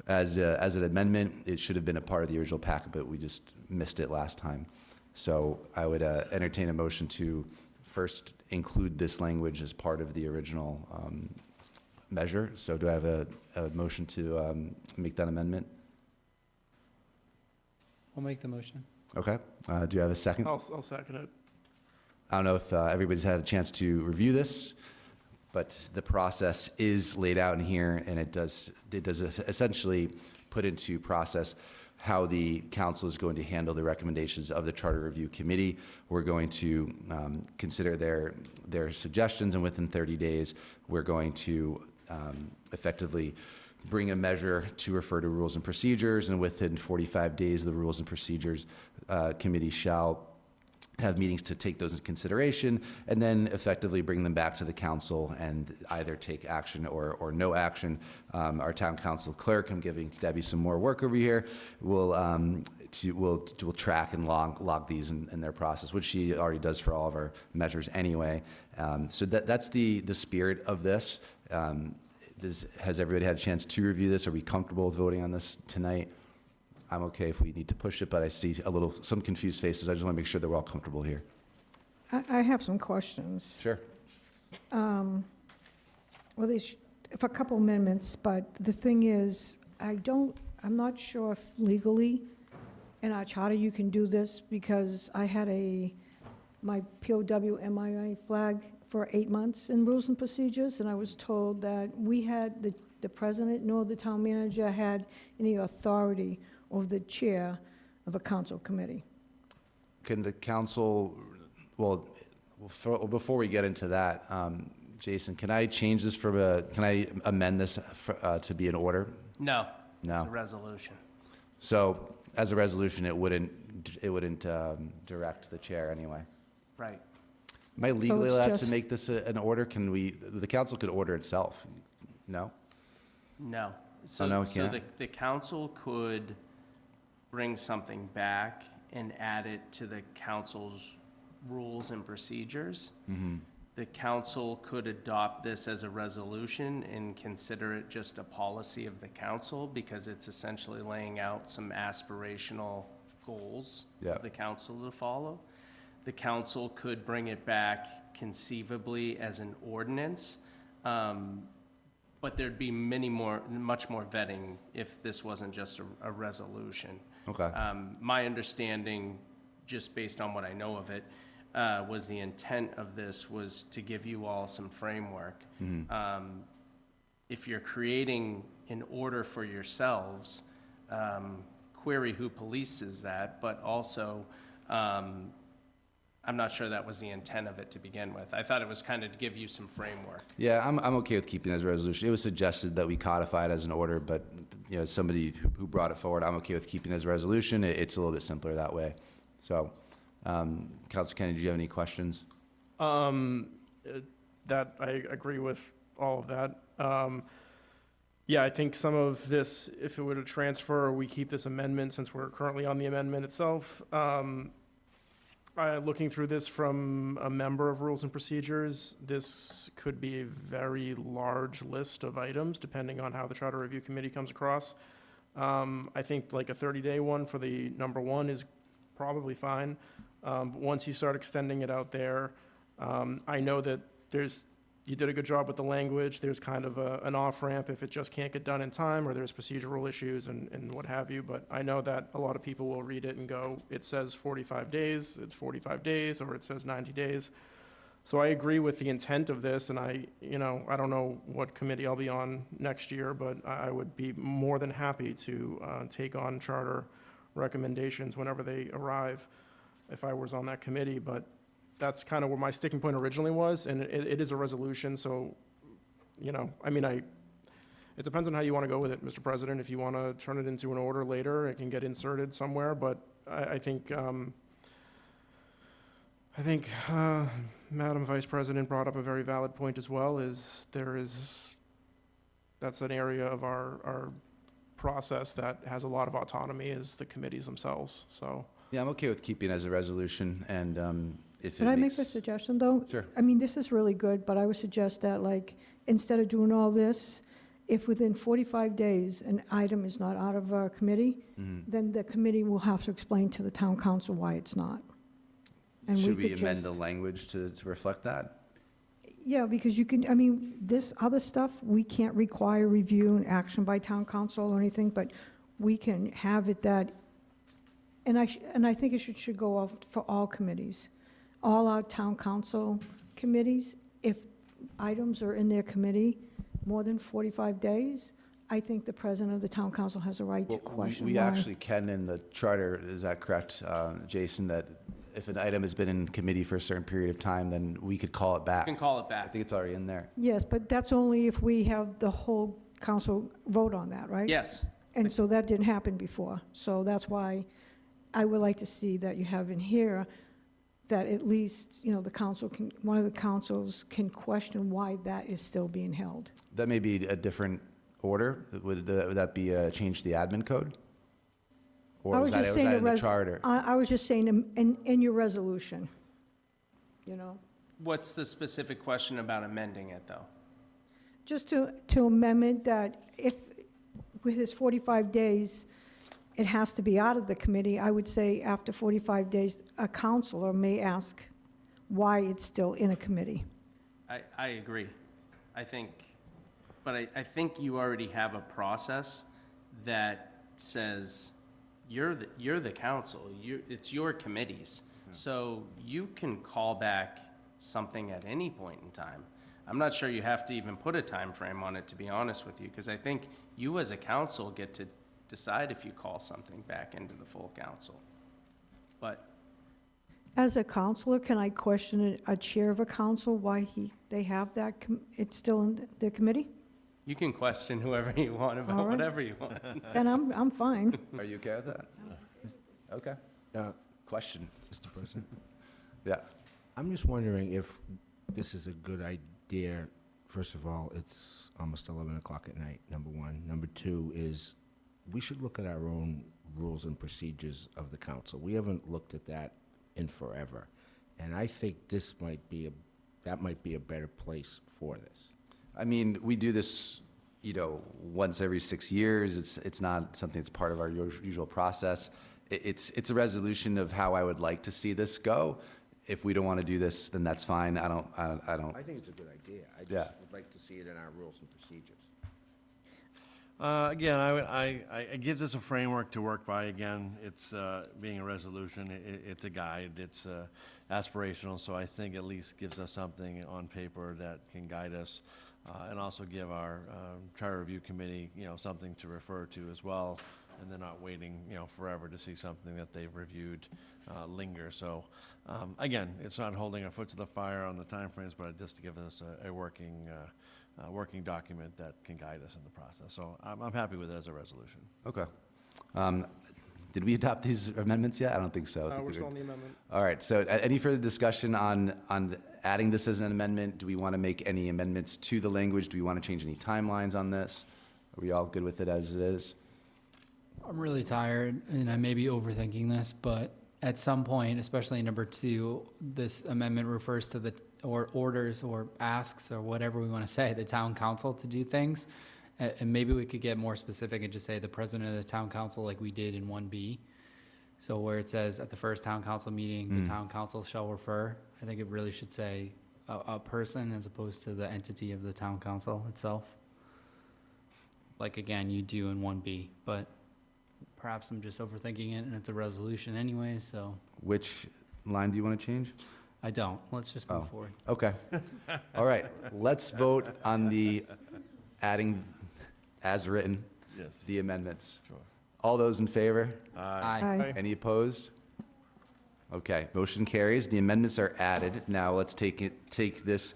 as an amendment. It should have been a part of the original packet, but we just missed it last time. So I would entertain a motion to first include this language as part of the original measure. So do I have a motion to make that amendment? I'll make the motion. Okay. Do you have a second? I'll second it. I don't know if everybody's had a chance to review this, but the process is laid out in here, and it does essentially put into process how the council is going to handle the recommendations of the Charter Review Committee. We're going to consider their suggestions, and within 30 days, we're going to effectively bring a measure to refer to rules and procedures, and within 45 days, the Rules and Procedures Committee shall have meetings to take those into consideration, and then effectively bring them back to the council and either take action or no action. Our town council clerk, I'm giving Debbie some more work over here, will track and log these in their process, which she already does for all of our measures anyway. So that's the spirit of this. Has everybody had a chance to review this? Are we comfortable with voting on this tonight? I'm okay if we need to push it, but I see some confused faces. I just want to make sure that we're all comfortable here. I have some questions. Sure. Well, if a couple amendments, but the thing is, I'm not sure if legally in our charter you can do this, because I had my POW MIA flag for 8 months in Rules and Procedures, and I was told that the president nor the town manager had any authority over the chair of a council committee. Can the council, before we get into that, Jason, can I change this can I amend this to be an order? No. No. It's a resolution. So as a resolution, it wouldn't direct the chair anyway. Right. Am I legally allowed to just- make this an order? The council could order itself? No? No. So, no, it so can't? the council could bring something back and add it to the council's rules and procedures. Mm-hmm. The council could adopt this as a resolution and consider it just a policy of the council, because it's essentially laying out some aspirational goals Yeah. of the council to follow. The council could bring it back conceivably as an ordinance, but there'd be much more vetting if this wasn't just a resolution. Okay. My understanding, just based on what I know of it, was the intent of this was to give you all some framework. Mm-hmm. If you're creating an order for yourselves, query who polices that, but also, I'm not sure that was the intent of it to begin with. I thought it was kind of to give you some framework. Yeah, I'm okay with keeping it as a resolution. It was suggested that we codify it as an order, but as somebody who brought it forward, I'm okay with keeping it as a resolution. It's a little bit simpler that way. So, Councilor Kennedy, do you have any questions? That I agree with all of that. Yeah, I think some of this, if it were to transfer, we keep this amendment since we're currently on the amendment itself. Looking through this from a member of Rules and Procedures, this could be a very large list of items, depending on how the Charter Review Committee comes across. I think like a 30-day one for the number one is probably fine. But once you start extending it out there, I know that you did a good job with the language. There's kind of an off-ramp if it just can't get done in time, or there's procedural issues and what have you. But I know that a lot of people will read it and go, it says 45 days, it's 45 days, or it says 90 days. So I agree with the intent of this, and I don't know what committee I'll be on next year, but I would be more than happy to take on charter recommendations whenever they arrive if I was on that committee. But that's kind of where my sticking point originally was, and it is a resolution, so, it depends on how you want to go with it, Mr. President. If you want to turn it into an order later, it can get inserted somewhere, but I think Madam Vice President brought up a very valid point as well, that's an area of our process that has a lot of autonomy, is the committees themselves, so. Yeah, I'm okay with keeping it as a resolution, and if Can I make a suggestion, though? Sure. I mean, this is really good, but I would suggest that, instead of doing all this, if within 45 days an item is not out of our committee, then the committee will have to explain to the town council why it's not. And Should we could amend just- the language to reflect that? Yeah, because this other stuff, we can't require review and action by town council or anything, but we can have it that And I think it should go off for all committees, all our town council committees. If items are in their committee more than 45 days, I think the president of the town council has a right to question We why. actually can in the charter, is that correct, Jason, that if an item has been in committee for a certain period of time, then we could call it back? You can call it I back. think it's already in there. Yes, but that's only if we have the whole council vote on that, right? Yes. And so that didn't happen before. So that's why I would like to see that you have in here that at least, the council can, one of the councils can question why that is still being held. That may be a different order. Would that be a change to the admin code? Or was that in the charter? I was just saying in your resolution, What's the specific question about amending it, though? Just to amendment that if, with his 45 days, it has to be out of the committee, I would say after 45 days, a councilor may ask why it's still in a committee. I agree. I think you already have a process that says you're the council. It's your committees. So you can call back something at any point in time. I'm not sure you have to even put a time frame on it, to be honest with you, because I think you as a council get to decide if you call something back into the full council. But As a counselor, can I question a chair of a council why they have that, it's still in their committee? you can question whoever you want All about right. whatever you want. And I'm fine. Are you okay with that? Okay. Question. Mr. President, Yeah. I'm just wondering if this is a good idea. First of all, it's almost 11 o'clock at night, number one. Number two is we should look at our own rules and procedures of the council. We haven't looked at that in forever. And I think that might be a better place for this. I mean, we do this, once every 6 years. It's not something that's part of our usual process. It's a resolution of how I would like to see this go. If we don't want to do this, then that's fine. I don't. I think it's a good idea. I just would like to see it in our rules and procedures. Again, it gives us a framework to work by. Again, it's being a resolution, it's a guide, it's aspirational, so I think at least gives us something on paper that can guide us, and also give our charter review committee, something to refer to as well, and they're not waiting, forever to see something that they've reviewed linger. So, again, it's not holding our foot to the fire on the timeframes, but just to give us a working document that can guide us in the process. So I'm happy with it as a resolution. Okay. Did we adopt these amendments yet? I don't think so. I think We're still on the amendment. All right, so any further discussion on adding this as an amendment? Do we want to make any amendments to the language? Do we want to change any timelines on this? Are we all good with it as it is? I'm really tired, and I may be overthinking this, but at some point, especially number 2, this amendment refers to or orders or asks or whatever we want to say, the town council to do things. And maybe we could get more specific and just say the president of the town council like we did in 1B. So where it says at the first town council meeting, the town council shall refer, I think it really should say a person as opposed to the entity of the town council itself. Like, again, you do in 1B, but perhaps I'm just overthinking it and it's a resolution anyway, so. Which line do you want to change? I don't. Let's just move forward. Okay. All right, let's vote on the adding as written, Yes. the amendments. Sure. All those in favor? Aye. Any opposed? Okay, motion carries. The amendments are added. Now let's take this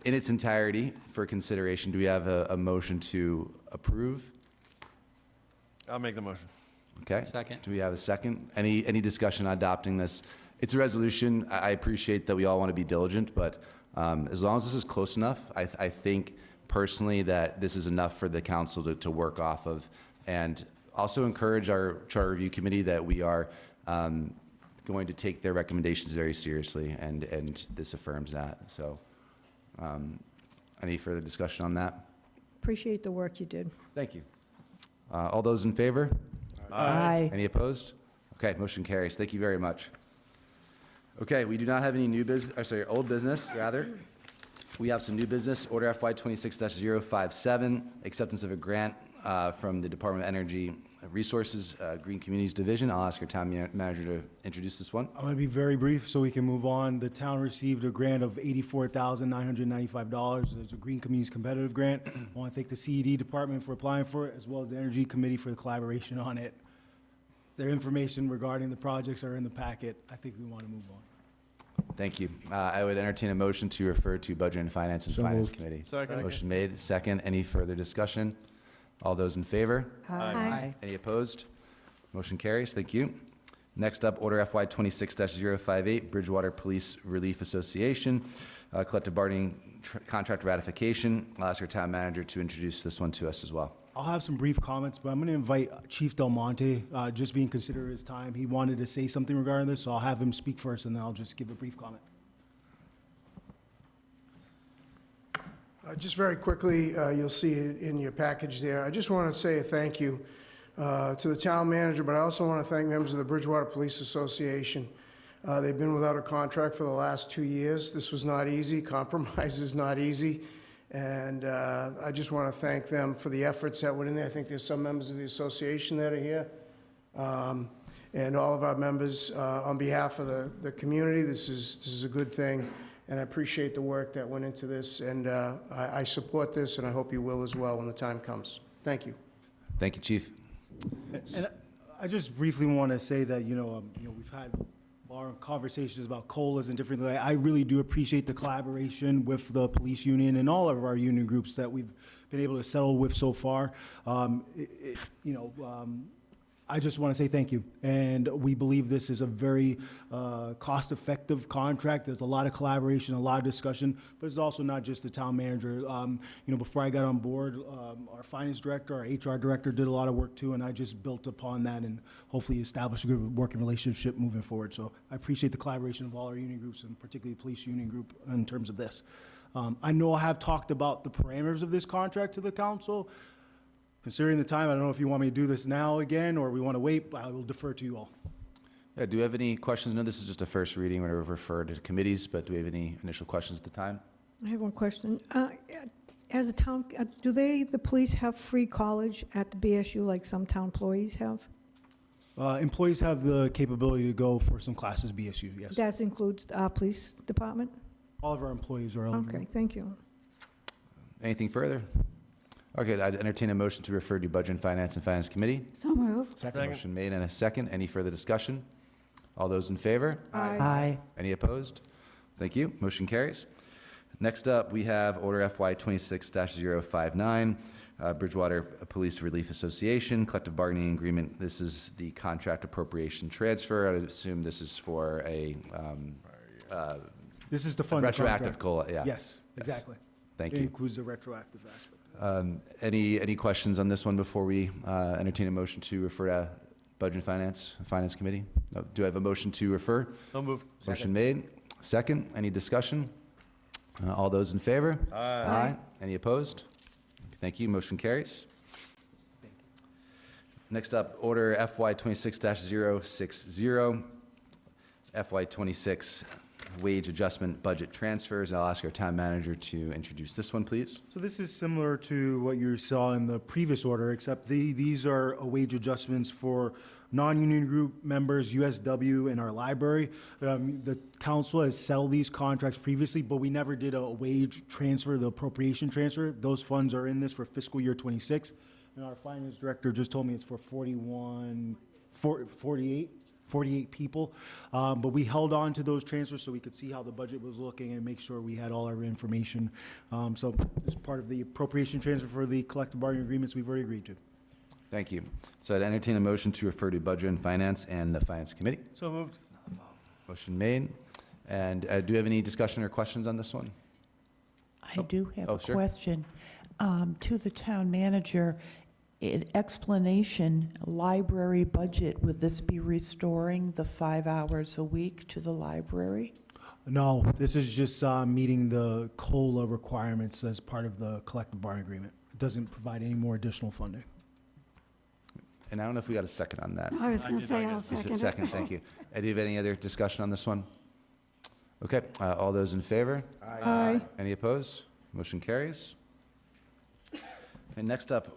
in its entirety for consideration. Do we have a motion to approve? I'll make the motion. Okay. Second. Do we have a second? Any discussion on adopting this? It's a resolution. I appreciate that we all want to be diligent, but as long as this is close enough, I think personally that this is enough for the council to work off of, and also encourage our charter review committee that we are going to take their recommendations very seriously, and this affirms that. So any further discussion on that? Appreciate the work you did. Thank you. All those in favor? Aye. Any opposed? Okay, motion carries. Thank you very much. Okay, we do not have any old business, rather. We have some new business, Order FY 26-057, acceptance of a grant from the Department of Energy Resources, Green Communities Division. I'll ask our town manager to introduce this one. I'm going to be very brief so we can move on. The town received a grant of $84,995. There's a Green Communities Competitive Grant. I want to thank the CED department for applying for it, as well as the Energy Committee for the collaboration on it. Their information regarding the projects are in the packet. I think we want to move on. Thank you. I would entertain a motion to refer to Budget and Finance and So Finance moved. Committee. Second. Motion made, second. Any further discussion? All those in favor? Aye. Any opposed? Motion carries. Thank you. Next up, Order FY 26-058, Bridgewater Police Relief Association, collective bargaining contract ratification. I'll ask our town manager to introduce this one to us as well. I'll have some brief comments, but I'm going to invite Chief Del Monte, just being considerate of his time. He wanted to say something regarding this, so I'll have him speak first, and then I'll just give a brief comment. Just very quickly, you'll see it in your package there. I just want to say a thank you to the town manager, but I also want to thank members of the Bridgewater Police Association. They've been without a contract for the last 2 years. This was not easy. Compromise is not easy. And I just want to thank them for the efforts that went in there. I think there's some members of the association that are here. And all of our members, on behalf of the community, this is a good thing. And I appreciate the work that went into this. And I support this, and I hope you will as well when the time comes. Thank you. Thank you, Chief. And I just briefly want to say that, we've had our conversations about COLAs and different things. I really do appreciate the collaboration with the police union and all of our union groups that we've been able to settle with so far. I just want to say thank you. And we believe this is a very cost-effective contract. There's a lot of collaboration, a lot of discussion, but it's also not just the town manager. Before I got on board, our finance director, our HR director did a lot of work too, and I just built upon that and hopefully established a good working relationship moving forward. So I appreciate the collaboration of all our union groups, and particularly the police union group in terms of this. I know I have talked about the parameters of this contract to the council. Considering the time, I don't know if you want me to do this now again, or we want to wait, but I will defer to you all. Yeah, do we have any questions? No, this is just a first reading. We're going to refer to committees, but do we have any initial questions at the time? I have one question. As a town, do the police have free college at the BSU like some town employees have? Employees have the capability to go for some classes, BSU, yes. That includes our police department? All of our employees are eligible. Okay, thank you. Anything further? Okay, I'd entertain a motion to refer to Budget and Finance Committee. So moved. Second. Motion made and a second. Any further discussion? All those in favor? Aye. Any opposed? Thank you. Motion carries. Next up, we have Order FY 26-059, Bridgewater Police Relief Association, Collective Bargaining Agreement. This is the contract appropriation transfer. I assume this is for a This is the fund. retroactive COLA. Yeah. Yes, exactly. Thank It you. includes the retroactive aspect. Any questions on this one before we entertain a motion to refer to Budget and Finance Committee? No. Do I have a motion to refer? So moved. Motion made. Second. Any discussion? All those in favor? Aye. Any opposed? Thank you. Motion carries. Next up, Order FY 26-060, FY 26 Wage Adjustment Budget Transfers. I'll ask our town manager to introduce this one, please. So this is similar to what you saw in the previous order, except these are wage adjustments for non-union group members, USW, and our library. The council has settled these contracts previously, but we never did a wage transfer, the appropriation transfer. Those funds are in this for fiscal year 26. And our finance director just told me it's for 48 people. But we held on to those transfers so we could see how the budget was looking and make sure we had all our information. So as part of the appropriation transfer for the collective bargaining agreements we've already agreed to. Thank you. So I'd entertain a motion to refer to Budget and Finance and the Finance Committee. So moved. Motion made. And do you have any discussion or questions on this one? I do have Oh, a sure. question. To the town manager, in explanation, library budget, would this be restoring the 5 hours a week to the library? No, this is just meeting the COLA requirements as part of the collective bargaining agreement. It doesn't provide any more additional funding. And I don't know if we got a second on that. I was going to say I'll second it. Second, thank you. Do you have any other discussion on this one? Okay, all those in favor? Aye. Any opposed? Motion carries. And next up,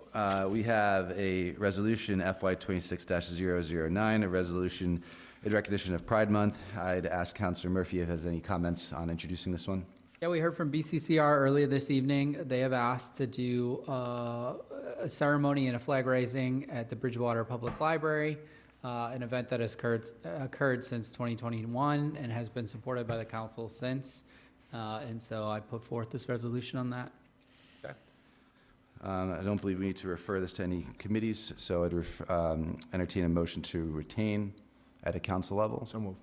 we have a resolution, FY 26-009, a resolution in recognition of Pride Month. I'd ask Councilor Murphy if he has any comments on introducing this one. Yeah, we heard from BCCR earlier this evening. They have asked to do a ceremony and a flag raising at the Bridgewater Public Library, an event that has occurred since 2021 and has been supported by the council since. And so I put forth this resolution on that. I don't believe we need to refer this to any committees, so I'd entertain a motion to retain at a council level. So moved.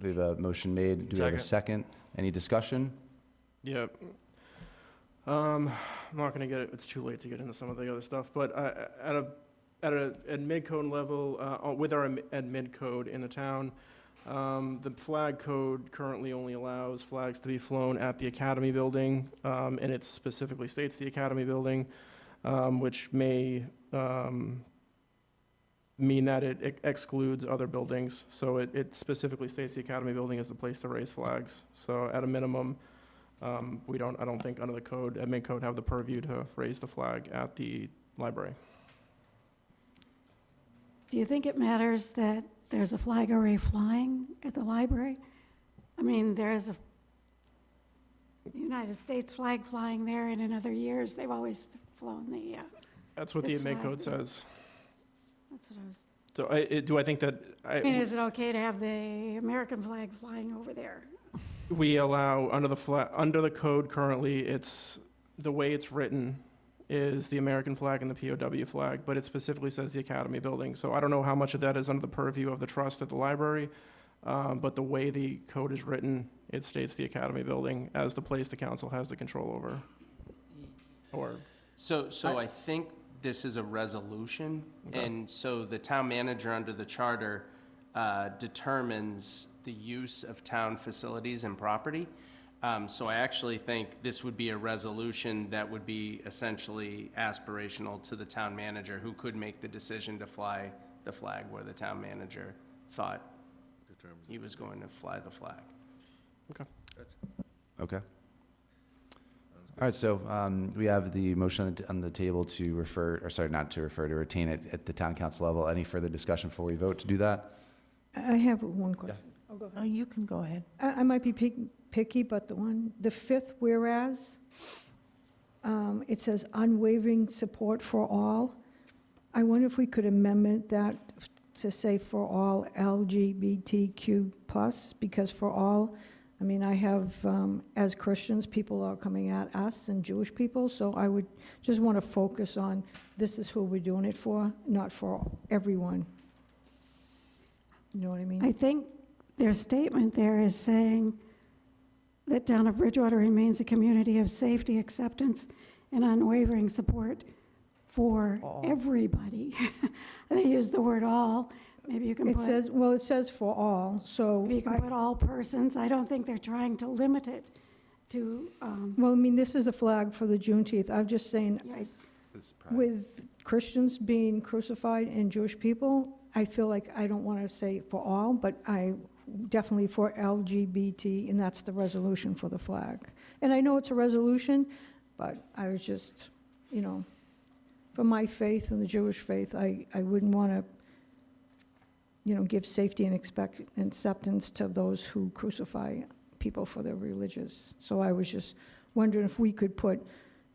We have a motion made. Do we have a second? Any discussion? Yeah. I'm not going to get it. It's too late to get into some of the other stuff. But at mid-code level, with our admin code in the town, the flag code currently only allows flags to be flown at the Academy building, and it specifically states the Academy building, which may mean that it excludes other buildings. So it specifically states the Academy building is the place to raise flags. So at a minimum, I don't think under the code, admin code, have the purview to raise the flag at the library. Do you think it matters that there's a flag array flying at the library? I mean, there's a United States flag flying there, and in other years, they've always flown the, That's what the this admin flag. code says. That's what I was, So do I think that, I mean, is it okay to have the American flag flying over there? we allow, under the code currently, it's, the way it's written is the American flag and the POW flag, but it specifically says the Academy building. So I don't know how much of that is under the purview of the trust at the library, but the way the code is written, it states the Academy building as the place the council has the control over. So I think this is a resolution, Okay. and so the town manager under the charter determines the use of town facilities and property. So I actually think this would be a resolution that would be essentially aspirational to the town manager, who could make the decision to fly the flag where the town manager thought he was going to fly the flag. Okay. Okay. All right, so we have the motion on the table to refer, or sorry, not to refer, to retain it at the town council level. Any further discussion before we vote to do that? I have one question. Oh, go ahead. You can go ahead. I might be picky, but the fifth whereas, it says unwavering support for all. I wonder if we could amend that to say for all LGBTQ+, because for all, I mean, I have, as Christians, people are coming at us and Jewish people, so I would just want to focus on this is who we're doing it for, not for everyone. You know what I mean? I think their statement there is saying that town of Bridgewater remains a community of safety, acceptance, and unwavering support for everybody. They use the word all. Maybe you can put... It says for all, so... Maybe you can put all persons. I don't think they're trying to limit it to... Well, I mean, this is a flag for the Juneteenth. I'm just saying, Yes. with Christians being crucified and Jewish people, I feel like I don't want to say for all, but I definitely for LGBT, and that's the resolution for the flag. And I know it's a resolution, but I was just, for my faith and the Jewish faith, I wouldn't want to, give safety and acceptance to those who crucify people for their religious. So I was just wondering if we could put,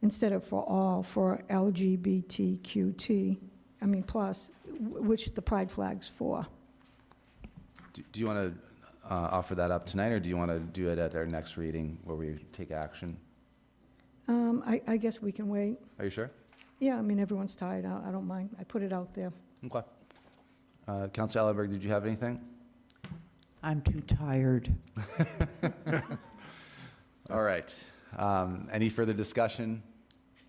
instead of for all, for LGBTQT, plus, which the pride flag's for. Do you want to offer that up tonight, or do you want to do it at our next reading where we take action? I guess we can wait. Are you sure? Yeah, everyone's tired. I don't mind. I put it out there. Okay. Councilor Ellenberg, did you have anything? I'm too tired. All right. Any further discussion?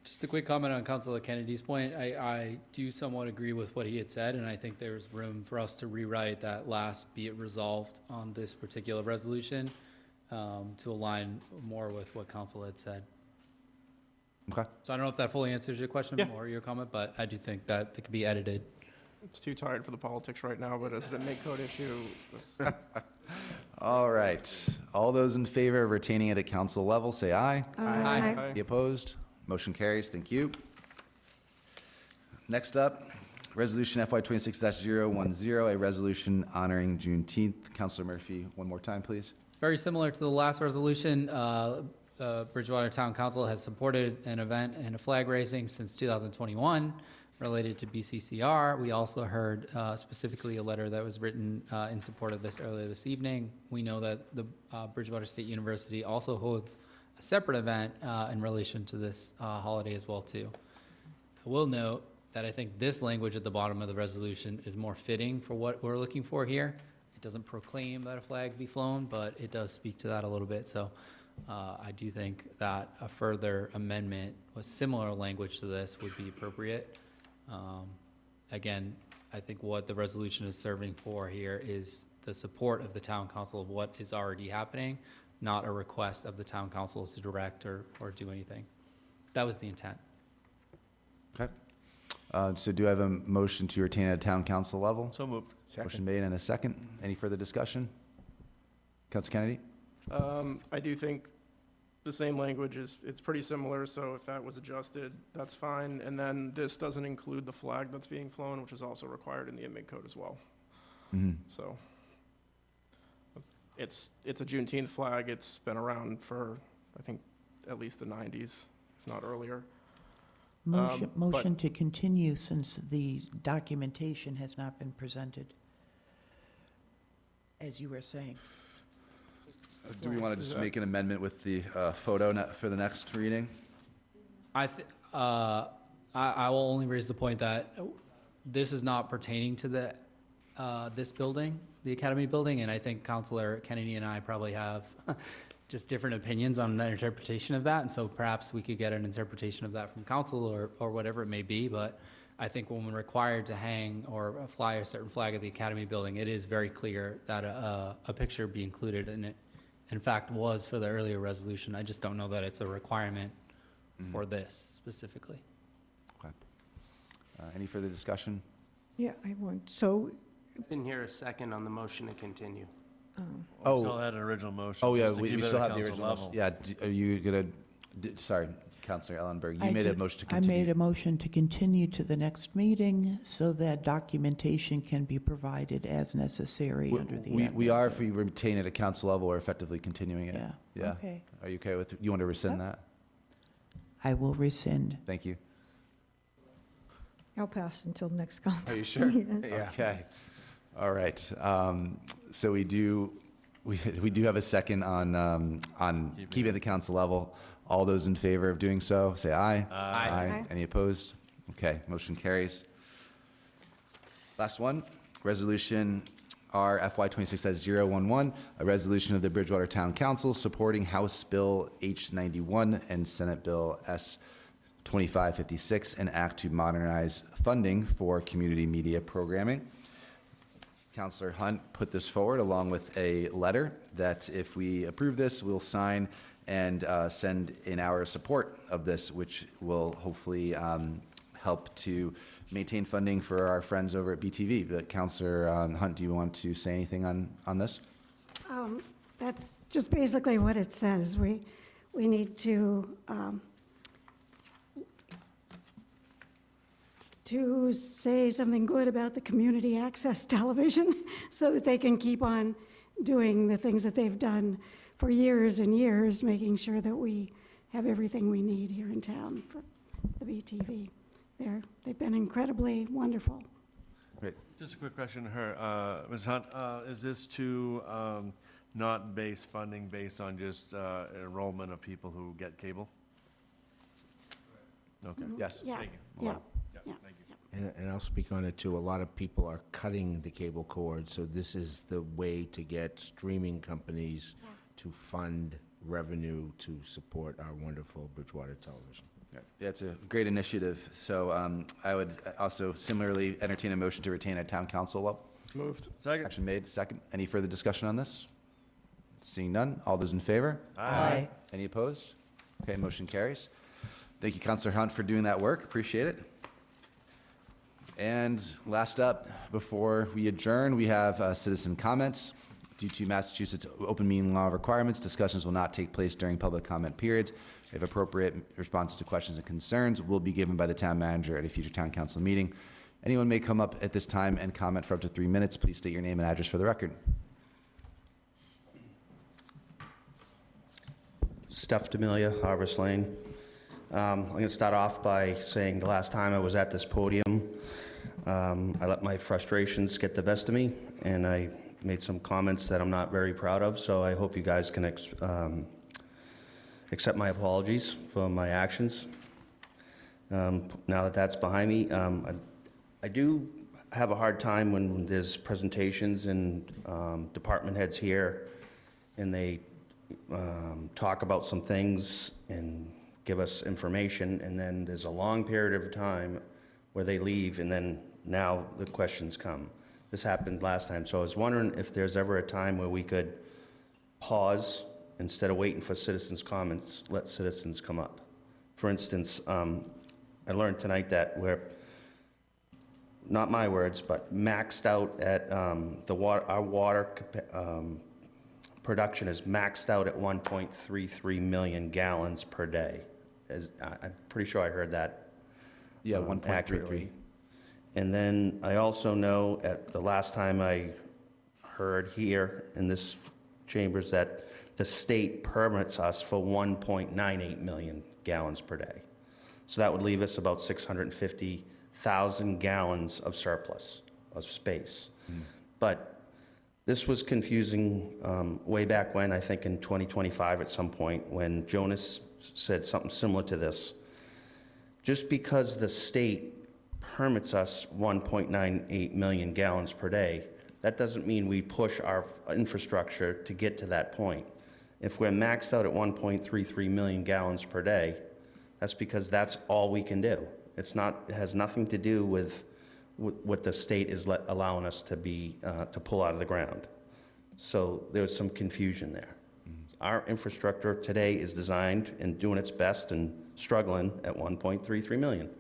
Just a quick comment on Councilor Kennedy's point. I do somewhat agree with what he had said, and I think there's room for us to rewrite that last "be it resolved" on this particular resolution to align more with what Council had said. Okay. So I don't know if that fully answers your question or your comment, but I do think that it could be edited. It's too tired for the politics right now, but as an admin code issue, All right. All those in favor of retaining it at council level, say aye. Aye. Any opposed? Motion carries. Thank you. Next up, Resolution FY 26-010, a resolution honoring Juneteenth. Counselor Murphy, one more time, please. Very similar to the last resolution, Bridgewater Town Council has supported an event and a flag raising since 2021 related to BCCR. We also heard specifically a letter that was written in support of this earlier this evening. We know that the Bridgewater State University also holds a separate event in relation to this holiday as well too. I will note that I think this language at the bottom of the resolution is more fitting for what we're looking for here. It doesn't proclaim that a flag be flown, but it does speak to that a little bit. So I do think that a further amendment with similar language to this would be appropriate. Again, I think what the resolution is serving for here is the support of the town council of what is already happening, not a request of the town council to direct or do anything. That was the intent. Okay. So do I have a motion to retain at town council level? So moved. Motion made and a second. Any further discussion? Councilor Kennedy? I do think the same language it's pretty similar, so if that was adjusted, that's fine. And then this doesn't include the flag that's being flown, which is also required in the inmate code as well. Mm-hmm. So it's a Juneteenth flag. It's been around for, I think, at least the 90s, if not earlier. Motion to continue since the documentation has not been presented, as you were saying. Do we want to just make an amendment with the photo for the next reading? I will only raise the point that this is not pertaining to the this building, the Academy building, and I think Councilor Kennedy and I probably have just different opinions on the interpretation of that, and so perhaps we could get an interpretation of that from council or whatever it may be. But I think when we're required to hang or fly a certain flag at the Academy building, it is very clear that a picture be included in it. In fact, was for the earlier resolution. I just don't know that it's a requirement for this specifically. Okay. Any further discussion? Yeah, I want, so, Didn't hear a second on the motion to continue. Oh. We still had an original motion. Oh, yeah, just to we keep it still at have the council original. level. Yeah, are you going to, sorry, Councilor Ellenberg, you made a motion to I continue. made a motion to continue to the next meeting so that documentation can be provided as necessary under the. We are, if we retain it at council level, we're effectively continuing it. Yeah, Yeah. okay. Are you okay with, you want to rescind that? I will rescind. Thank you. I'll pass until next council. Are you sure? Yes. Okay. All right. So we do have a second on keeping it at the council level. All those in favor of doing so, say aye. Aye. Any opposed? Okay, motion carries. Last one, Resolution R FY 26-011, a resolution of the Bridgewater Town Council supporting House Bill H91 and Senate Bill S 2556, an act to modernize funding for community media programming. Councilor Hunt put this forward along with a letter that if we approve this, we'll sign and send in our support of this, which will hopefully help to maintain funding for our friends over at BTV. But Councilor Hunt, do you want to say anything on this? That's just basically what it says. We need to say something good about the community access television so that they can keep on doing the things that they've done for years and years, making sure that we have everything we need here in town for the BTV. They've been incredibly wonderful. Great. Just a quick question to her. Ms. Hunt, is this to not base funding based on just enrollment of people who get cable? Okay. Yes. Yeah, Thank you. yeah, Yeah, yeah. thank you. And I'll speak on it too. A lot of people are cutting the cable cord, so this is the way to get streaming companies to fund revenue to support our wonderful Bridgewater television. Yeah, it's a great initiative. So I would also similarly entertain a motion to retain at town council level. Moved. Second. Action made, second. Any further discussion on this? Seeing none, all those in favor? Aye. Any opposed? Okay, motion carries. Thank you, Councilor Hunt, for doing that work. Appreciate it. And last up, before we adjourn, we have citizen comments. Due to Massachusetts open meeting law requirements, discussions will not take place during public comment periods. If appropriate, responses to questions and concerns will be given by the town manager at a future town council meeting. Anyone may come up at this time and comment for up to 3 minutes. Please state your name and address for the record. Steph D'Amelia, Harvest Lane. I'm going to start off by saying the last time I was at this podium, I let my frustrations get the best of me, and I made some comments that I'm not very proud of, so I hope you guys can accept my apologies for my actions. Now that that's behind me, I do have a hard time when there's presentations and department heads here, and they talk about some things and give us information, and then there's a long period of time where they leave, and then now the questions come. This happened last time, so I was wondering if there's ever a time where we could pause, instead of waiting for citizens' comments, let citizens come up. For instance, I learned tonight that we're, not my words, but maxed out at our water production is maxed out at 1.33 million gallons per day. I'm pretty sure I heard that. Yeah, 1.33. Accurately. And then I also know at the last time I heard here in this chambers that the state permits us for 1.98 million gallons per day. So that would leave us about 650,000 gallons of surplus of space. But this was confusing way back when, I think in 2025 at some point, when Jonas said something similar to this. Just because the state permits us 1.98 million gallons per day, that doesn't mean we push our infrastructure to get to that point. If we're maxed out at 1.33 million gallons per day, that's because that's all we can do. It has nothing to do with what the state is allowing us to pull out of the ground. So there's some confusion there. Our infrastructure today is designed and doing its best and struggling at 1.33 million.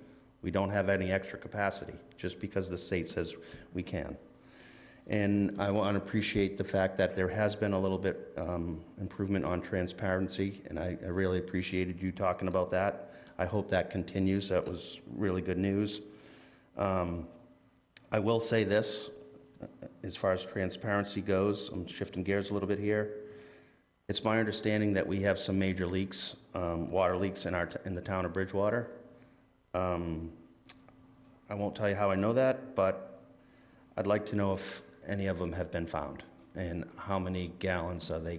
We don't have any extra capacity just because the state says we can. And I want to appreciate the fact that there has been a little bit improvement on transparency, and I really appreciated you talking about that. I hope that continues. That was really good news. I will say this, as far as transparency goes, I'm shifting gears a little bit here. It's my understanding that we have some major leaks, water leaks in the town of Bridgewater. I won't tell you how I know that, but I'd like to know if any of them have been found, and how many gallons are they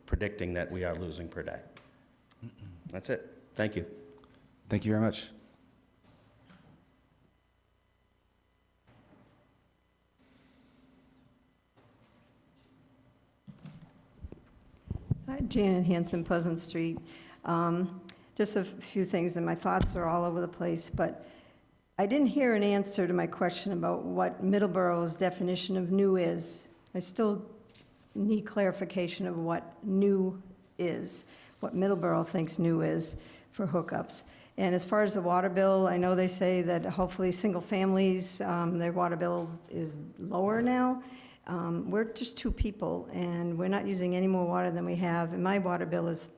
predicting that we are losing per day. That's it. Thank you. Thank you very much. Janet Hanson, Pleasant Street. Just a few things, and my thoughts are all over the place, but I didn't hear an answer to my question about what Middleborough's definition of new is. I still need clarification of what new is, what Middleborough thinks new is for hookups. And as far as the water bill, I know they say that hopefully single families, their water bill is lower now. We're just 2 people, and we're not using any more water than we have, and my water bill has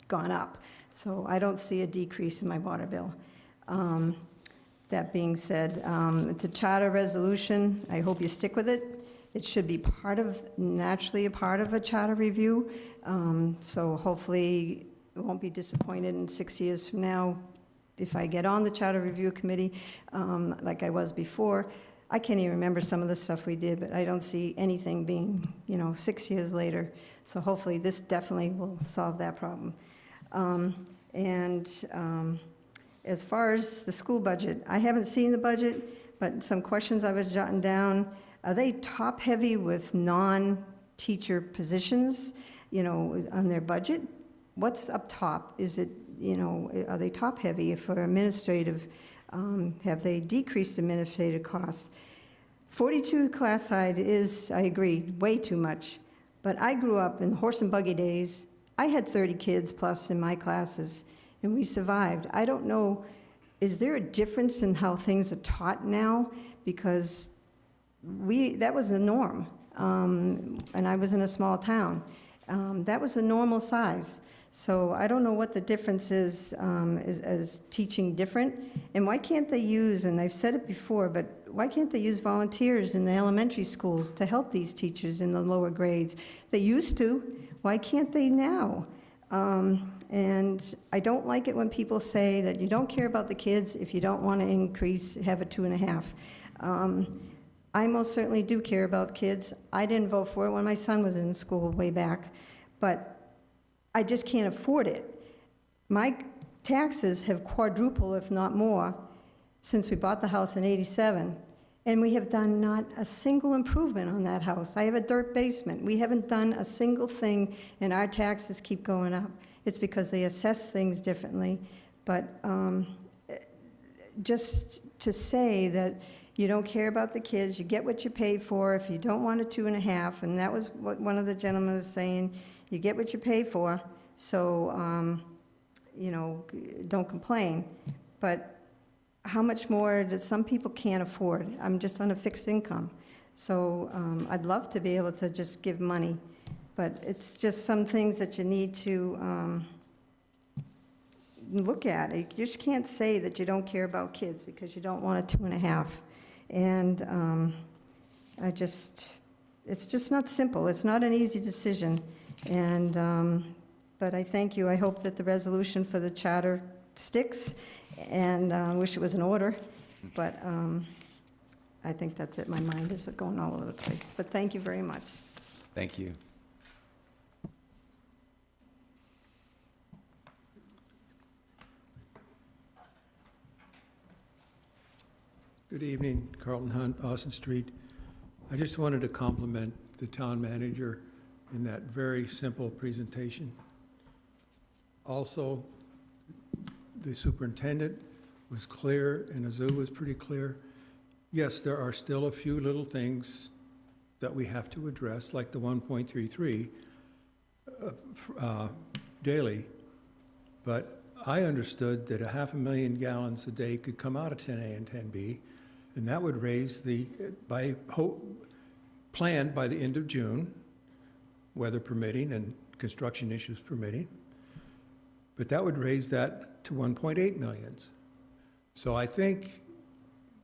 gone up. So I don't see a decrease in my water bill. That being said, it's a charter resolution. I hope you stick with it. It should be naturally a part of a charter review. So hopefully I won't be disappointed in 6 years from now if I get on the charter review committee like I was before. I can't even remember some of the stuff we did, but I don't see anything being, 6 years later. So hopefully this definitely will solve that problem. As far as the school budget, I haven't seen the budget, but some questions I was jotting down. Are they top-heavy with non-teacher positions, on their budget? What's up top? Is it, are they top-heavy for administrative? Have they decreased administrative costs? 42 class side is, I agree, way too much. But I grew up in horse and buggy days. I had 30 kids plus in my classes, and we survived. I don't know, is there a difference in how things are taught now? Because that was the norm. and I was in a small town. That was a normal size. So I don't know what the difference is as teaching different. And why can't they use, and I've said it before, but why can't they use volunteers in the elementary schools to help these teachers in the lower grades? They used to. Why can't they now? And I don't like it when people say that you don't care about the kids if you don't want to have a 2.5. I most certainly do care about kids. I didn't vote for it when my son was in school way back, but I just can't afford it. My taxes have quadrupled, if not more, since we bought the house in '87, and we have done not a single improvement on that house. I have a dirt basement. We haven't done a single thing, and our taxes keep going up. It's because they assess things differently. But just to say that you don't care about the kids, you get what you pay for. If you don't want a 2.5, and that was what one of the gentlemen was saying, you get what you pay for, so, you know, don't complain. But how much more does some people can't afford? I'm just on a fixed income. So I'd love to be able to just give money, but it's just some things that you need to look at. You just can't say that you don't care about kids because you don't want a 2.5. And it's just not simple. It's not an easy decision. And, but I thank you. I hope that the resolution for the charter sticks, and I wish it was in order. But I think that's it. My mind is going all over the place. But thank you very much. Thank you. Good evening, Carlton Hunt, Austin Street. I just wanted to compliment the town manager in that very simple presentation. Also, the superintendent was clear, and Azu was pretty clear. Yes, there are still a few little things that we have to address, like the 1.33 daily, but I understood that 500,000 gallons a day could come out of 10A and 10B, and that would raise the, planned by the end of June, weather permitting and construction issues permitting, but that would raise that to 1.8 millions. So I think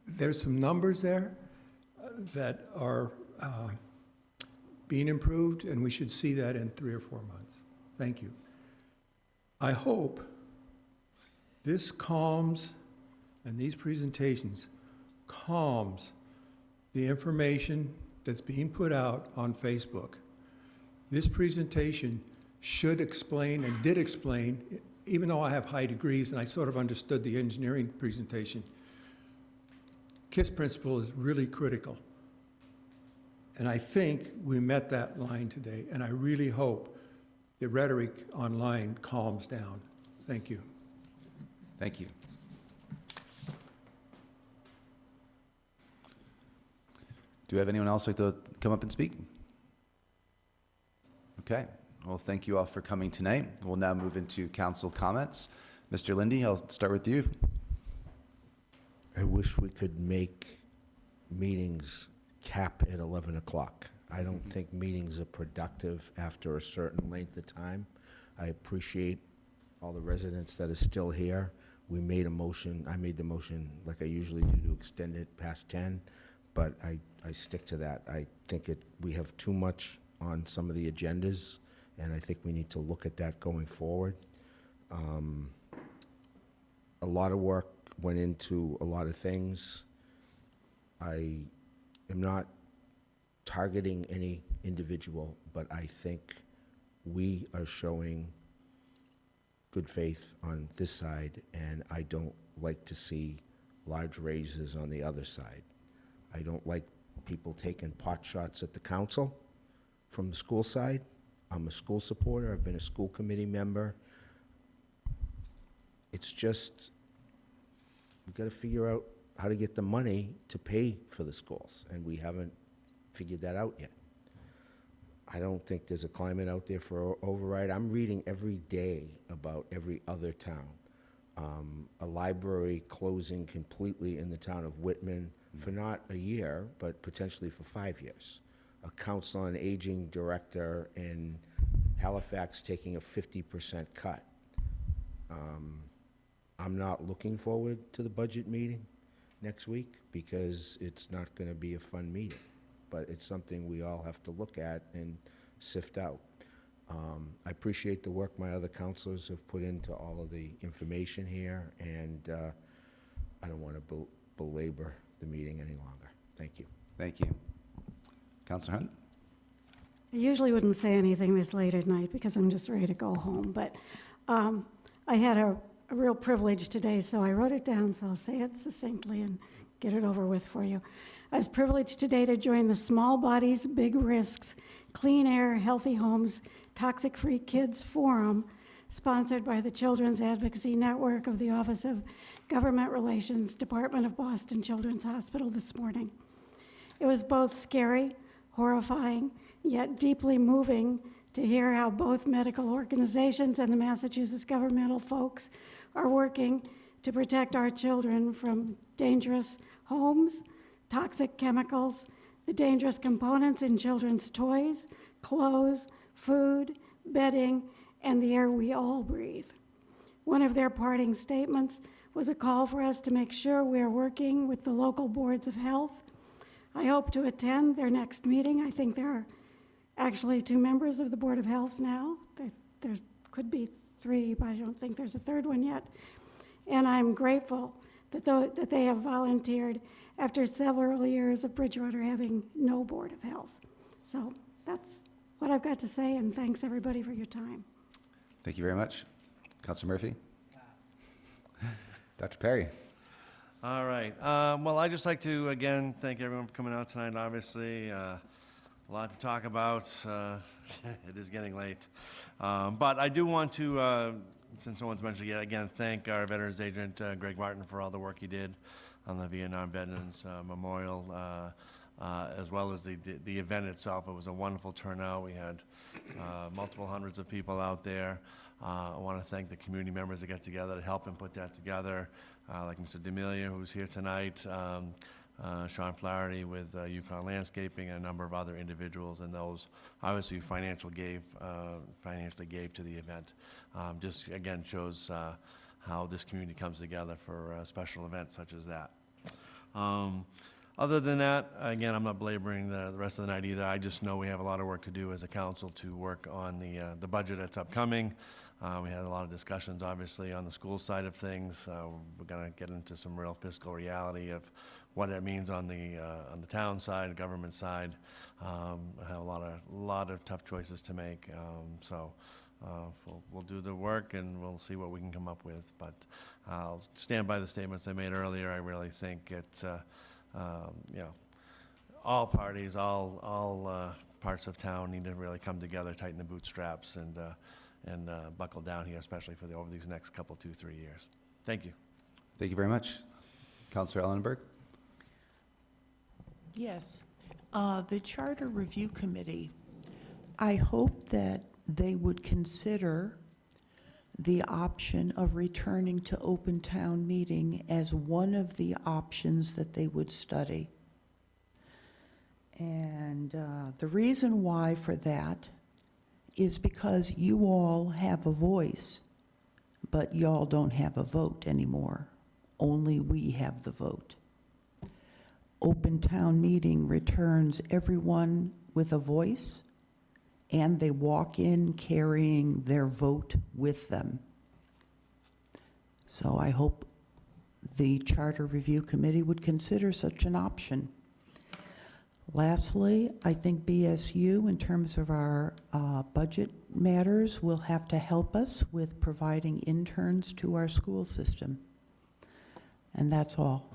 there's some numbers there that are being improved, and we should see that in 3 or 4 months. Thank you. I hope this calms, and these presentations calms the information that's being put out on Facebook. This presentation should explain, and did explain, even though I have high degrees and I sort of understood the engineering presentation, KISS principle is really critical. And I think we met that line today, and I really hope the rhetoric online calms down. Thank you. Thank you. Do we have anyone else like to come up and speak? Okay. Well, thank you all for coming tonight. We'll now move into council comments. Mr. Lindy, I'll start with you. I wish we could make meetings cap at 11 o'clock. I don't think meetings are productive after a certain length of time. I appreciate all the residents that are still here. We made a motion, I made the motion like I usually do to extend it past 10, but I stick to that. I think we have too much on some of the agendas, and I think we need to look at that going forward. A lot of work went into a lot of things. I am not targeting any individual, but I think we are showing good faith on this side, and I don't like to see large raises on the other side. I don't like people taking pot shots at the council from the school side. I'm a school supporter. I've been a school committee member. It's just, we've got to figure out how to get the money to pay for the schools, and we haven't figured that out yet. I don't think there's a climate out there for override. I'm reading every day about every other town. A library closing completely in the town of Whitman for not a year, but potentially for 5 years. a council on aging director in Halifax taking a 50% cut. I'm not looking forward to the budget meeting next week because it's not going to be a fun meeting, but it's something we all have to look at and sift out. I appreciate the work my other counselors have put into all of the information here, and I don't want to belabor the meeting any longer. Thank you. Thank you. Councilor Hunt? I usually wouldn't say anything this late at night because I'm just ready to go home, but I had a real privilege today, so I wrote it down, so I'll say it succinctly and get it over with for you. I was privileged today to join the Small Bodies, Big Risks, Clean Air, Healthy Homes, Toxic-Free Kids Forum, sponsored by the Children's Advocacy Network of the Office of Government Relations, Department of Boston Children's Hospital this morning. It was both scary, horrifying, yet deeply moving to hear how both medical organizations and the Massachusetts governmental folks are working to protect our children from dangerous homes, toxic chemicals, the dangerous components in children's toys, clothes, food, bedding, and the air we all breathe. One of their parting statements was a call for us to make sure we are working with the local boards of health. I hope to attend their next meeting. I think there are actually 2 members of the Board of Health now. There could be 3, but I don't think there's a 3rd one yet. And I'm grateful that they have volunteered after several years of Bridgewater having no Board of Health. So that's what I've got to say, and thanks everybody for your time. Thank you very much. Councilor Murphy? Dr. Perry? All right. Well, I'd just like to, again, thank everyone for coming out tonight. Obviously, a lot to talk about. It is getting late. But I do want to, since no one's mentioned it yet, again, thank our Veterans Agent, Greg Martin, for all the work he did on the Vietnam Veterans Memorial, as well as the event itself. It was a wonderful turnout. We had multiple hundreds of people out there. I want to thank the community members that got together to help him put that together, like Mr. D'Amelia, who's here tonight, Sean Flaherty with Yukon Landscaping, and a number of other individuals, and those obviously financially gave to the event. Just again shows how this community comes together for special events such as that. Other than that, again, I'm not belaboring the rest of the night either. I just know we have a lot of work to do as a council to work on the budget that's upcoming. We had a lot of discussions, obviously, on the school side of things. We're going to get into some real fiscal reality of what that means on the town side, government side. I have a lot of tough choices to make. So we'll do the work and we'll see what we can come up with. But I'll stand by the statements I made earlier. I really think it's all parties, all parts of town need to really come together, tighten the bootstraps, and buckle down here, especially for over these next couple, 2-3 years. Thank you. Thank you very much. Councilor Ellenberg? Yes. The Charter Review Committee, I hope that they would consider the option of returning to open town meeting as one of the options that they would study. And the reason why for that is because you all have a voice, but y'all don't have a vote anymore. Only we have the vote. Open town meeting returns everyone with a voice, and they walk in carrying their vote with them. So I hope the Charter Review Committee would consider such an option. Lastly, I think BSU, in terms of our budget matters, will have to help us with providing interns to our school system. And that's all.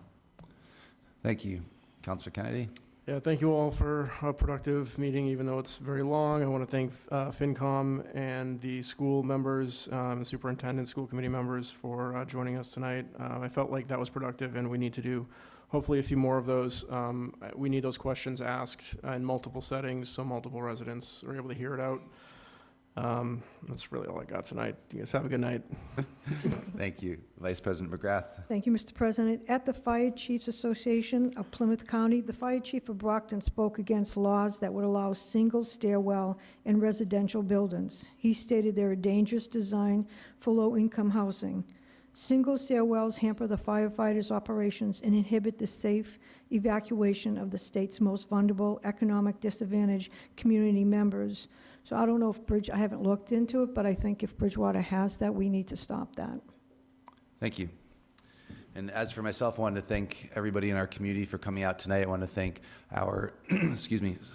Thank you. Councilor Kennedy? Yeah, thank you all for a productive meeting, even though it's very long. I want to thank FinCom and the school members, superintendent, school committee members for joining us tonight. I felt like that was productive, and we need to do hopefully a few more of those. We need those questions asked in multiple settings so multiple residents are able to hear it out. That's really all I got tonight. You guys have a good night. Thank you. Vice President McGrath. Thank you, Mr. President. At the Fire Chiefs Association of Plymouth County, the Fire Chief of Brockton spoke against laws that would allow single stairwell in residential buildings. He stated they're a dangerous design for low-income housing. Single stairwells hamper the firefighters' operations and inhibit the safe evacuation of the state's most vulnerable, economic disadvantaged community members. So I don't know if I haven't looked into it, but I think if Bridgewater has that, we need to stop that. Thank you. And as for myself, I wanted to thank everybody in our community for coming out tonight. I want to thank our,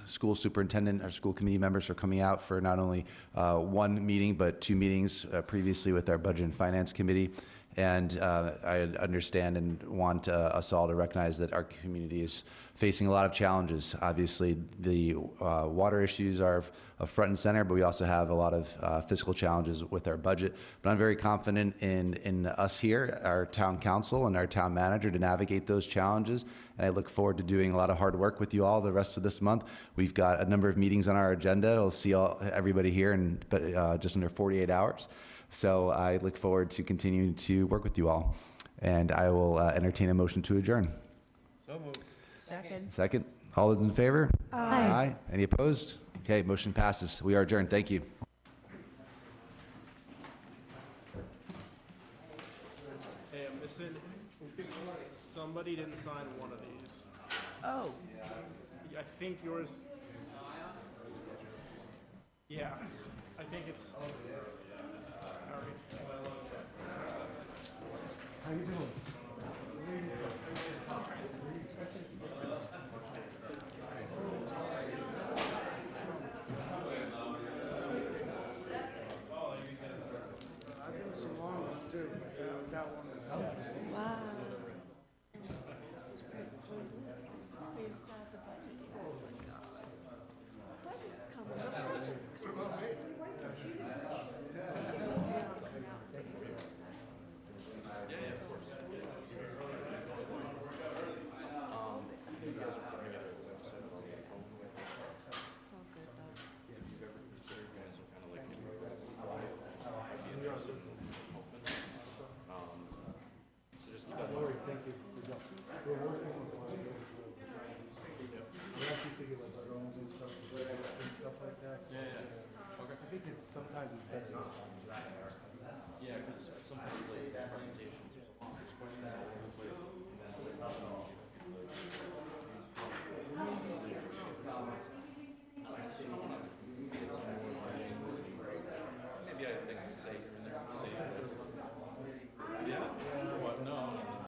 school superintendent, our school committee members for coming out for not only one meeting, but 2 meetings previously with our Budget and Finance Committee. And I understand and want us all to recognize that our community is facing a lot of challenges. Obviously, the water issues are front and center, but we also have a lot of fiscal challenges with our budget. But I'm very confident in us here, our town council and our town manager, to navigate those challenges. And I look forward to doing a lot of hard work with you all the rest of this month. We've got a number of meetings on our agenda. I'll see everybody here in just under 48 hours. So I look forward to continuing to work with you all. And I will entertain a motion to adjourn. So moved. Second. All those in favor? Aye. Any opposed? Okay, motion passes. We are adjourned. Thank you. Hey, I'm missing, somebody didn't sign one of these. Oh. I think yours. Yeah, I think it's. How you doing? Sometimes it's better. Yeah, because sometimes like these presentations, there's a lot of questions all over the place. Maybe I have things to say here and there.